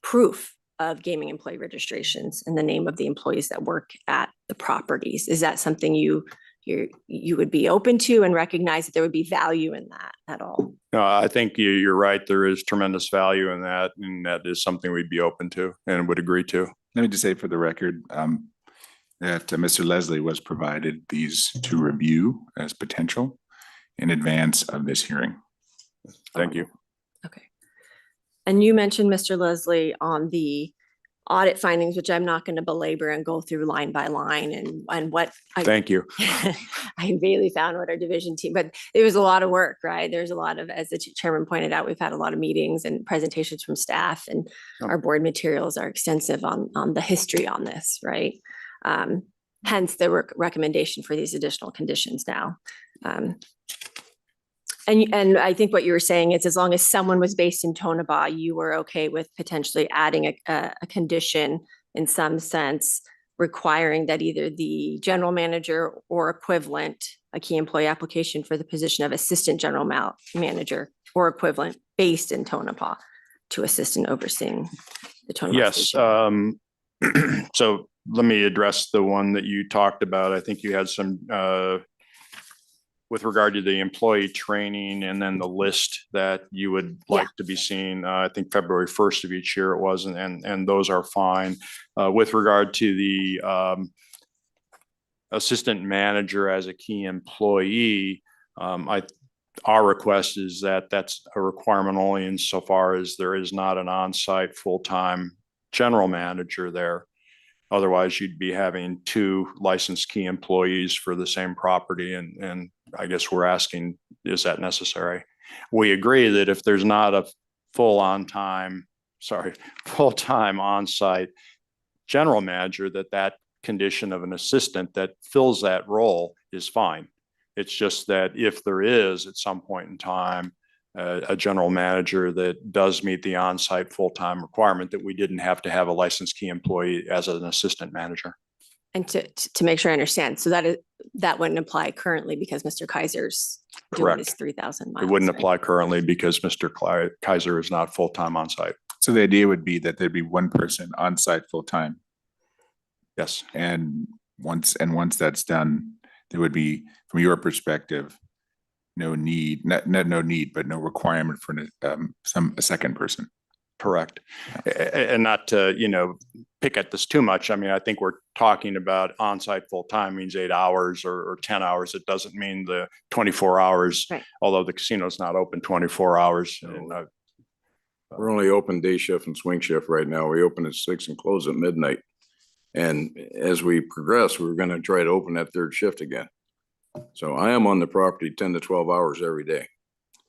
proof of gaming employee registrations in the name of the employees that work at the properties. Is that something you would be open to and recognize that there would be value in that at all? No, I think you're right. There is tremendous value in that, and that is something we'd be open to and would agree to. Let me just say for the record that Mr. Leslie was provided these to review as potential in advance of this hearing. Thank you. Okay. And you mentioned, Mr. Leslie, on the audit findings, which I'm not going to belabor and go through line by line and what. Thank you. I really found what our division team, but it was a lot of work, right? There's a lot of, as the chairman pointed out, we've had a lot of meetings and presentations from staff, and our board materials are extensive on the history on this, right? Hence the recommendation for these additional conditions now. And I think what you were saying is, as long as someone was based in Tonopah, you were okay with potentially adding a condition in some sense, requiring that either the general manager or equivalent, a key employee application for the position of assistant general manager or equivalent based in Tonopah to assist in overseeing the Tonopah Yes. station. So let me address the one that you talked about. I think you had some with regard to the employee training and then the list that you would like to be seen. I think February 1st of each year it was, and those are fine. With regard to the assistant manager as a key employee, our request is that that's a requirement only insofar as there is not an on-site full-time general manager there. Otherwise, you'd be having 2 licensed key employees for the same property. And I guess we're asking, is that necessary? We agree that if there's not a full-time on-site general manager, that condition of an assistant that fills that role is fine. It's just that if there is at some point in time a general manager that does meet the on-site full-time requirement, that we didn't have to have a licensed key employee as an assistant manager. And to make sure I understand, so that wouldn't apply currently because Mr. Kaiser's doing his 3,000 miles. It wouldn't right? apply currently because Mr. Kaiser is not full-time on-site. So the idea would be that there'd be one person on site full time. Yes. And once that's done, there would be, from your perspective, no need, not no need, but no requirement for a second person. Correct. And not to, pick at this too much. I mean, I think we're talking about on-site full-time means 8 hours or 10 hours. It doesn't mean the 24 hours, Right. although the casino's not open 24 hours. And, We're only open day shift and swing shift right now. We open at 6 and close at midnight. And as we progress, we're going to try to open that third shift again. So I am on the property 10 to 12 hours every day.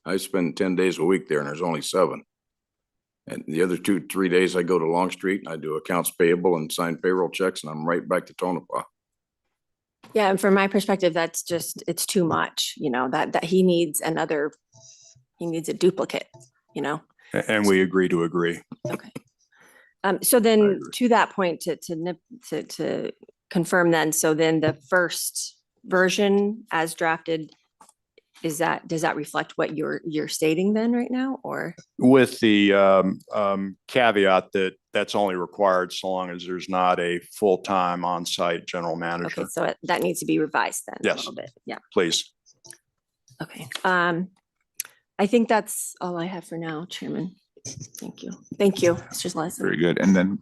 I spend 10 days a week there and there's only 7. And the other 2-3 days I go to Long Street and I do accounts payable and sign payroll checks and I'm right back to Tonopah. Yeah, and from my perspective, that's just, it's too much, that he needs a duplicate, And we agree to agree. Okay. So then to that point, to confirm then, so then the first version as drafted, does that reflect what you're stating then right now, or? With the caveat that that's only required so long as there's not a full-time on-site general manager. Okay, so that needs to be revised then a Yes. little bit, yeah. Please. Okay, I think that's all I have for now, Chairman. Thank you. Thank you, Mr. Leslie. Very good. And then,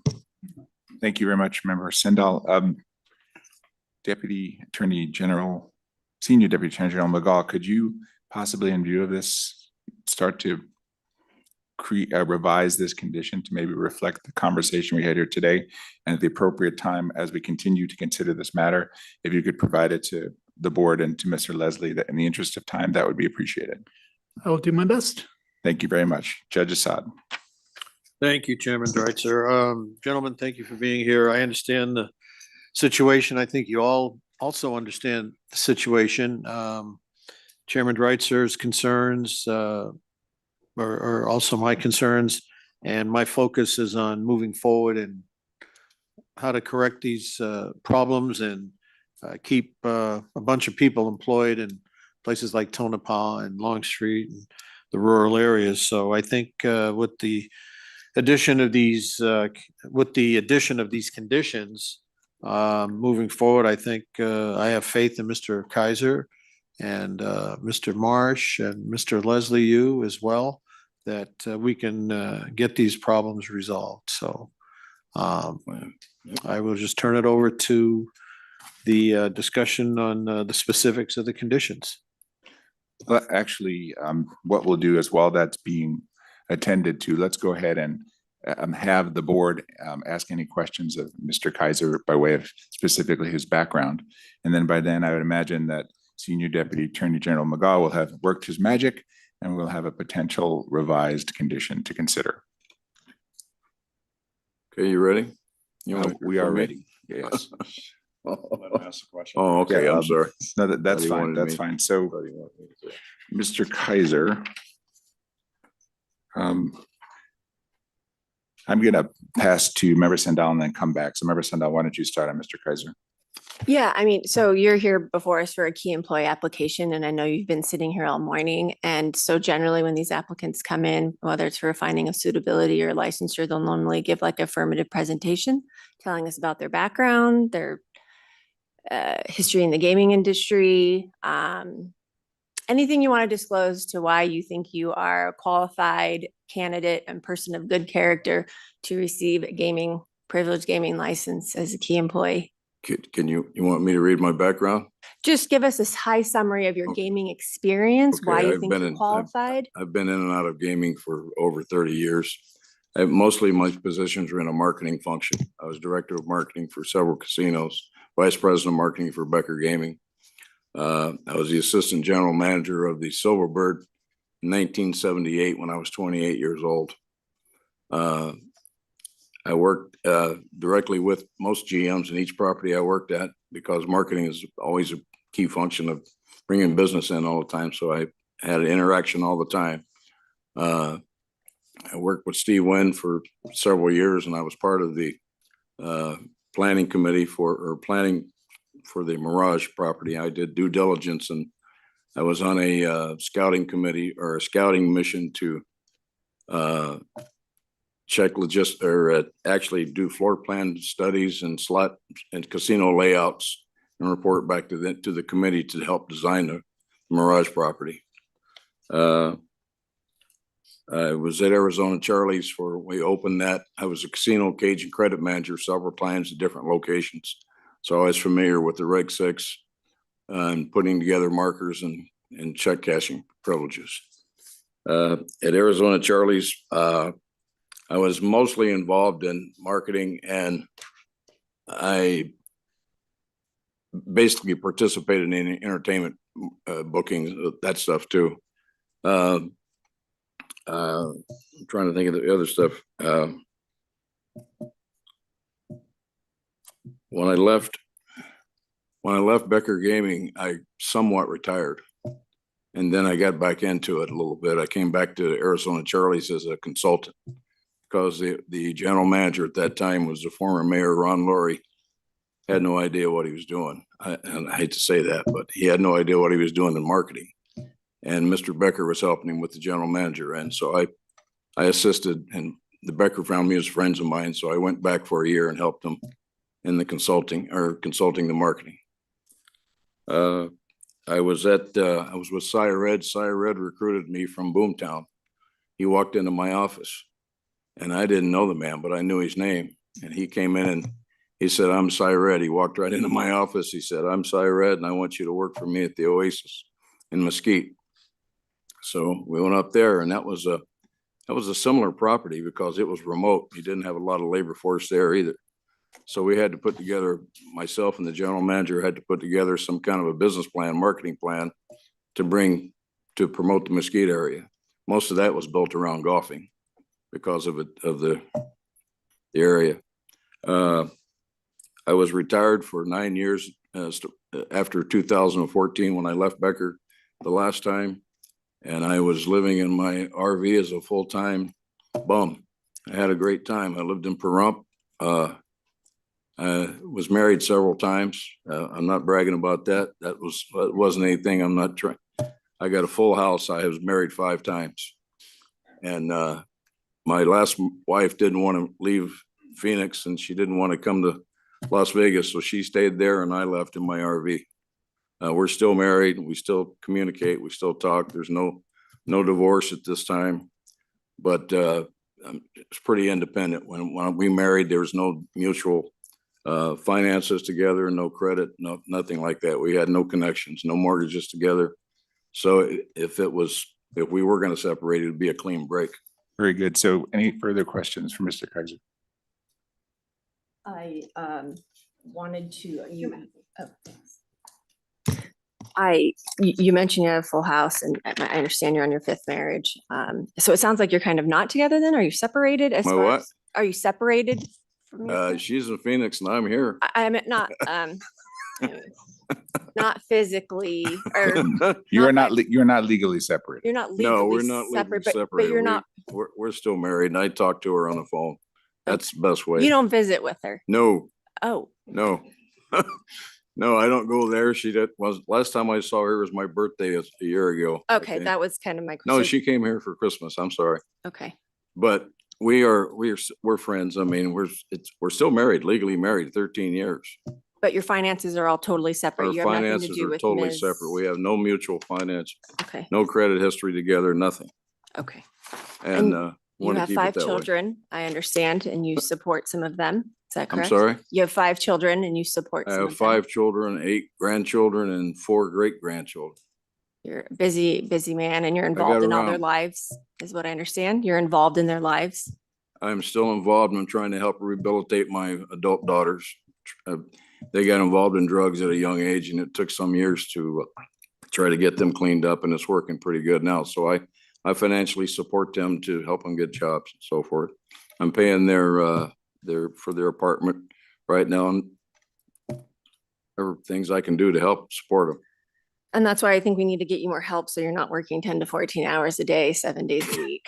thank you very much, Member Sendall. Deputy Attorney General, Senior Deputy Attorney General McGaugh, could you possibly, in view of this, start to revise this condition to maybe reflect the conversation we had here today, and at the appropriate time, as we continue to consider this matter, if you could provide it to the board and to Mr. Leslie, that in the interest of time, that would be appreciated. I will do my best. Thank you very much. Judge Assad. Thank you, Chairman Dreitzer. Gentlemen, thank you for being here. I understand the situation. I think you all also understand the situation. Chairman Dreitzer's concerns are also my concerns, and my focus is on moving forward and how to correct these problems and keep a bunch of people employed in places like Tonopah and Long Street and the rural areas. So I think with the addition of these conditions, moving forward, I think I have faith in Mr. Kaiser and Mr. Marsh and Mr. Leslie Yu as well, that we can get these problems resolved. So I will just turn it over to the discussion on the specifics of the conditions. Well, actually, what we'll do is while that's being attended to, let's go ahead and have the board ask any questions of Mr. Kaiser by way of specifically his background. And then by then, I would imagine that Senior Deputy Attorney General McGaugh will have worked his magic and we'll have a potential revised condition to consider. Okay, you ready? We are ready. Yes. Oh, okay, I'm sorry. No, that's What do you fine. want That's me- fine. So, what do you want me to say? Mr. Kaiser, I'm gonna pass to Member Sendall and then come back. So Member Sendall, why don't you start on Mr. Kaiser? Yeah, I mean, so you're here before us for a key employee application, and I know you've been sitting here all morning. And so generally, when these applicants come in, whether it's for a finding of suitability or licensure, they'll normally give like affirmative presentation, telling us about their background, their history in the gaming industry, anything you want to disclose to why you think you are a qualified candidate and person of good character to receive a privileged gaming license as a key employee. Can you want me to read my background? Just give us a high summary of your gaming experience, why Okay, you I've think been you're in- qualified. I've been in and out of gaming for over 30 years. Mostly my positions were in a marketing function. I was director of marketing for several casinos, vice president of marketing for Becker Gaming. I was the assistant general manager of the Silverbird in 1978 when I was 28 years old. I worked directly with most GMs in each property I worked at because marketing is always a key function of bringing business in all the time. So I had an interaction all the time. I worked with Steve Wynn for several years, and I was part of the planning committee planning for the Mirage property. I did due diligence, and I was on a scouting committee or a scouting mission to actually do floor plan studies and slot and casino layouts and report back to the committee to help design the Mirage property. I was at Arizona Charlie's we opened that. I was a casino Cajun credit manager several times at different locations. So I was familiar with the Reg 6 and putting together markers and check cashing privileges. At Arizona Charlie's, I was mostly involved in marketing, and I basically participated in entertainment bookings, that stuff too. I'm trying to think of the other stuff. When I left Becker Gaming, I somewhat retired. And then I got back into it a little bit. I came back to Arizona Charlie's as a consultant because the general manager at that time was the former mayor, Ron Laurie. Had no idea what he was doing. And I hate to say that, but he had no idea what he was doing in marketing. And Mr. Becker was helping him with the general manager. And so I assisted, and the Becker found me as friends of mine. So I went back for a year and helped them in the consulting the marketing. I was with Cy Red. Cy Red recruited me from Boomtown. He walked into my office, and I didn't know the man, but I knew his name. And he came in and he said, "I'm Cy Red." He walked right into my office. He said, "I'm Cy Red, and I want you to work for me at the Oasis in Mesquite." So we went up there, and that was a similar property because it was remote. He didn't have a lot of labor force there either. So we had to put together, myself and the general manager had to put together some kind of a business plan, marketing plan to promote the Mesquite area. Most of that was built around golfing because of the area. I was retired for 9 years after 2014 when I left Becker the last time, and I was living in my RV as a full-time bum. I had a great time. I lived in Pahrump. I was married several times. I'm not bragging about that. That wasn't anything. I'm not trying. I got a full house. I was married 5 times, and my last wife didn't want to leave Phoenix, and she didn't want to come to Las Vegas, so she stayed there, and I left in my RV. We're still married. We still communicate. We still talk. There's no divorce at this time, but it's pretty independent. When we married, there was no mutual finances together, no credit, nothing like that. We had no connections, no mortgages together. So if we were going to separate, it would be a clean break. Very good. So any further questions for Mr. Kaiser? I wanted to, you mentioned you have a full house, and I understand you're on your 5th marriage. So it sounds like you're kind of not together then? Are you separated? Are you separated from your she's in Phoenix and I'm here. I meant not, not physically, or You're not legally separated. you're not No, we're legally not legally separate, but separated. you're not, We're still married, and I talk to her on the phone. That's the best way. you don't visit with her? No, Oh, no. No, I don't go there. Last time I saw her was my birthday a year ago. okay, that was kind of my No, question. she came here for Christmas. I'm sorry. Okay, But we're friends. I mean, we're still married, legally married, 13 years. but your finances are all totally separate? Our You have nothing to finances do are with totally Ms. separate. We have no mutual finance, Okay, no credit history together, nothing. okay. And You want to have keep it 5 that way. children, I understand, and you support some of them. Is that I'm correct? sorry? You have 5 children and you support I some have of them. 5 children, 8 grandchildren, and 4 great-grandchildren. You're a busy man, and you're got involved in all their around. lives, is what I understand. You're involved in their lives. I'm still involved, and I'm trying to help rehabilitate my adult daughters. They got involved in drugs at a young age, and it took some years to try to get them cleaned up, and it's working pretty good now. So I financially support them to help them get jobs and so forth. I'm paying for their apartment right now, and there are things I can do to help support them. And that's why I think we need to get you more help, so you're not working 10 to 14 hours a day, 7 days a week.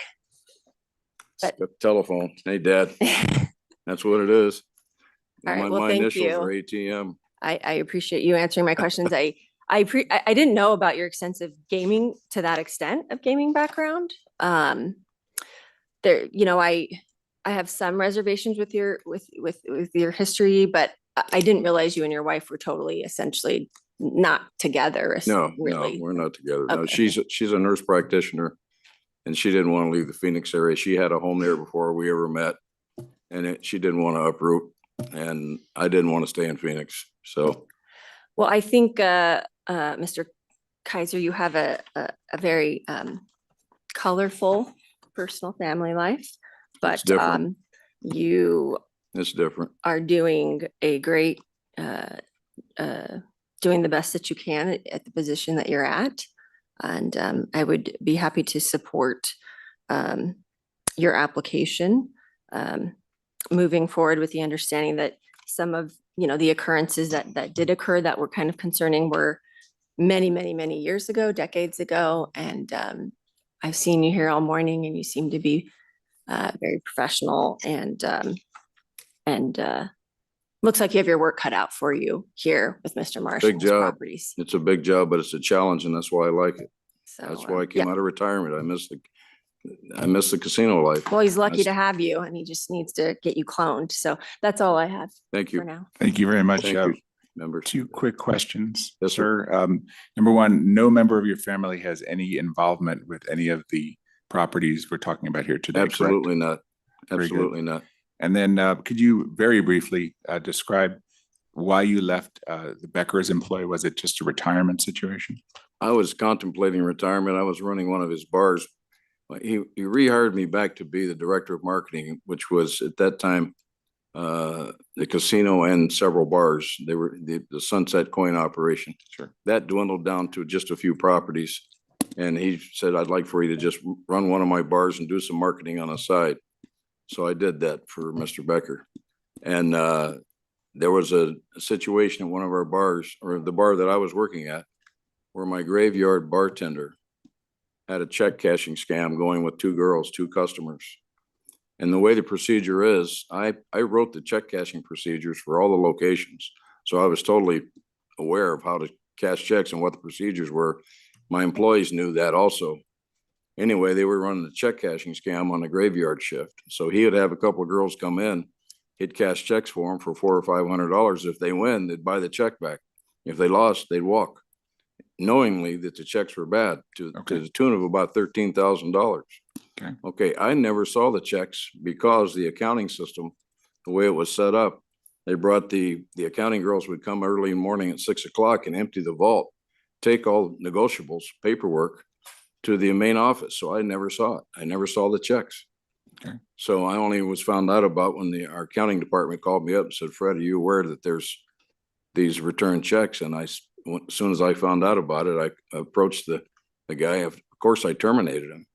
But The telephone, hey, Dad, that's what it is. All right, My well, my thank initials you. are ATM. I appreciate you answering my questions. I didn't know about your extensive gaming, to that extent of gaming background. There, I have some reservations with your, with your history, but I didn't realize you and your wife were totally essentially not together. No, no, Really. we're not together. No, Okay. she's a nurse practitioner and she didn't want to leave the Phoenix area. She had a home there before we ever met. And she didn't want to uproot and I didn't want to stay in Phoenix. So, Well, I think, Mr. Kaiser, you have a very colorful personal family life, but different. you it's different. are doing a great, doing the best that you can at the position that you're at. And I would be happy to support your application moving forward with the understanding that some of, the occurrences that did occur that were kind of concerning were many, many, many years ago, decades ago. And I've seen you here all morning and you seem to be very professional and looks like you have your work cut out for you here with Mr. Marsh and Big his job. properties. It's a big job, but it's a challenge and that's why I like it. So, That's why I came yeah. out of retirement. I miss the casino life. Well, he's lucky to That's- have you and he just needs to get you cloned. So that's all I have Thank for you. now. Thank you very much. Thank you, members. Two quick questions, Yes, sir. sir. Number one, no member of your family has any involvement with any of the properties we're talking about here today, correct? Absolutely not. Very good. Absolutely not. And then could you very briefly describe why you left the Becker's employee? Was it just a retirement situation? I was contemplating retirement. I was running one of his bars. He rehired me back to be the director of marketing, which was at that time the casino and several bars. They were the Sunset Coin operation. Sure. That dwindled down to just a few properties. And he said, I'd like for you to just run one of my bars and do some marketing on the side. So I did that for Mr. Becker. And there was a situation at one of our bars, or the bar that I was working at, where my graveyard bartender had a check cashing scam going with two girls, two customers. And the way the procedure is, I wrote the check cashing procedures for all the locations. So I was totally aware of how to cash checks and what the procedures were. My employees knew that also. Anyway, they were running the check cashing scam on the graveyard shift. So he would have a couple of girls come in, he'd cash checks for them for $400 or $500. If they win, they'd buy the check back. If they lost, they'd walk, knowingly that the checks were bad to the tune of about $13,000. Okay. Okay, I never saw the checks because the accounting system, the way it was set up, they brought the accounting girls would come early in the morning at 6 o'clock and empty the vault, take all negotiables, paperwork to the main office. So I never saw it. I never saw the checks. Okay. So I only was found out about when our accounting department called me up and said, Fred, are you aware that there's these return checks? And as soon as I found out about it, I approached the guy. Of course, I terminated him.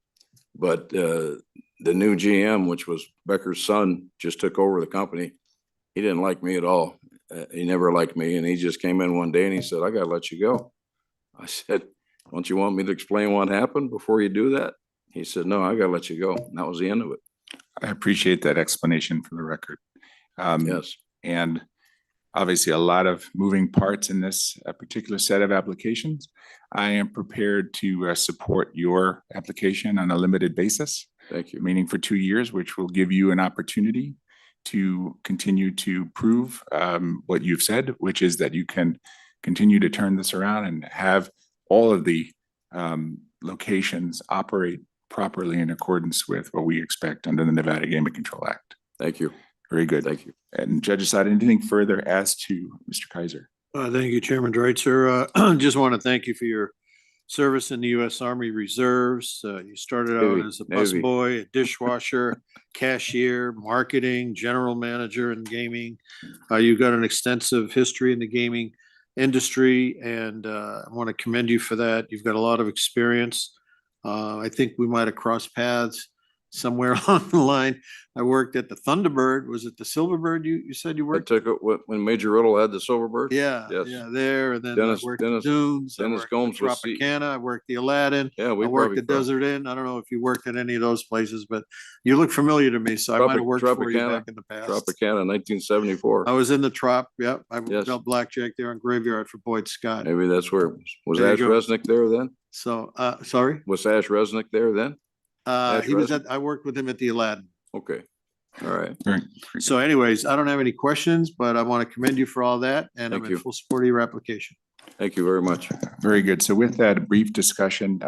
But the new GM, which was Becker's son, just took over the company. He didn't like me at all. He never liked me. And he just came in one day and he said, I got to let you go. I said, don't you want me to explain what happened before you do that? He said, no, I got to let you go. And that was the end of it. I appreciate that explanation for the record. Yes. And obviously a lot of moving parts in this particular set of applications. I am prepared to support your application on a limited basis. Thank you. Meaning for 2 years, which will give you an opportunity to continue to prove what you've said, which is that you can continue to turn this around and have all of the locations operate properly in accordance with what we expect under the Nevada Gaming Control Act. Thank you. Very good. Thank you. And Judge Asad, anything further as to Mr. Kaiser? Thank you, Chairman Dreitzer. Just want to thank you for your service in the U.S. Army Reserves. You started out Navy, as a Navy. busboy, a dishwasher, cashier, marketing, general manager in gaming. You've got an extensive history in the gaming industry, and I want to commend you for that. You've got a lot of experience. I think we might have crossed paths somewhere along the line. I worked at the Thunderbird. Was it the Silverbird you said you I worked? took it when Major Riddle had the Silverbird. Yeah, Yes. yeah, there. And then Dennis- I worked Dennis- at Dunes. I Dennis worked at Gomes was C- Tropicana. I worked the Aladdin. Yeah, we I worked probably at Desert Inn. I don't know if you worked at any of those places, but you look familiar to me, so I might have worked for you back in the past. Tropicana, 1974. I was in the Trop, yep. I Yes. dealt blackjack there on Graveyard for Boyd Scott. Maybe that's where it was. There you Ash go. Resnick there then? So, sorry? Was Ash Resnick there then? Ash He was Resnick? I worked with him at the Aladdin. Okay. All right. Very- So anyways, I don't have any questions, but I want to commend you for all that and I'm Thank in you. full support of your application. Thank you very much. Very good. So with that brief discussion,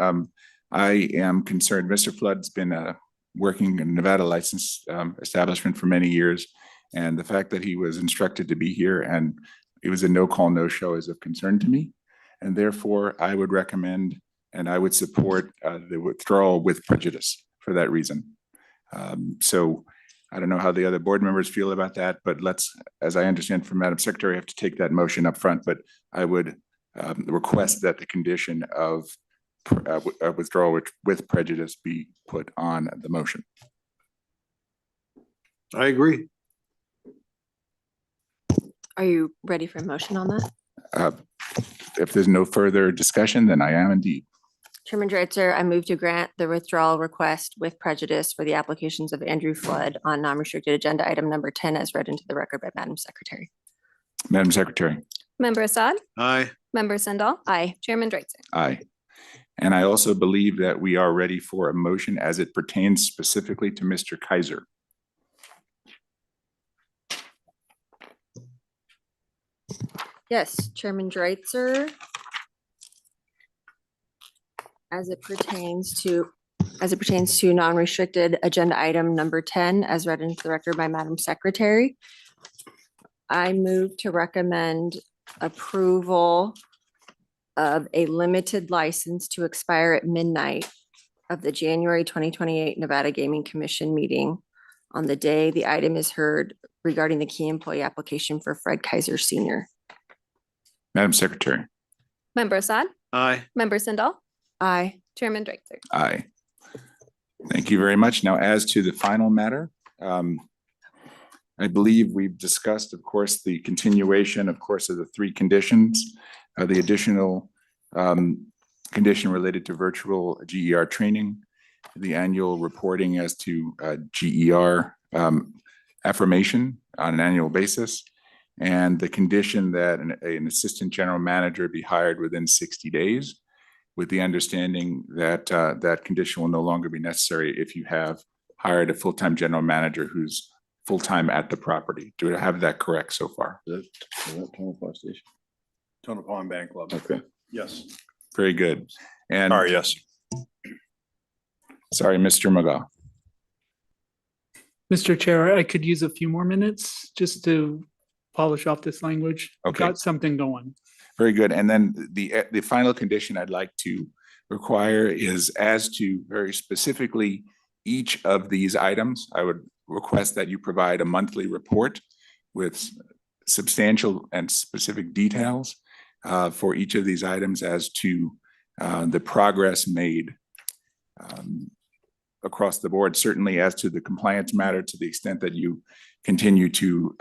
I am concerned. Mr. Flood's been working in Nevada licensed establishment for many years. And the fact that he was instructed to be here and it was a no call, no show is of concern to me. And therefore, I would recommend and I would support the withdrawal with prejudice for that reason. So I don't know how the other board members feel about that, but let's, as I understand from Madam Secretary, I have to take that motion up front, but I would request that the condition of withdrawal with prejudice be put on the motion. I agree. Are you ready for a motion on that? If there's no further discussion, then I am indeed. Chairman Dreitzer, I move to grant the withdrawal request with prejudice for the applications of Andrew Flood on non-restricted agenda item number 10 as read into the record by Madam Secretary. Madam Secretary. Member Assad? Aye. Member Sendall? Aye. Chairman Dreitzer? Aye. And I also believe that we are ready for a motion as it pertains specifically to Mr. Kaiser. Yes, Chairman Dreitzer. As it pertains to non-restricted agenda item number 10, as read into the record by Madam Secretary, I move to recommend approval of a limited license to expire at midnight of the January 2028 Nevada Gaming Commission meeting on the day the item is heard regarding the key employee application for Fred Kaiser Senior. Madam Secretary. Member Assad? Aye. Member Sendall? Aye. Chairman Dreitzer? Aye. Thank you very much. Now, as to the final matter, I believe we've discussed, of course, the continuation, of course, of the three conditions, the additional condition related to virtual GER training, the annual reporting as to GER affirmation on an annual basis, and the condition that an assistant general manager be hired within 60 days, with the understanding that that condition will no longer be necessary if you have hired a full-time general manager who's full-time at the property. Do I have that correct so far? Is that Tonopah Station? Tonopah Band Club. Okay. Yes. Very good. And Sorry, yes. sorry, Mr. McGaugh. Mr. Chair, I could use a few more minutes just to polish off this language. I've Okay. Got something going. Very good. And then the final condition I'd like to require is as to very specifically each of these items, I would request that you provide a monthly report with substantial and specific details for each of these items as to the progress made across the board, certainly as to the compliance matter, to the extent that you continue to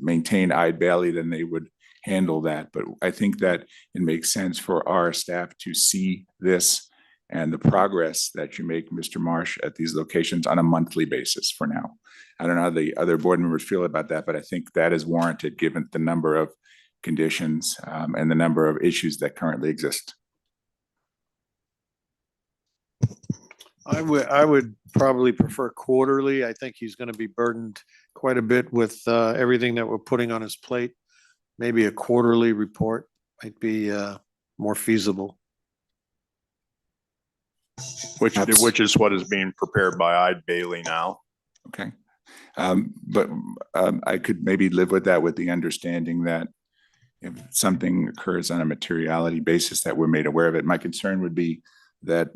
maintain Eid Bailey, then they would handle that. But I think that it makes sense for our staff to see this and the progress that you make, Mr. Marsh, at these locations on a monthly basis for now. I don't know how the other board members feel about that, but I think that is warranted given the number of conditions and the number of issues that currently exist. I would probably prefer quarterly. I think he's going to be burdened quite a bit with everything that we're putting on his plate. Maybe a quarterly report might be more feasible. Which is what is being prepared by Eid Bailey now. Okay. But I could maybe live with that, with the understanding that if something occurs on a materiality basis that we're made aware of it. My concern would be that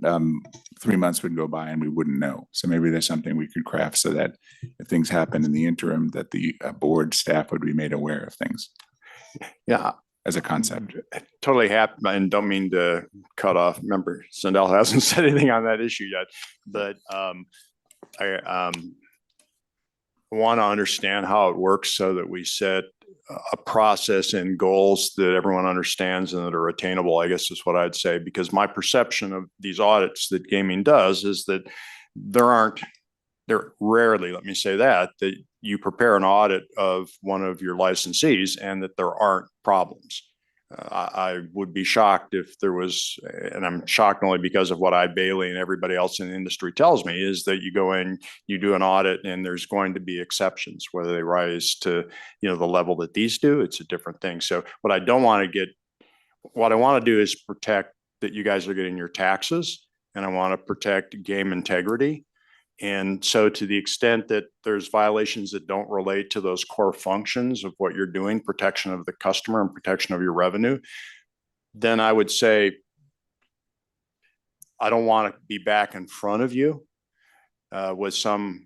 3 months would go by and we wouldn't know. So maybe there's something we could craft so that if things happen in the interim, that the board staff would be made aware of things. Yeah. As a concept. Totally happy, and don't mean to cut off. Member Sendell hasn't said anything on that issue yet, but I want to understand how it works so that we set a process and goals that everyone understands and that are attainable, I guess is what I'd say, because my perception of these audits that gaming does is that they're rarely, let me say that you prepare an audit of one of your licensees and that there aren't problems. I would be shocked if there was, and I'm shocked only because of what Eide Bailly and everybody else in the industry tells me, is that you go in, you do an audit, and there's going to be exceptions, whether they rise to, the level that these do, it's a different thing. So what I want to do is protect that you guys are getting your taxes, and I want to protect game integrity. And so to the extent that there's violations that don't relate to those core functions of what you're doing, protection of the customer and protection of your revenue, then I would say, I don't want to be back in front of you with some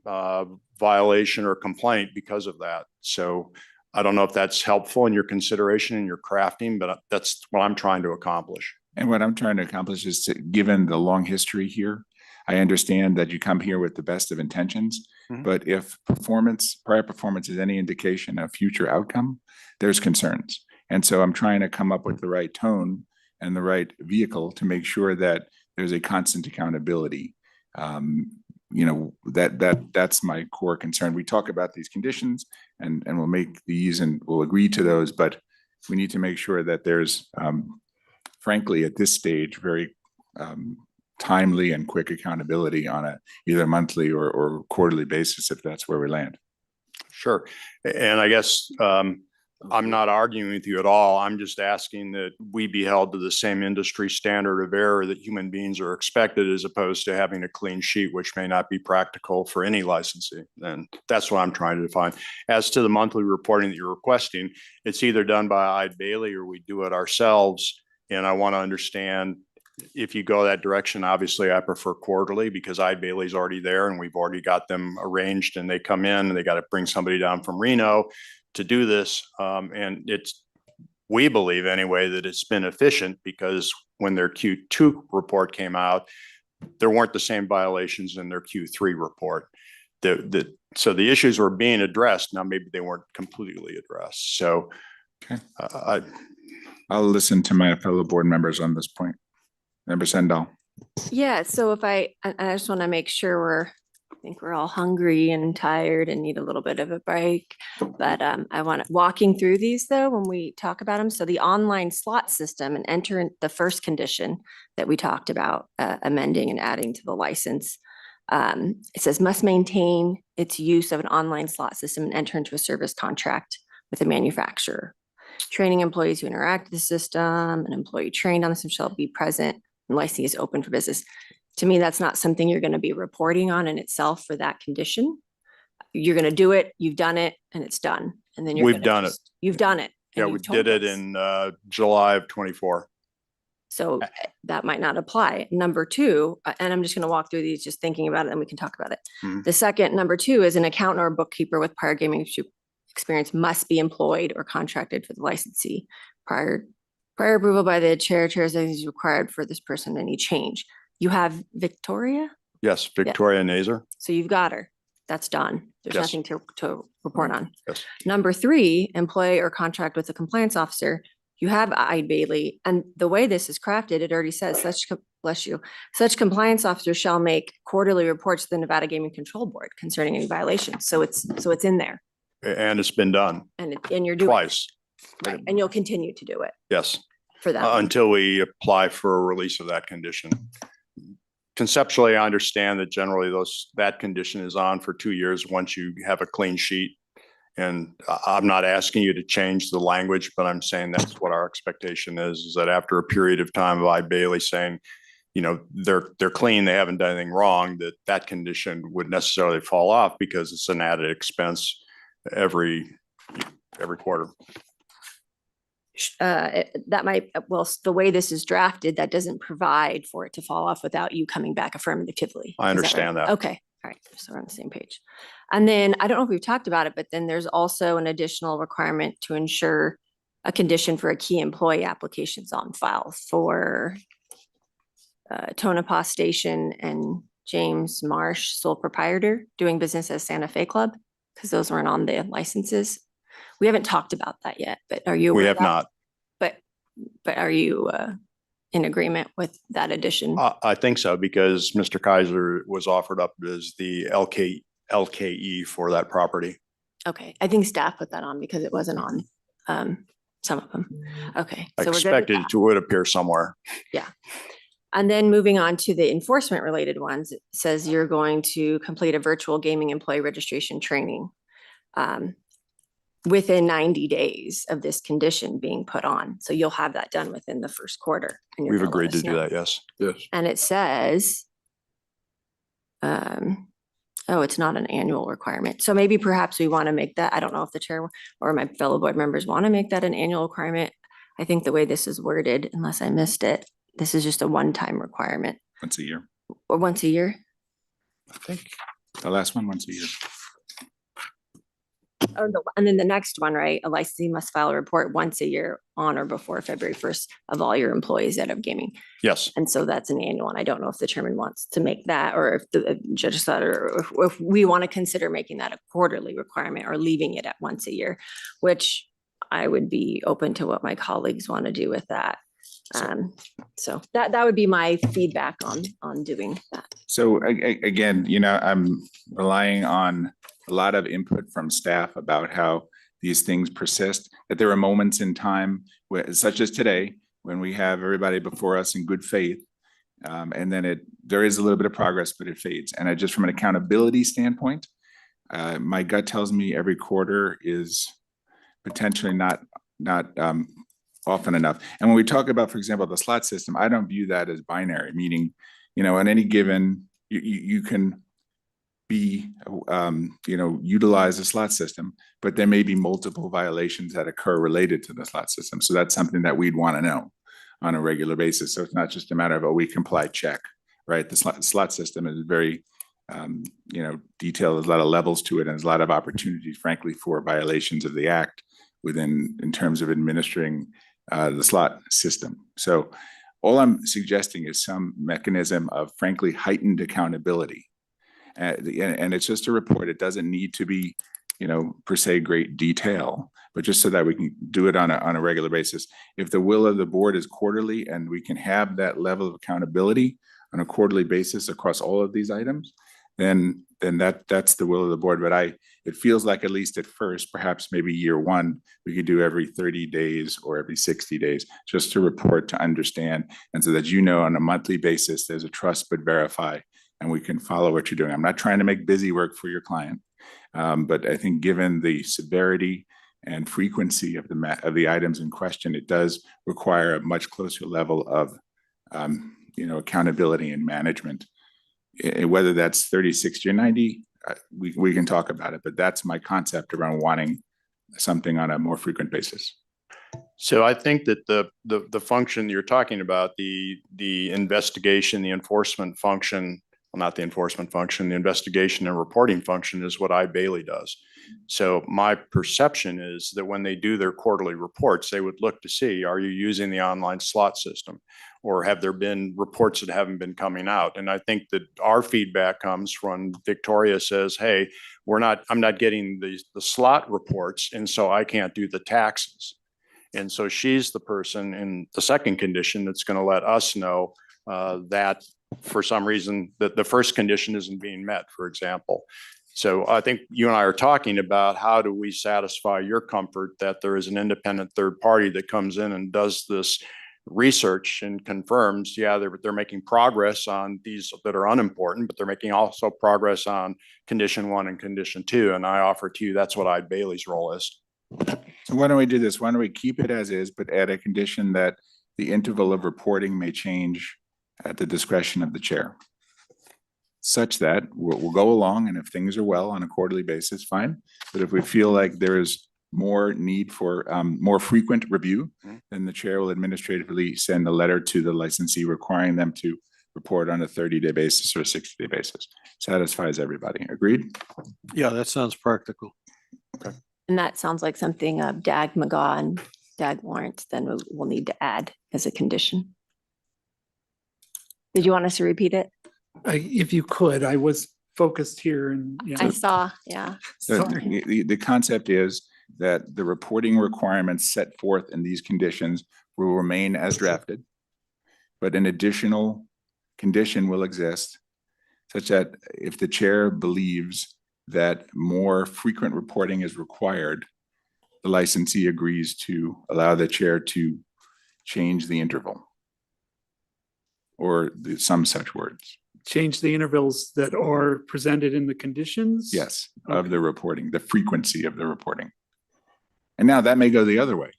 violation or complaint because of that. So I don't know if that's helpful in your consideration and your crafting, but that's what I'm trying to accomplish. And what I'm trying to accomplish is given the long history here, I understand that you come here with the best of intentions, but if prior performance is any indication of future outcome, there's concerns. And so I'm trying to come up with the right tone and the right vehicle to make sure that there's a constant accountability. That's my core concern. We talk about these conditions and we'll make these and we'll agree to those, but we need to make sure that there's, frankly, at this stage, very timely and quick accountability on a either monthly or quarterly basis, if that's where we land. Sure. And I guess I'm not arguing with you at all. I'm just asking that we be held to the same industry standard of error that human beings are expected, as opposed to having a clean sheet, which may not be practical for any licensee. And that's what I'm trying to define. As to the monthly reporting that you're requesting, it's either done by Eide Bailly or we do it ourselves. And I want to understand, if you go that direction, obviously I prefer quarterly because Eide Bailly's already there and we've already got them arranged, and they come in and they got to bring somebody down from Reno to do this. And we believe anyway that it's been efficient because when their Q2 report came out, there weren't the same violations in their Q3 report. So the issues were being addressed. Now maybe they weren't completely addressed. So okay. I'll listen to my fellow board members on this point. Member Sendall. Yeah, so I just want to make sure I think we're all hungry and tired and need a little bit of a break. But I want to, walking through these though, when we talk about them. So the online slot system, and enter in the first condition that we talked about amending and adding to the license. It says must maintain its use of an online slot system and enter into a service contract with the manufacturer. Training employees who interact with the system, an employee trained on the system shall be present, and licensing is open for business. To me, that's not something you're going to be reporting on in itself for that condition. You're going to do it, you've done it, and it's done. And then we've done it. You've done it. Yeah, we did it in July of 24. So that might not apply. Number two, and I'm just going to walk through these, just thinking about it, and we can talk about it. The second, number two, is an accountant or bookkeeper with prior gaming experience must be employed or contracted for the licensee. Prior approval by the chair is required for this person. Any change. You have Victoria? Yes, Victoria Nazer. So you've got her. That's done. There's Yes. nothing to report on. Yes. Number three, employ or contract with a compliance officer. You have Eide Bailly, and the way this is crafted, it already says such compliance officers shall make quarterly reports to the Nevada Gaming Control Board concerning any violations. So it's in there, And it's been done and you're doing it. twice. Right, and you'll continue to do it Yes. for that. Until we apply for a release of that condition. Conceptually, I understand that generally that condition is on for 2 years once you have a clean sheet. And I'm not asking you to change the language, but I'm saying that's what our expectation is that after a period of time of Eide Bailly saying, they're clean, they haven't done anything wrong, that condition would necessarily fall off because it's an added expense every quarter. That might, well, the way this is drafted, that doesn't provide for it to fall off without you coming back affirmatively. I understand that. Okay, all right, so we're on the same page. And then, I don't know if we've talked about it, but then there's also an additional requirement to ensure a condition for a key employee applications on file for Tonopah Station and James Marsh, sole proprietor, doing business as Santa Fe Club, because those weren't on the licenses. We haven't talked about that yet, but are you? We have not. But are you in agreement with that addition? I think so, because Mr. Kaiser was offered up as the LKE for that property. Okay, I think staff put that on because it wasn't on Some of them. Okay. I so we're good with expected that. it would appear somewhere. Yeah. And then moving on to the enforcement related ones, it says you're going to complete a virtual gaming employee registration training within 90 days of this condition being put on. So you'll have that done within the first quarter. And you're We've gonna let agreed to us do know. that, yes. Yes. And it says, oh, it's not an annual requirement. So maybe perhaps we want to make that, I don't know if the chair or my fellow board members want to make that an annual requirement. I think the way this is worded, unless I missed it, this is just a one-time requirement Once a year. or once a year. I think the last one, once a year. Oh, and then the next one, right? A licensee must file a report once a year on or before February 1st of all your employees that have gaming. Yes. And so that's an annual, and I don't know if the chairman wants to make that, or if the judge thought, or if we want to consider making that a quarterly requirement or leaving it at once a year, which I would be open to what my colleagues want to do with that. So that would be my feedback on doing that. So again, you know, I'm relying on a lot of input from staff about how these things persist, that there are moments in time where, such as today, when we have everybody before us in good faith. And then there is a little bit of progress, but it fades. And I just, from an accountability standpoint, my gut tells me every quarter is potentially not often enough. And when we talk about, for example, the slot system, I don't view that as binary, meaning, you know, on any given, you can be, utilize the slot system, but there may be multiple violations that occur related to the slot system. So that's something that we'd want to know on a regular basis. So it's not just a matter of, oh, we comply, check, right? The slot system is very, detailed. There's a lot of levels to it, and there's a lot of opportunities, frankly, for violations of the act in terms of administering the slot system. So all I'm suggesting is some mechanism of, frankly, heightened accountability. And it's just a report. It doesn't need to be, per se, great detail, but just so that we can do it on a regular basis. If the will of the board is quarterly and we can have that level of accountability on a quarterly basis across all of these items, then that's the will of the board. But it feels like, at least at first, perhaps maybe year one, we could do every 30 days or every 60 days, just to report, to understand. And so that, on a monthly basis, there's a trust but verify, and we can follow what you're doing. I'm not trying to make busy work for your client. But I think given the severity and frequency of the items in question, it does require a much closer level of, accountability and management. Whether that's 30, 60, or 90, we can talk about it, but that's my concept around wanting something on a more frequent basis. So I think that the function you're talking about, the investigation, the enforcement function, well, not the enforcement function, the investigation and reporting function is what Bailey does. So my perception is that when they do their quarterly reports, they would look to see, are you using the online slot system? Or have there been reports that haven't been coming out? And I think that our feedback comes from Victoria says, hey, I'm not getting the slot reports, and so I can't do the taxes. And so she's the person in the second condition that's going to let us know that for some reason that the first condition isn't being met, for example. So I think you and I are talking about, how do we satisfy your comfort that there is an independent third party that comes in and does this research and confirms, they're making progress on these that are unimportant, but they're making also progress on condition 1 and condition 2. And I offer to you, that's what Bailey's role is. So why don't we do this? Why don't we keep it as is, but add a condition that the interval of reporting may change at the discretion of the chair, such that we'll go along, and if things are well on a quarterly basis, fine. But if we feel like there is more need for more frequent review, then the chair will administratively send a letter to the licensee requiring them to report on a 30-day basis or a 60-day basis. Satisfies everybody. Agreed? Yeah, that sounds practical. Okay. And that sounds like something DAG McGaw and DAG Lawrence then we'll need to add as a condition. Did you want us to repeat it? If you could, I was focused here and. I saw, yeah. So the concept is that the reporting requirements set forth in these conditions will remain as drafted, but an additional condition will exist such that if the chair believes that more frequent reporting is required, the licensee agrees to allow the chair to change the interval or some such words. Change the intervals that are presented in the conditions? Yes, of the reporting, the frequency of the reporting. And now that may go the other way.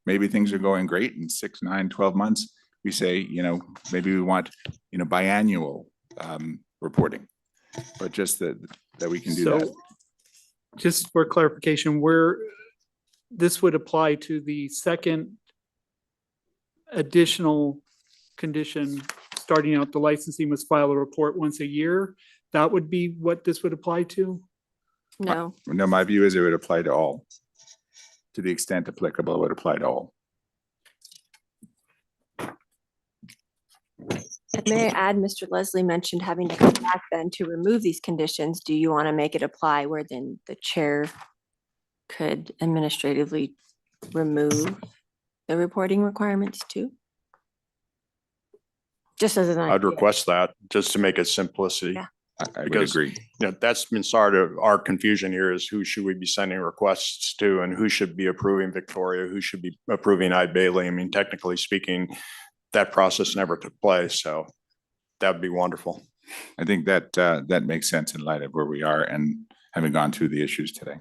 Maybe things are going great in 6, 9, 12 months. We say, maybe we want, biannual reporting, but just that we can do that. So, just for clarification, this would apply to the second additional condition, starting out, the licensee must file a report once a year. That would be what this would apply to? No. No, my view is it would apply to all. To the extent applicable, it would apply to all. And may I add, Mr. Leslie mentioned having to come back then to remove these conditions. Do you want to make it apply where then the chair could administratively remove the reporting requirements too? Just as an idea. I'd request that just to make it simplicity. Yeah. I would Because, agree. That's been sort of our confusion here is who should we be sending requests to and who should be approving Victoria, who should be approving Ide Bailey. I mean, technically speaking, that process never took place. So that would be wonderful. I think that makes sense in light of where we are and having gone through the issues today.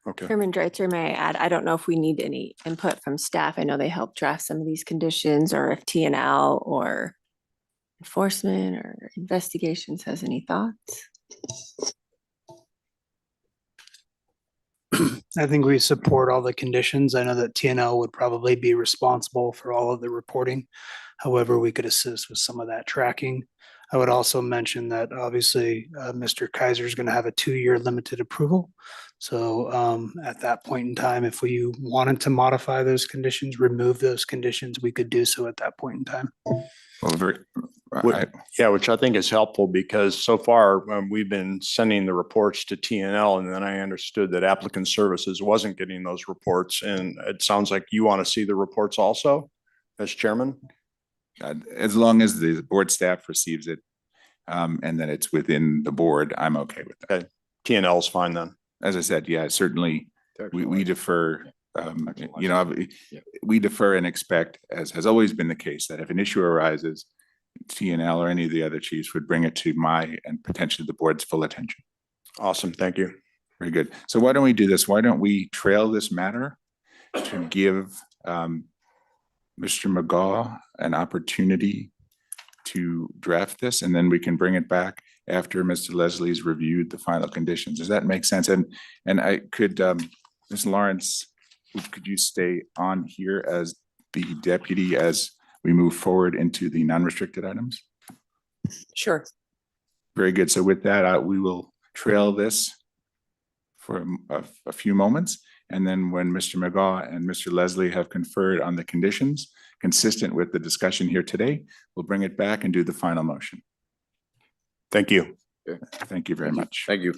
Okay. Chairman Dreitzer, may I add, I don't know if we need any input from staff. I know they helped draft some of these conditions, or if TNL or enforcement or investigations has any thoughts. I think we support all the conditions. I know that TNL would probably be responsible for all of the reporting. However, we could assist with some of that tracking. I would also mention that obviously Mr. Kaiser is going to have a 2-year limited approval. So at that point in time, if we wanted to modify those conditions, remove those conditions, we could do so at that point in time. Well, which I think is helpful because so far we've been sending the reports to TNL, and then I understood that applicant services wasn't getting those reports. And it sounds like you want to see the reports also as chairman. As long as the board staff receives it, and then it's within the board, I'm okay with that. Okay. TNL is fine then. As I said, yeah, certainly we defer. We defer and expect, as has always been the case, that if an issue arises, TNL or any of the other chiefs would bring it to my and potentially the board's full attention. Awesome. Thank you. Very good. So why don't we do this? Why don't we trail this matter to give Mr. McGaw an opportunity to draft this, and then we can bring it back after Mr. Leslie's reviewed the final conditions. Does that make sense? And I could, Ms. Lawrence, could you stay on here as the deputy as we move forward into the non-restricted items? Sure. Very good. So with that, we will trail this for a few moments. And then when Mr. McGaw and Mr. Leslie have conferred on the conditions consistent with the discussion here today, we'll bring it back and do the final motion. Thank you. Thank you very much. Thank you.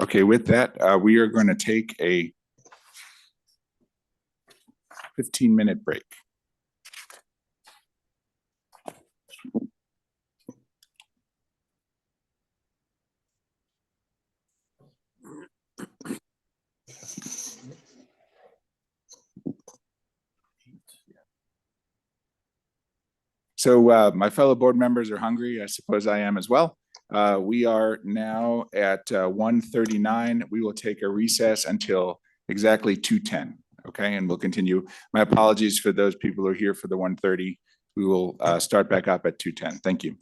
Okay, with that, we are going to take a 15-minute break. So my fellow board members are hungry. I suppose I am as well. We are now at 1:39. We will take a recess until exactly 2:10. Okay, and we'll continue. My apologies for those people who are here for the 1:30. We will start back up at 2:10. Thank you.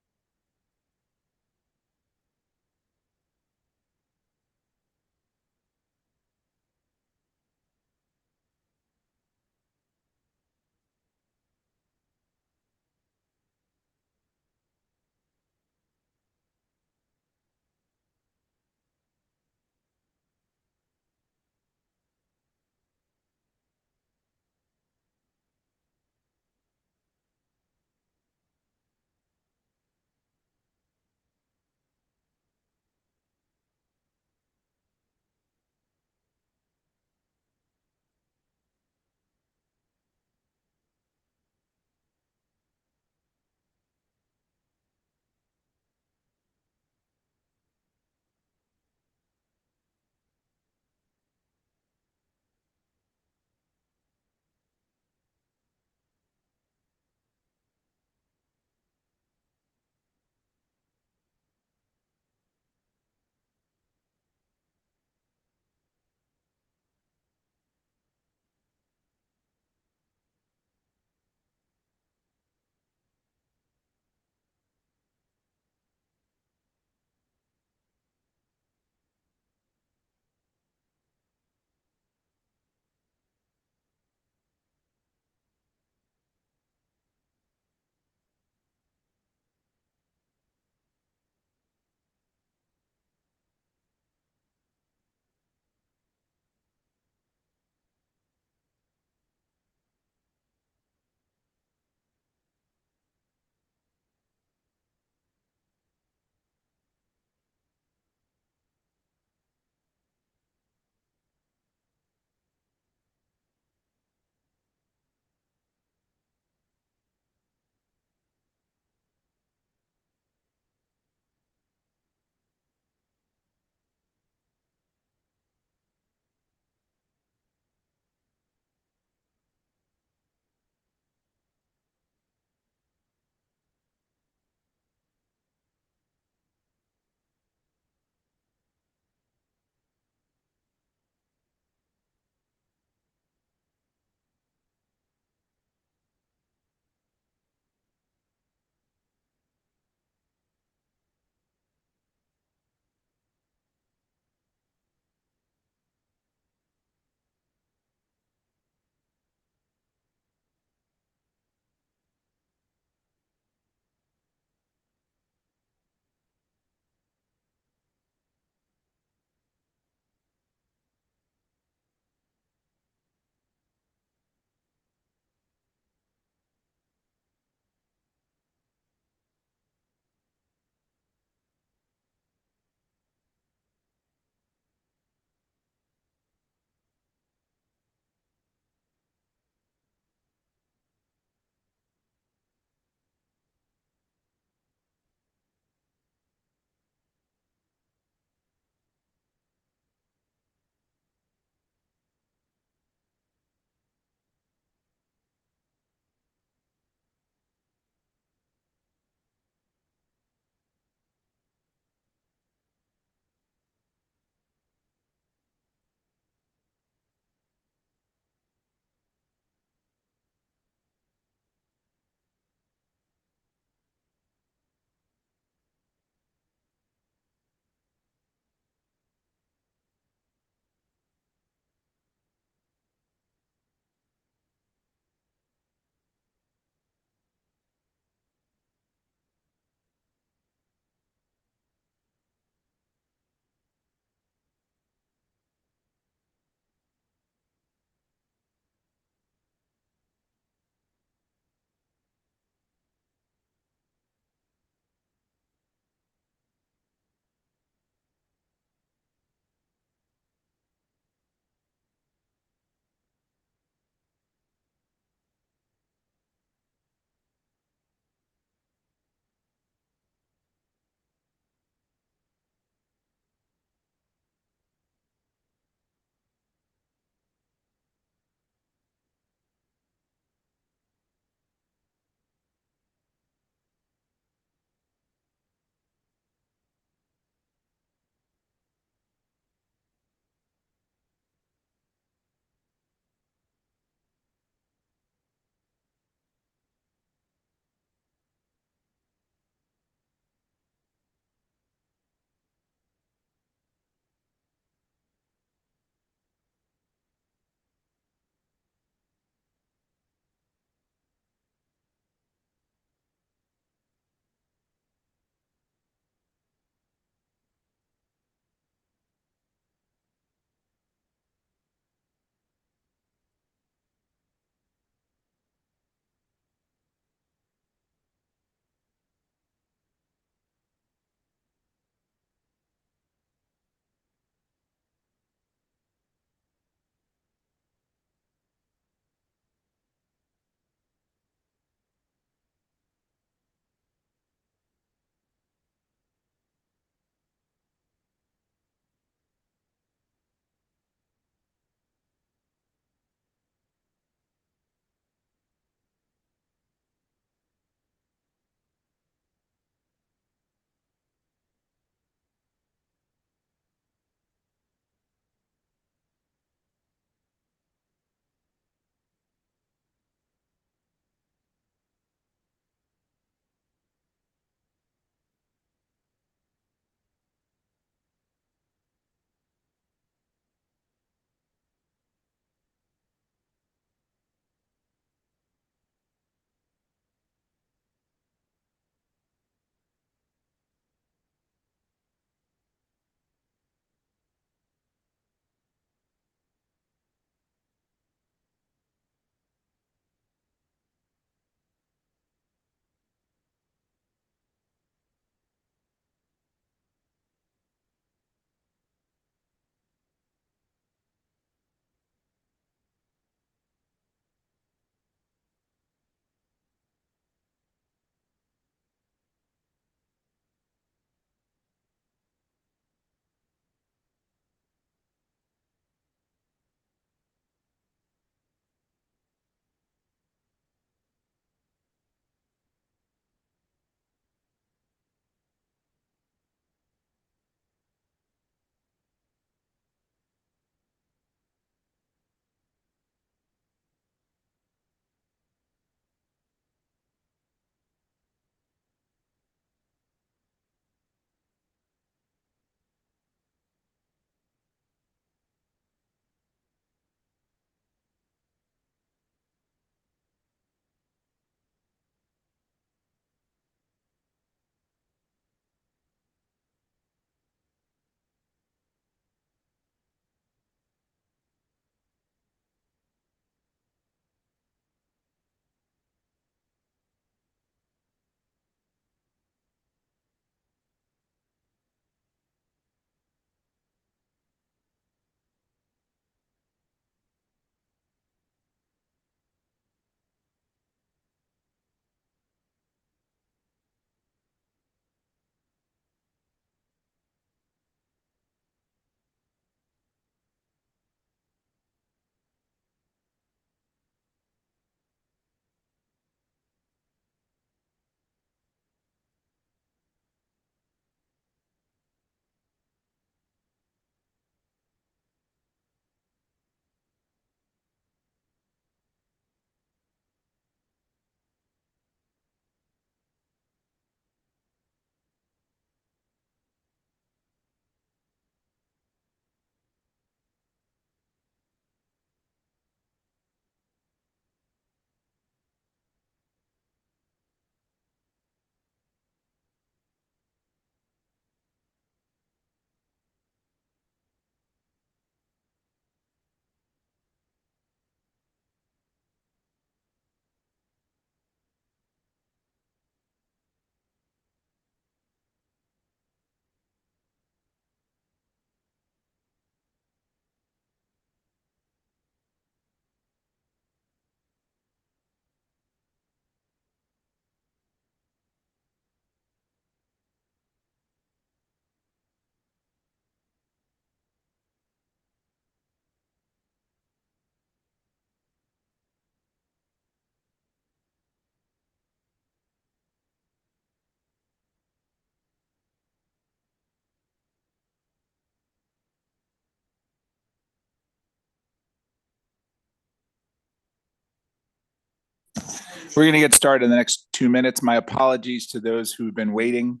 We're going to get started in the next 2 minutes. My apologies to those who've been waiting.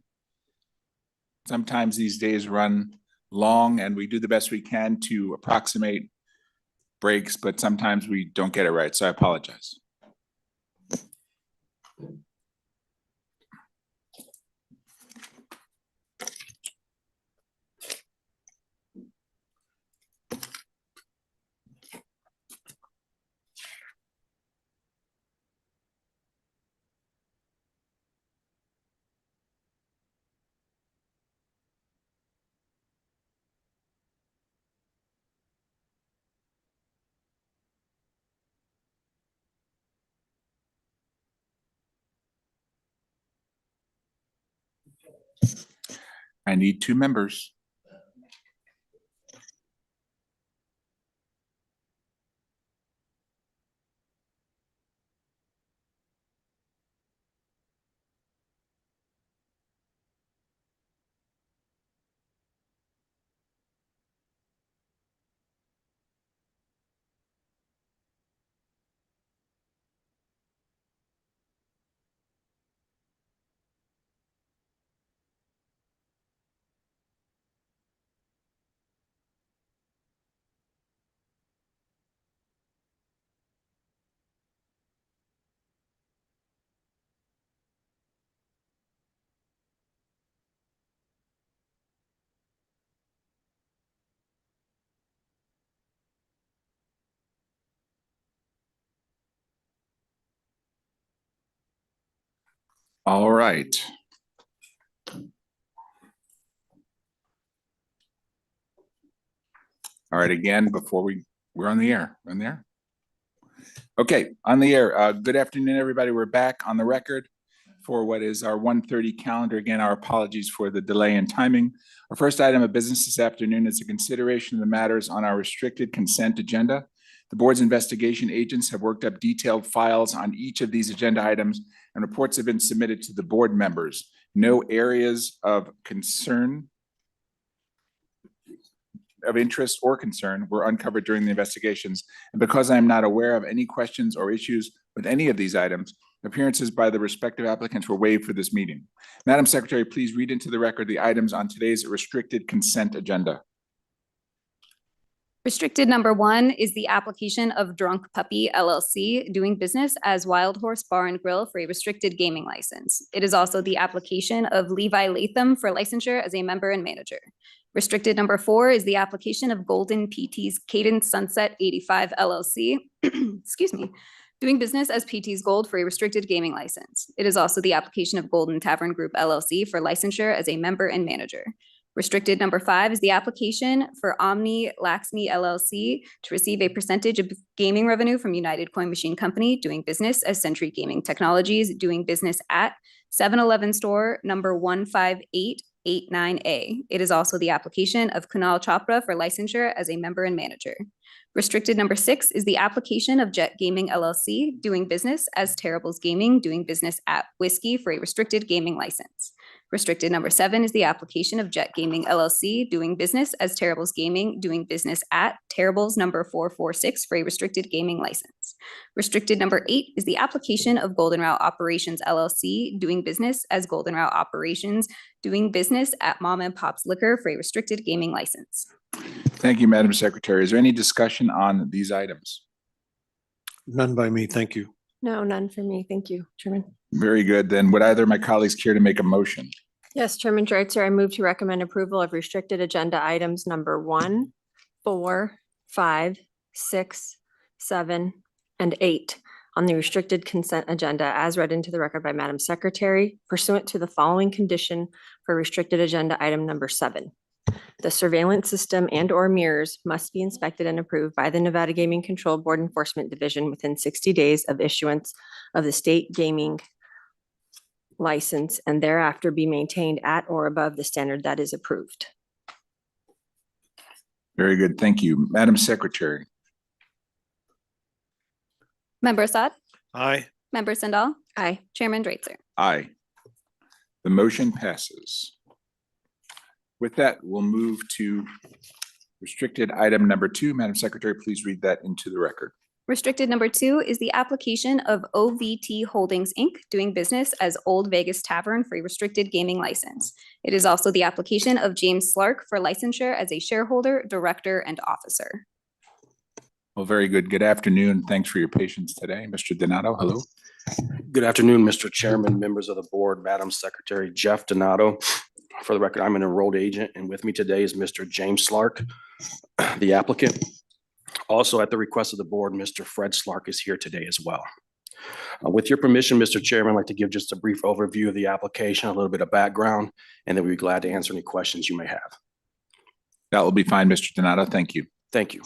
Sometimes these days run long and we do the best we can to approximate breaks, but sometimes we don't get it right, so I apologize. I need 2 members. All right. All right, again, before we're on the air. On the air? Okay, on the air. Good afternoon, everybody. We're back on the record for what is our 1:30 calendar. Again, our apologies for the delay in timing. Our first item of business this afternoon is a consideration of the matters on our restricted consent agenda. The board's investigation agents have worked up detailed files on each of these agenda items, and reports have been submitted to the board members. No areas of concern, of interest or concern were uncovered during the investigations. And because I am not aware of any questions or issues with any of these items, appearances by the respective applicants were waived for this meeting. Madam Secretary, please read into the record the items on today's restricted consent agenda. Restricted number 1 is the application of Drunk Puppy LLC doing business as Wild Horse Bar and Grill for a restricted gaming license. It is also the application of Levi Latham for licensure as a member and manager. Restricted number 4 is the application of Golden PT's Cadence Sunset 85 LLC, excuse me, doing business as PT's Gold for a restricted gaming license. It is also the application of Golden Tavern Group LLC for licensure as a member and manager. Restricted number 5 is the application for Omni Laxmi LLC to receive a percentage of gaming revenue from United Coin Machine Company doing business as Century Gaming Technologies, doing business at 7-Eleven store number 15889A. It is also the application of Kunal Chopra for licensure as a member and manager. Restricted number 6 is the application of Jet Gaming LLC doing business as Terribles Gaming, doing business at Whiskey for a restricted gaming license. Restricted number 7 is the application of Jet Gaming LLC doing business as Terribles Gaming, doing business at Terribles number 446 for a restricted gaming license. Restricted number 8 is the application of Golden Route Operations LLC doing business as Golden Route Operations, doing business at Mom and Pop's Liquor for a restricted gaming license. Thank you, Madam Secretary. Is there any discussion on these items? None by me, thank you. No, none for me. Thank you, Chairman. Very good. Then would either of my colleagues care to make a motion? Yes, Chairman Dreitzer, I move to recommend approval of restricted agenda items number 1, 4, 5, 6, 7, and 8 on the restricted consent agenda as read into the record by Madam Secretary pursuant to the following condition for restricted agenda item number 7. The surveillance system and/or mirrors must be inspected and approved by the Nevada Gaming Control Board Enforcement Division within 60 days of issuance of the state gaming license and thereafter be maintained at or above the standard that is approved. Very good. Thank you. Madam Secretary. Member Assad? Aye. Member Sandal? Aye. Chairman Dreitzer? Aye. The motion passes. With that, we'll move to restricted item number 2. Madam Secretary, please read that into the record. Restricted number 2 is the application of OVT Holdings, Inc., doing business as Old Vegas Tavern for a restricted gaming license. It is also the application of James Slark for licensure as a shareholder, director, and officer. Well, very good. Good afternoon. Thanks for your patience today. Mr. Donato, hello. Good afternoon, Mr. Chairman, members of the board, Madam Secretary Jeff Donato. For the record, I'm an enrolled agent, and with me today is Mr. James Slark, the applicant. Also, at the request of the board, Mr. Fred Slark is here today as well. With your permission, Mr. Chairman, I'd like to give just a brief overview of the application, a little bit of background, and then we'd be glad to answer any questions you may have. That will be fine, Mr. Donato. Thank you. Thank you.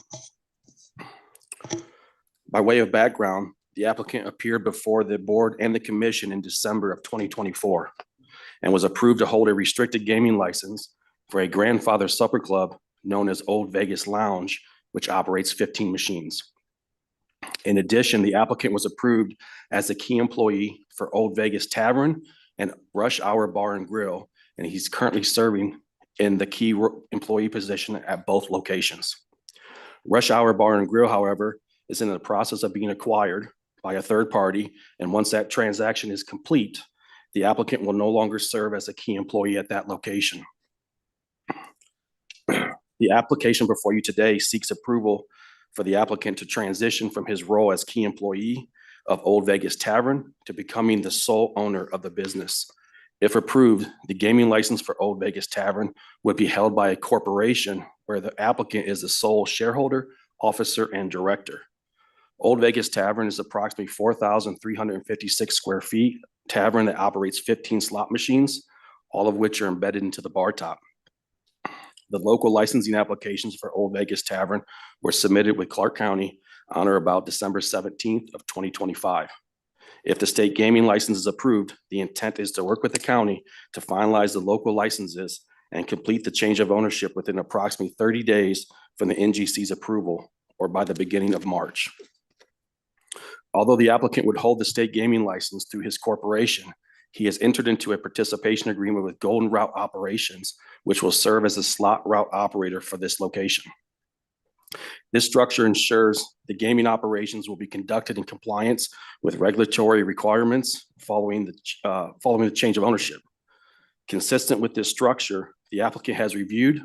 By way of background, the applicant appeared before the board and the commission in December of 2024 and was approved to hold a restricted gaming license for a grandfather supper club known as Old Vegas Lounge, which operates 15 machines. In addition, the applicant was approved as a key employee for Old Vegas Tavern and Rush Hour Bar and Grill, and he's currently serving in the key employee position at both locations. Rush Hour Bar and Grill, however, is in the process of being acquired by a third party, and once that transaction is complete, the applicant will no longer serve as a key employee at that location. The application before you today seeks approval for the applicant to transition from his role as key employee of Old Vegas Tavern to becoming the sole owner of the business. If approved, the gaming license for Old Vegas Tavern would be held by a corporation where the applicant is the sole shareholder, officer, and director. Old Vegas Tavern is approximately 4,356 square feet tavern that operates 15 slot machines, all of which are embedded into the bar top. The local licensing applications for Old Vegas Tavern were submitted with Clark County on or about December 17th of 2025. If the state gaming license is approved, the intent is to work with the county to finalize the local licenses and complete the change of ownership within approximately 30 days from the NGC's approval or by the beginning of March. Although the applicant would hold the state gaming license through his corporation, he has entered into a participation agreement with Golden Route Operations, which will serve as a slot route operator for this location. This structure ensures the gaming operations will be conducted in compliance with regulatory requirements following the change of ownership. Consistent with this structure, the applicant has reviewed,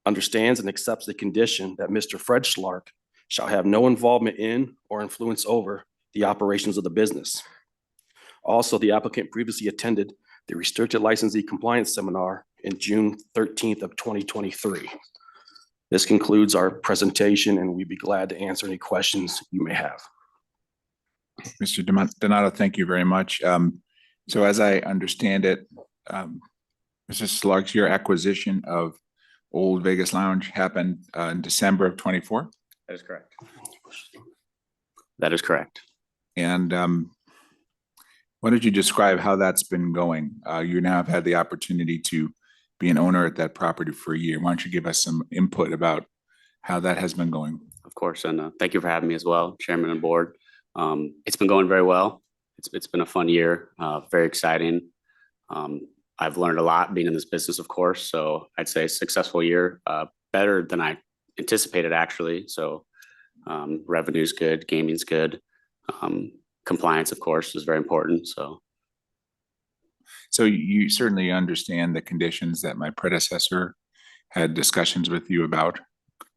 understands, and accepts the condition that Mr. Fred Slark shall have no involvement in or influence over the operations of the business. Also, the applicant previously attended the Restricted Licensee Compliance Seminar in June 13th of 2023. This concludes our presentation, and we'd be glad to answer any questions you may have. Mr. Donato, thank you very much. So as I understand it, Mr. Slark, your acquisition of Old Vegas Lounge happened in December of 24? That is correct. That is correct. And why don't you describe how that's been going? You now have had the opportunity to be an owner at that property for a year. Why don't you give us some input about how that has been going? Of course, and thank you for having me as well, Chairman and Board. It's been going very well. It's been a fun year, very exciting. I've learned a lot being in this business, of course. So I'd say a successful year, better than I anticipated actually. So revenue's good, gaming's good. Compliance, of course, is very important. So you certainly understand the conditions that my predecessor had discussions with you about,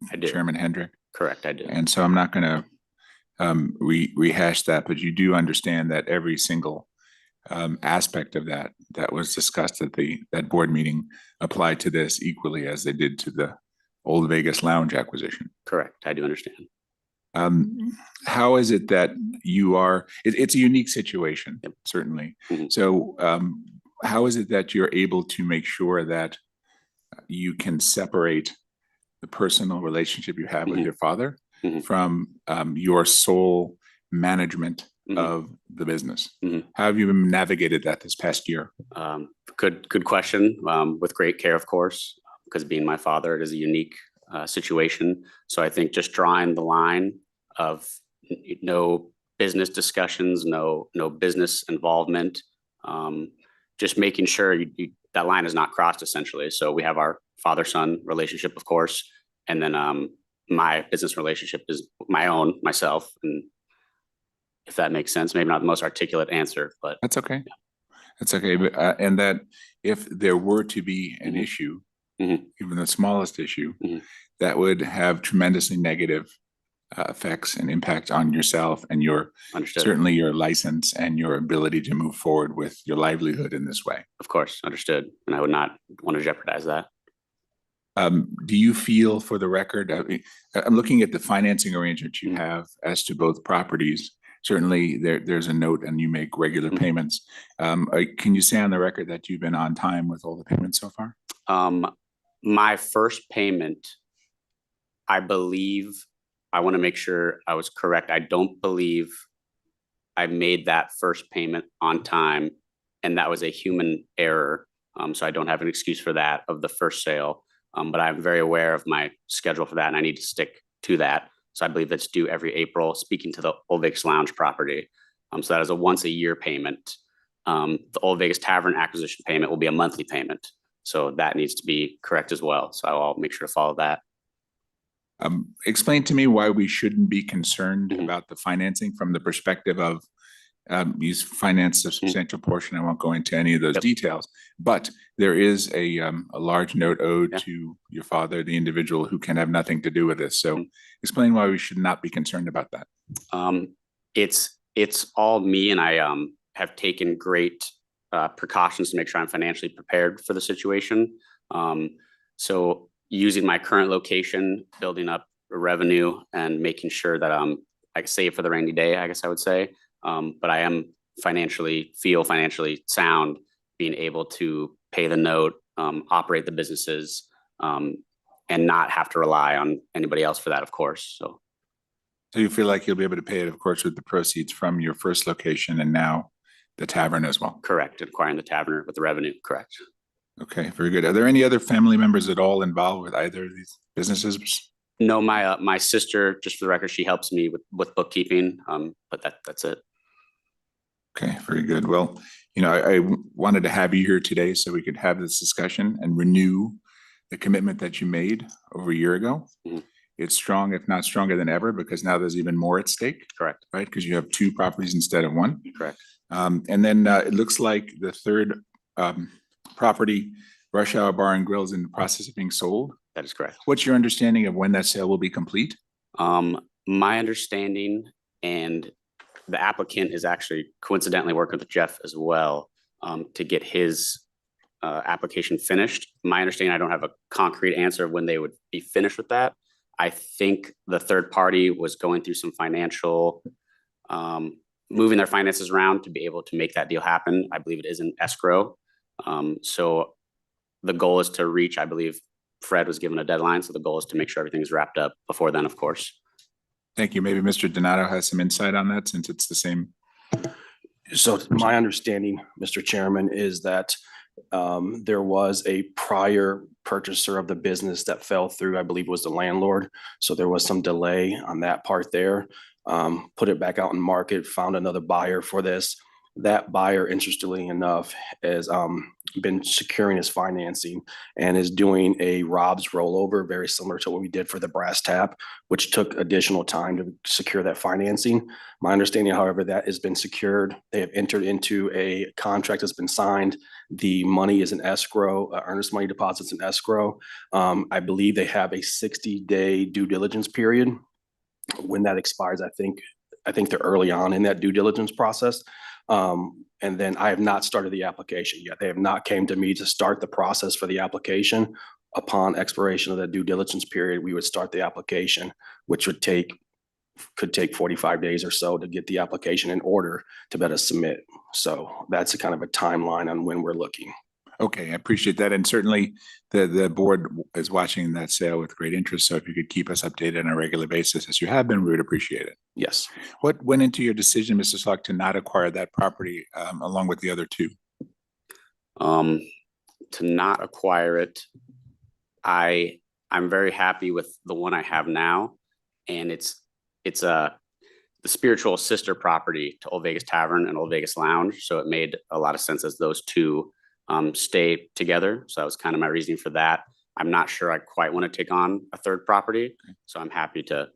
I do. Chairman Hendrick? Correct, I do. And so I'm not going to rehash that, but you do understand that every single aspect of that was discussed at that board meeting applied to this equally as they did to the Old Vegas Lounge acquisition. Correct, I do understand. How is it that you are, it's a unique situation, Yep. certainly. Mm-hmm. So how is it that you're able to make sure that you can separate the personal relationship you have with Mm-hmm. your father Mm-hmm. from your sole management Mm-hmm. of the business? Mm-hmm. How have you navigated that this past year? Good question. With great care, of course, because being my father, it is a unique situation. So I think just drawing the line of no business discussions, no business involvement, just making sure that line is not crossed essentially. So we have our father-son relationship, of course, and then my business relationship is my own, myself. And if that makes sense, maybe not the most articulate answer, but. That's okay. That's okay. But, and that if there were to be an issue, even the smallest issue, that would have tremendously negative effects and impact on yourself and your, Understood. certainly your license and your ability to move forward with your livelihood in this way. Of course, understood. And I would not want to jeopardize that. Do you feel, for the record, I'm looking at the financing arrangement you have as to both properties. Certainly there's a note and you make regular payments. Can you say on the record that you've been on time with all the payments so far? My first payment, I believe, I want to make sure I was correct. I don't believe I made that first payment on time, and that was a human error. So I don't have an excuse for that of the first sale. But I'm very aware of my schedule for that, and I need to stick to that. So I believe that's due every April, speaking to the Old Vegas Lounge property. So that is a once a year payment. The Old Vegas Tavern acquisition payment will be a monthly payment. So that needs to be correct as well. So I'll make sure to follow that. Explain to me why we shouldn't be concerned about the financing from the perspective of you financed a substantial portion. I won't go into any of those details, but there is a large note owed to your father, the individual who can have nothing to do with this. So explain why we should not be concerned about that. It's all me, and I have taken great precautions to make sure I'm financially prepared for the situation. So using my current location, building up revenue, and making sure that I save for the rainy day, I guess I would say. But I am feel financially sound, being able to pay the note, operate the businesses, and not have to rely on anybody else for that, of course. So you feel like you'll be able to pay it, of course, with the proceeds from your first location and now the tavern as well? Correct. Acquiring the tavern with the revenue. Correct. Okay, very good. Are there any other family members at all involved with either of these businesses? No, my sister, just for the record, she helps me with bookkeeping, but that's it. Okay, very good. Well, I wanted to have you here today so we could have this discussion and renew the commitment that you made over a year ago. It's strong, if not stronger than ever, because now there's even more at stake. Correct. Right, because you have two properties instead of one. Correct. And then it looks like the third property, Rush Hour Bar and Grill, is in the process of being sold. That is correct. What's your understanding of when that sale will be complete? My understanding, and the applicant is actually coincidentally working with Jeff as well to get his application finished. My understanding, I don't have a concrete answer of when they would be finished with that. I think the third party was going through some financial, moving their finances around to be able to make that deal happen. I believe it is in escrow. So the goal is to reach, I believe Fred was given a deadline. So the goal is to make sure everything is wrapped up before then, of course. Thank you. Maybe Mr. Donato has some insight on that, since it's the same. So my understanding, Mr. Chairman, is that there was a prior purchaser of the business that fell through. I believe was the landlord. So there was some delay on that part there. Put it back out in market, found another buyer for this. That buyer, interestingly enough, has been securing his financing and is doing a Rob's rollover, very similar to what we did for the Brass Tap, which took additional time to secure that financing. My understanding, however, that has been secured. They have entered into a contract that's been signed. The money is in escrow, earnest money deposits in escrow. I believe they have a 60-day due diligence period. When that expires, I think they're early on in that due diligence process. And then I have not started the application yet. They have not came to me to start the process for the application. Upon expiration of the due diligence period, we would start the application, which could take 45 days or so to get the application in order to better submit. So that's a kind of a timeline on when we're looking. Okay, I appreciate that. And certainly the board is watching that sale with great interest. So if you could keep us updated on a regular basis, as you have been, we would appreciate it. Yes. What went into your decision, Mr. Slug, to not acquire that property along with the other two? To not acquire it, I'm very happy with the one I have now. And it's the spiritual sister property to Old Vegas Tavern and Old Vegas Lounge. So it made a lot of sense as those two stay together. So that was kind of my reasoning for that. I'm not sure I quite want to take on a third property. So I'm happy to,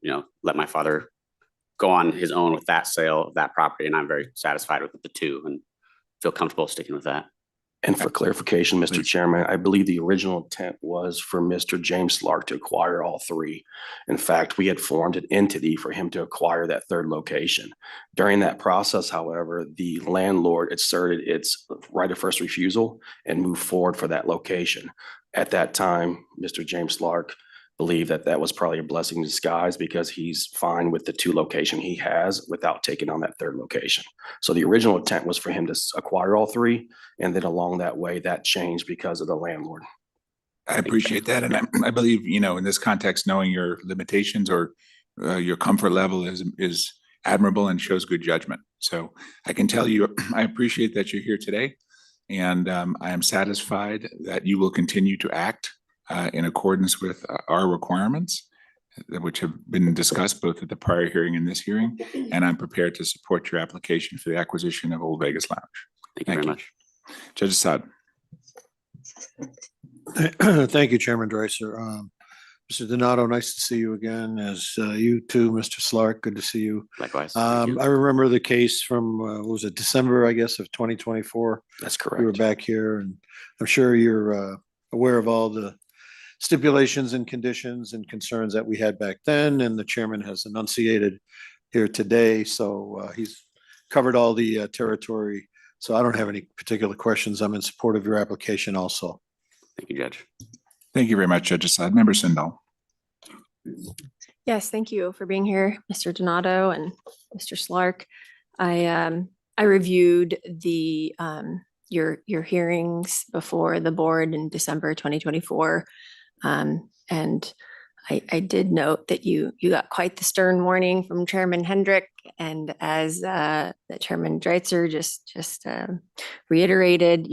let my father go on his own with that sale of that property. And I'm very satisfied with the two and feel comfortable sticking with that. And for clarification, Mr. Chairman, I believe the original intent was for Mr. James Lark to acquire all three. In fact, we had formed an entity for him to acquire that third location. During that process, however, the landlord asserted its right of first refusal and moved forward for that location. At that time, Mr. James Lark believed that that was probably a blessing in disguise because he's fine with the two location he has without taking on that third location. So the original intent was for him to acquire all three. And then along that way, that changed because of the landlord. I appreciate that. And I believe, in this context, knowing your limitations or your comfort level is admirable and shows good judgment. So I can tell you, I appreciate that you're here today. And I am satisfied that you will continue to act in accordance with our requirements, which have been discussed both at the prior hearing and this hearing. And I'm prepared to support your application for the acquisition of Old Vegas Lounge. Thank you very much. Judge Assad. Thank you, Chairman Dreiser. Mr. Donato, nice to see you again, as you too, Mr. Slark. Good to see you. Likewise. I remember the case from, what was it, December, I guess, of 2024? That's correct. You were back here, and I'm sure you're aware of all the stipulations and conditions and concerns that we had back then, and the chairman has enunciated here today. So he's covered all the territory. So I don't have any particular questions. I'm in support of your application also. Thank you, Judge. Thank you very much, Judge Assad. Member Sindall. Yes, thank you for being here, Mr. Donato and Mr. Slark. I reviewed the your hearings before the board in December 2024. And I did note that you got quite the stern warning from Chairman Hendrick, and as the Chairman Dreitzer just reiterated,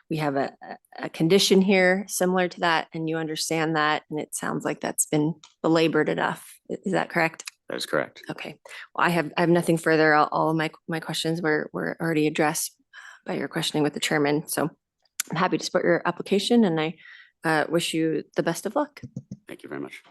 we have a condition here similar to that, and you understand that, and it sounds like that's been belabored enough. Is that correct? That is correct. Okay. Well, I have nothing further. All of my questions were already addressed by your questioning with the chairman. So I'm happy to support your application, and I wish you the best of luck. Thank you very much.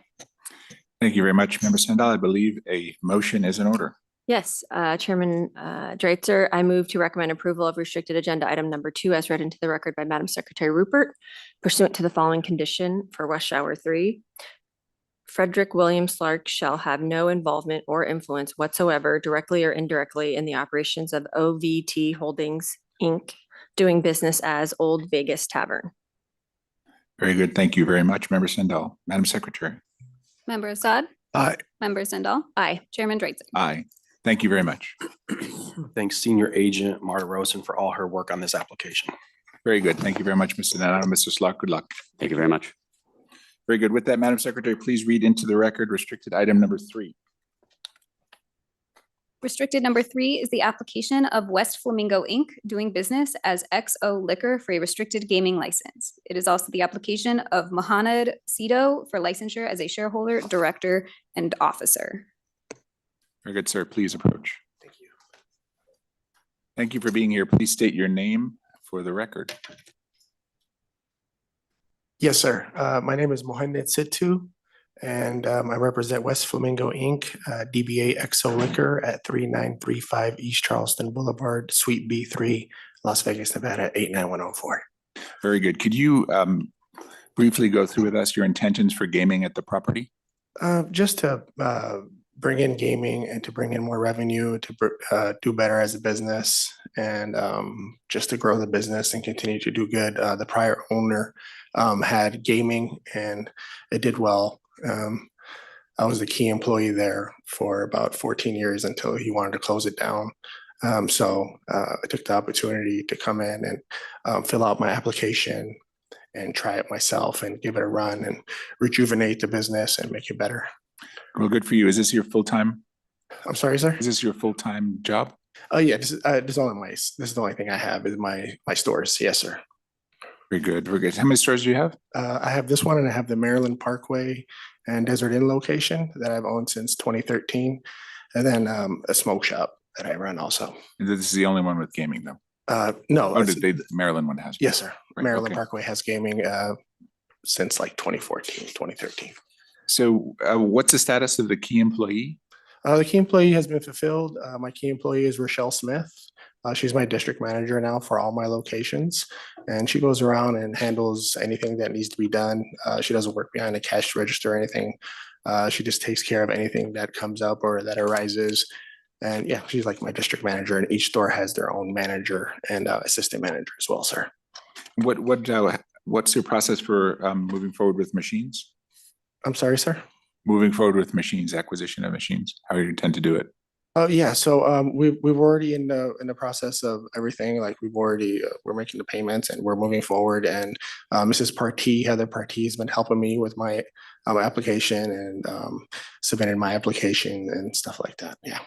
Thank you very much, Member Sindall. I believe a motion is in order. Yes, Chairman Dreitzer, I move to recommend approval of restricted agenda item number 2 as read into the record by Madam Secretary Rupert pursuant to the following condition for West Shower 3. Frederick William Slark shall have no involvement or influence whatsoever, directly or indirectly, in the operations of OVT Holdings, Inc., doing business as Old Vegas Tavern. Very good. Thank you very much, Member Sindall. Madam Secretary. Member Assad? Aye. Member Sindall? Aye. Chairman Dreitzer? Aye. Thank you very much. Thanks Senior Agent Marta Rosen for all her work on this application. Very good. Thank you very much, Mr. Donato. Mr. Slark, good luck. Thank you very much. Very good. With that, Madam Secretary, please read into the record restricted item number 3. Restricted number 3 is the application of West Flamingo Inc. doing business as XO Liquor for a restricted gaming license. It is also the application of Mohamed Sito for licensure as a shareholder, director, and officer. Very good, sir. Please approach. Thank you. Thank you for being here. Please state your name for the record. Yes, sir. My name is Mohamed Situ, and I represent West Flamingo Inc., DBA XO Liquor at 3935 East Charleston Boulevard, Suite B3, Las Vegas, Nevada, 89104. Very good. Could you briefly go through with us your intentions for gaming at the property? Just to bring in gaming and to bring in more revenue, to do better as a business, and just to grow the business and continue to do good. The prior owner had gaming and it did well. I was the key employee there for about 14 years until he wanted to close it down. So I took the opportunity to come in and fill out my application and try it myself and give it a run and rejuvenate the business and make it better. Well, good for you. Is this your full-time? I'm sorry, sir? Is this your full-time job? Oh yeah, this is the only thing I have is my stores. Yes, sir. Very good. Very good. How many stores do you have? I have this one, and I have the Maryland Parkway and Desert Inn location that I've owned since 2013, and then a smoke shop that I run also. This is the only one with gaming, though. No. Oh, the Maryland one has. Yes, sir. Right, Maryland okay. Parkway has gaming. since like 2014, 2013. So what's the status of the key employee? The key employee has been fulfilled. My key employee is Rochelle Smith. She's my district manager now for all my locations, and she goes around and handles anything that needs to be done. She doesn't work behind a cash register or anything. She just takes care of anything that comes up or that arises. And yeah, she's like my district manager, and each store has their own manager and assistant manager as well, sir. What's your process for moving forward with machines? I'm sorry, sir. Moving forward with machines, acquisition of machines. How do you intend to do it? Oh yeah, so we've already in the process of everything. Like we're making the payments and we're moving forward. And Mrs. Partee, Heather Partee, has been helping me with my application and submitting my application and stuff like that. Yeah.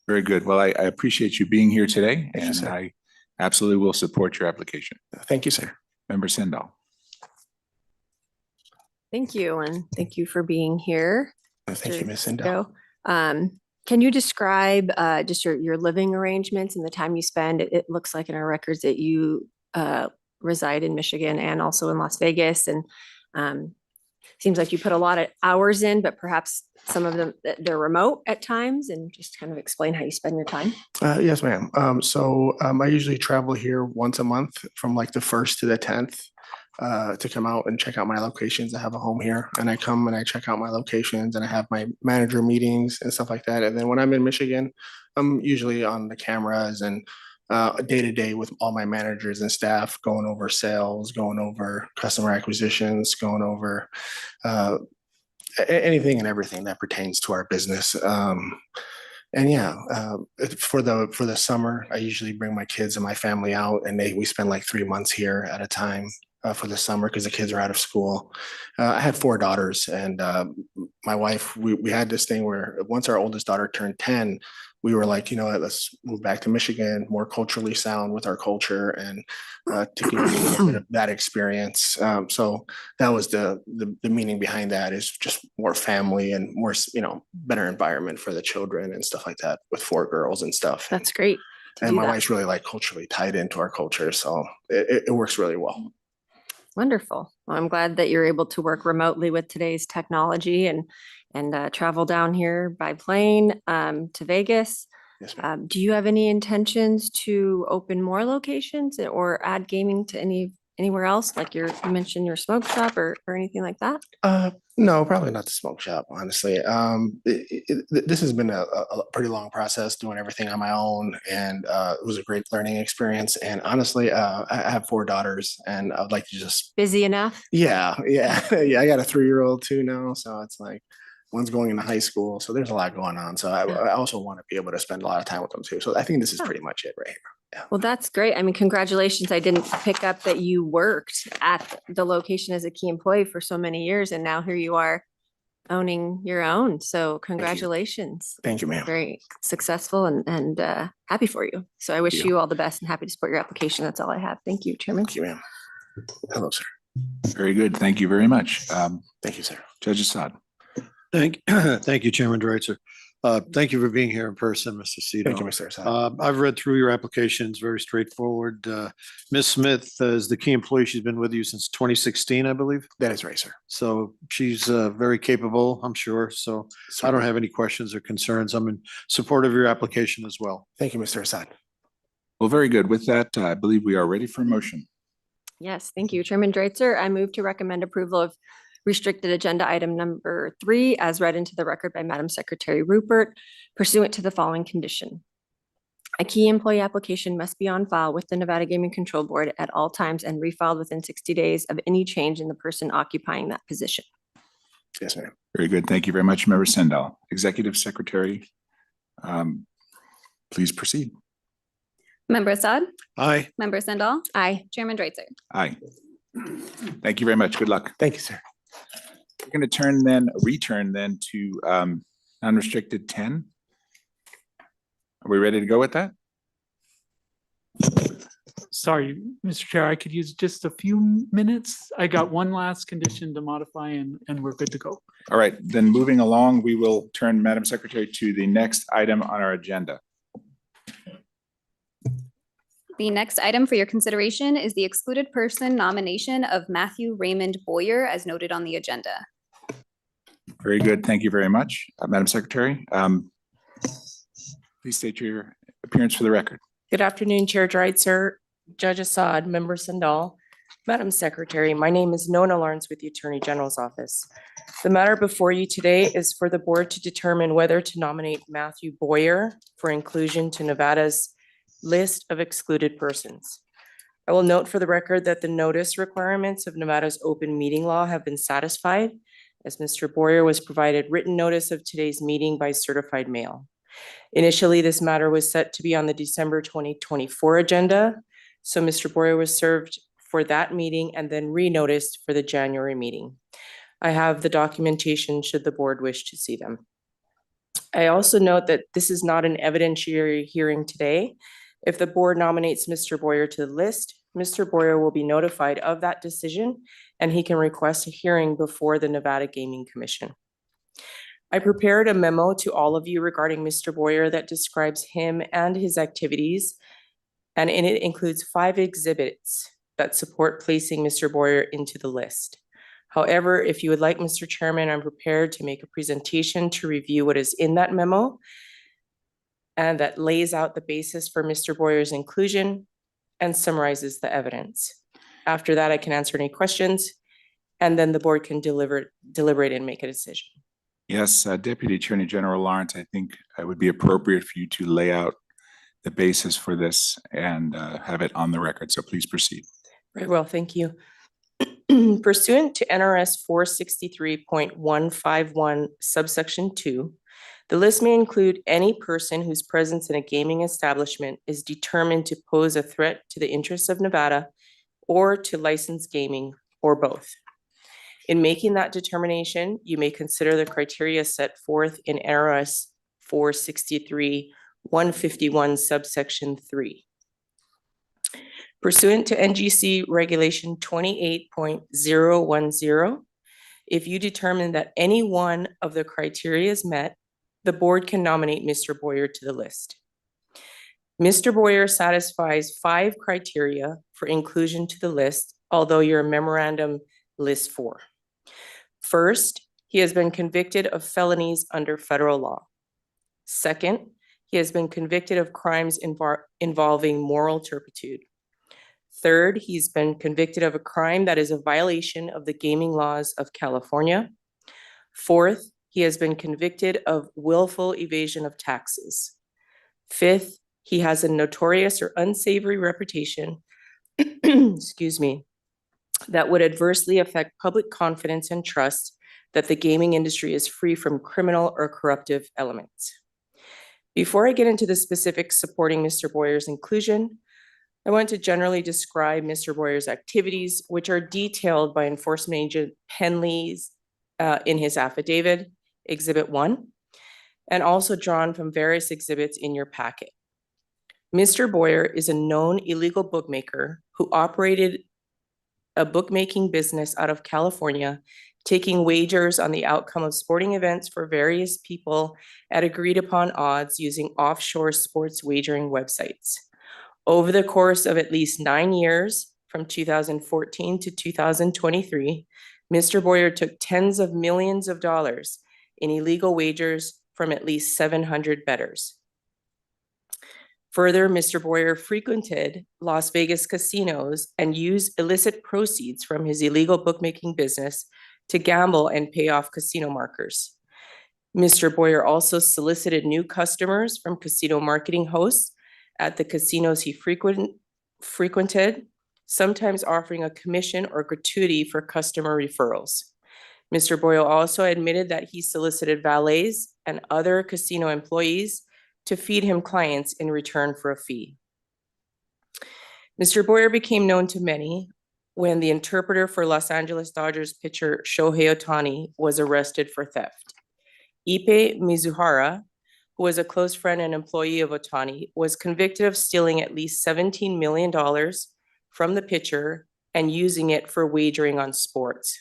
Very good. Well, I appreciate you being here today, Thank you, and sir. I absolutely will support your application. Thank you, sir. Member Sendall. Thank you, and thank you for being here. Thank you, Mr. Ms. Sindel. Sito. Can you describe just your living arrangements and the time you spend? It looks like in our records that you reside in Michigan and also in Las Vegas, and seems like you put a lot of hours in, but perhaps some of them, they're remote at times, and just kind of explain how you spend your time. Yes, ma'am. So I usually travel here once a month from like the 1st to the 10th to come out and check out my locations. I have a home here, and I come and I check out my locations, and I have my manager meetings and stuff like that. And then when I'm in Michigan, I'm usually on the cameras and day to day with all my managers and staff, going over sales, going over customer acquisitions, going over anything and everything that pertains to our business. And yeah, for the summer, I usually bring my kids and my family out, and we spend like 3 months here at a time for the summer because the kids are out of school. I had 4 daughters, and my wife, we had this thing where once our oldest daughter turned 10, we were like, you know what, let's move back to Michigan, more culturally sound with our culture, and to get a little bit of that experience. So that was the meaning behind that, is just more family and more, better environment for the children and stuff like that with 4 girls and stuff. That's great. And my wife's really like culturally tied into our culture, so it works really well. Wonderful. Well, I'm glad that you're able to work remotely with today's technology and travel down here by plane to Vegas. Yes, ma'am. Do you have any intentions to open more locations or add gaming to anywhere else? Like you mentioned your smoke shop or anything like that? No, probably not the smoke shop, honestly. This has been a pretty long process doing everything on my own, and it was a great learning experience. And honestly, I have 4 daughters, and I would like to just Busy enough? yeah. I got a 3-year-old too now, so it's like one's going into high school, so there's a lot going on. So I also want to be able to spend a lot of time with them too. So I think this is pretty much it right here. Yeah. Well, that's great. I mean, congratulations. I didn't pick up that you worked at the location as a key employee for so many years, and now here you are owning your own. So congratulations. Thank you, ma'am. Very successful and happy for you. So I wish you all the best and happy to support your application. That's all I have. Thank you, Chairman. Thank you, ma'am. Hello, sir. Very good. Thank you very much. Thank you, sir. Judge Assad. Thank you, Chairman Dreitzer. Thank you for being here in person, Mr. Cito. Thank you, Mr. Assad. I've read through your applications, very straightforward. Ms. Smith is the key employee. She's been with you since 2016, I believe. That is right, sir. So she's very capable, I'm sure. So I don't have any questions or concerns. I'm in support of your application as well. Thank you, Mr. Assad. Well, very good. With that, I believe we are ready for a motion. Yes, thank you. Chairman Dreitzer, I move to recommend approval of restricted agenda item number 3 as read into the record by Madam Secretary Rupert pursuant to the following condition. A key employee application must be on file with the Nevada Gaming Control Board at all times and refiled within 60 days of any change in the person occupying that position. Yes, ma'am. Very good. Thank you very much, Member Sendall. Executive Secretary, please proceed. Member Assad? Aye. Member Sendall? Aye. Chairman Dreitzer? Aye. Thank you very much. Good luck. Thank you, sir. We're going to return then to unrestricted 10. Are we ready to go with that? Sorry, Mr. Chair, I could use just a few minutes. I got one last condition to modify and we're good to go. All right, then moving along, we will turn, Madam Secretary, to the next item on our agenda. The next item for your consideration is the excluded person nomination of Matthew Raymond Boyer as noted on the agenda. Very good. Thank you very much. Madam Secretary, please state your appearance for the record. Good afternoon, Chair Dreitzer, Judge Assad, Member Sandal. Madam Secretary, my name is Nona Lawrence with the Attorney General's Office. The matter before you today is for the board to determine whether to nominate Matthew Boyer for inclusion to Nevada's list of excluded persons. I will note for the record that the notice requirements of Nevada's open meeting law have been satisfied, as Mr. Boyer was provided written notice of today's meeting by certified mail. Initially, this matter was set to be on the December 2024 agenda, so Mr. Boyer was served for that meeting and then re-noticed for the January meeting. I have the documentation should the board wish to see them. I also note that this is not an evidentiary hearing today. If the board nominates Mr. Boyer to the list, Mr. Boyer will be notified of that decision and he can request a hearing before the Nevada Gaming Commission. I prepared a memo to all of you regarding Mr. Boyer that describes him and his activities, and in it includes 5 exhibits that support placing Mr. Boyer into the list. However, if you would like, Mr. Chairman, I'm prepared to make a presentation to review what is in that memo and that lays out the basis for Mr. Boyer's inclusion and summarizes the evidence. After that, I can answer any questions and then the board can deliberate and make a decision. Yes, Deputy Attorney General Lawrence, I think it would be appropriate for you to lay out the basis for this and have it on the record. So please proceed. Very well, thank you. Pursuant to NRS 463.151 subsection 2, the list may include any person whose presence in a gaming establishment is determined to pose a threat to the interests of Nevada or to licensed gaming or both. In making that determination, you may consider the criteria set forth in NRS 463.151 subsection 3. Pursuant to NGC Regulation 28.010, if you determine that any one of the criteria is met, the board can nominate Mr. Boyer to the list. Mr. Boyer satisfies 5 criteria for inclusion to the list, although your memorandum lists 4. First, he has been convicted of felonies under federal law. Second, he has been convicted of crimes involving moral turpitude. Third, he's been convicted of a crime that is a violation of the gaming laws of California. Fourth, he has been convicted of willful evasion of taxes. Fifth, he has a notorious or unsavory reputation, excuse me, that would adversely affect public confidence and trust that the gaming industry is free from criminal or corruptive elements. Before I get into the specifics supporting Mr. Boyer's inclusion, I want to generally describe Mr. Boyer's activities, which are detailed by Enforcement Agent Penley's in his affidavit, Exhibit 1, and also drawn from various exhibits in your packet. Mr. Boyer is a known illegal bookmaker who operated a bookmaking business out of California, taking wagers on the outcome of sporting events for various people at agreed upon odds using offshore sports wagering websites. Over the course of at least 9 years, from 2014 to 2023, Mr. Boyer took tens of millions of dollars in illegal wagers from at least 700 bettors. Further, Mr. Boyer frequented Las Vegas casinos and used illicit proceeds from his illegal bookmaking business to gamble and pay off casino markers. Mr. Boyer also solicited new customers from casino marketing hosts at the casinos he frequented, sometimes offering a commission or gratuity for customer referrals. Mr. Boyer also admitted that he solicited valets and other casino employees to feed him clients in return for a fee. Mr. Boyer became known to many when the interpreter for Los Angeles Dodgers pitcher Shohei Ohtani was arrested for theft. Ippei Mizuhara, who was a close friend and employee of Ohtani, was convicted of stealing at least $17 million from the pitcher and using it for wagering on sports.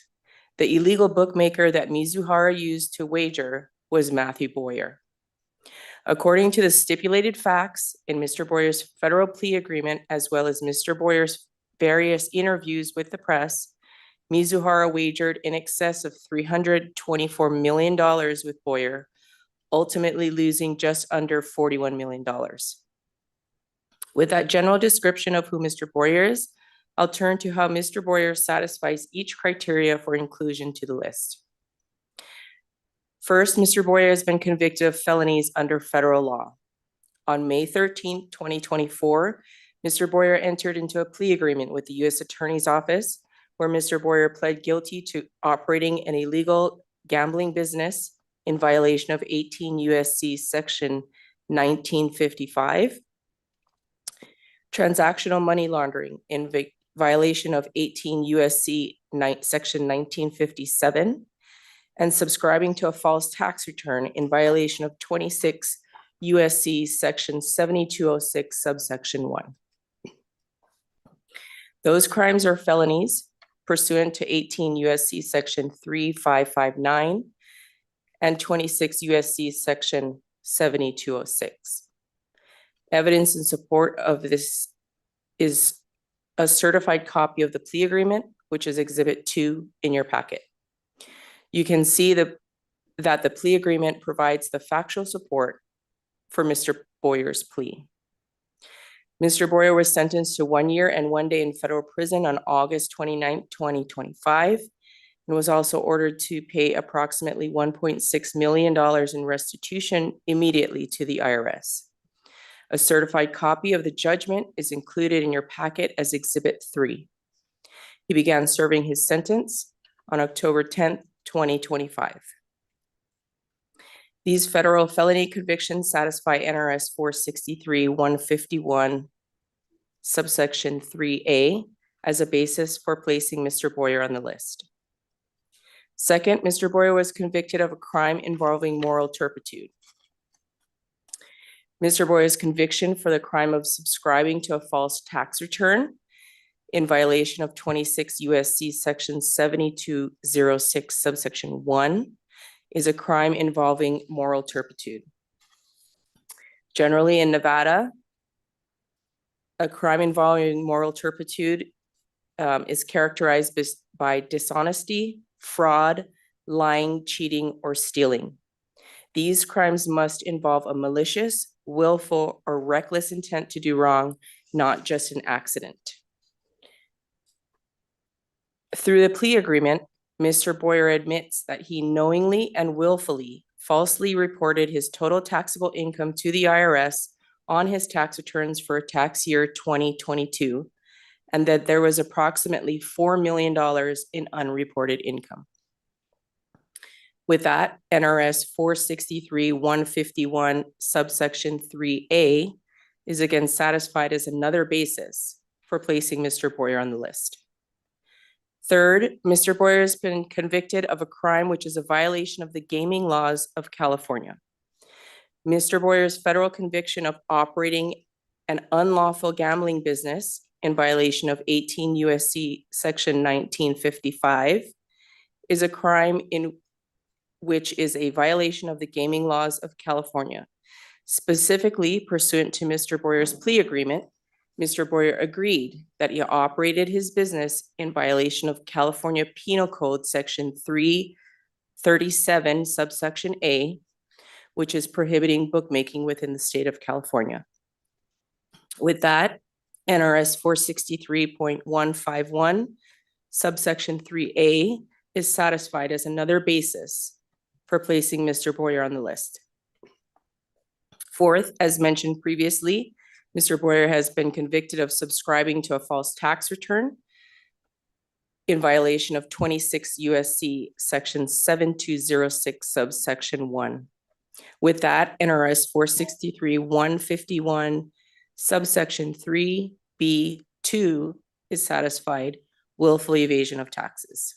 The illegal bookmaker that Mizuhara used to wager was Matthew Boyer. According to the stipulated facts in Mr. Boyer's federal plea agreement, as well as Mr. Boyer's various interviews with the press, Mizuhara wagered in excess of $324 million with Boyer, ultimately losing just under $41 million. With that general description of who Mr. Boyer is, I'll turn to how Mr. Boyer satisfies each criteria for inclusion to the list. First, Mr. Boyer has been convicted of felonies under federal law. On May 13, 2024, Mr. Boyer entered into a plea agreement with the U.S. Attorney's Office, where Mr. Boyer pled guilty to operating an illegal gambling business in violation of 18 U.S.C. Section 1955, transactional money laundering in violation of 18 U.S.C. Section 1957, and subscribing to a false tax return in violation of 26 U.S.C. Section 7206, subsection 1. Those crimes are felonies pursuant to 18 U.S.C. Section 3559 and 26 U.S.C. Section 7206. Evidence in support of this is a certified copy of the plea agreement, which is Exhibit 2 in your packet. You can see that the plea agreement provides the factual support for Mr. Boyer's plea. Mr. Boyer was sentenced to 1 year and 1 day in federal prison on August 29, 2025, and was also ordered to pay approximately $1.6 million in restitution immediately to the IRS. A certified copy of the judgment is included in your packet as Exhibit 3. He began serving his sentence on October 10, 2025. These federal felony convictions satisfy NRS 463-151, subsection 3A, as a basis for placing Mr. Boyer on the list. Second, Mr. Boyer was convicted of a crime involving moral turpitude. Mr. Boyer's conviction for the crime of subscribing to a false tax return in violation of 26 U.S.C. Section 7206, subsection 1, is a crime involving moral turpitude. Generally, in Nevada, a crime involving moral turpitude is characterized by dishonesty, fraud, lying, cheating, or stealing. These crimes must involve a malicious, willful, or reckless intent to do wrong, not just an accident. Through the plea agreement, Mr. Boyer admits that he knowingly and willfully falsely reported his total taxable income to the IRS on his tax returns for tax year 2022, and that there was approximately $4 million in unreported income. With that, NRS 463-151, subsection 3A is again satisfied as another basis for placing Mr. Boyer on the list. Third, Mr. Boyer has been convicted of a crime which is a violation of the gaming laws of California. Mr. Boyer's federal conviction of operating an unlawful gambling business in violation of 18 U.S.C. Section 1955 is a crime in which is a violation of the gaming laws of California. Specifically, pursuant to Mr. Boyer's plea agreement, Mr. Boyer agreed that he operated his business in violation of California Penal Code Section 337, subsection A, which is prohibiting bookmaking within the state of California. With that, NRS 463.151, subsection 3A is satisfied as another basis for placing Mr. Boyer on the list. Fourth, as mentioned previously, Mr. Boyer has been convicted of subscribing to a false tax return in violation of 26 U.S.C. Section 7206, subsection 1. With that, NRS 463-151, subsection 3B2 is satisfied, willful evasion of taxes.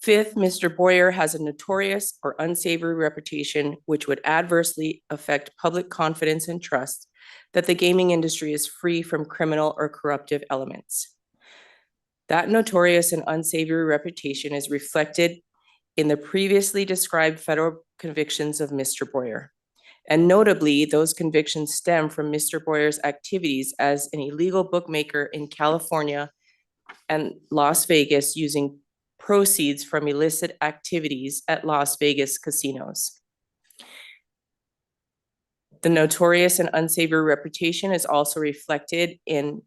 Fifth, Mr. Boyer has a notorious or unsavory reputation which would adversely affect public confidence and trust that the gaming industry is free from criminal or corruptive elements. That notorious and unsavory reputation is reflected in the previously described federal convictions of Mr. Boyer. And notably, those convictions stem from Mr. Boyer's activities as an illegal bookmaker in California and Las Vegas using proceeds from illicit activities at Las Vegas casinos. The notorious and unsavory reputation is also reflected in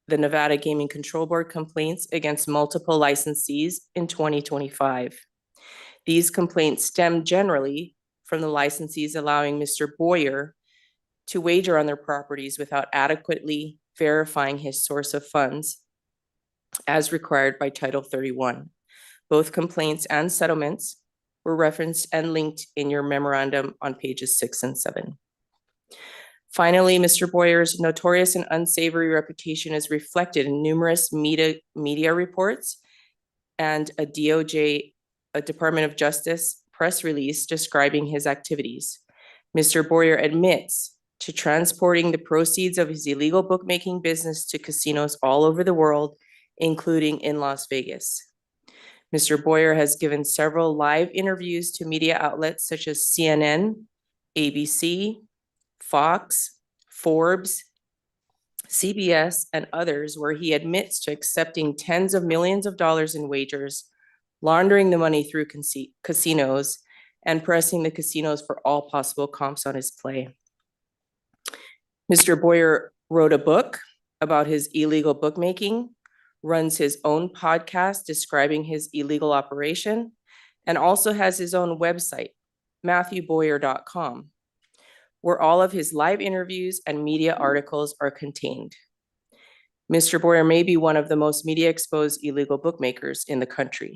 the Nevada Gaming Control Board complaints against multiple licensees in 2025. These complaints stem generally from the licensees allowing Mr. Boyer to wager on their properties without adequately verifying his source of funds as required by Title 31. Both complaints and settlements were referenced and linked in your memorandum on pages 6 and 7. Finally, Mr. Boyer's notorious and unsavory reputation is reflected in numerous media reports and a DOJ, a Department of Justice press release describing his activities. Mr. Boyer admits to transporting the proceeds of his illegal bookmaking business to casinos all over the world, including in Las Vegas. Mr. Boyer has given several live interviews to media outlets such as CNN, ABC, Fox, Forbes, CBS, and others, where he admits to accepting tens of millions of dollars in wagers, laundering the money through casinos, and pressing the casinos for all possible comps on his play. Mr. Boyer wrote a book about his illegal bookmaking, runs his own podcast describing his illegal operation, and also has his own website, MatthewBoyer.com, where all of his live interviews and media articles are contained. Mr. Boyer may be one of the most media-exposed illegal bookmakers in the country.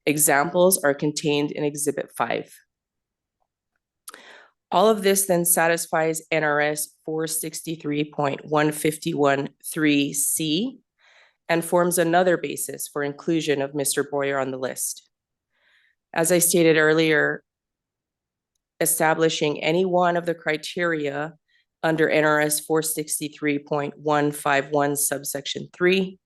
Examples are contained in Exhibit 5. All of this then satisfies NRS 463.151(3)(c) and forms another basis for inclusion of Mr. Boyer on the list. As I stated earlier, establishing any one of the criteria under NRS 463.151 subsection 3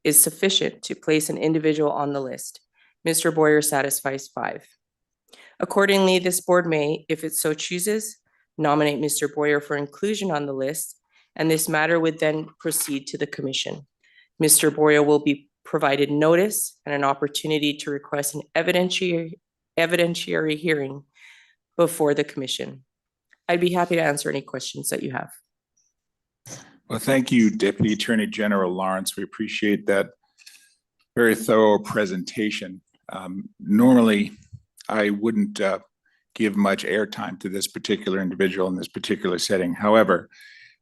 is sufficient to place an individual on the list. Mr. Boyer satisfies 5. Accordingly, this board may, if it so chooses, nominate Mr. Boyer for inclusion on the list, and this matter would then proceed to the commission. Mr. Boyer will be provided notice and an opportunity to request an evidentiary hearing before the commission. I'd be happy to answer any questions that you have. Well, thank you, Deputy Attorney General Lawrence. We appreciate that very thorough presentation. Normally, I wouldn't give much airtime to this particular individual in this particular setting. However,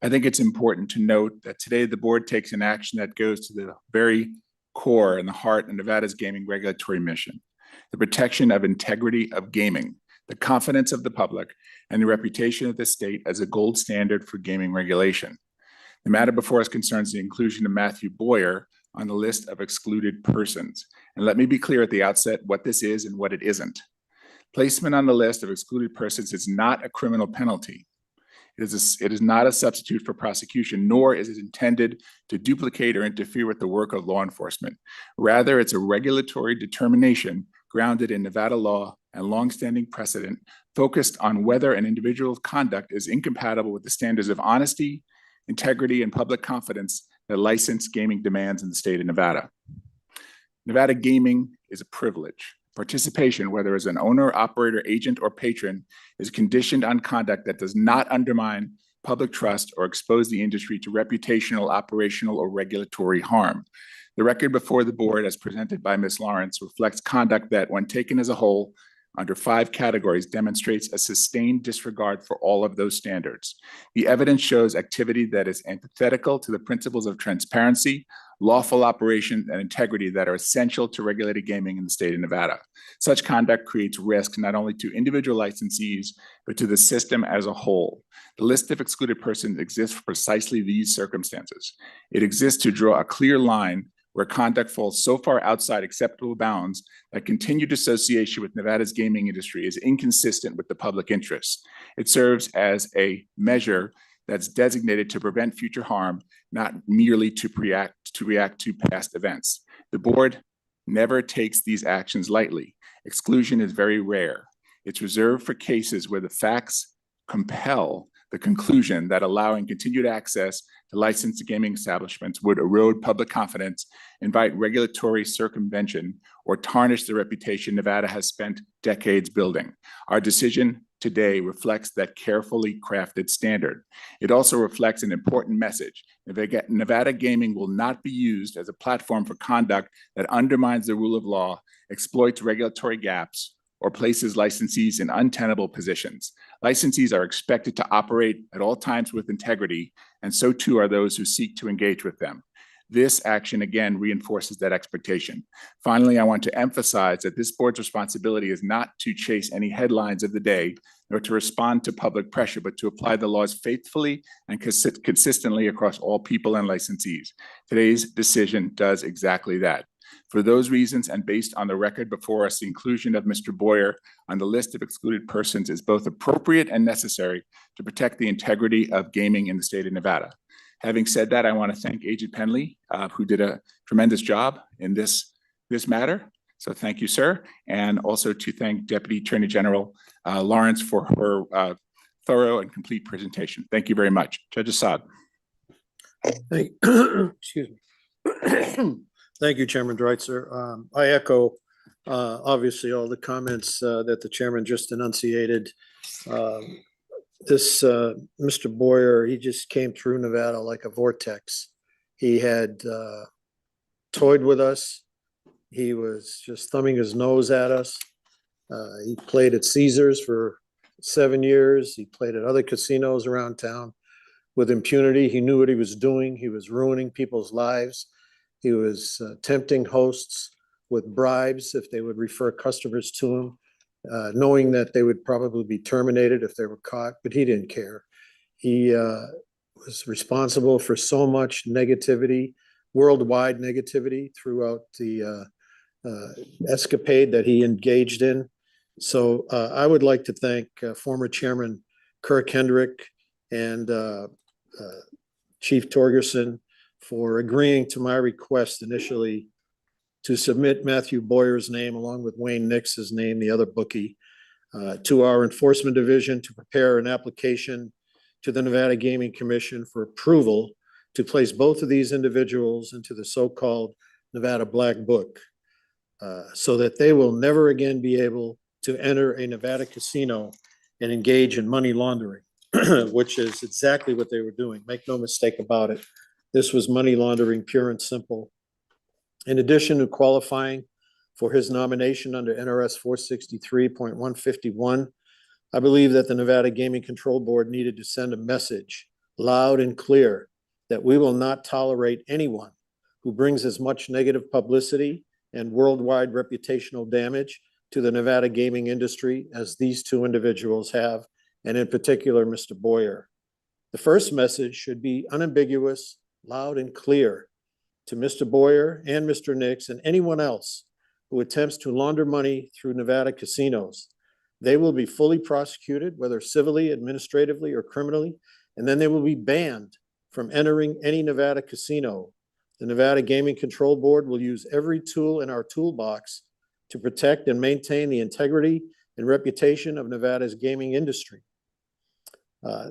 I think it's important to note that today the board takes an action that goes to the very core and the heart of Nevada's gaming regulatory mission, the protection of integrity of gaming, the confidence of the public, and the reputation of the state as a gold standard for gaming regulation. The matter before us concerns the inclusion of Matthew Boyer on the list of excluded persons. And let me be clear at the outset what this is and what it isn't. Placement on the list of excluded persons is not a criminal penalty. It is not a substitute for prosecution, nor is it intended to duplicate or interfere with the work of law enforcement. Rather, it's a regulatory determination grounded in Nevada law and longstanding precedent focused on whether an individual's conduct is incompatible with the standards of honesty, integrity, and public confidence that licensed gaming demands in the state of Nevada. Nevada gaming is a privilege. Participation, whether as an owner, operator, agent, or patron, is conditioned on conduct that does not undermine public trust or expose the industry to reputational, operational, or regulatory harm. The record before the board, as presented by Ms. Lawrence, reflects conduct that, when taken as a whole, under 5 categories, demonstrates a sustained disregard for all of those standards. The evidence shows activity that is antithetical to the principles of transparency, lawful operation, and integrity that are essential to regulated gaming in the state of Nevada. Such conduct creates risk not only to individual licensees, but to the system as a whole. The list of excluded persons exists for precisely these circumstances. It exists to draw a clear line where conduct falls so far outside acceptable bounds that continued association with Nevada's gaming industry is inconsistent with the public interest. It serves as a measure that's designated to prevent future harm, not merely to react to past events. The board never takes these actions lightly. Exclusion is very rare. It's reserved for cases where the facts compel the conclusion that allowing continued access to licensed gaming establishments would erode public confidence, invite regulatory circumvention, or tarnish the reputation Nevada has spent decades building. Our decision today reflects that carefully crafted standard. It also reflects an important message. Nevada gaming will not be used as a platform for conduct that undermines the rule of law, exploits regulatory gaps, or places licensees in untenable positions. Licensees are expected to operate at all times with integrity, and so too are those who seek to engage with them. This action again reinforces that expectation. Finally, I want to emphasize that this board's responsibility is not to chase any headlines of the day, nor to respond to public pressure, but to apply the laws faithfully and consistently across all people and licensees. Today's decision does exactly that. For those reasons, and based on the record before us, the inclusion of Mr. Boyer on the list of excluded persons is both appropriate and necessary to protect the integrity of gaming in the state of Nevada. Having said that, I want to thank Agent Penley, who did a tremendous job in this matter. So thank you, sir. And also to thank Deputy Attorney General Lawrence for her thorough and complete presentation. Thank you very much. Judge Assad. Excuse me. Thank you, Chairman Dreitzer. I echo obviously all the comments that the chairman just enunciated. Mr. Boyer, he just came through Nevada like a vortex. He had toyed with us. He was just thumbing his nose at us. He played at Caesars for 7 years. He played at other casinos around town with impunity. He knew what he was doing. He was ruining people's lives. He was tempting hosts with bribes if they would refer customers to him, knowing that they would probably be terminated if they were caught, but he didn't care. He was responsible for so much negativity, worldwide negativity throughout the escapade that he engaged in. So I would like to thank former Chairman Kirk Hendrick and Chief Torgerson for agreeing to my request initially to submit Matthew Boyer's name along with Wayne Nix's name, the other bookie, to our enforcement division to prepare an application to the Nevada Gaming Commission for approval to place both of these individuals into the so-called Nevada Black Book, so that they will never again be able to enter a Nevada casino and engage in money laundering, which is exactly what they were doing. Make no mistake about it. This was money laundering, pure and simple. In addition to qualifying for his nomination under NRS 463.151, I believe that the Nevada Gaming Control Board needed to send a message loud and clear that we will not tolerate anyone who brings as much negative publicity and worldwide reputational damage to the Nevada gaming industry as these two individuals have, and in particular, Mr. Boyer. The first message should be unambiguous, loud and clear to Mr. Boyer and Mr. Nix and anyone else who attempts to launder money through Nevada casinos. They will be fully prosecuted, whether civilly, administratively, or criminally, and then they will be banned from entering any Nevada casino. The Nevada Gaming Control Board will use every tool in our toolbox to protect and maintain the integrity and reputation of Nevada's gaming industry.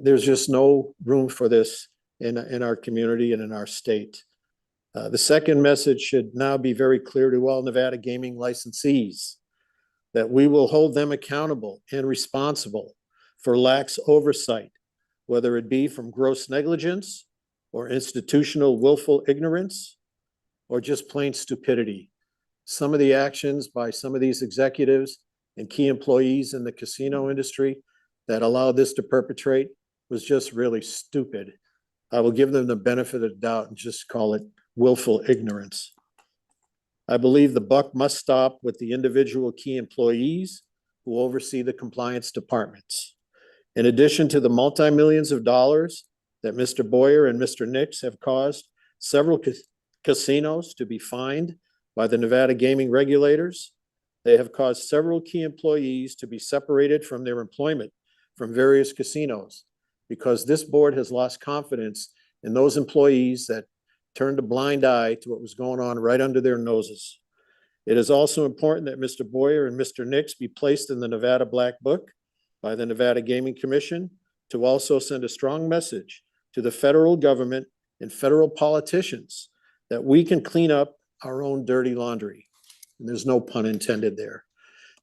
There's just no room for this in our community and in our state. The second message should now be very clear to all Nevada gaming licensees that we will hold them accountable and responsible for lax oversight, whether it be from gross negligence or institutional willful ignorance or just plain stupidity. Some of the actions by some of these executives and key employees in the casino industry that allowed this to perpetrate was just really stupid. I will give them the benefit of the doubt and just call it willful ignorance. I believe the buck must stop with the individual key employees who oversee the compliance departments. In addition to the multi-millions of dollars that Mr. Boyer and Mr. Nix have caused several casinos to be fined by the Nevada gaming regulators, they have caused several key employees to be separated from their employment from various casinos because this board has lost confidence in those employees that turned a blind eye to what was going on right under their noses. It is also important that Mr. Boyer and Mr. Nix be placed in the Nevada Black Book by the Nevada Gaming Commission to also send a strong message to the federal government and federal politicians that we can clean up our own dirty laundry. And there's no pun intended there.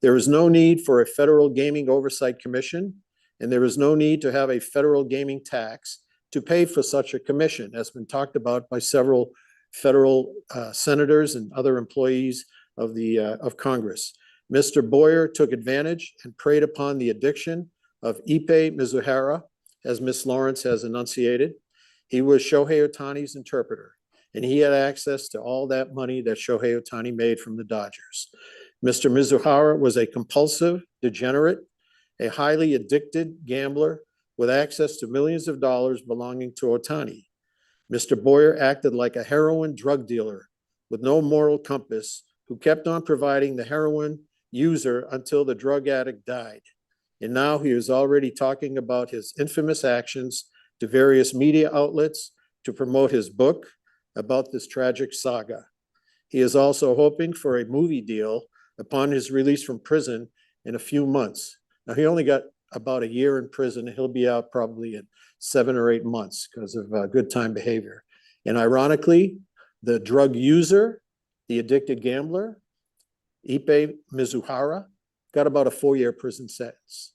There is no need for a federal gaming oversight commission, and there is no need to have a federal gaming tax to pay for such a commission, as been talked about by several federal senators and other employees of Congress. Mr. Boyer took advantage and preyed upon the addiction of Ippei Mizuhara, as Ms. Lawrence has enunciated. He was Shohei Ohtani's interpreter, and he had access to all that money that Shohei Ohtani made from the Dodgers. Mr. Mizuhara was a compulsive degenerate, a highly addicted gambler with access to millions of dollars belonging to Ohtani. Mr. Boyer acted like a heroin drug dealer with no moral compass who kept on providing the heroin user until the drug addict died. And now he is already talking about his infamous actions to various media outlets to promote his book about this tragic saga. He is also hoping for a movie deal upon his release from prison in a few months. Now, he only got about a year in prison, and he'll be out probably in 7 or 8 months because of good time behavior. And ironically, the drug user, the addicted gambler, Ippei Mizuhara, got about a 4-year prison sentence.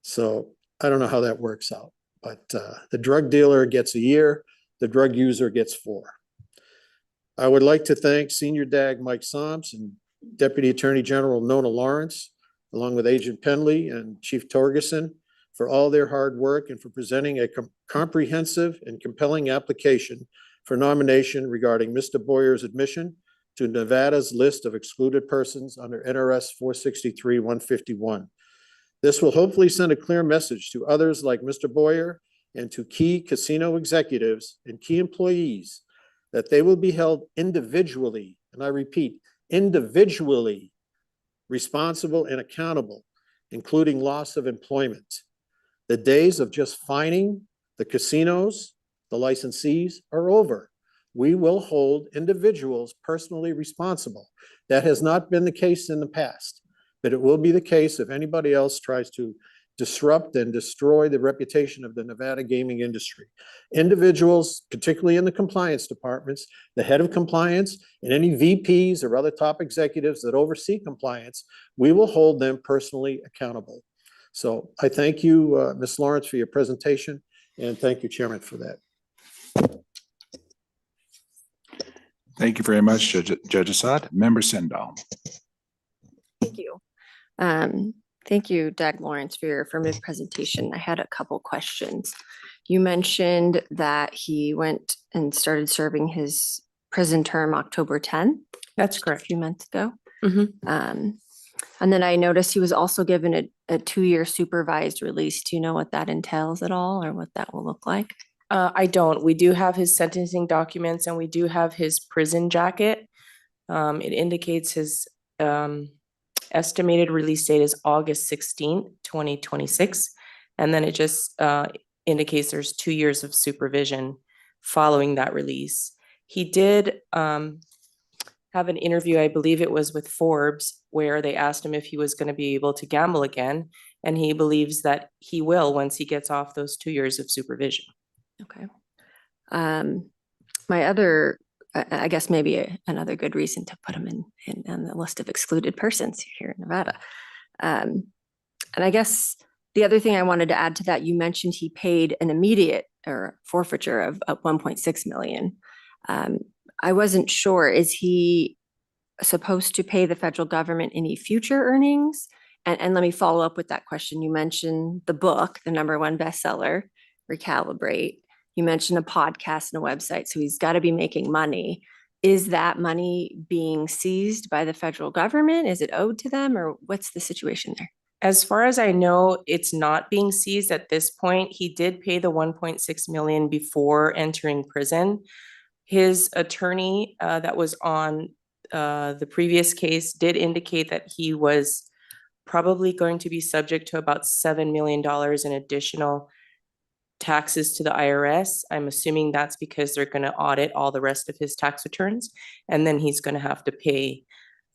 So I don't know how that works out, but the drug dealer gets a year, the drug user gets 4. I would like to thank Senior DAG Mike Soms and Deputy Attorney General Nona Lawrence, along with Agent Penley and Chief Torgerson, for all their hard work and for presenting a comprehensive and compelling application for nomination regarding Mr. Boyer's admission to Nevada's list of excluded persons under NRS 463-151. This will hopefully send a clear message to others like Mr. Boyer and to key casino executives and key employees that they will be held individually, and I repeat, individually responsible and accountable, including loss of employment. The days of just fining the casinos, the licensees, are over. We will hold individuals personally responsible. That has not been the case in the past, but it will be the case if anybody else tries to disrupt and destroy the reputation of the Nevada gaming industry. Individuals, particularly in the compliance departments, the head of compliance, and any VPs or other top executives that oversee compliance, we will hold them personally accountable. So I thank you, Ms. Lawrence, for your presentation, and thank you, Chairman, for that. Thank you very much, Judge Assad. Member Sendall. Thank you. Thank you, Doug Lawrence, for your affirmative presentation. I had a couple questions. You mentioned that he went and started serving his prison term October 10th. That's correct. A few months ago. Mm-hmm. And then I noticed he was also given a 2-year supervised release. Do you know what that entails at all, or what that will look like? I don't. We do have his sentencing documents and we do have his prison jacket. It indicates his estimated release date is August 16th, 2026. And then it just indicates there's 2 years of supervision following that release. He did have an interview, I believe it was with Forbes, where they asked him if he was going to be able to gamble again. And he believes that he will once he gets off those 2 years of supervision. Okay. My other, I guess maybe another good reason to put him in on the list of excluded persons here in Nevada. And I guess the other thing I wanted to add to that, you mentioned he paid an immediate or forfeiture of 1.6 million. I wasn't sure, is he supposed to pay the federal government any future earnings? And let me follow up with that question. You mentioned the book, the #1 bestseller, Recalibrate. You mentioned a podcast and a website, so he's got to be making money. Is that money being seized by the federal government? Is it owed to them, or what's the situation there? As far as I know, it's not being seized at this point. He did pay the 1.6 million before entering prison. His attorney that was on the previous case did indicate that he was probably going to be subject to about $7 million in additional taxes to the IRS. I'm assuming that's because they're going to audit all the rest of his tax returns, and then he's going to have to pay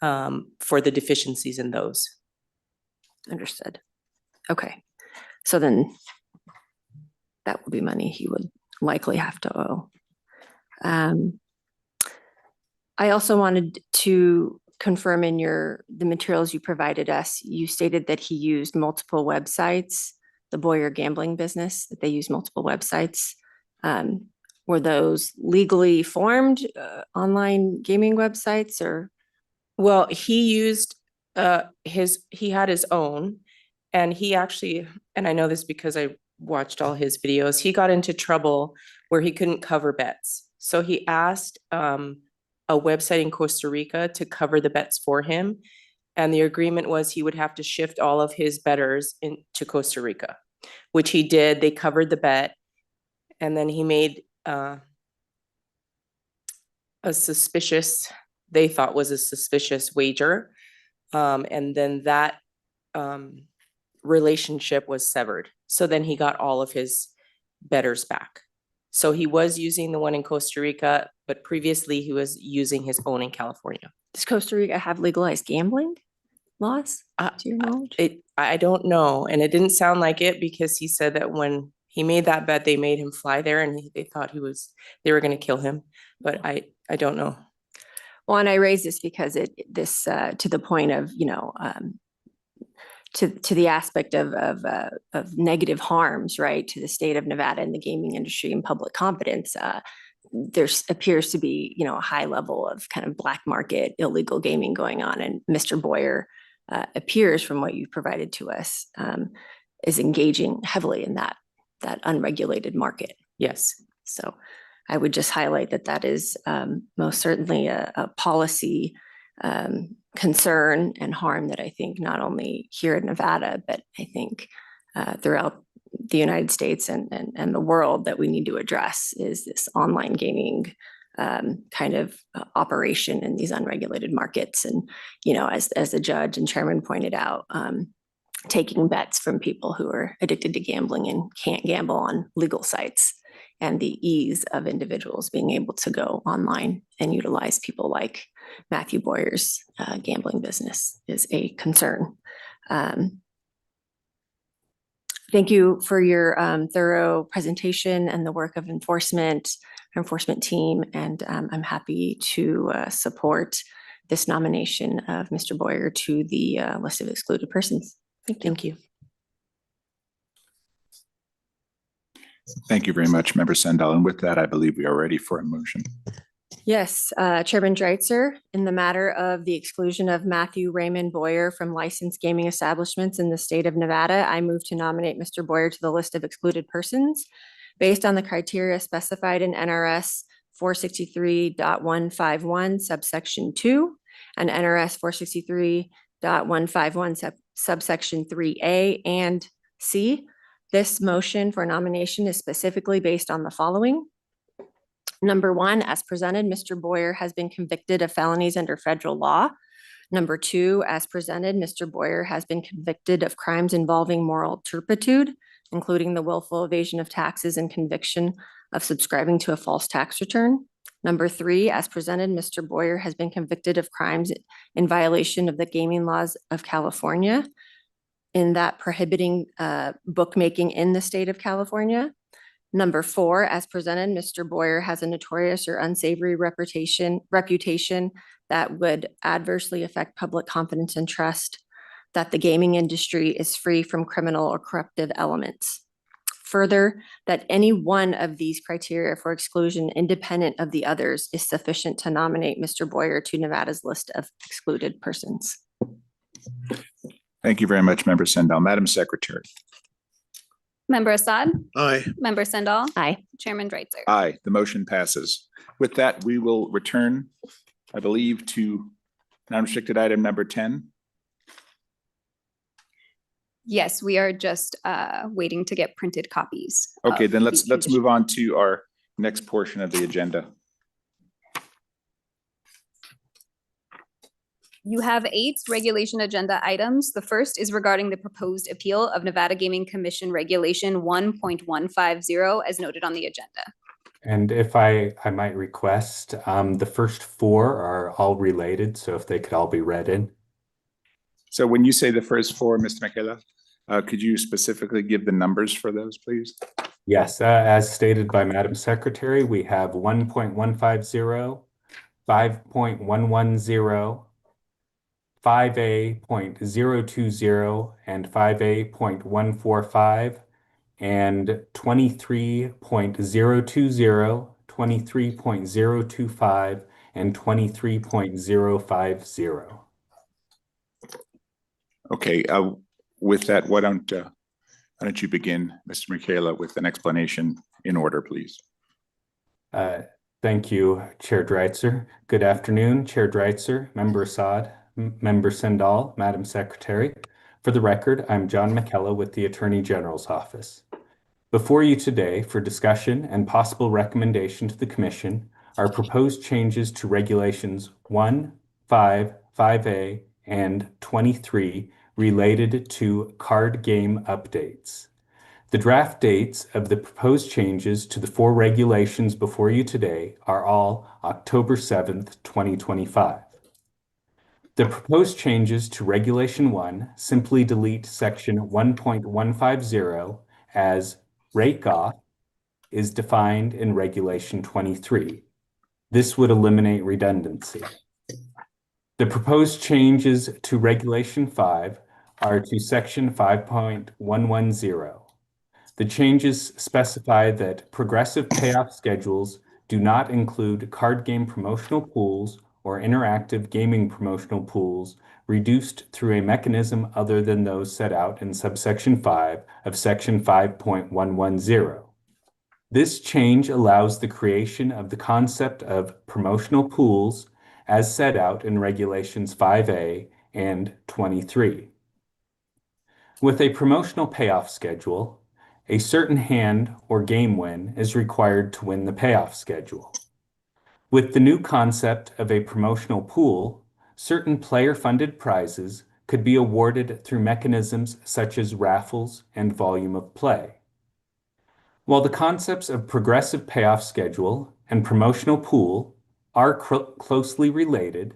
for the deficiencies in those. Understood. Okay. So then that will be money he would likely have to owe. I also wanted to confirm in the materials you provided us, you stated that he used multiple websites, the Boyer gambling business, that they use multiple websites. Were those legally formed online gaming websites or? Well, he used he had his own, and he actually, and I know this because I watched all his videos, he got into trouble where he couldn't cover bets. So he asked a website in Costa Rica to cover the bets for him. And the agreement was he would have to shift all of his bettors into Costa Rica, which he did. They covered the bet. And then he made a suspicious, they thought was a suspicious wager. And then that relationship was severed. So then he got all of his bettors back. So he was using the one in Costa Rica, but previously he was using his own in California. Does Costa Rica have legalized gambling laws, to your knowledge? I don't know. And it didn't sound like it because he said that when he made that bet, they made him fly there and they thought they were going to kill him. But I don't know. Well, and I raise this because this to the point of, to the aspect of negative harms, right, to the state of Nevada and the gaming industry and public confidence. There appears to be, a high level of kind of black market illegal gaming going on, and Mr. Boyer appears, from what you've provided to us, is engaging heavily in that unregulated market. Yes. So I would just highlight that is most certainly a policy concern and harm that I think not only here in Nevada, but I think throughout the United States and the world that we need to address is this online gaming kind of operation in these unregulated markets. And, as the judge and chairman pointed out, taking bets from people who are addicted to gambling and can't gamble on legal sites, and the ease of individuals being able to go online and utilize people like Matthew Boyer's gambling business is a concern. Thank you for your thorough presentation and the work of enforcement team. And I'm happy to support this nomination of Mr. Boyer to the list of excluded persons. Thank you. Thank you very much, Member Sendell. And with that, I believe we are ready for a motion. Yes, Chairman Dreitzer, in the matter of the exclusion of Matthew Raymond Boyer from licensed gaming establishments in the state of Nevada, I move to nominate Mr. Boyer to the list of excluded persons based on the criteria specified in NRS 463.151 subsection 2 and NRS 463.151 subsection 3A and C. This motion for nomination is specifically based on the following. Number one, as presented, Mr. Boyer has been convicted of felonies under federal law. Number two, as presented, Mr. Boyer has been convicted of crimes involving moral turpitude, including the willful evasion of taxes and conviction of subscribing to a false tax return. Number three, as presented, Mr. Boyer has been convicted of crimes in violation of the gaming laws of California, in that prohibiting bookmaking in the state of California. Number four, as presented, Mr. Boyer has a notorious or unsavory reputation that would adversely affect public confidence and trust, that the gaming industry is free from criminal or corruptive elements. Further, that any one of these criteria for exclusion independent of the others is sufficient to nominate Mr. Boyer to Nevada's list of excluded persons. Thank you very much, Member Sendell. Madam Secretary. Member Assad? Aye. Member Sendall? Aye. Chairman Dreitzer? Aye, the motion passes. With that, we will return, I believe, to non-restricted item number 10. Yes, we are just waiting to get printed copies. Okay, of then the let's move on to our next portion of the agenda. You have 8 regulation agenda items. The first is regarding the proposed appeal of Nevada Gaming Commission Regulation 1.150 as noted on the agenda. And if I might request, the first 4 are all related, so if they could all be read in. So when you say the first 4, Mr. Michaela, could you specifically give the numbers for those, please? Yes, as stated by Madam Secretary, we have 1.150, 5.110, 5A.020, and 5A.145, and 23.020, 23.025, and 23.050. Okay, with that, why don't you begin, Mr. Michaela, with an explanation in order, please? Thank you, Chair Dreitzer. Good afternoon, Chair Dreitzer, Member Assad, Member Sendall, Madam Secretary. For the record, I'm John McKellar with the Attorney General's Office. Before you today for discussion and possible recommendation to the Commission are proposed changes to Regulations 1, 5, 5A, and 23 related to card game updates. The draft dates of the proposed changes to the 4 regulations before you today are all October 7th, 2025. The proposed changes to Regulation 1 simply delete Section 1.150 as rake off is defined in Regulation 23. This would eliminate redundancy. The proposed changes to Regulation 5 are to Section 5.110. The changes specify that progressive payoff schedules do not include card game promotional pools or interactive gaming promotional pools reduced through a mechanism other than those set out in subsection 5 of Section 5.110. This change allows the creation of the concept of promotional pools as set out in Regulations 5A and 23. With a promotional payoff schedule, a certain hand or game win is required to win the payoff schedule. With the new concept of a promotional pool, certain player-funded prizes could be awarded through mechanisms such as raffles and volume of play. While the concepts of progressive payoff schedule and promotional pool are closely related,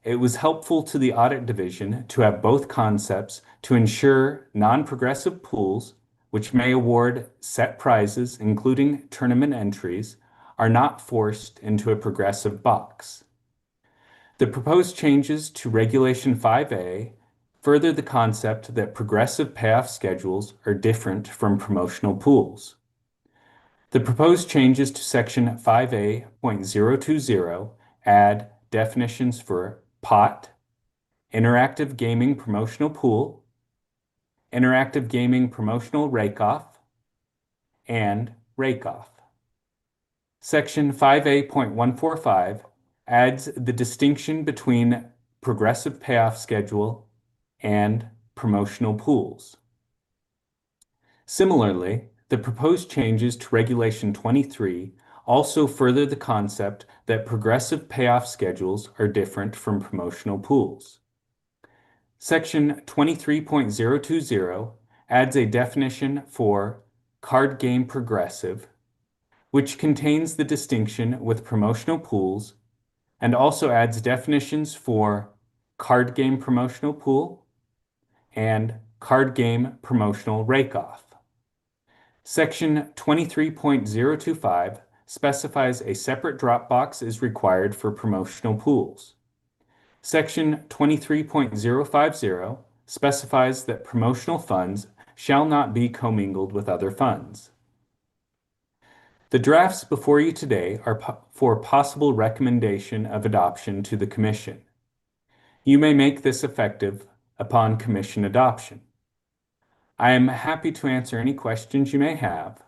it was helpful to the Audit Division to have both concepts to ensure non-progressive pools, which may award set prizes, including tournament entries, are not forced into a progressive box. The proposed changes to Regulation 5A further the concept that progressive payoff schedules are different from promotional pools. The proposed changes to Section 5A.020 add definitions for pot, interactive gaming promotional pool, interactive gaming promotional rake-off, and rake-off. Section 5A.145 adds the distinction between progressive payoff schedule and promotional pools. Similarly, the proposed changes to Regulation 23 also further the concept that progressive payoff schedules are different from promotional pools. Section 23.020 adds a definition for card game progressive, which contains the distinction with promotional pools, and also adds definitions for card game promotional pool and card game promotional rake-off. Section 23.025 specifies a separate drop box is required for promotional pools. Section 23.050 specifies that promotional funds shall not be commingled with other funds. The drafts before you today are for possible recommendation of adoption to the Commission. You may make this effective upon Commission adoption. I am happy to answer any questions you may have,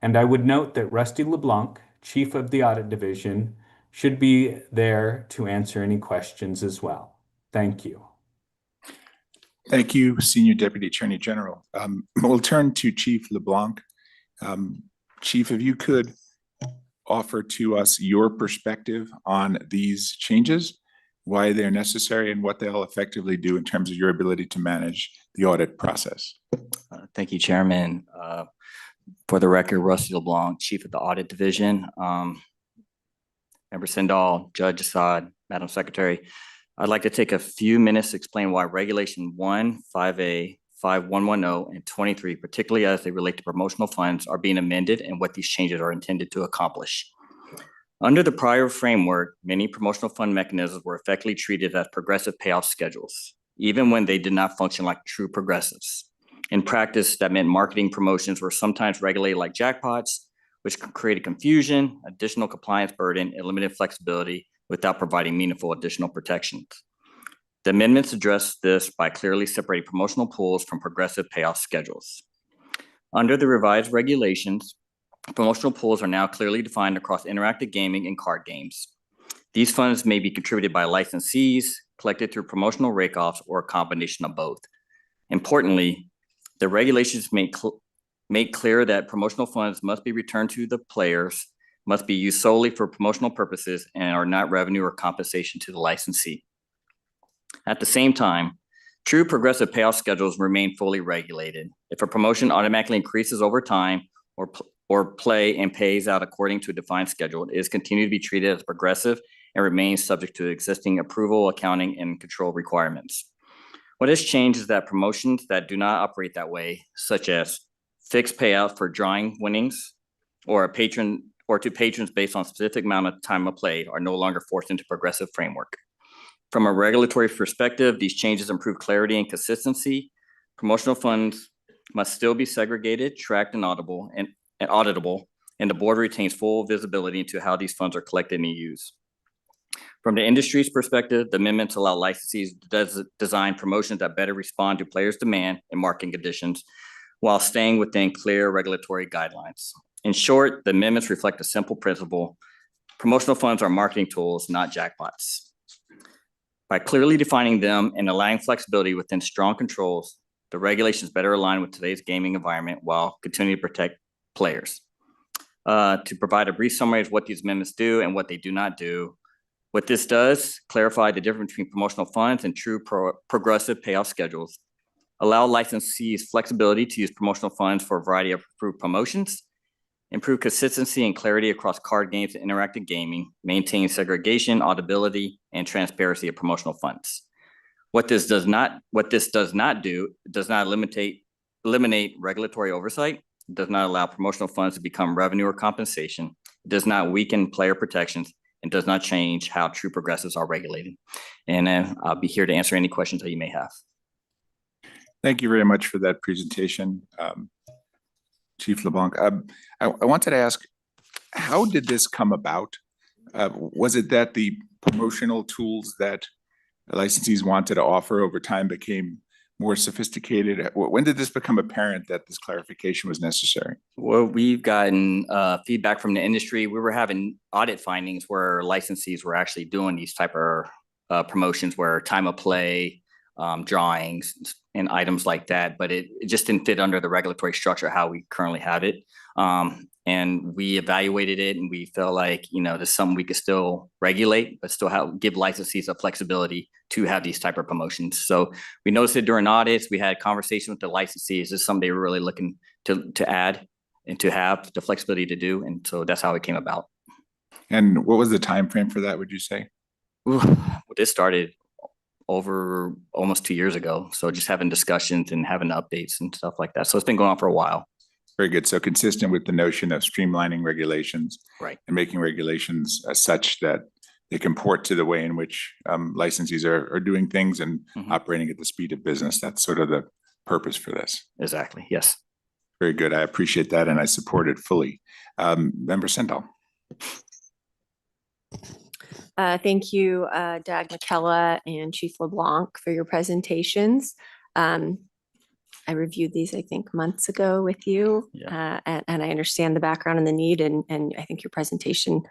and I would note that Rusty LeBlanc, Chief of the Audit Division, should be there to answer any questions as well. Thank you. Thank you, Senior Deputy Attorney General. We'll turn to Chief LeBlanc. Chief, if you could offer to us your perspective on these changes, why they're necessary, and what they'll effectively do in terms of your ability to manage the audit process. Thank you, Chairman. For the record, Rusty LeBlanc, Chief of the Audit Division. Member Sendall, Judge Assad, Madam Secretary, I'd like to take a few minutes to explain why Regulation 1, 5A, 5110, and 23, particularly as they relate to promotional funds, are being amended and what these changes are intended to accomplish. Under the prior framework, many promotional fund mechanisms were effectively treated as progressive payoff schedules, even when they did not function like true progressives. In practice, that meant marketing promotions were sometimes regulated like jackpots, which created confusion, additional compliance burden, and limited flexibility without providing meaningful additional protections. The amendments address this by clearly separating promotional pools from progressive payoff schedules. Under the revised regulations, promotional pools are now clearly defined across interactive gaming and card games. These funds may be contributed by licensees, collected through promotional rake-offs, or a combination of both. Importantly, the regulations make clear that promotional funds must be returned to the players, must be used solely for promotional purposes, and are not revenue or compensation to the licensee. At the same time, true progressive payoff schedules remain fully regulated. If a promotion automatically increases over time or play and pays out according to a defined schedule, it is continued to be treated as progressive and remains subject to existing approval, accounting, and control requirements. What has changed is that promotions that do not operate that way, such as fixed payout for drawing winnings or to patrons based on specific amount of time of play, are no longer forced into progressive framework. From a regulatory perspective, these changes improve clarity and consistency. Promotional funds must still be segregated, tracked, and auditable, and the board retains full visibility into how these funds are collected and used. From the industry's perspective, the amendments allow licensees to design promotions that better respond to players' demand and marketing conditions while staying within clear regulatory guidelines. In short, the amendments reflect a simple principle: promotional funds are marketing tools, not jackpots. By clearly defining them and allowing flexibility within strong controls, the regulations better align with today's gaming environment while continuing to protect players. To provide a brief summary of what these amendments do and what they do not do, what this does, clarify the difference between promotional funds and true progressive payoff schedules, allow licensees flexibility to use promotional funds for a variety of approved promotions, improve consistency and clarity across card games and interactive gaming, maintain segregation, audibility, and transparency of promotional funds. What this does not do, does not eliminate regulatory oversight, does not allow promotional funds to become revenue or compensation, does not weaken player protections, and does not change how true progressives are regulated. And I'll be here to answer any questions that you may have. Thank you very much for that presentation, Chief LeBlanc. I wanted to ask, how did this come about? Was it that the promotional tools that licensees wanted to offer over time became more sophisticated? When did this become apparent that this clarification was necessary? Well, we've gotten feedback from the industry. We were having audit findings where licensees were actually doing these type of promotions where time of play, drawings and items like that, but it just didn't fit under the regulatory structure how we currently have it. And we evaluated it and we felt like, there's something we could still regulate, but still give licensees a flexibility to have these type of promotions. So we noticed it during audits. We had conversations with the licensees. This is something they were really looking to add and to have the flexibility to do. And so that's how it came about. And what was the time frame for that, would you say? Well, this started over almost 2 years ago. So just having discussions and having updates and stuff like that. So it's been going on for a while. Very good. So consistent with the notion of streamlining regulations, right, and making regulations such that they comport to the way in which licensees are doing things and operating at the speed of business. That's sort of the purpose for this. Exactly. Yes. Very good. I appreciate that and I support it fully. Member Sendall. Thank you, Doug McKellar and Chief LeBlanc, for your presentations. I reviewed these, I think, months ago with you, and I understand the background and the need, and I think your presentation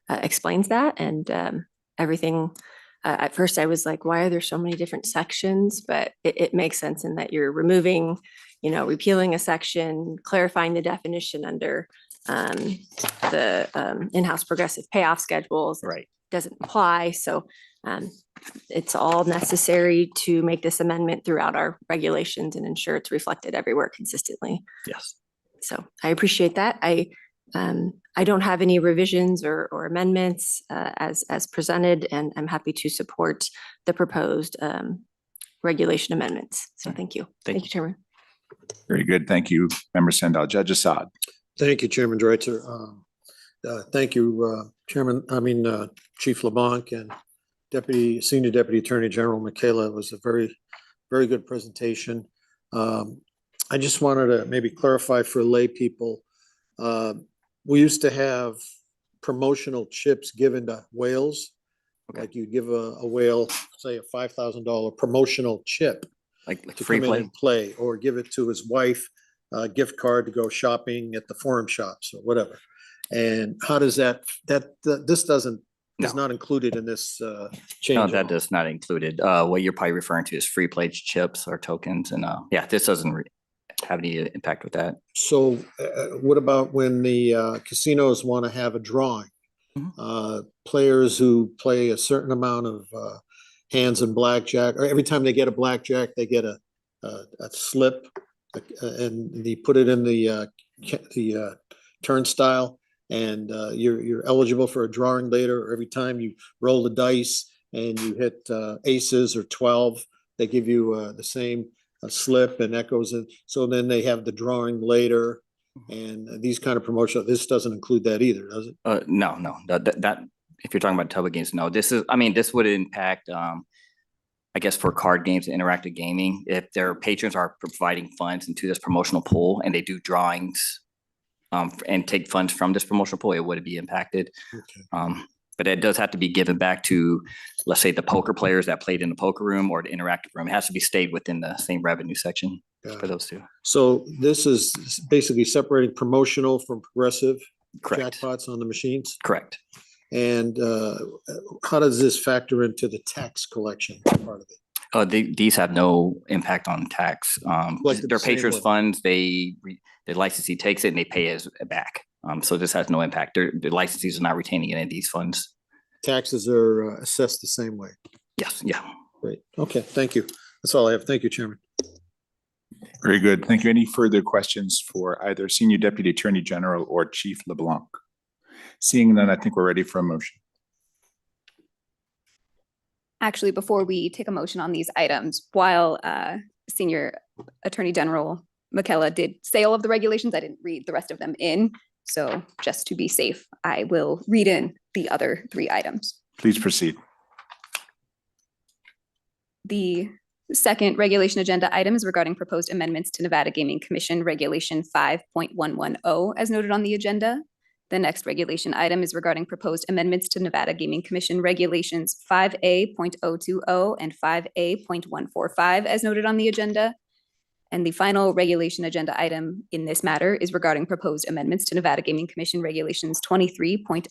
explains that, and everything. At first, I was like, why are there so many different sections? But it makes sense in that you're removing, repealing a section, clarifying the definition under the in-house progressive payoff schedules. Right. Doesn't apply. So it's all necessary to make this amendment throughout our regulations and ensure it's reflected everywhere consistently. Yes. So I appreciate that. I don't have any revisions or amendments as presented, and I'm happy to support the proposed regulation amendments. So thank you. Thank you, Chairman. Very good. Thank you, Member Sendall. Judge Assad. Thank you, Chairman Dreitzer. Thank you, Chief LeBlanc and Senior Deputy Attorney General Michaela. It was a very, very good presentation. I just wanted to maybe clarify for lay people. We used to have promotional chips given to whales. Like you'd give a whale, say, a $5,000 promotional chip. Like To free come in play? and play, or give it to his wife, a gift card to go shopping at the forum shops or whatever. And how does this is not included in this change? No, at that all? does not included. What you're probably referring to is free play chips or tokens, and yeah, this doesn't have any impact with that. So what about when the casinos want to have a drawing? Players who play a certain amount of hands in blackjack, or every time they get a blackjack, they get a slip, and they put it in the turnstile, and you're eligible for a drawing later. Or every time you roll the dice and you hit aces or 12, they give you the same slip, and that goes in. So then they have the drawing later, and these kind of promotional. This doesn't include that either, does it? No, that if you're talking about table games, no. This would impact, I guess, for card games and interactive gaming, if their patrons are providing funds into this promotional pool and they do drawings and take funds from this promotional pool, it would be impacted. But it does have to be given back to, let's say, the poker players that played in the poker room or the interactive room. It has to be stayed within the same revenue section for those two. So this is basically separating promotional from progressive Correct. jackpots on the machines? Correct. And how does this factor into the tax collection part of it? These have no impact on tax. Like Their the same patrons' way. funds, the licensee takes it and they pay us back. So this has no impact. The licensees are not retaining any of these funds. Taxes are assessed the same way? Yes, yeah. Great. Okay, thank you. That's all I have. Thank you, Chairman. Very good. Thank you. Any further questions for either Senior Deputy Attorney General or Chief LeBlanc? Seeing none, I think we're ready for a motion. Actually, before we take a motion on these items, while Senior Attorney General Michaela did say all of the regulations, I didn't read the rest of them in. So just to be safe, I will read in the other 3 items. Please proceed. The second regulation agenda item is regarding proposed amendments to Nevada Gaming Commission Regulation 5.110 as noted on the agenda. The next regulation item is regarding proposed amendments to Nevada Gaming Commission Regulations 5A.020 and 5A.145 as noted on the agenda. And the final regulation agenda item in this matter is regarding proposed amendments to Nevada Gaming Commission Regulations 23.020,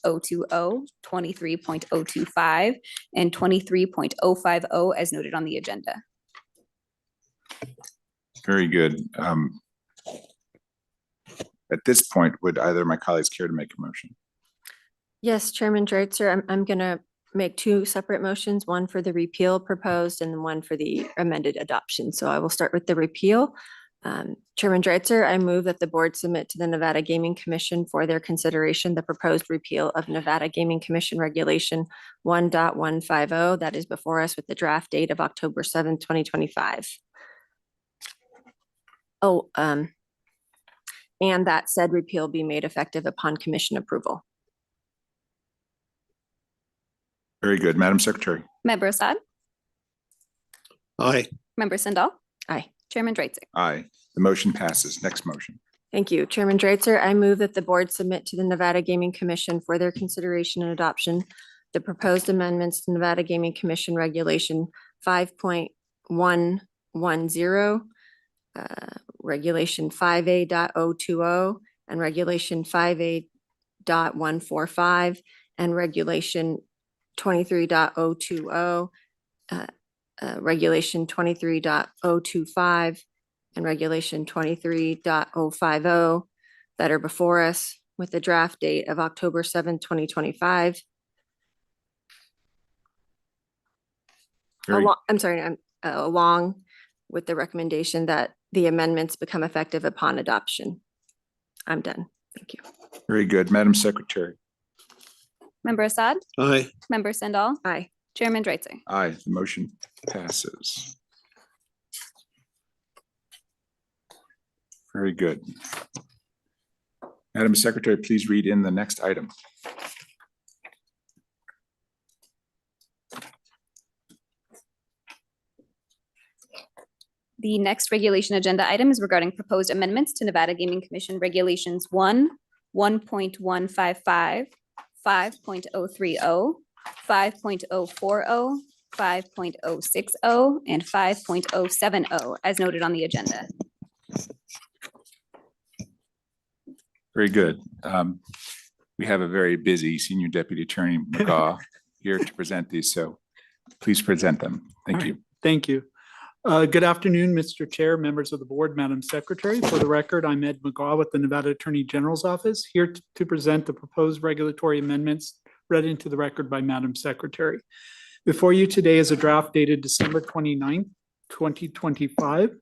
23.025, and 23.050 as noted on the agenda. Very good. At this point, would either of my colleagues care to make a motion? Yes, Chairman Dreitzer, I'm going to make 2 separate motions, one for the repeal proposed and then one for the amended adoption. So I will start with the repeal. Chairman Dreitzer, I move that the board submit to the Nevada Gaming Commission for their consideration the proposed repeal of Nevada Gaming Commission Regulation 1.150 that is before us with the draft date of October 7th, 2025. And that said repeal be made effective upon commission approval. Very good. Madam Secretary. Member Assad? Aye. Member Sindall? Aye. Chairman Dreitzer? Aye. The motion passes. Next motion. Thank you. Chairman Dreitzer, I move that the board submit to the Nevada Gaming Commission for their consideration and adoption the proposed amendments to Nevada Gaming Commission Regulation 5.110, Regulation 5A.020, and Regulation 5A.145, and Regulation 23.020, Regulation 23.025, and Regulation 23.050 that are before us with the draft date of October 7th, 2025. Along with the recommendation that the amendments become effective upon adoption. I'm done. Thank you. Very good. Madam Secretary. Member Assad? Aye. Member Sindall? Aye. Chairman Dreitzer? Aye. The motion passes. Very good. Madam Secretary, please read in the next item. The next regulation agenda item is regarding proposed amendments to Nevada Gaming Commission Regulations 1.155, 5.030, 5.040, 5.060, and 5.070 as noted on the agenda. Very good. We have a very busy Senior Deputy Attorney McGaw here to present these, so please present them. Thank you. Thank you. Good afternoon, Mr. Chair, members of the board, Madam Secretary. For the record, I'm Ed McGaw with the Nevada Attorney General's Office, here to present the proposed regulatory amendments read into the record by Madam Secretary. Before you today is a draft dated December 29th, 2025.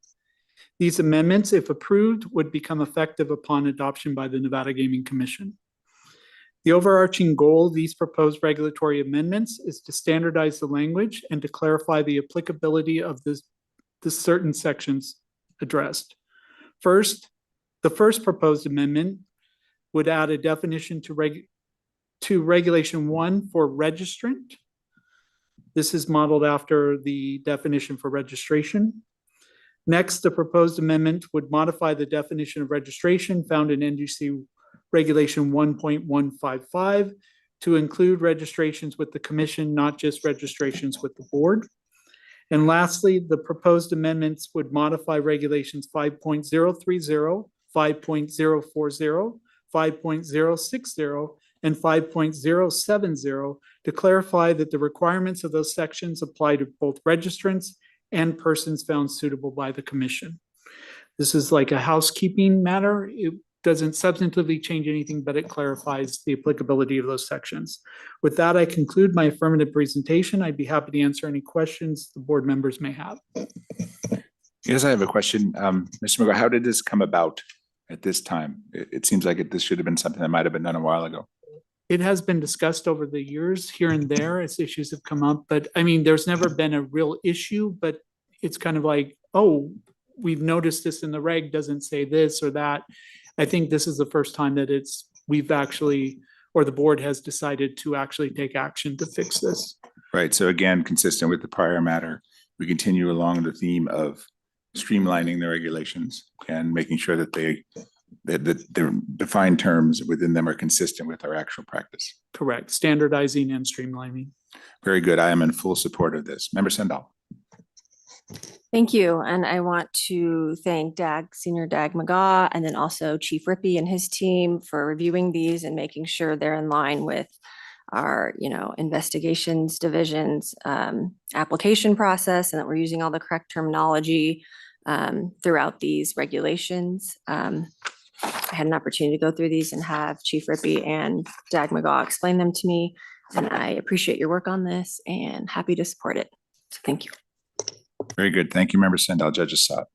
These amendments, if approved, would become effective upon adoption by the Nevada Gaming Commission. The overarching goal of these proposed regulatory amendments is to standardize the language and to clarify the applicability of the certain sections addressed. First, the first proposed amendment would add a definition to Regulation 1 for registrant. This is modeled after the definition for registration. Next, the proposed amendment would modify the definition of registration found in NGC Regulation 1.155 to include registrations with the commission, not just registrations with the board. And lastly, the proposed amendments would modify regulations 5.030, 5.040, 5.060, and 5.070 to clarify that the requirements of those sections apply to both registrants and persons found suitable by the commission. This is like a housekeeping matter. It doesn't substantively change anything, but it clarifies the applicability of those sections. With that, I conclude my affirmative presentation. I'd be happy to answer any questions the board members may have. Yes, I have a question. Mr. McGraw, how did this come about at this time? It seems like this should have been something that might have been done a while ago. It has been discussed over the years here and there as issues have come up, but I mean, there's never been a real issue, but it's kind of like, oh, we've noticed this in the reg doesn't say this or that. I think this is the first time that we've actually, or the board has decided to actually take action to fix this. Right. So again, consistent with the prior matter, we continue along the theme of streamlining the regulations and making sure that the defined terms within them are consistent with our actual practice. Correct. Standardizing and streamlining. Very good. I am in full support of this. Member Sendall. Thank you. And I want to thank Senior Dag McGaw, and then also Chief Rippey and his team for reviewing these and making sure they're in line with our, investigations division's application process, and that we're using all the correct terminology throughout these regulations. I had an opportunity to go through these and have Chief Rippey and Dag McGaw explain them to me, and I appreciate your work on this and happy to support it. So thank you. Very good. Thank you, Member Sendall. Judge Assad.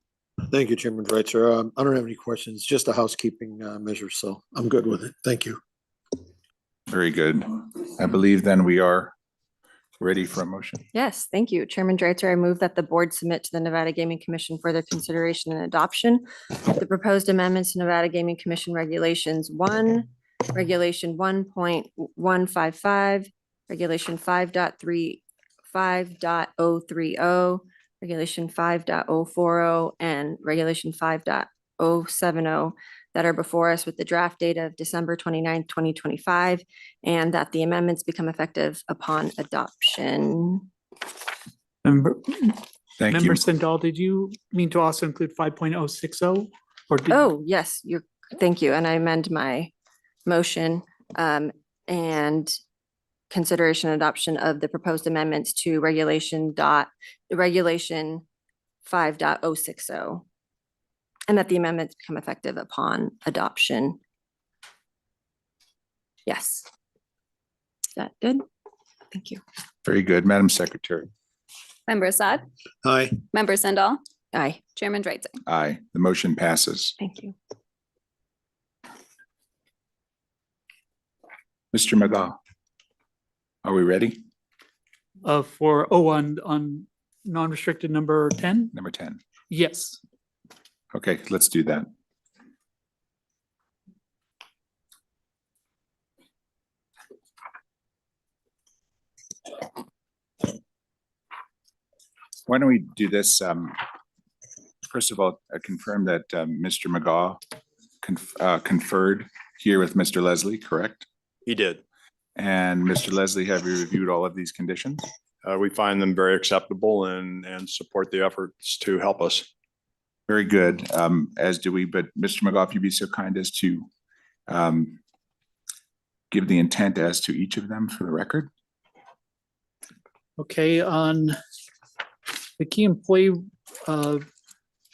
Thank you, Chairman Dreitzer. I don't have any questions, just a housekeeping measure, so I'm good with it. Thank you. Very good. I believe then we are ready for a motion. Yes, thank you. Chairman Dreitzer, I move that the board submit to the Nevada Gaming Commission for their consideration and adoption the proposed amendments to Nevada Gaming Commission Regulations 1, Regulation 1.155, Regulation 5.030, Regulation 5.040, and Regulation 5.070 that are before us with the draft date of December 29th, 2025, and that the amendments become effective upon adoption. Member Thank you. Sendall, did you mean to also include 5.060? Oh, yes, thank you. And I amend my motion and consideration and adoption of the proposed amendments to Regulation 5.060. And that the amendments become effective upon adoption. Yes. Is that good? Thank you. Very good. Madam Secretary. Member Assad? Aye. Member Sendall? Aye. Chairman Dreitzer? Aye. The motion passes. Thank you. Mr. McGaw, are we ready? On non-restricted number 10? Number 10. Yes. Okay, let's do that. Why don't we do this? First of all, I confirm that Mr. McGaw conferred here with Mr. Leslie, correct? He did. And Mr. Leslie, have you reviewed all of these conditions? We find them very acceptable and support the efforts to help us. Very good, as do we, but Mr. McGough, if you'd be so kind as to give the intent as to each of them for the record. Okay, on the key employee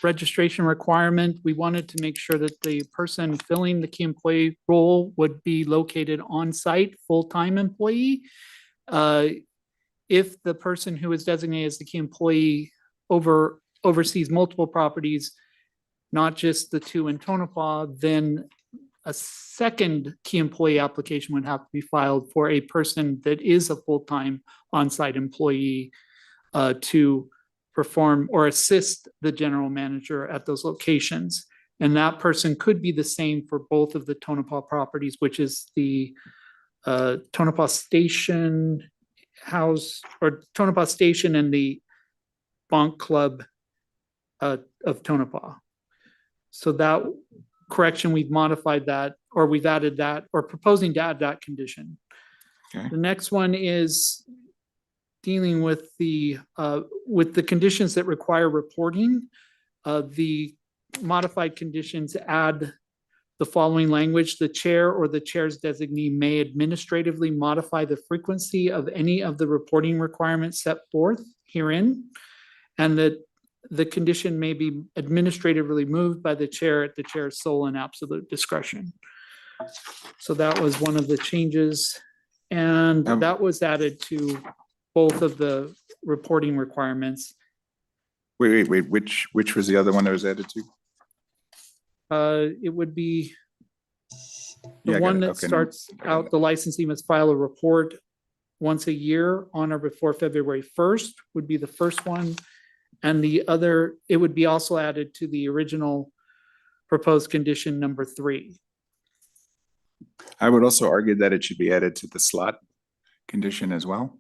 registration requirement, we wanted to make sure that the person filling the key employee role would be located on site, full-time employee. If the person who is designated as the key employee oversees multiple properties, not just the two in Tonopah, then a second key employee application would have to be filed for a person that is a full-time on-site employee to perform or assist the general manager at those locations. And that person could be the same for both of the Tonopah properties, which is the Tonopah Station House or Tonopah Station and the Bonk Club of Tonopah. So that correction, we've modified that, or we've added that, or proposing to add that condition. Okay. The next one is dealing with the conditions that require reporting. The modified conditions add the following language: the chair or the chair's designee may administratively modify the frequency of any of the reporting requirements set forth herein, and that the condition may be administratively moved by the chair at the chair's sole and absolute discretion. So that was one of the changes, and that was added to both of the reporting requirements. Wait, which was the other one that was added to? It would be Yeah, I the got one it. that Okay, no. starts out, the licensee must file a report once a year on or before February 1st would be the first one. And the other, it would be also added to the original proposed condition number 3. I would also argue that it should be added to the slot condition as well,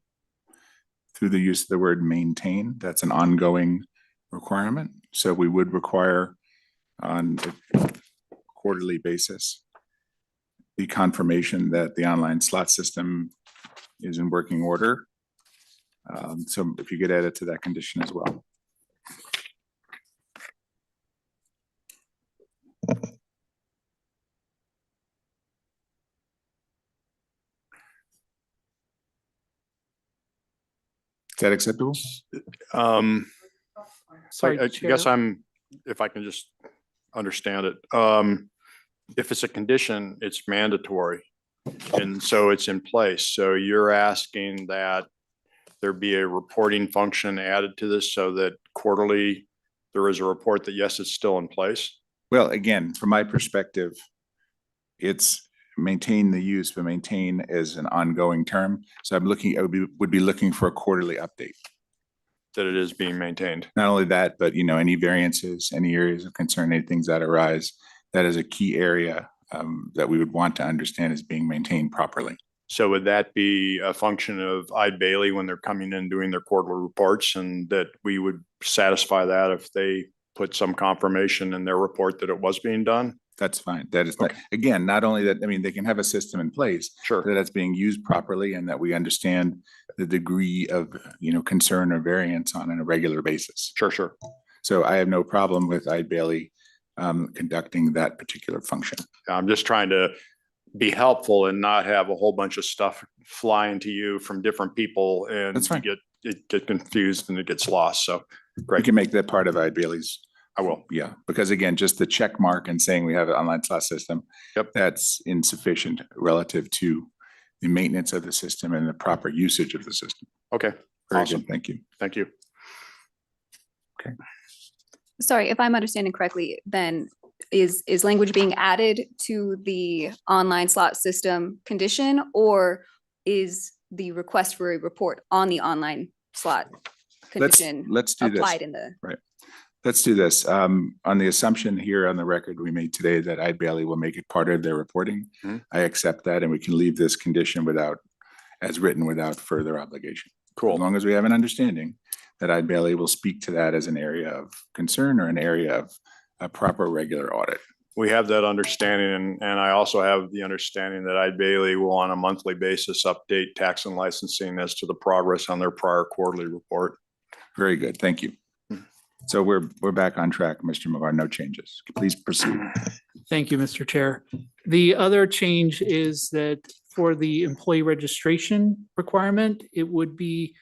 through the use of the word maintain. That's an ongoing requirement. So we would require on a quarterly basis the confirmation that the online slot system is in working order. So if you could add it to that condition as well. Is that acceptable? Sorry, I guess Chair. if I can just understand it, if it's a condition, it's mandatory. And so it's in place. So you're asking that there be a reporting function added to this so that quarterly there is a report that, yes, it's still in place? Well, again, from my perspective, it's maintain the use, but maintain as an ongoing term. So I'm looking, I would be looking for a quarterly update. That it is being maintained. Not only that, but any variances, any areas of concern, any things that arise, that is a key area that we would want to understand is being maintained properly. So would that be a function of Eide Bailly when they're coming in doing their quarterly reports, and that we would satisfy that if they put some confirmation in their report that it was being done? That's fine. That is, again, not only that, I mean, they can have a system in place. Sure. That it's being used properly and that we understand the degree of, concern or variance on a regular basis. Sure. So I have no problem with Eide Bailly conducting that particular function. I'm just trying to be helpful and not have a whole bunch of stuff flying to you from different people and That's fine. get confused and it gets lost. So We great. can make that part of Eide Bailly's. I will. Yeah, because again, just the check mark and saying we have an online slot system. Yep. That's insufficient relative to the maintenance of the system and the proper usage of the system. Okay. Very Awesome. good. Thank you. Thank you. Sorry, if I'm understanding correctly, then is language being added to the online slot system condition, or is the request for a report on the online slot condition let's do this. applied in the? Right. Let's do this. On the assumption here on the record we made today that Eide Bailly will make it part of their reporting. Mhm. I accept that, and we can leave this condition as written without further obligation. Cool. As long as we have an understanding that Ide Bailey will speak to that as an area of concern or an area of a proper regular audit. We have that understanding, and I also have the understanding that Ide Bailey will on a monthly basis update tax and licensing as to the progress on their prior quarterly report. Very good. Thank you. So we're back on track, Mr. McGuire. No changes. Please proceed. Thank you, Mr. Chair. The other change is that for the employee registration requirement, it would be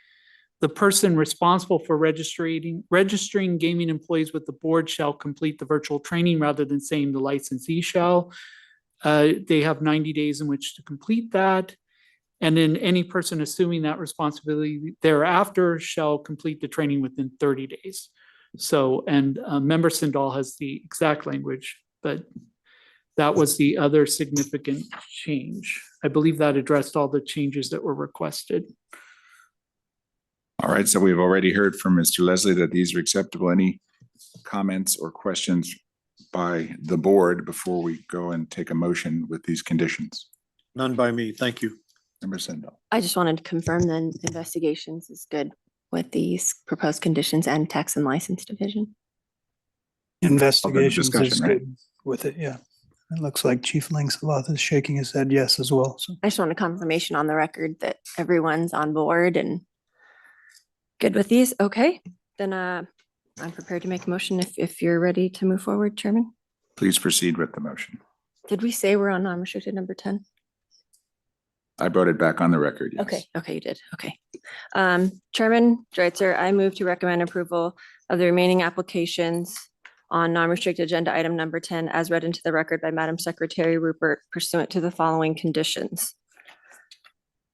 the person responsible for registering gaming employees with the board shall complete the virtual training rather than saying the licensee shall. They have 90 days in which to complete that. And then any person assuming that responsibility thereafter shall complete the training within 30 days. So, and Member Sindall has the exact language, but that was the other significant change. I believe that addressed all the changes that were requested. All right, so we've already heard from Mr. Leslie that these are acceptable. Any comments or questions by the board before we go and take a motion with these conditions? None by me. Thank you. Member Sindall. I just wanted to confirm then investigations is good with these proposed conditions and tax and license division. Investigations is discussion, right? good with it, yeah. It looks like Chief Linksaloth is shaking his head yes as well, so. I just want a confirmation on the record that everyone's on board and good with these. Okay, then I'm prepared to make a motion if you're ready to move forward, Chairman. Please proceed with the motion. Did we say we're on non-restricted number 10? I brought it back on the record. Yes. Okay, you did. Okay. Chairman Dreitzer, I move to recommend approval of the remaining applications on non-restricted agenda item number 10 as read into the record by Madam Secretary Rupert pursuant to the following conditions.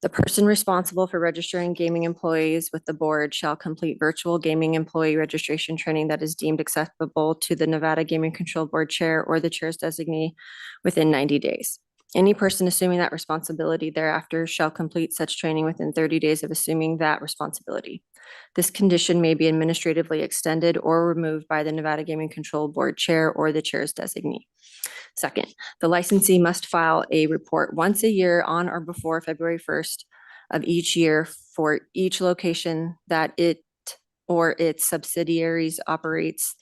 The person responsible for registering gaming employees with the board shall complete virtual gaming employee registration training that is deemed acceptable to the Nevada Gaming Control Board Chair or the Chair's designee within 90 days. Any person assuming that responsibility thereafter shall complete such training within 30 days of assuming that responsibility. This condition may be administratively extended or removed by the Nevada Gaming Control Board Chair or the Chair's designee. Second, the licensee must file a report once a year on or before February 1st of each year for each location that it or its subsidiaries operates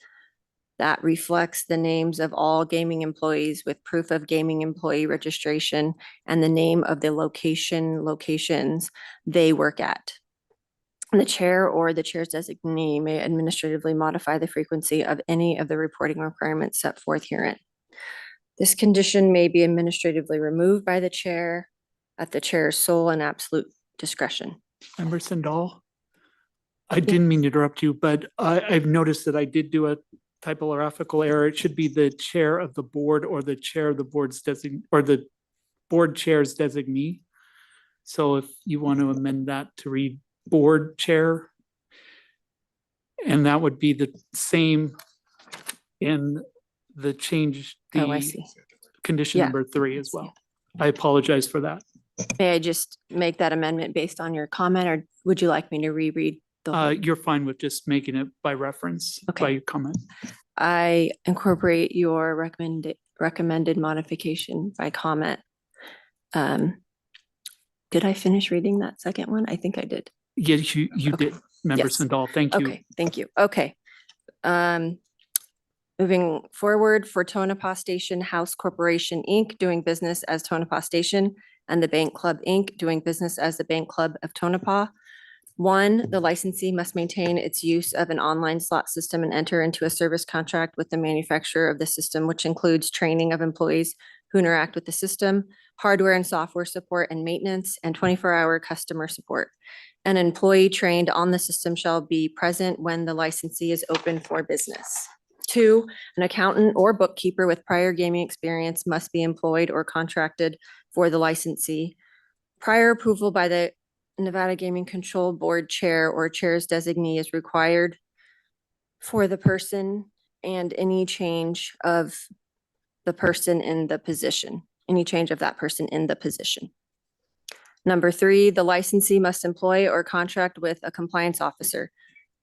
that reflects the names of all gaming employees with proof of gaming employee registration and the name of the locations they work at. The chair or the chair's designee may administratively modify the frequency of any of the reporting requirements set forth herein. This condition may be administratively removed by the chair at the chair's sole and absolute discretion. Member Sindall? I didn't mean to interrupt you, but I've noticed that I did do a typographical error. It should be the chair of the board or the chair of the board's or the board chair's designee. So if you want to amend that to read board chair, and that would be the same in the change, Oh, I the see. condition Yeah. number 3 as well. I apologize for that. May I just make that amendment based on your comment, or would you like me to reread the whole? You're fine with just making it by reference, by your comment. I incorporate your recommended modification by comment. Did I finish reading that second one? I think I did. Yes, you did, Member Yes. Sindall. Thank you. Okay, thank you. Okay. Moving forward for Tonopah Station House Corporation, Inc., doing business as Tonopah Station, and the Bank Club, Inc., doing business as the Bank Club of Tonopah. 1, the licensee must maintain its use of an online slot system and enter into a service contract with the manufacturer of the system, which includes training of employees who interact with the system, hardware and software support and maintenance, and 24-hour customer support. An employee trained on the system shall be present when the licensee is open for business. 2, an accountant or bookkeeper with prior gaming experience must be employed or contracted for the licensee. Prior approval by the Nevada Gaming Control Board Chair or Chair's designee is required for the person and any change of the person in the position, any change of that person in the position. Number 3, the licensee must employ or contract with a compliance officer.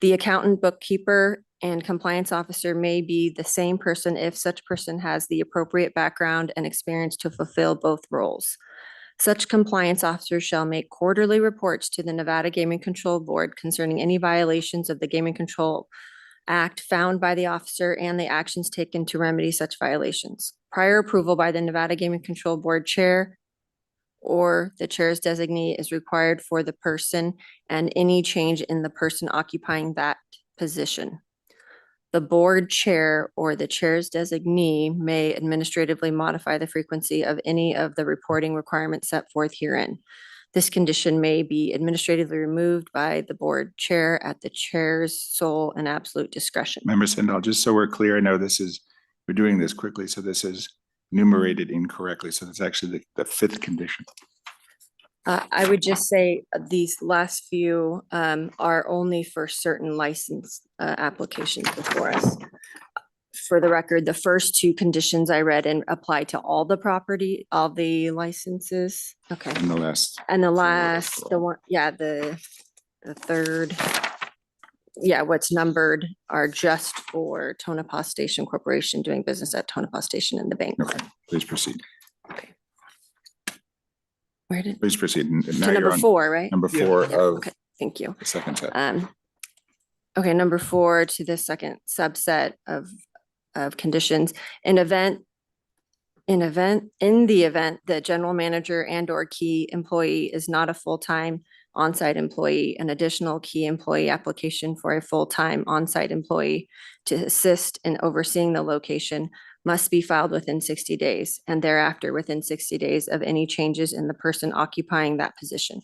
The accountant, bookkeeper, and compliance officer may be the same person if such person has the appropriate background and experience to fulfill both roles. Such compliance officers shall make quarterly reports to the Nevada Gaming Control Board concerning any violations of the Gaming Control Act found by the officer and the actions taken to remedy such violations. Prior approval by the Nevada Gaming Control Board Chair or the chair's designee is required for the person and any change in the person occupying that position. The board chair or the chair's designee may administratively modify the frequency of any of the reporting requirements set forth herein. This condition may be administratively removed by the board chair at the chair's sole and absolute discretion. Member Sindall, just so we're clear, I know we're doing this quickly, so this is numerated incorrectly. So that's actually the fifth condition. I would just say these last few are only for certain license applications before us. For the record, the first two conditions I read and apply to all the property, all the licenses. Okay. And the last. And the last, the one, yeah, the third, yeah, what's numbered are just for Tonopah Station Corporation doing business at Tonopah Station and the bank. Okay, please proceed. Where did? Please proceed. And To now you're number on 4, right? Number 4 Yeah, of okay, thank you. the second set. Okay, number 4 to the second subset of conditions. In the event the general manager and or key employee is not a full-time on-site employee, an additional key employee application for a full-time on-site employee to assist in overseeing the location must be filed within 60 days and thereafter within 60 days of any changes in the person occupying that position.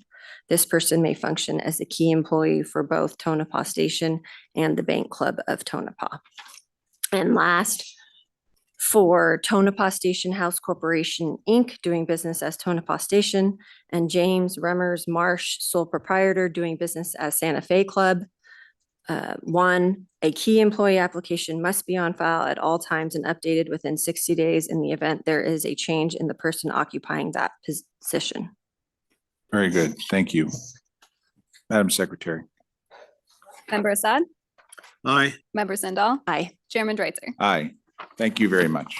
This person may function as a key employee for both Tonopah Station and the Bank Club of Tonopah. And last, for Tonopah Station House Corporation, Inc., doing business as Tonopah Station, and James Remmers Marsh, sole proprietor, doing business as Santa Fe Club. 1, a key employee application must be on file at all times and updated within 60 days in the event there is a change in the person occupying that position. Very good. Thank you. Madam Secretary. Member Assad? Aye. Member Sindall? Aye. Chairman Dreitzer? Aye. Thank you very much.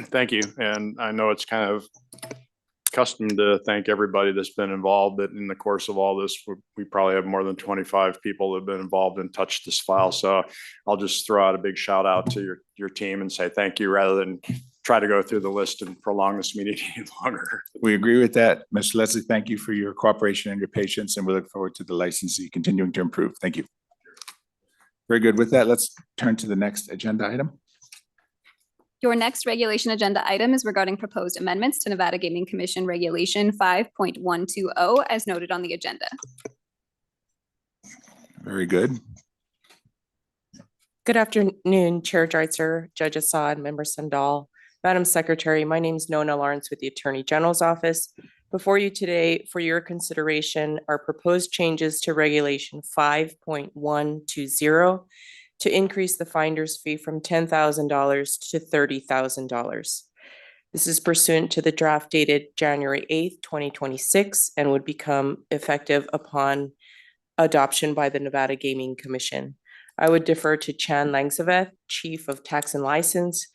Thank you. And I know it's kind of custom to thank everybody that's been involved, but in the course of all this, we probably have more than 25 people that have been involved and touched this file. So I'll just throw out a big shout out to your team and say thank you rather than try to go through the list and prolong this meeting any longer. We agree with that. Mr. Leslie, thank you for your cooperation and your patience, and we look forward to the licensee continuing to improve. Thank you. Very good. With that, let's turn to the next agenda item. Your next regulation agenda item is regarding proposed amendments to Nevada Gaming Commission Regulation 5.120 as noted on the agenda. Very good. Good afternoon, Chair Dreitzer, Judge Assad, Member Sindall, Madam Secretary. My name is Nona Lawrence with the Attorney General's Office. Before you today, for your consideration, are proposed changes to Regulation 5.120 to increase the finder's fee from $10,000 to $30,000. This is pursuant to the draft dated January 8th, 2026, and would become effective upon adoption by the Nevada Gaming Commission. I would defer to Chan Langsaveth, Chief of Tax and License,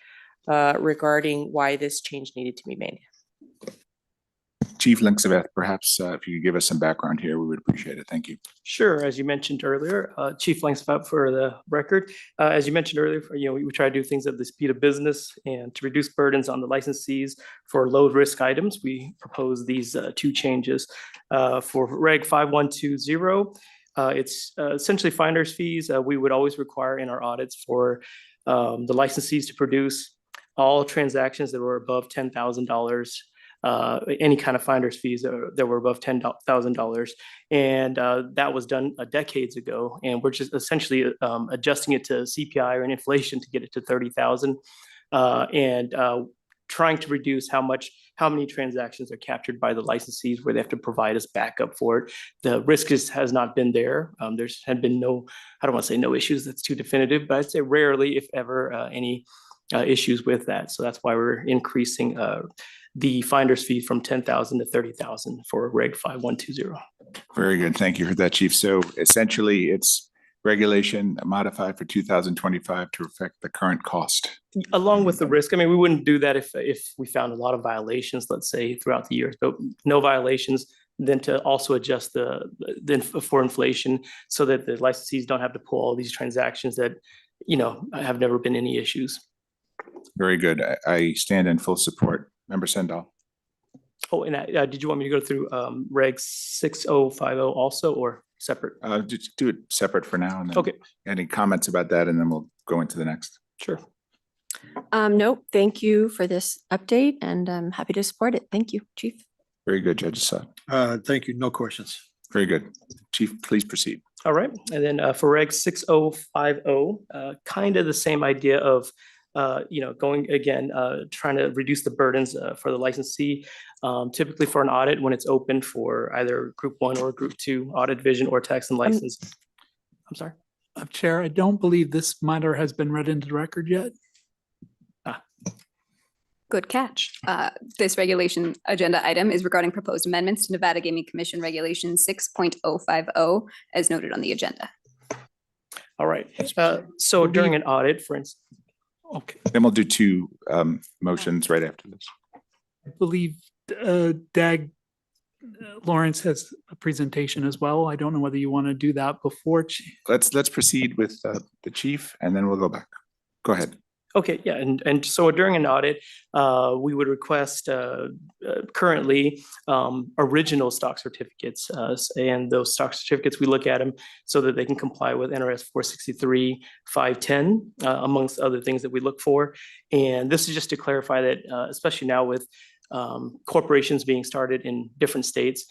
regarding why this change needed to be made. Chief Langsaveth, perhaps if you could give us some background here, we would appreciate it. Thank you. Sure. As you mentioned earlier, Chief Langsaveth for the record. As you mentioned earlier, we try to do things at the speed of business and to reduce burdens on the licensees for low risk items. We propose these 2 changes for Reg 5120. It's essentially finder's fees. We would always require in our audits for the licensees to produce all transactions that were above $10,000. Any kind of finder's fees that were above $10,000. And that was done decades ago. And we're just essentially adjusting it to CPI or an inflation to get it to 30,000 and trying to reduce how many transactions are captured by the licensees where they have to provide us backup for it. The risk has not been there. There's had been no, I don't want to say no issues, that's too definitive, but I'd say rarely, if ever, any issues with that. So that's why we're increasing the finder's fee from $10,000 to $30,000 for Reg 5120. Very good. Thank you for that, Chief. So essentially, it's regulation modified for 2025 to reflect the current cost. Along with the risk, I mean, we wouldn't do that if we found a lot of violations, let's say, throughout the years, but no violations, then to also adjust for inflation so that the licensees don't have to pull all these transactions that, you know, have never been any issues. Very good. I stand in full support. Member Sendall. Oh, and did you want me to go through Reg 6050 also, or separate? Just do it separate for now. And then Okay. Any comments about that, and then we'll go into the next. Sure. Nope, thank you for this update and I'm happy to support it. Thank you, Chief. Very good, Judge Assad. Thank you. No questions. Very good. Chief, please proceed. All right, and then for Reg 6050, kind of the same idea of, you know, going again, trying to reduce the burdens for the licensee. Typically for an audit, when it's open for either Group 1 or Group 2 audit division or tax and license. I'm sorry. Chair, I don't believe this matter has been read into the record yet. Good catch. This regulation agenda item is regarding proposed amendments to Nevada Gaming Commission Regulation 6.050 as noted on the agenda. All right, so during an audit, for instance. Okay. Then we'll do two motions right after this. I believe Dag Lawrence has a presentation as well. I don't know whether you want to do that before. Let's proceed with the chief, and then we'll go back. Go ahead. Okay, yeah, and so during an audit, we would request currently original stock certificates, and those stock certificates, we look at them so that they can comply with NRS 463-510, amongst other things that we look for. And this is just to clarify that, especially now with corporations being started in different states,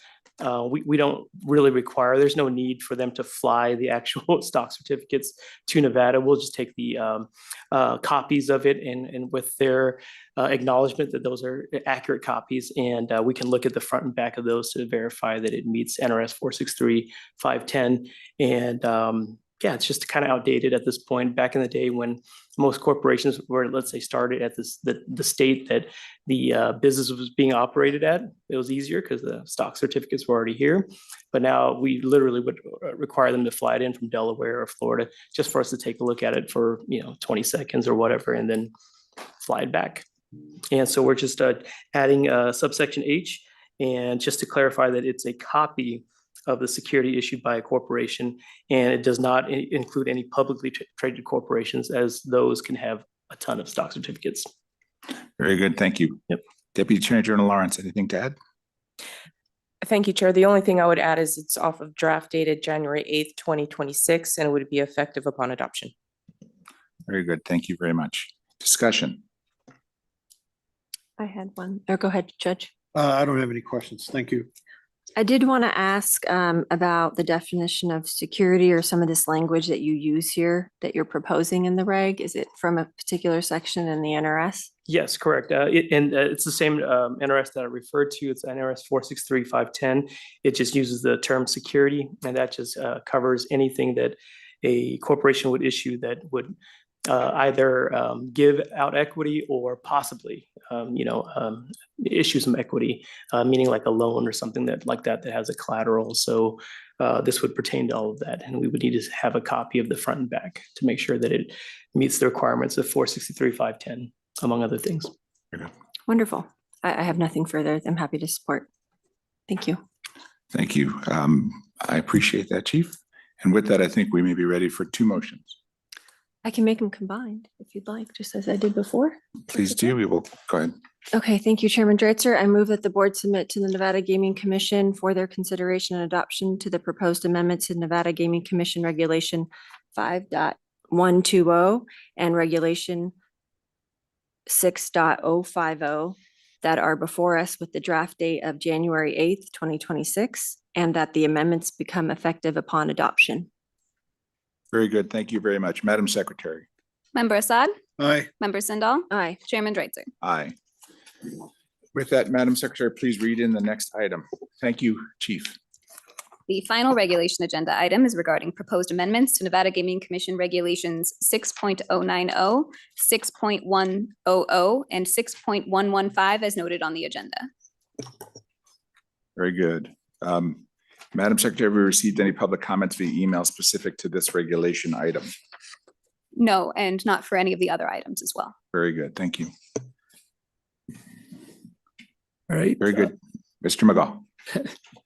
we don't really require, there's no need for them to fly the actual stock certificates to Nevada. We'll just take the copies of it and with their acknowledgement that those are accurate copies. And we can look at the front and back of those to verify that it meets NRS 463-510. And yeah, it's just kind of outdated at this point. Back in the day when most corporations were, let's say, started at the state that the business was being operated at, it was easier because the stock certificates were already here. But now we literally would require them to fly it in from Delaware or Florida just for us to take a look at it for, 20 seconds or whatever, and then fly it back. And so we're just adding subsection H, and just to clarify that it's a copy of the security issued by a corporation, and it does not include any publicly traded corporations, as those can have a ton of stock certificates. Very good. Thank you. Yep. Deputy Attorney General Lawrence, anything to add? Thank you, Chair. The only thing I would add is it's off of draft dated January 8th, 2026, and it would be effective upon adoption. Very good. Thank you very much. Discussion. I had one. Or go ahead, Judge. I don't have any questions. Thank you. I did want to ask about the definition of security or some of this language that you use here that you're proposing in the reg. Is it from a particular section in the NRS? Yes, correct. It's the same NRS that I referred to. It's NRS 463-510. It just uses the term security, and that just covers anything that a corporation would issue that would either give out equity or possibly, issue some equity, meaning like a loan or something that has a collateral. So this would pertain to all of that, and we would need to have a copy of the front and back to make sure that it meets the requirements of 463-510, among other things. Wonderful. I have nothing further. I'm happy to support. Thank you. Thank you. I appreciate that, Chief. And with that, I think we may be ready for two motions. I can make them combined if you'd like, just as I did before. Please do. We will go ahead. Okay, thank you, Chairman Dreitzer. I move that the board submit to the Nevada Gaming Commission for their consideration and adoption to the proposed amendments in Nevada Gaming Commission Regulation 5.120 and Regulation 6.050 that are before us with the draft date of January 8th, 2026, and that the amendments become effective upon adoption. Very good. Thank you very much. Madam Secretary. Member Assad? Aye. Member Sindall? Aye. Chairman Dreitzer? Aye. With that, Madam Secretary, please read in the next item. Thank you, Chief. The final regulation agenda item is regarding proposed amendments to Nevada Gaming Commission Regulations 6.090, 6.100, and 6.115 as noted on the agenda. Very good. Madam Secretary, have we received any public comments via email specific to this regulation item? No, and not for any of the other items as well. Very good. Thank you. All right. Very good. Mr. McGaugh.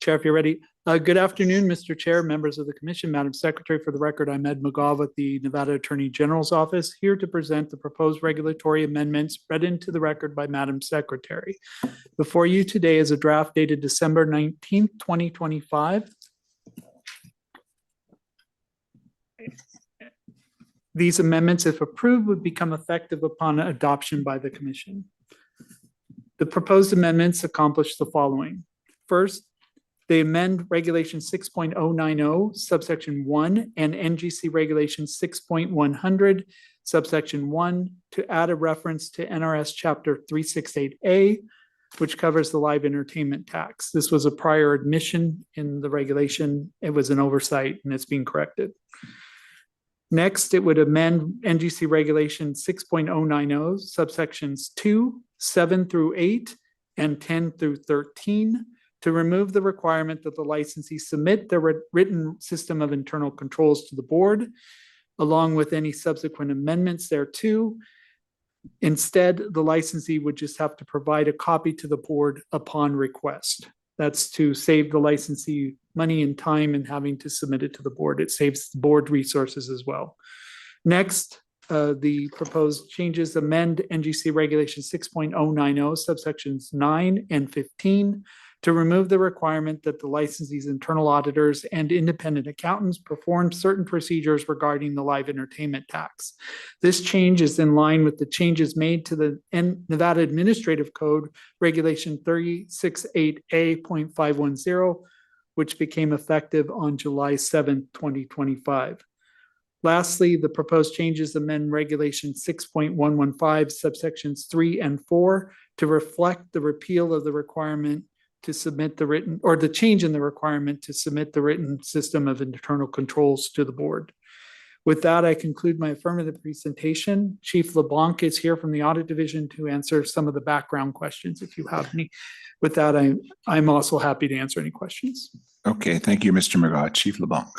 Chair, if you're ready. Good afternoon, Mr. Chair, members of the commission, Madam Secretary. For the record, I'm Ed McGaugh with the Nevada Attorney General's Office, here to present the proposed regulatory amendments read into the record by Madam Secretary. Before you today is a draft dated December 19th, 2025. These amendments, if approved, would become effective upon adoption by the commission. The proposed amendments accomplish the following. First, they amend Regulation 6.090 subsection 1 and NGC Regulation 6.100 subsection 1 to add a reference to NRS Chapter 368A, which covers the live entertainment tax. This was a prior admission in the regulation. It was an oversight and it's being corrected. Next, it would amend NGC Regulation 6.090 subsections 2, 7 through 8, and 10 through 13 to remove the requirement that the licensee submit their written system of internal controls to the board, along with any subsequent amendments thereto. Instead, the licensee would just have to provide a copy to the board upon request. That's to save the licensee money and time in having to submit it to the board. It saves the board resources as well. Next, the proposed changes amend NGC Regulation 6.090 subsections 9 and 15 to remove the requirement that the licensee's internal auditors and independent accountants perform certain procedures regarding the live entertainment tax. This change is in line with the changes made to the Nevada Administrative Code Regulation 368A.510, which became effective on July 7th, 2025. Lastly, the proposed changes amend Regulation 6.115 subsections 3 and 4 to reflect the repeal of the requirement to submit the written, or the change in the requirement to submit the written system of internal controls to the board. With that, I conclude my affirmative presentation. Chief LeBlanc is here from the Audit Division to answer some of the background questions if you have any. With that, I'm also happy to answer any questions. Okay, thank you, Mr. McGaugh. Chief LeBlanc.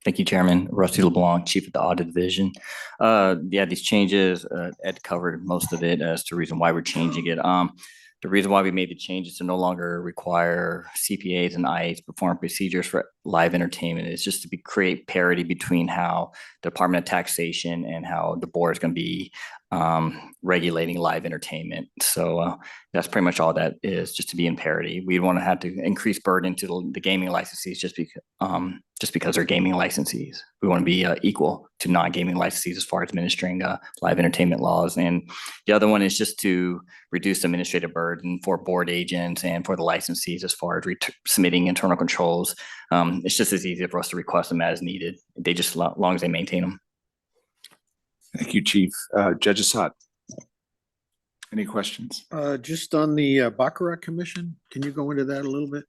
Thank you, Chairman. Rusty LeBlanc, Chief of the Audit Division. Yeah, these changes, Ed covered most of it as to the reason why we're changing it. The reason why we made the change is to no longer require CPAs and IAs to perform procedures for live entertainment. It's just to create parity between how the Department of Taxation and how the board is going to be regulating live entertainment. So that's pretty much all that is, just to be in parity. We want to have to increase burden to the gaming licensees just because they're gaming licensees. We want to be equal to non-gaming licensees as far as administering live entertainment laws. And the other one is just to reduce administrative burden for board agents and for the licensees as far as submitting internal controls. It's just as easy for us to request them as needed. They just, as long as they maintain them. Thank you, Chief. Judge Assad. Any questions? Just on the Baccarat Commission, can you go into that a little bit?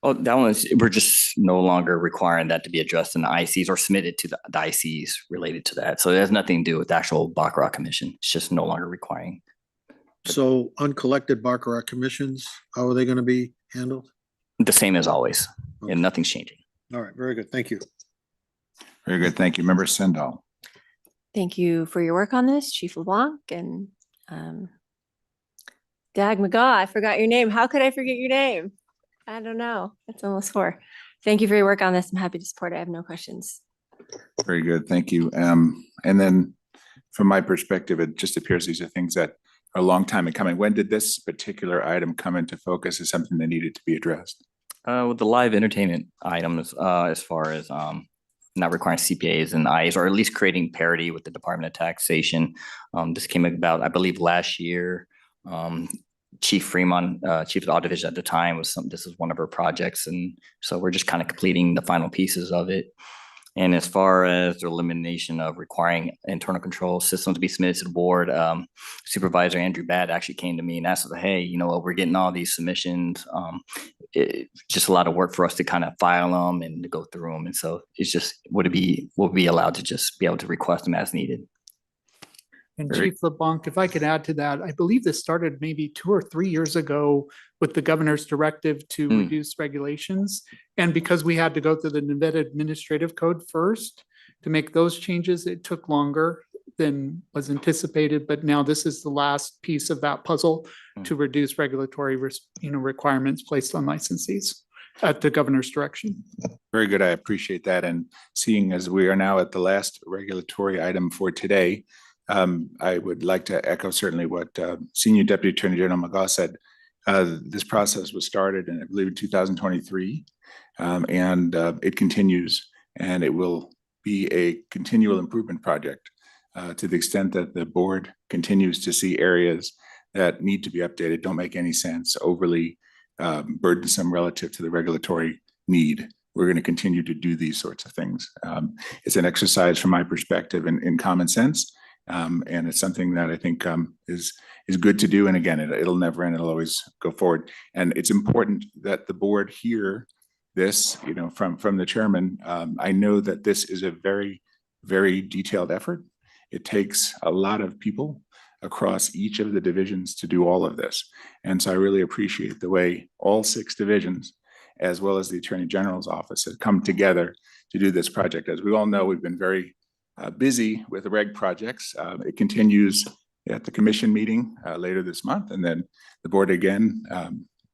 Oh, that one is, we're just no longer requiring that to be addressed in the ICs or submitted to the ICs related to that. So it has nothing to do with the actual Baccarat Commission. It's just no longer requiring. So uncollected Baccarat commissions, how are they going to be handled? The same as always, and nothing's changing. All right, very good. Thank you. Very good. Thank you. Member Sendall. Thank you for your work on this, Chief LeBlanc, and Dag McGaugh. I forgot your name. How could I forget your name? I don't know. It's almost 4. Thank you for your work on this. I'm happy to support it. I have no questions. Very good. Thank you. And then from my perspective, it just appears these are things that are a long time in coming. When did this particular item come into focus as something that needed to be addressed? With the live entertainment items, as far as not requiring CPAs and IAs, or at least creating parity with the Department of Taxation. This came about, I believe, last year. Chief Fremont, Chief of the Audit Division at the time, this is one of her projects. And so we're just kind of completing the final pieces of it. And as far as the elimination of requiring internal control systems to be submitted to the board, Supervisor Andrew Badd actually came to me and asked, hey, you know what, we're getting all these submissions. It's just a lot of work for us to kind of file them and to go through them. And so it's just, will be allowed to just be able to request them as needed. And Very- Chief LeBlanc, if I could add to that, I believe this started maybe 2 or 3 years ago with the governor's directive to Hmm. reduce regulations. And because we had to go through the Nevada Administrative Code first to make those changes, it took longer than was anticipated. But now this is the last piece of that puzzle to reduce regulatory requirements placed on licensees at the governor's direction. Very good. I appreciate that. And seeing as we are now at the last regulatory item for today, I would like to echo certainly what Senior Deputy Attorney General McGaugh said. This process was started in, I believe, in 2023, and it continues, and it will be a continual improvement project to the extent that the board continues to see areas that need to be updated, don't make any sense, overly burdensome relative to the regulatory need. We're going to continue to do these sorts of things. It's an exercise from my perspective in common sense. And it's something that I think is good to do. And again, it'll never end. It'll always go forward. And it's important that the board hear this, from the chairman. I know that this is a very, very detailed effort. It takes a lot of people across each of the divisions to do all of this. And so I really appreciate the way all 6 divisions, as well as the Attorney General's office, have come together to do this project. As we all know, we've been very busy with the reg projects. It continues at the commission meeting later this month, and then the board again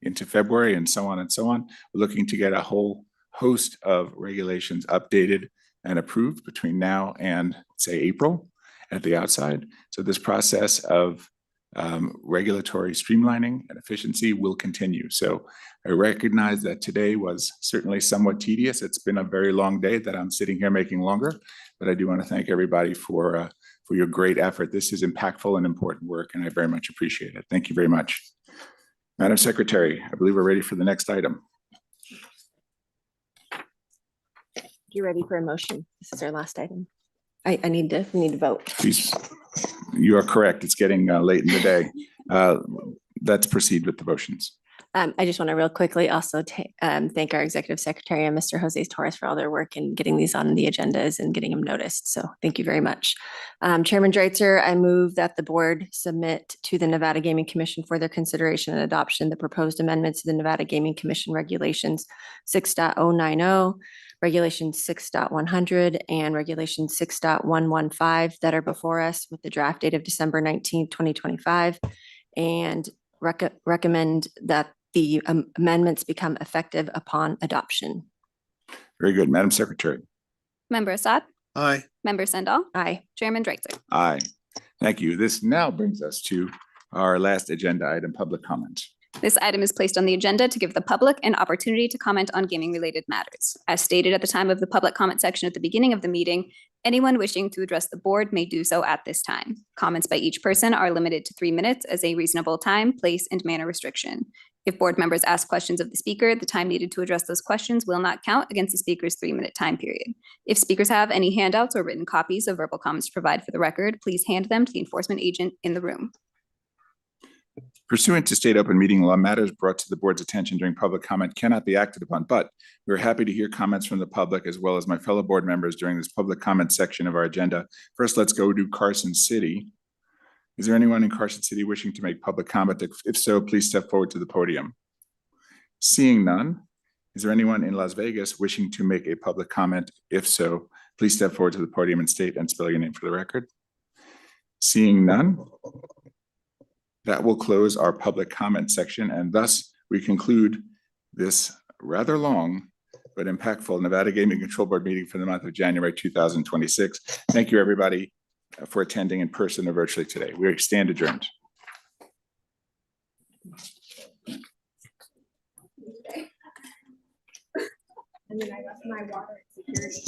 into February, and so on and so on. We're looking to get a whole host of regulations updated and approved between now and, say, April at the outside. So this process of regulatory streamlining and efficiency will continue. So I recognize that today was certainly somewhat tedious. It's been a very long day that I'm sitting here making longer, but I do want to thank everybody for your great effort. This is impactful and important work, and I very much appreciate it. Thank you very much. Madam Secretary, I believe we're ready for the next item. You ready for a motion? This is our last item. We need to vote. Please, you are correct. It's getting late in the day. Let's proceed with the motions. I just want to real quickly also thank our executive secretary and Mr. Jose Torres for all their work in getting these on the agendas and getting them noticed. So thank you very much. Chairman Dreitzer, I move that the board submit to the Nevada Gaming Commission for their consideration and adoption the proposed amendments to the Nevada Gaming Commission Regulations 6.090, Regulation 6.100, and Regulation 6.115 that are before us with the draft date of December 19th, 2025, and recommend that the amendments become effective upon adoption. Very good. Madam Secretary. Member Assad? Aye. Member Sandal? Aye. Chairman Dreitzer? Aye. Thank you. This now brings us to our last agenda item, public comment. This item is placed on the agenda to give the public an opportunity to comment on gaming-related matters. As stated at the time of the public comment section at the beginning of the meeting, anyone wishing to address the board may do so at this time. Comments by each person are limited to 3 minutes as a reasonable time, place, and manner restriction. If board members ask questions of the speaker, the time needed to address those questions will not count against the speaker's 3-minute time period. If speakers have any handouts or written copies of verbal comments to provide for the record, please hand them to the enforcement agent in the room. Pursuant to state open meeting law, matters brought to the board's attention during public comment cannot be acted upon, but we're happy to hear comments from the public as well as my fellow board members during this public comment section of our agenda. First, let's go to Carson City. Is there anyone in Carson City wishing to make public comment? If so, please step forward to the podium. Seeing none, is there anyone in Las Vegas wishing to make a public comment? If so, please step forward to the podium and state and spell your name for the record. Seeing none, that will close our public comment section, and thus we conclude this rather long but impactful Nevada Gaming Control Board meeting for the month of January 2026. Thank you, everybody, for attending in person or virtually today. We stand adjourned. And then I left my water at security.